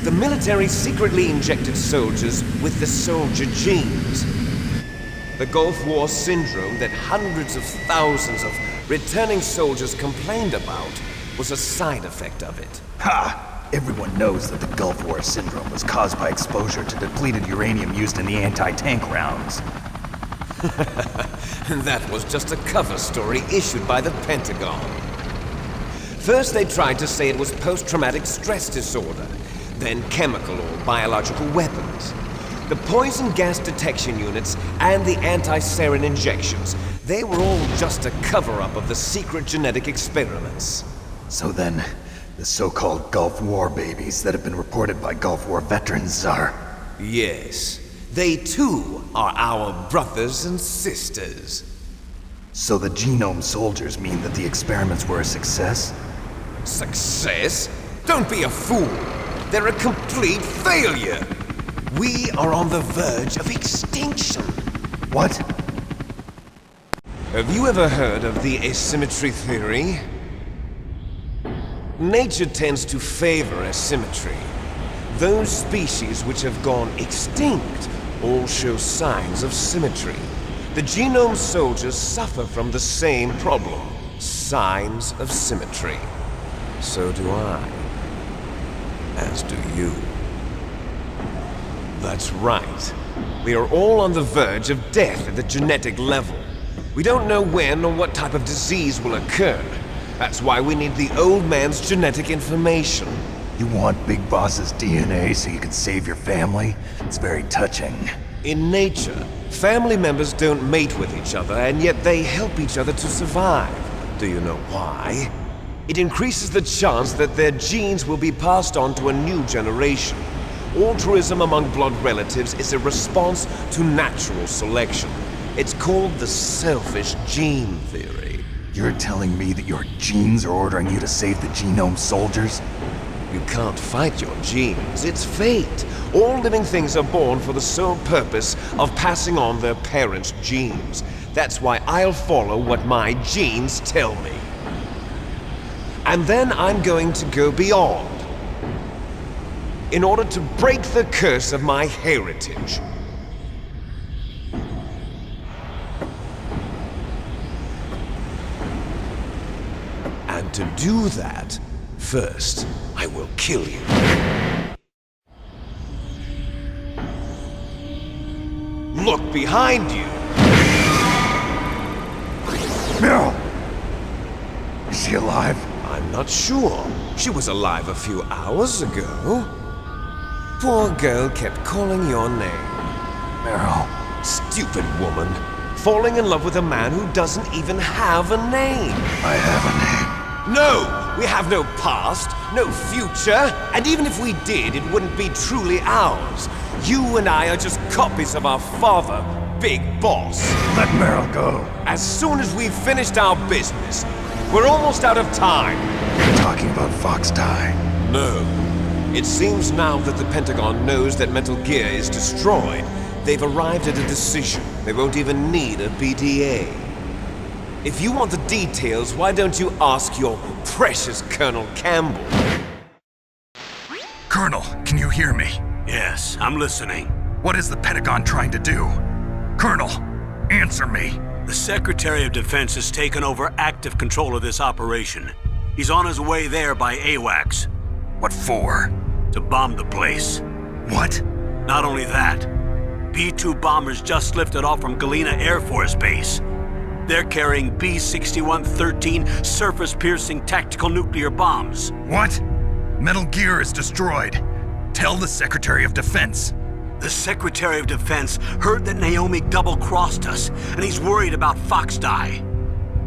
The military secretly injected soldiers with the soldier genes. The Gulf War syndrome that hundreds of thousands of returning soldiers complained about was a side effect of it. Ha! Everyone knows that the Gulf War syndrome was caused by exposure to depleted uranium used in the anti-tank rounds. That was just a cover story issued by the Pentagon. First, they tried to say it was post-traumatic stress disorder, then chemical or biological weapons. The poison gas detection units and the anti-sarin injections, they were all just a cover-up of the secret genetic experiments. So then, the so-called Gulf War babies that have been reported by Gulf War veterans are... Yes, they too are our brothers and sisters. So the Genome Soldiers mean that the experiments were a success? Success? Don't be a fool! They're a complete failure! We are on the verge of extinction. What? Have you ever heard of the asymmetry theory? Nature tends to favor asymmetry. Those species which have gone extinct all show signs of symmetry. The Genome Soldiers suffer from the same problem, signs of symmetry. So do I. As do you. That's right. We are all on the verge of death at the genetic level. We don't know when or what type of disease will occur. That's why we need the old man's genetic information. You want Big Boss's DNA so you can save your family? It's very touching. In nature, family members don't mate with each other, and yet they help each other to survive. Do you know why? It increases the chance that their genes will be passed on to a new generation. Altruism among blood relatives is a response to natural selection. It's called the selfish gene theory. You're telling me that your genes are ordering you to save the Genome Soldiers? You can't fight your genes. It's fate. All living things are born for the sole purpose of passing on their parents' genes. That's why I'll follow what my genes tell me. And then I'm going to go beyond. In order to break the curse of my heritage. And to do that, first, I will kill you. Look behind you! Meryl! Is she alive? I'm not sure. She was alive a few hours ago. Poor girl kept calling your name. Meryl. Stupid woman. Falling in love with a man who doesn't even have a name. I have a name. No! We have no past, no future, and even if we did, it wouldn't be truly ours. You and I are just copies of our father, Big Boss. Let Meryl go. As soon as we've finished our business, we're almost out of time. You're talking about Fox Die. No. It seems now that the Pentagon knows that Metal Gear is destroyed. They've arrived at a decision. They won't even need a BDA. If you want the details, why don't you ask your precious Colonel Campbell? Colonel, can you hear me? Yes, I'm listening. What is the Pentagon trying to do? Colonel, answer me. The Secretary of Defense has taken over active control of this operation. He's on his way there by AWACS. What for? To bomb the place. What? Not only that, B-2 bombers just lifted off from Galena Air Force Base. They're carrying B-6113 surface-piercing tactical nuclear bombs. What? Metal Gear is destroyed. Tell the Secretary of Defense. The Secretary of Defense heard that Naomi double-crossed us, and he's worried about Fox Die.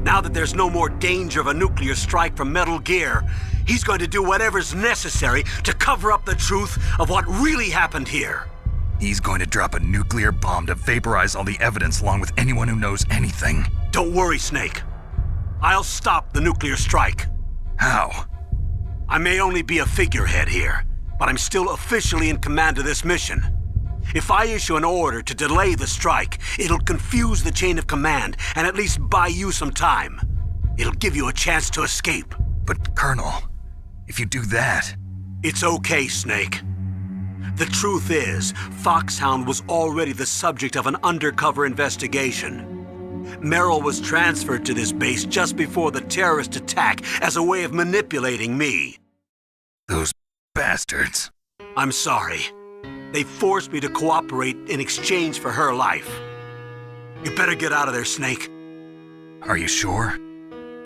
Now that there's no more danger of a nuclear strike from Metal Gear, he's going to do whatever's necessary to cover up the truth of what really happened here. He's going to drop a nuclear bomb to vaporize all the evidence along with anyone who knows anything. Don't worry, Snake. I'll stop the nuclear strike. How? I may only be a figurehead here, but I'm still officially in command of this mission. If I issue an order to delay the strike, it'll confuse the chain of command and at least buy you some time. It'll give you a chance to escape. But, Colonel, if you do that... It's okay, Snake. The truth is, Foxhound was already the subject of an undercover investigation. Merrill was transferred to this base just before the terrorist attack as a way of manipulating me. Those bastards. I'm sorry. They forced me to cooperate in exchange for her life. You better get out of there, Snake. Are you sure?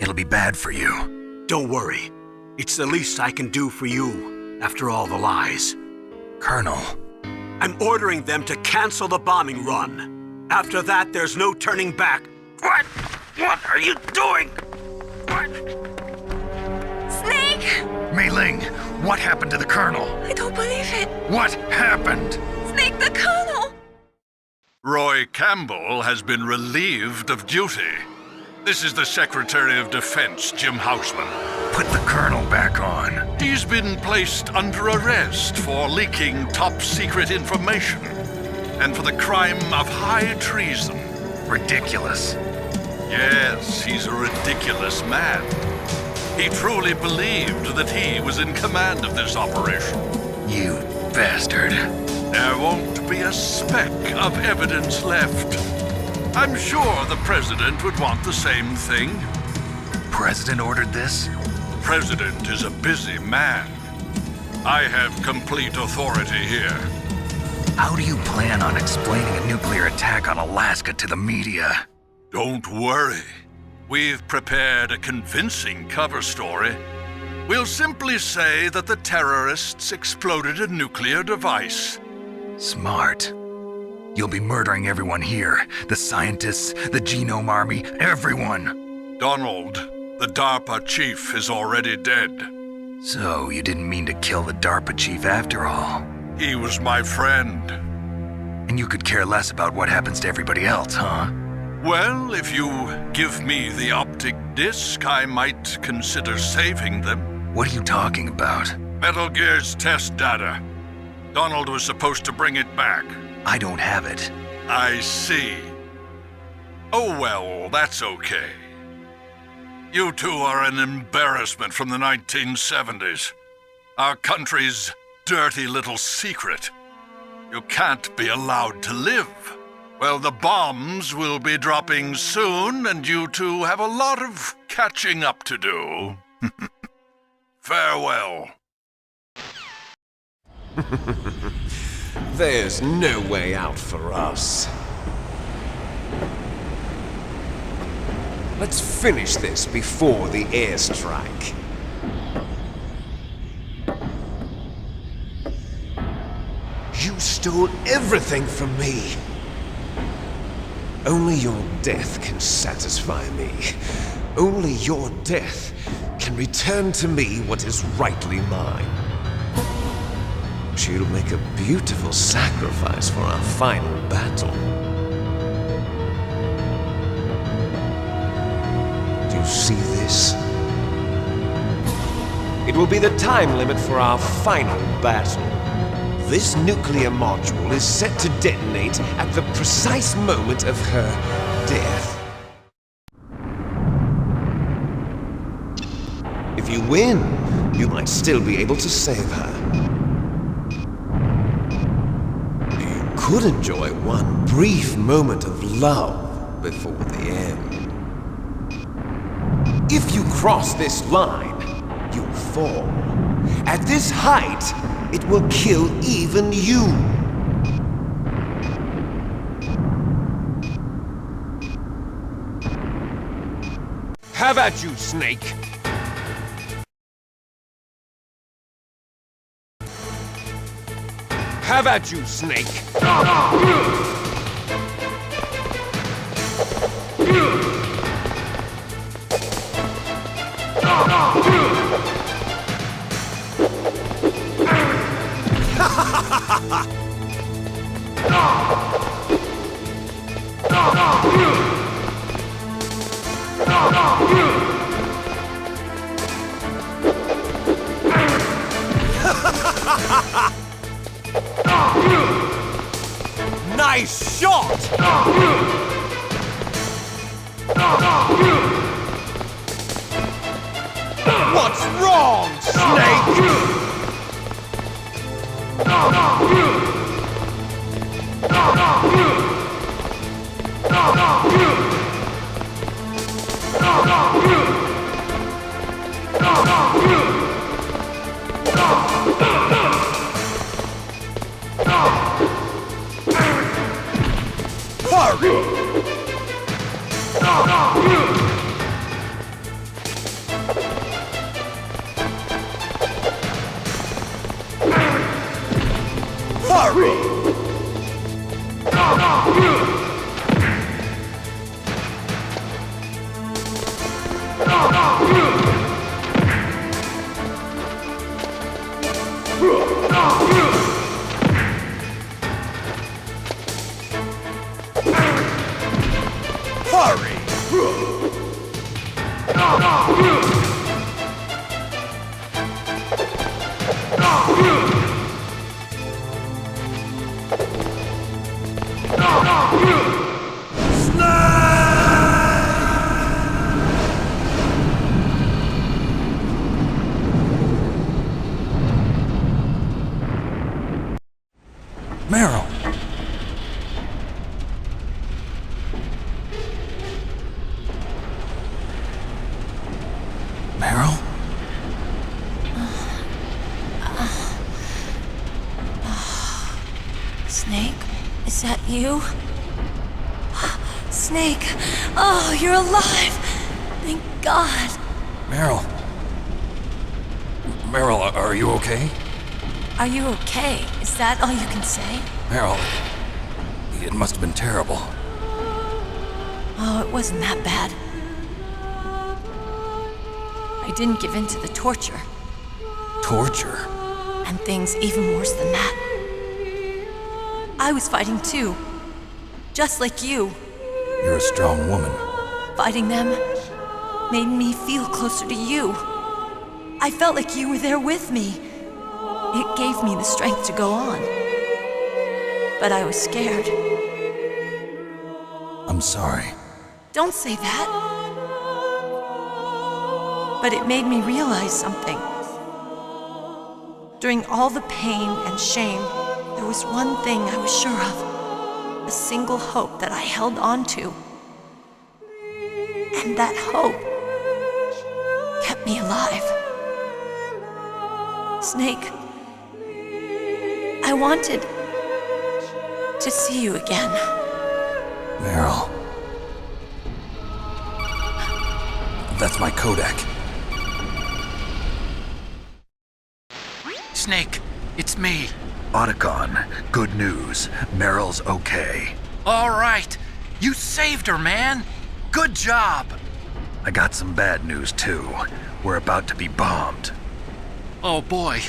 It'll be bad for you. Don't worry. It's the least I can do for you, after all the lies. Colonel. I'm ordering them to cancel the bombing run. After that, there's no turning back. What? What are you doing? What? Snake! Mei Ling, what happened to the Colonel? I don't believe it. What happened? Snake, the Colonel! Roy Campbell has been relieved of duty. This is the Secretary of Defense, Jim Houseman. Put the Colonel back on. He's been placed under arrest for leaking top-secret information and for the crime of high treason. Ridiculous. Yes, he's a ridiculous man. He truly believed that he was in command of this operation. You bastard. There won't be a speck of evidence left. I'm sure the President would want the same thing. President ordered this? President is a busy man. I have complete authority here. How do you plan on explaining a nuclear attack on Alaska to the media? Don't worry. We've prepared a convincing cover story. We'll simply say that the terrorists exploded a nuclear device. Smart. You'll be murdering everyone here. The scientists, the Genome Army, everyone. Donald, the DARPA chief, is already dead. So you didn't mean to kill the DARPA chief after all? He was my friend. And you could care less about what happens to everybody else, huh? Well, if you give me the optic disc, I might consider saving them. What are you talking about? Metal Gear's test data. Donald was supposed to bring it back. I don't have it. I see. Oh well, that's okay. You two are an embarrassment from the 1970s. Our country's dirty little secret. You can't be allowed to live. Well, the bombs will be dropping soon, and you two have a lot of catching up to do. Farewell. There's no way out for us. Let's finish this before the airstrike. You stole everything from me. Only your death can satisfy me. Only your death can return to me what is rightly mine. She'll make a beautiful sacrifice for our final battle. Do you see this? It will be the time limit for our final battle. This nuclear module is set to detonate at the precise moment of her death. If you win, you might still be able to save her. You could enjoy one brief moment of love before the end. If you cross this line, you'll fall. At this height, it will kill even you. Have at you, Snake. Have at you, Snake. Nice shot! What's wrong, Snake? Meryl! Meryl? Snake, is that you? Snake, oh, you're alive! Thank God. Meryl? Meryl, are you okay? Are you okay? Is that all you can say? Meryl, it must have been terrible. Oh, it wasn't that bad. I didn't give in to the torture. Torture? And things even worse than that. I was fighting too. Just like you. You're a strong woman. Fighting them made me feel closer to you. I felt like you were there with me. It gave me the strength to go on. But I was scared. I'm sorry. Don't say that. But it made me realize something. During all the pain and shame, there was one thing I was sure of. A single hope that I held on to. And that hope kept me alive. Snake, I wanted to see you again. Meryl. That's my Kodak. Snake, it's me. Otacon, good news. Meryl's okay. All right. You saved her, man. Good job. I got some bad news, too. We're about to be bombed. Oh, boy.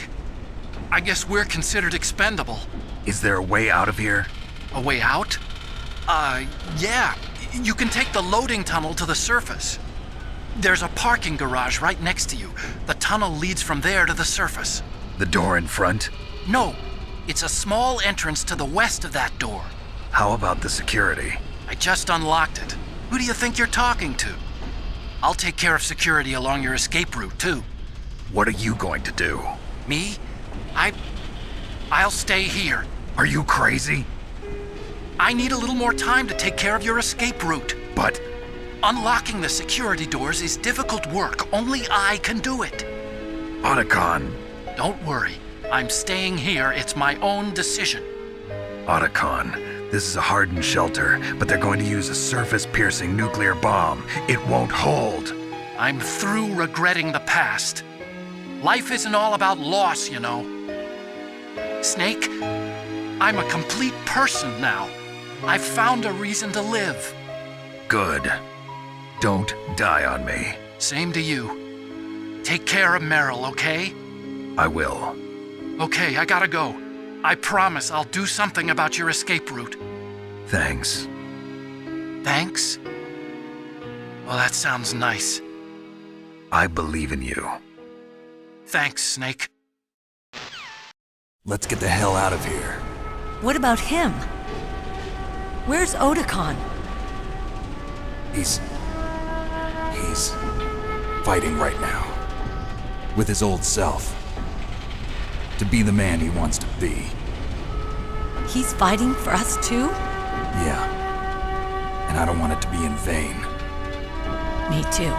I guess we're considered expendable. Is there a way out of here? A way out? Yeah. You can take the loading tunnel to the surface. There's a parking garage right next to you. The tunnel leads from there to the surface. The door in front? No, it's a small entrance to the west of that door. How about the security? I just unlocked it. Who do you think you're talking to? I'll take care of security along your escape route, too. What are you going to do? Me? I'll stay here. Are you crazy? I need a little more time to take care of your escape route. But... unlocking the security doors is difficult work. Only I can do it. Otacon. Don't worry. I'm staying here. It's my own decision. Otacon, this is a hardened shelter, but they're going to use a surface-piercing nuclear bomb. It won't hold. I'm through regretting the past. Life isn't all about loss, you know. Snake, I'm a complete person now. I've found a reason to live. Good. Don't die on me. Same to you. Take care of Meryl, okay? I will. Okay, I gotta go. I promise I'll do something about your escape route. Thanks. Thanks? Well, that sounds nice. I believe in you. Thanks, Snake. Let's get the hell out of here. What about him? Where's Otacon? He's fighting right now. With his old self. To be the man he wants to be. He's fighting for us too? Yeah. And I don't want it to be in vain. Me too.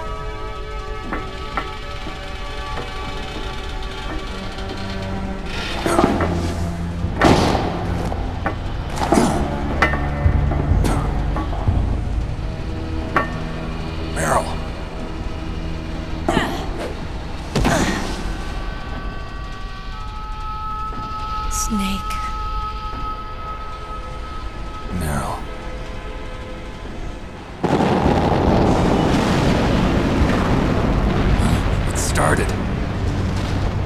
Snake. Meryl. It started.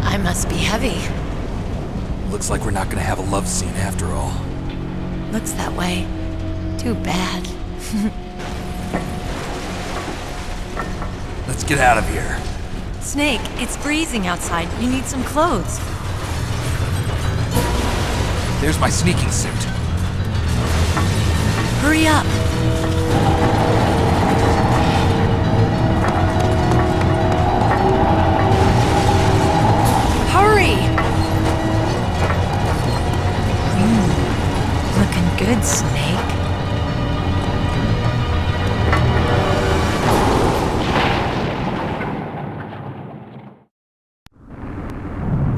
I must be heavy. Looks like we're not gonna have a love scene after all. Looks that way. Too bad. Let's get out of here. Snake, it's freezing outside. You need some clothes. There's my sneaking suit. Hurry up. Hurry! Looking good, Snake.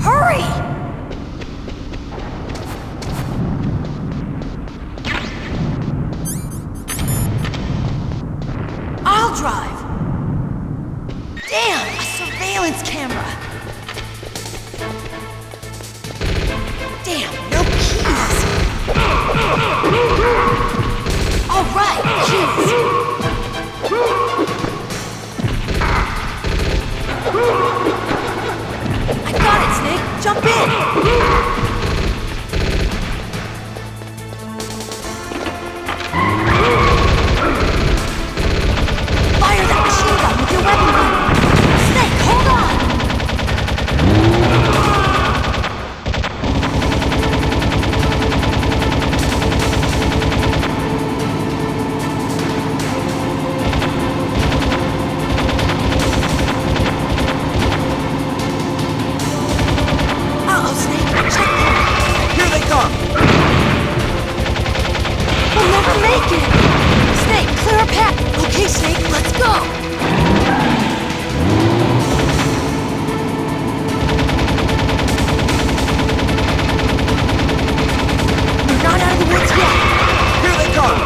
Hurry! I'll drive. Damn, a surveillance camera. Damn, no keys. All right, keys. I got it, Snake. Jump in. Fire that machine gun with your weapon gun. Snake, hold on. Uh-oh, Snake. Check them. Here they come! We'll never make it. Snake, clear a path. Okay, Snake, let's go. We're not out of the woods yet. Here they come!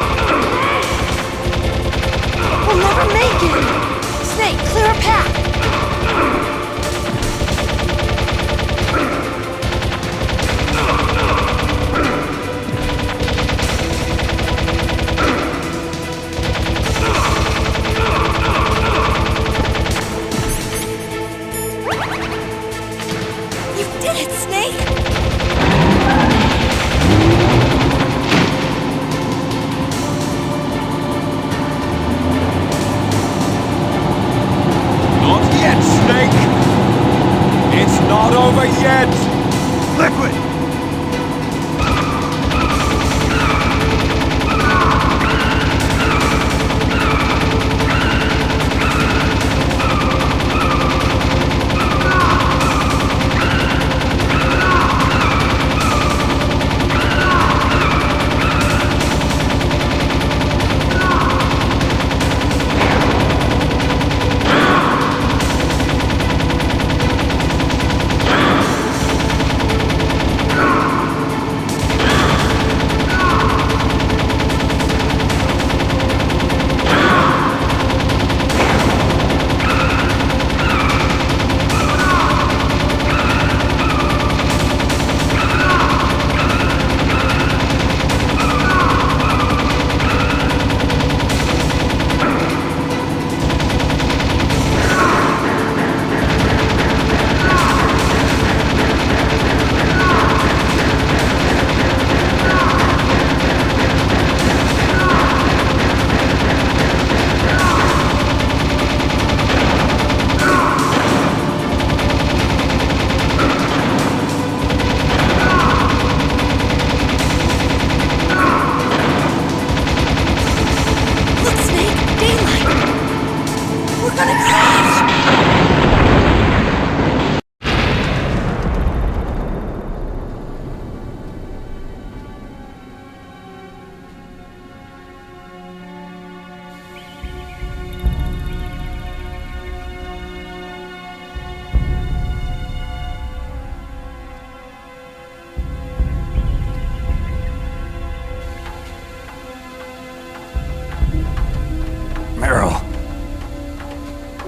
We'll never make it. Snake, clear a path. You did it, Snake! Not over yet! Liquid!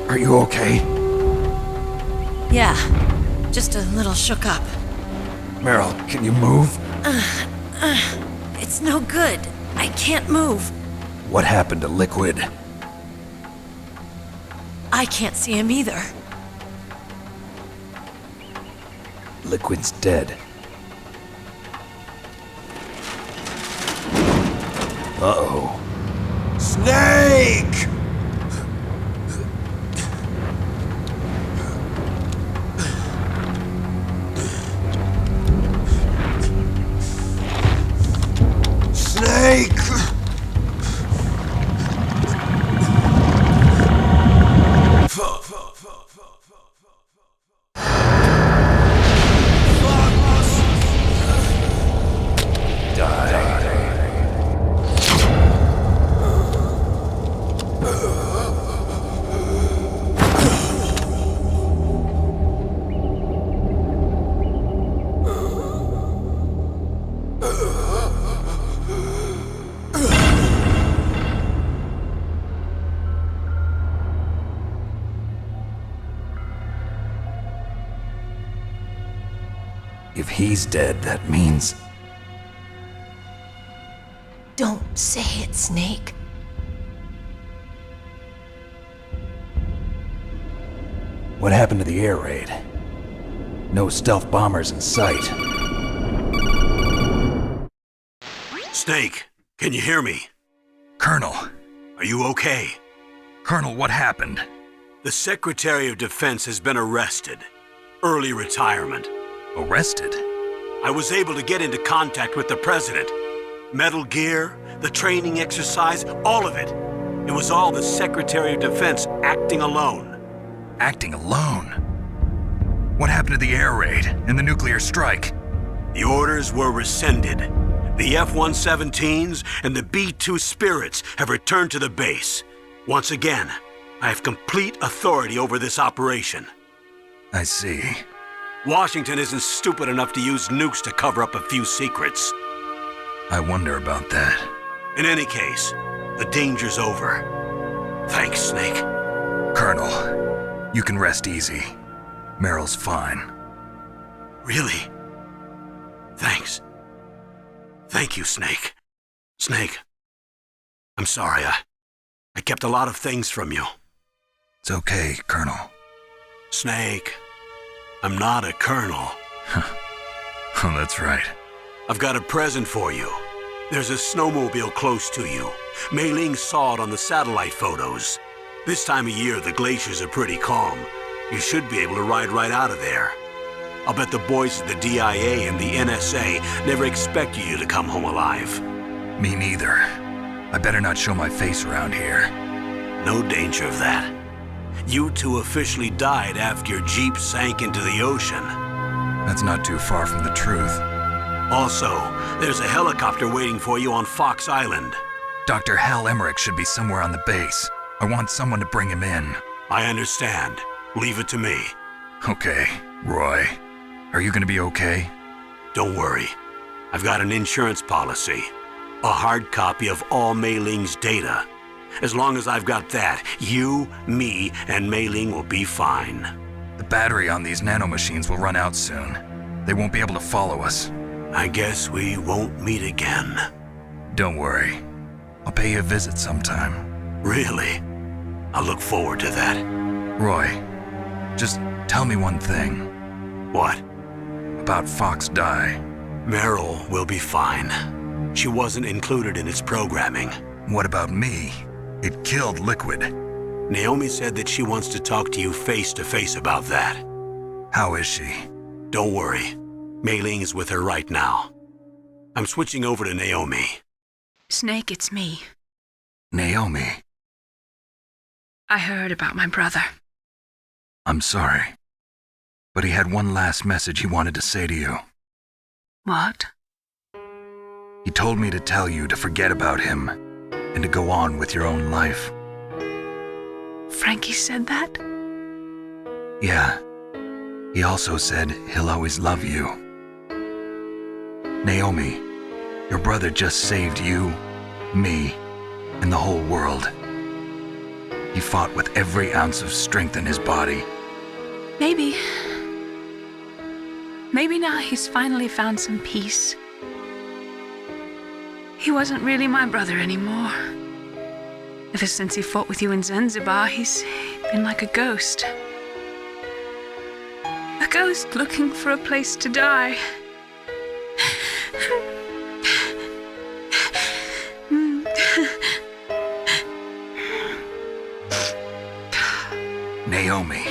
Are you okay? Yeah, just a little shook up. Meryl, can you move? It's no good. I can't move. What happened to Liquid? I can't see him either. Liquid's dead. Uh-oh. Snake! Snake! If he's dead, that means... Don't say it, Snake. What happened to the air raid? No stealth bombers in sight. Snake, can you hear me? Colonel. Are you okay? Colonel, what happened? The Secretary of Defense has been arrested. Early retirement. Arrested? I was able to get into contact with the President. Metal Gear, the training exercise, all of it. It was all the Secretary of Defense acting alone. Acting alone? What happened to the air raid and the nuclear strike? The orders were rescinded. The F-117s and the B-2 Spirits have returned to the base. Once again, I have complete authority over this operation. I see. Washington isn't stupid enough to use nukes to cover up a few secrets. I wonder about that. In any case, the danger's over. Thanks, Snake. Colonel, you can rest easy. Meryl's fine. Really? Thanks. Thank you, Snake. Snake, I'm sorry. I kept a lot of things from you. It's okay, Colonel. Snake, I'm not a colonel. Oh, that's right. I've got a present for you. There's a snowmobile close to you. Mei Ling saw it on the satellite photos. This time of year, the glaciers are pretty calm. You should be able to ride right out of there. I'll bet the boys at the DIA and the NSA never expected you to come home alive. Me neither. I better not show my face around here. No danger of that. You two officially died after your Jeep sank into the ocean. That's not too far from the truth. Also, there's a helicopter waiting for you on Fox Island. Dr. Hal Emmerich should be somewhere on the base. I want someone to bring him in. I understand. Leave it to me. Okay, Roy. Are you gonna be okay? Don't worry. I've got an insurance policy. A hard copy of all Mei Ling's data. As long as I've got that, you, me, and Mei Ling will be fine. The battery on these nanomachines will run out soon. They won't be able to follow us. I guess we won't meet again. Don't worry. I'll pay you a visit sometime. Really? I look forward to that. Roy, just tell me one thing. What? About Fox Die. Meryl will be fine. She wasn't included in its programming. What about me? It killed Liquid. Naomi said that she wants to talk to you face to face about that. How is she? Don't worry. Mei Ling is with her right now. I'm switching over to Naomi. Snake, it's me. Naomi. I heard about my brother. I'm sorry. But he had one last message he wanted to say to you. What? He told me to tell you to forget about him and to go on with your own life. Frankie said that? Yeah. He also said he'll always love you. Naomi, your brother just saved you, me, and the whole world. He fought with every ounce of strength in his body. Maybe now he's finally found some peace. He wasn't really my brother anymore. Ever since he fought with you in Zanzibar, he's been like a ghost. A ghost looking for a place to die. Naomi,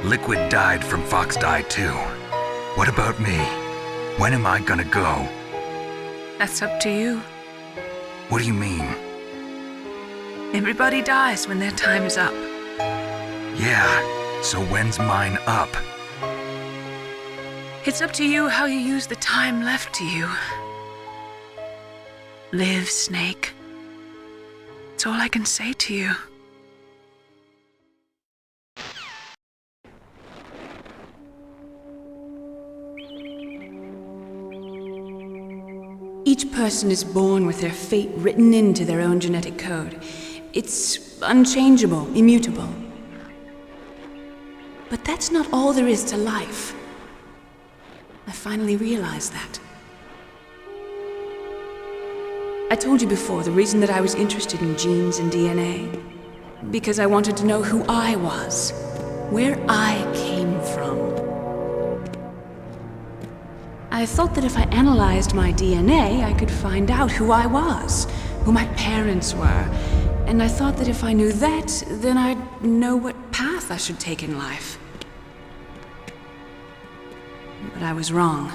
Liquid died from Fox Die too. What about me? When am I gonna go? That's up to you. What do you mean? Everybody dies when their time is up. Yeah, so when's mine up? It's up to you how you use the time left to you. Live, Snake. That's all I can say to you. Each person is born with their fate written into their own genetic code. It's unchangeable, immutable. But that's not all there is to life. I finally realized that. I told you before the reason that I was interested in genes and DNA. Because I wanted to know who I was, where I came from. I thought that if I analyzed my DNA, I could find out who I was, who my parents were. And I thought that if I knew that, then I'd know what path I should take in life. But I was wrong.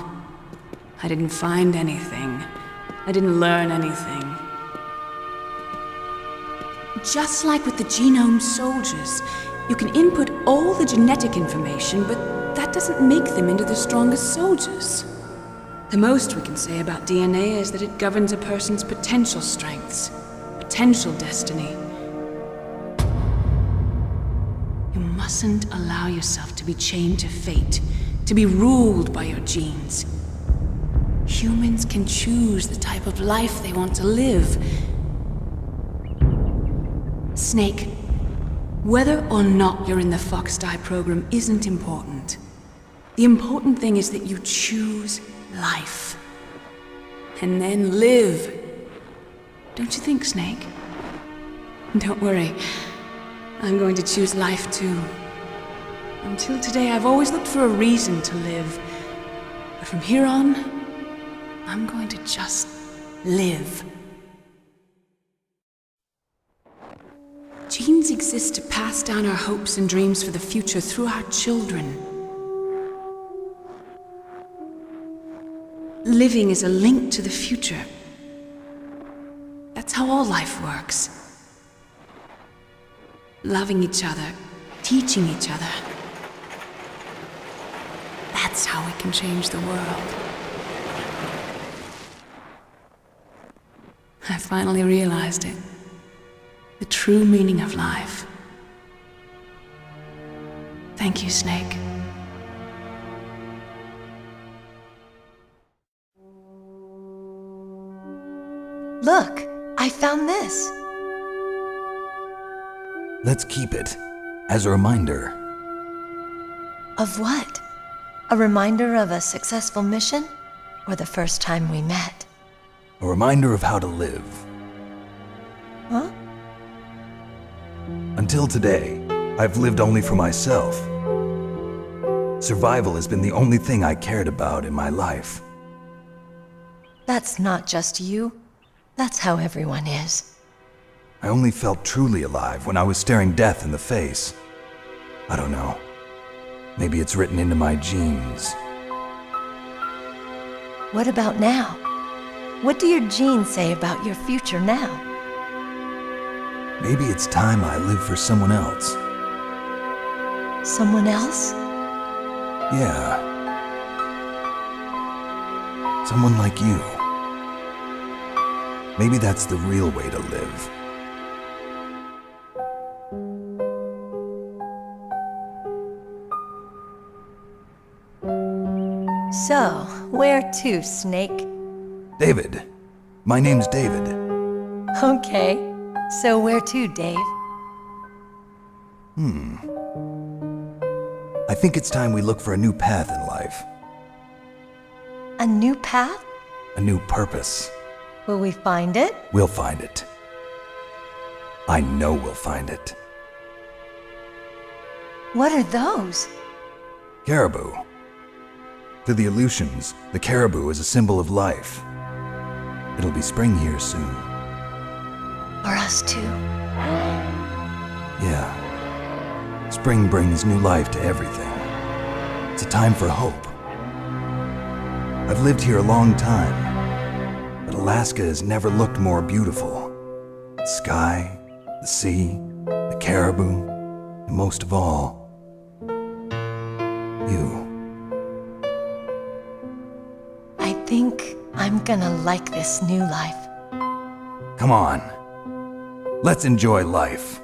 I didn't find anything. I didn't learn anything. Just like with the genome soldiers, you can input all the genetic information, but that doesn't make them into the strongest soldiers. The most we can say about DNA is that it governs a person's potential strengths, potential destiny. You mustn't allow yourself to be chained to fate, to be ruled by your genes. Humans can choose the type of life they want to live. Snake, whether or not you're in the Fox Die program isn't important. The important thing is that you choose life. And then live. Don't you think, Snake? Don't worry. I'm going to choose life too. Until today, I've always looked for a reason to live. But from here on, I'm going to just live. Genes exist to pass down our hopes and dreams for the future through our children. Living is a link to the future. That's how all life works. Loving each other, teaching each other. That's how we can change the world. I finally realized it. The true meaning of life. Thank you, Snake. Look, I found this. Let's keep it as a reminder. Of what? A reminder of a successful mission? Or the first time we met? A reminder of how to live. Huh? Until today, I've lived only for myself. Survival has been the only thing I cared about in my life. That's not just you. That's how everyone is. I only felt truly alive when I was staring death in the face. I don't know. Maybe it's written into my genes. What about now? What do your genes say about your future now? Maybe it's time I live for someone else. Someone else? Yeah. Someone like you. Maybe that's the real way to live. So, where to, Snake? David. My name's David. Okay. So where to, Dave? I think it's time we look for a new path in life. A new path? A new purpose. Will we find it? We'll find it. I know we'll find it. What are those? Caribou. To the Aleutians, the caribou is a symbol of life. It'll be spring here soon. For us too? Yeah. Spring brings new life to everything. It's a time for hope. I've lived here a long time, but Alaska has never looked more beautiful. The sky, the sea, the caribou, and most of all, you. I think I'm gonna like this new life. Come on. Let's enjoy life.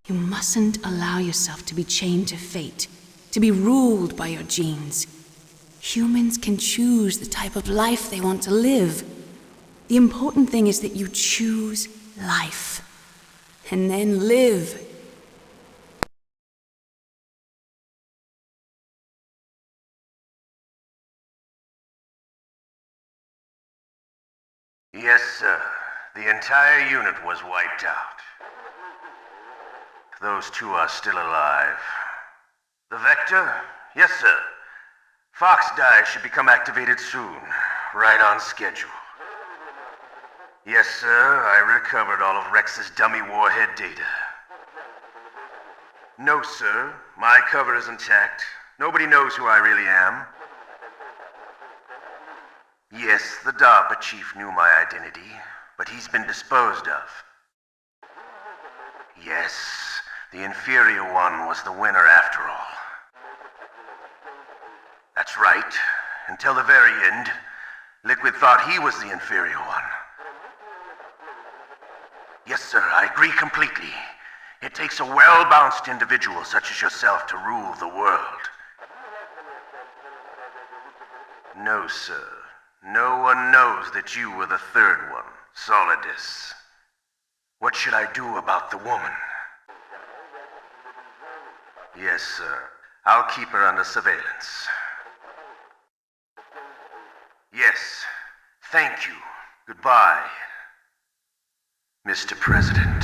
You mustn't allow yourself to be chained to fate, to be ruled by your genes. Humans can choose the type of life they want to live. The important thing is that you choose life, and then live. Yes, sir. The entire unit was wiped out. Those two are still alive. The Vector? Yes, sir. Fox Die should become activated soon. Right on schedule. Yes, sir. I recovered all of Rex's dummy warhead data. No, sir. My cover is intact. Nobody knows who I really am. Yes, the DARPA chief knew my identity, but he's been disposed of. Yes, the inferior one was the winner after all. That's right. Until the very end, Liquid thought he was the inferior one. Yes, sir, I agree completely. It takes a well-balanced individual such as yourself to rule the world. No, sir. No one knows that you were the third one, Solidus. What should I do about the woman? Yes, sir. I'll keep her under surveillance. Yes. Thank you. Goodbye, Mr. President.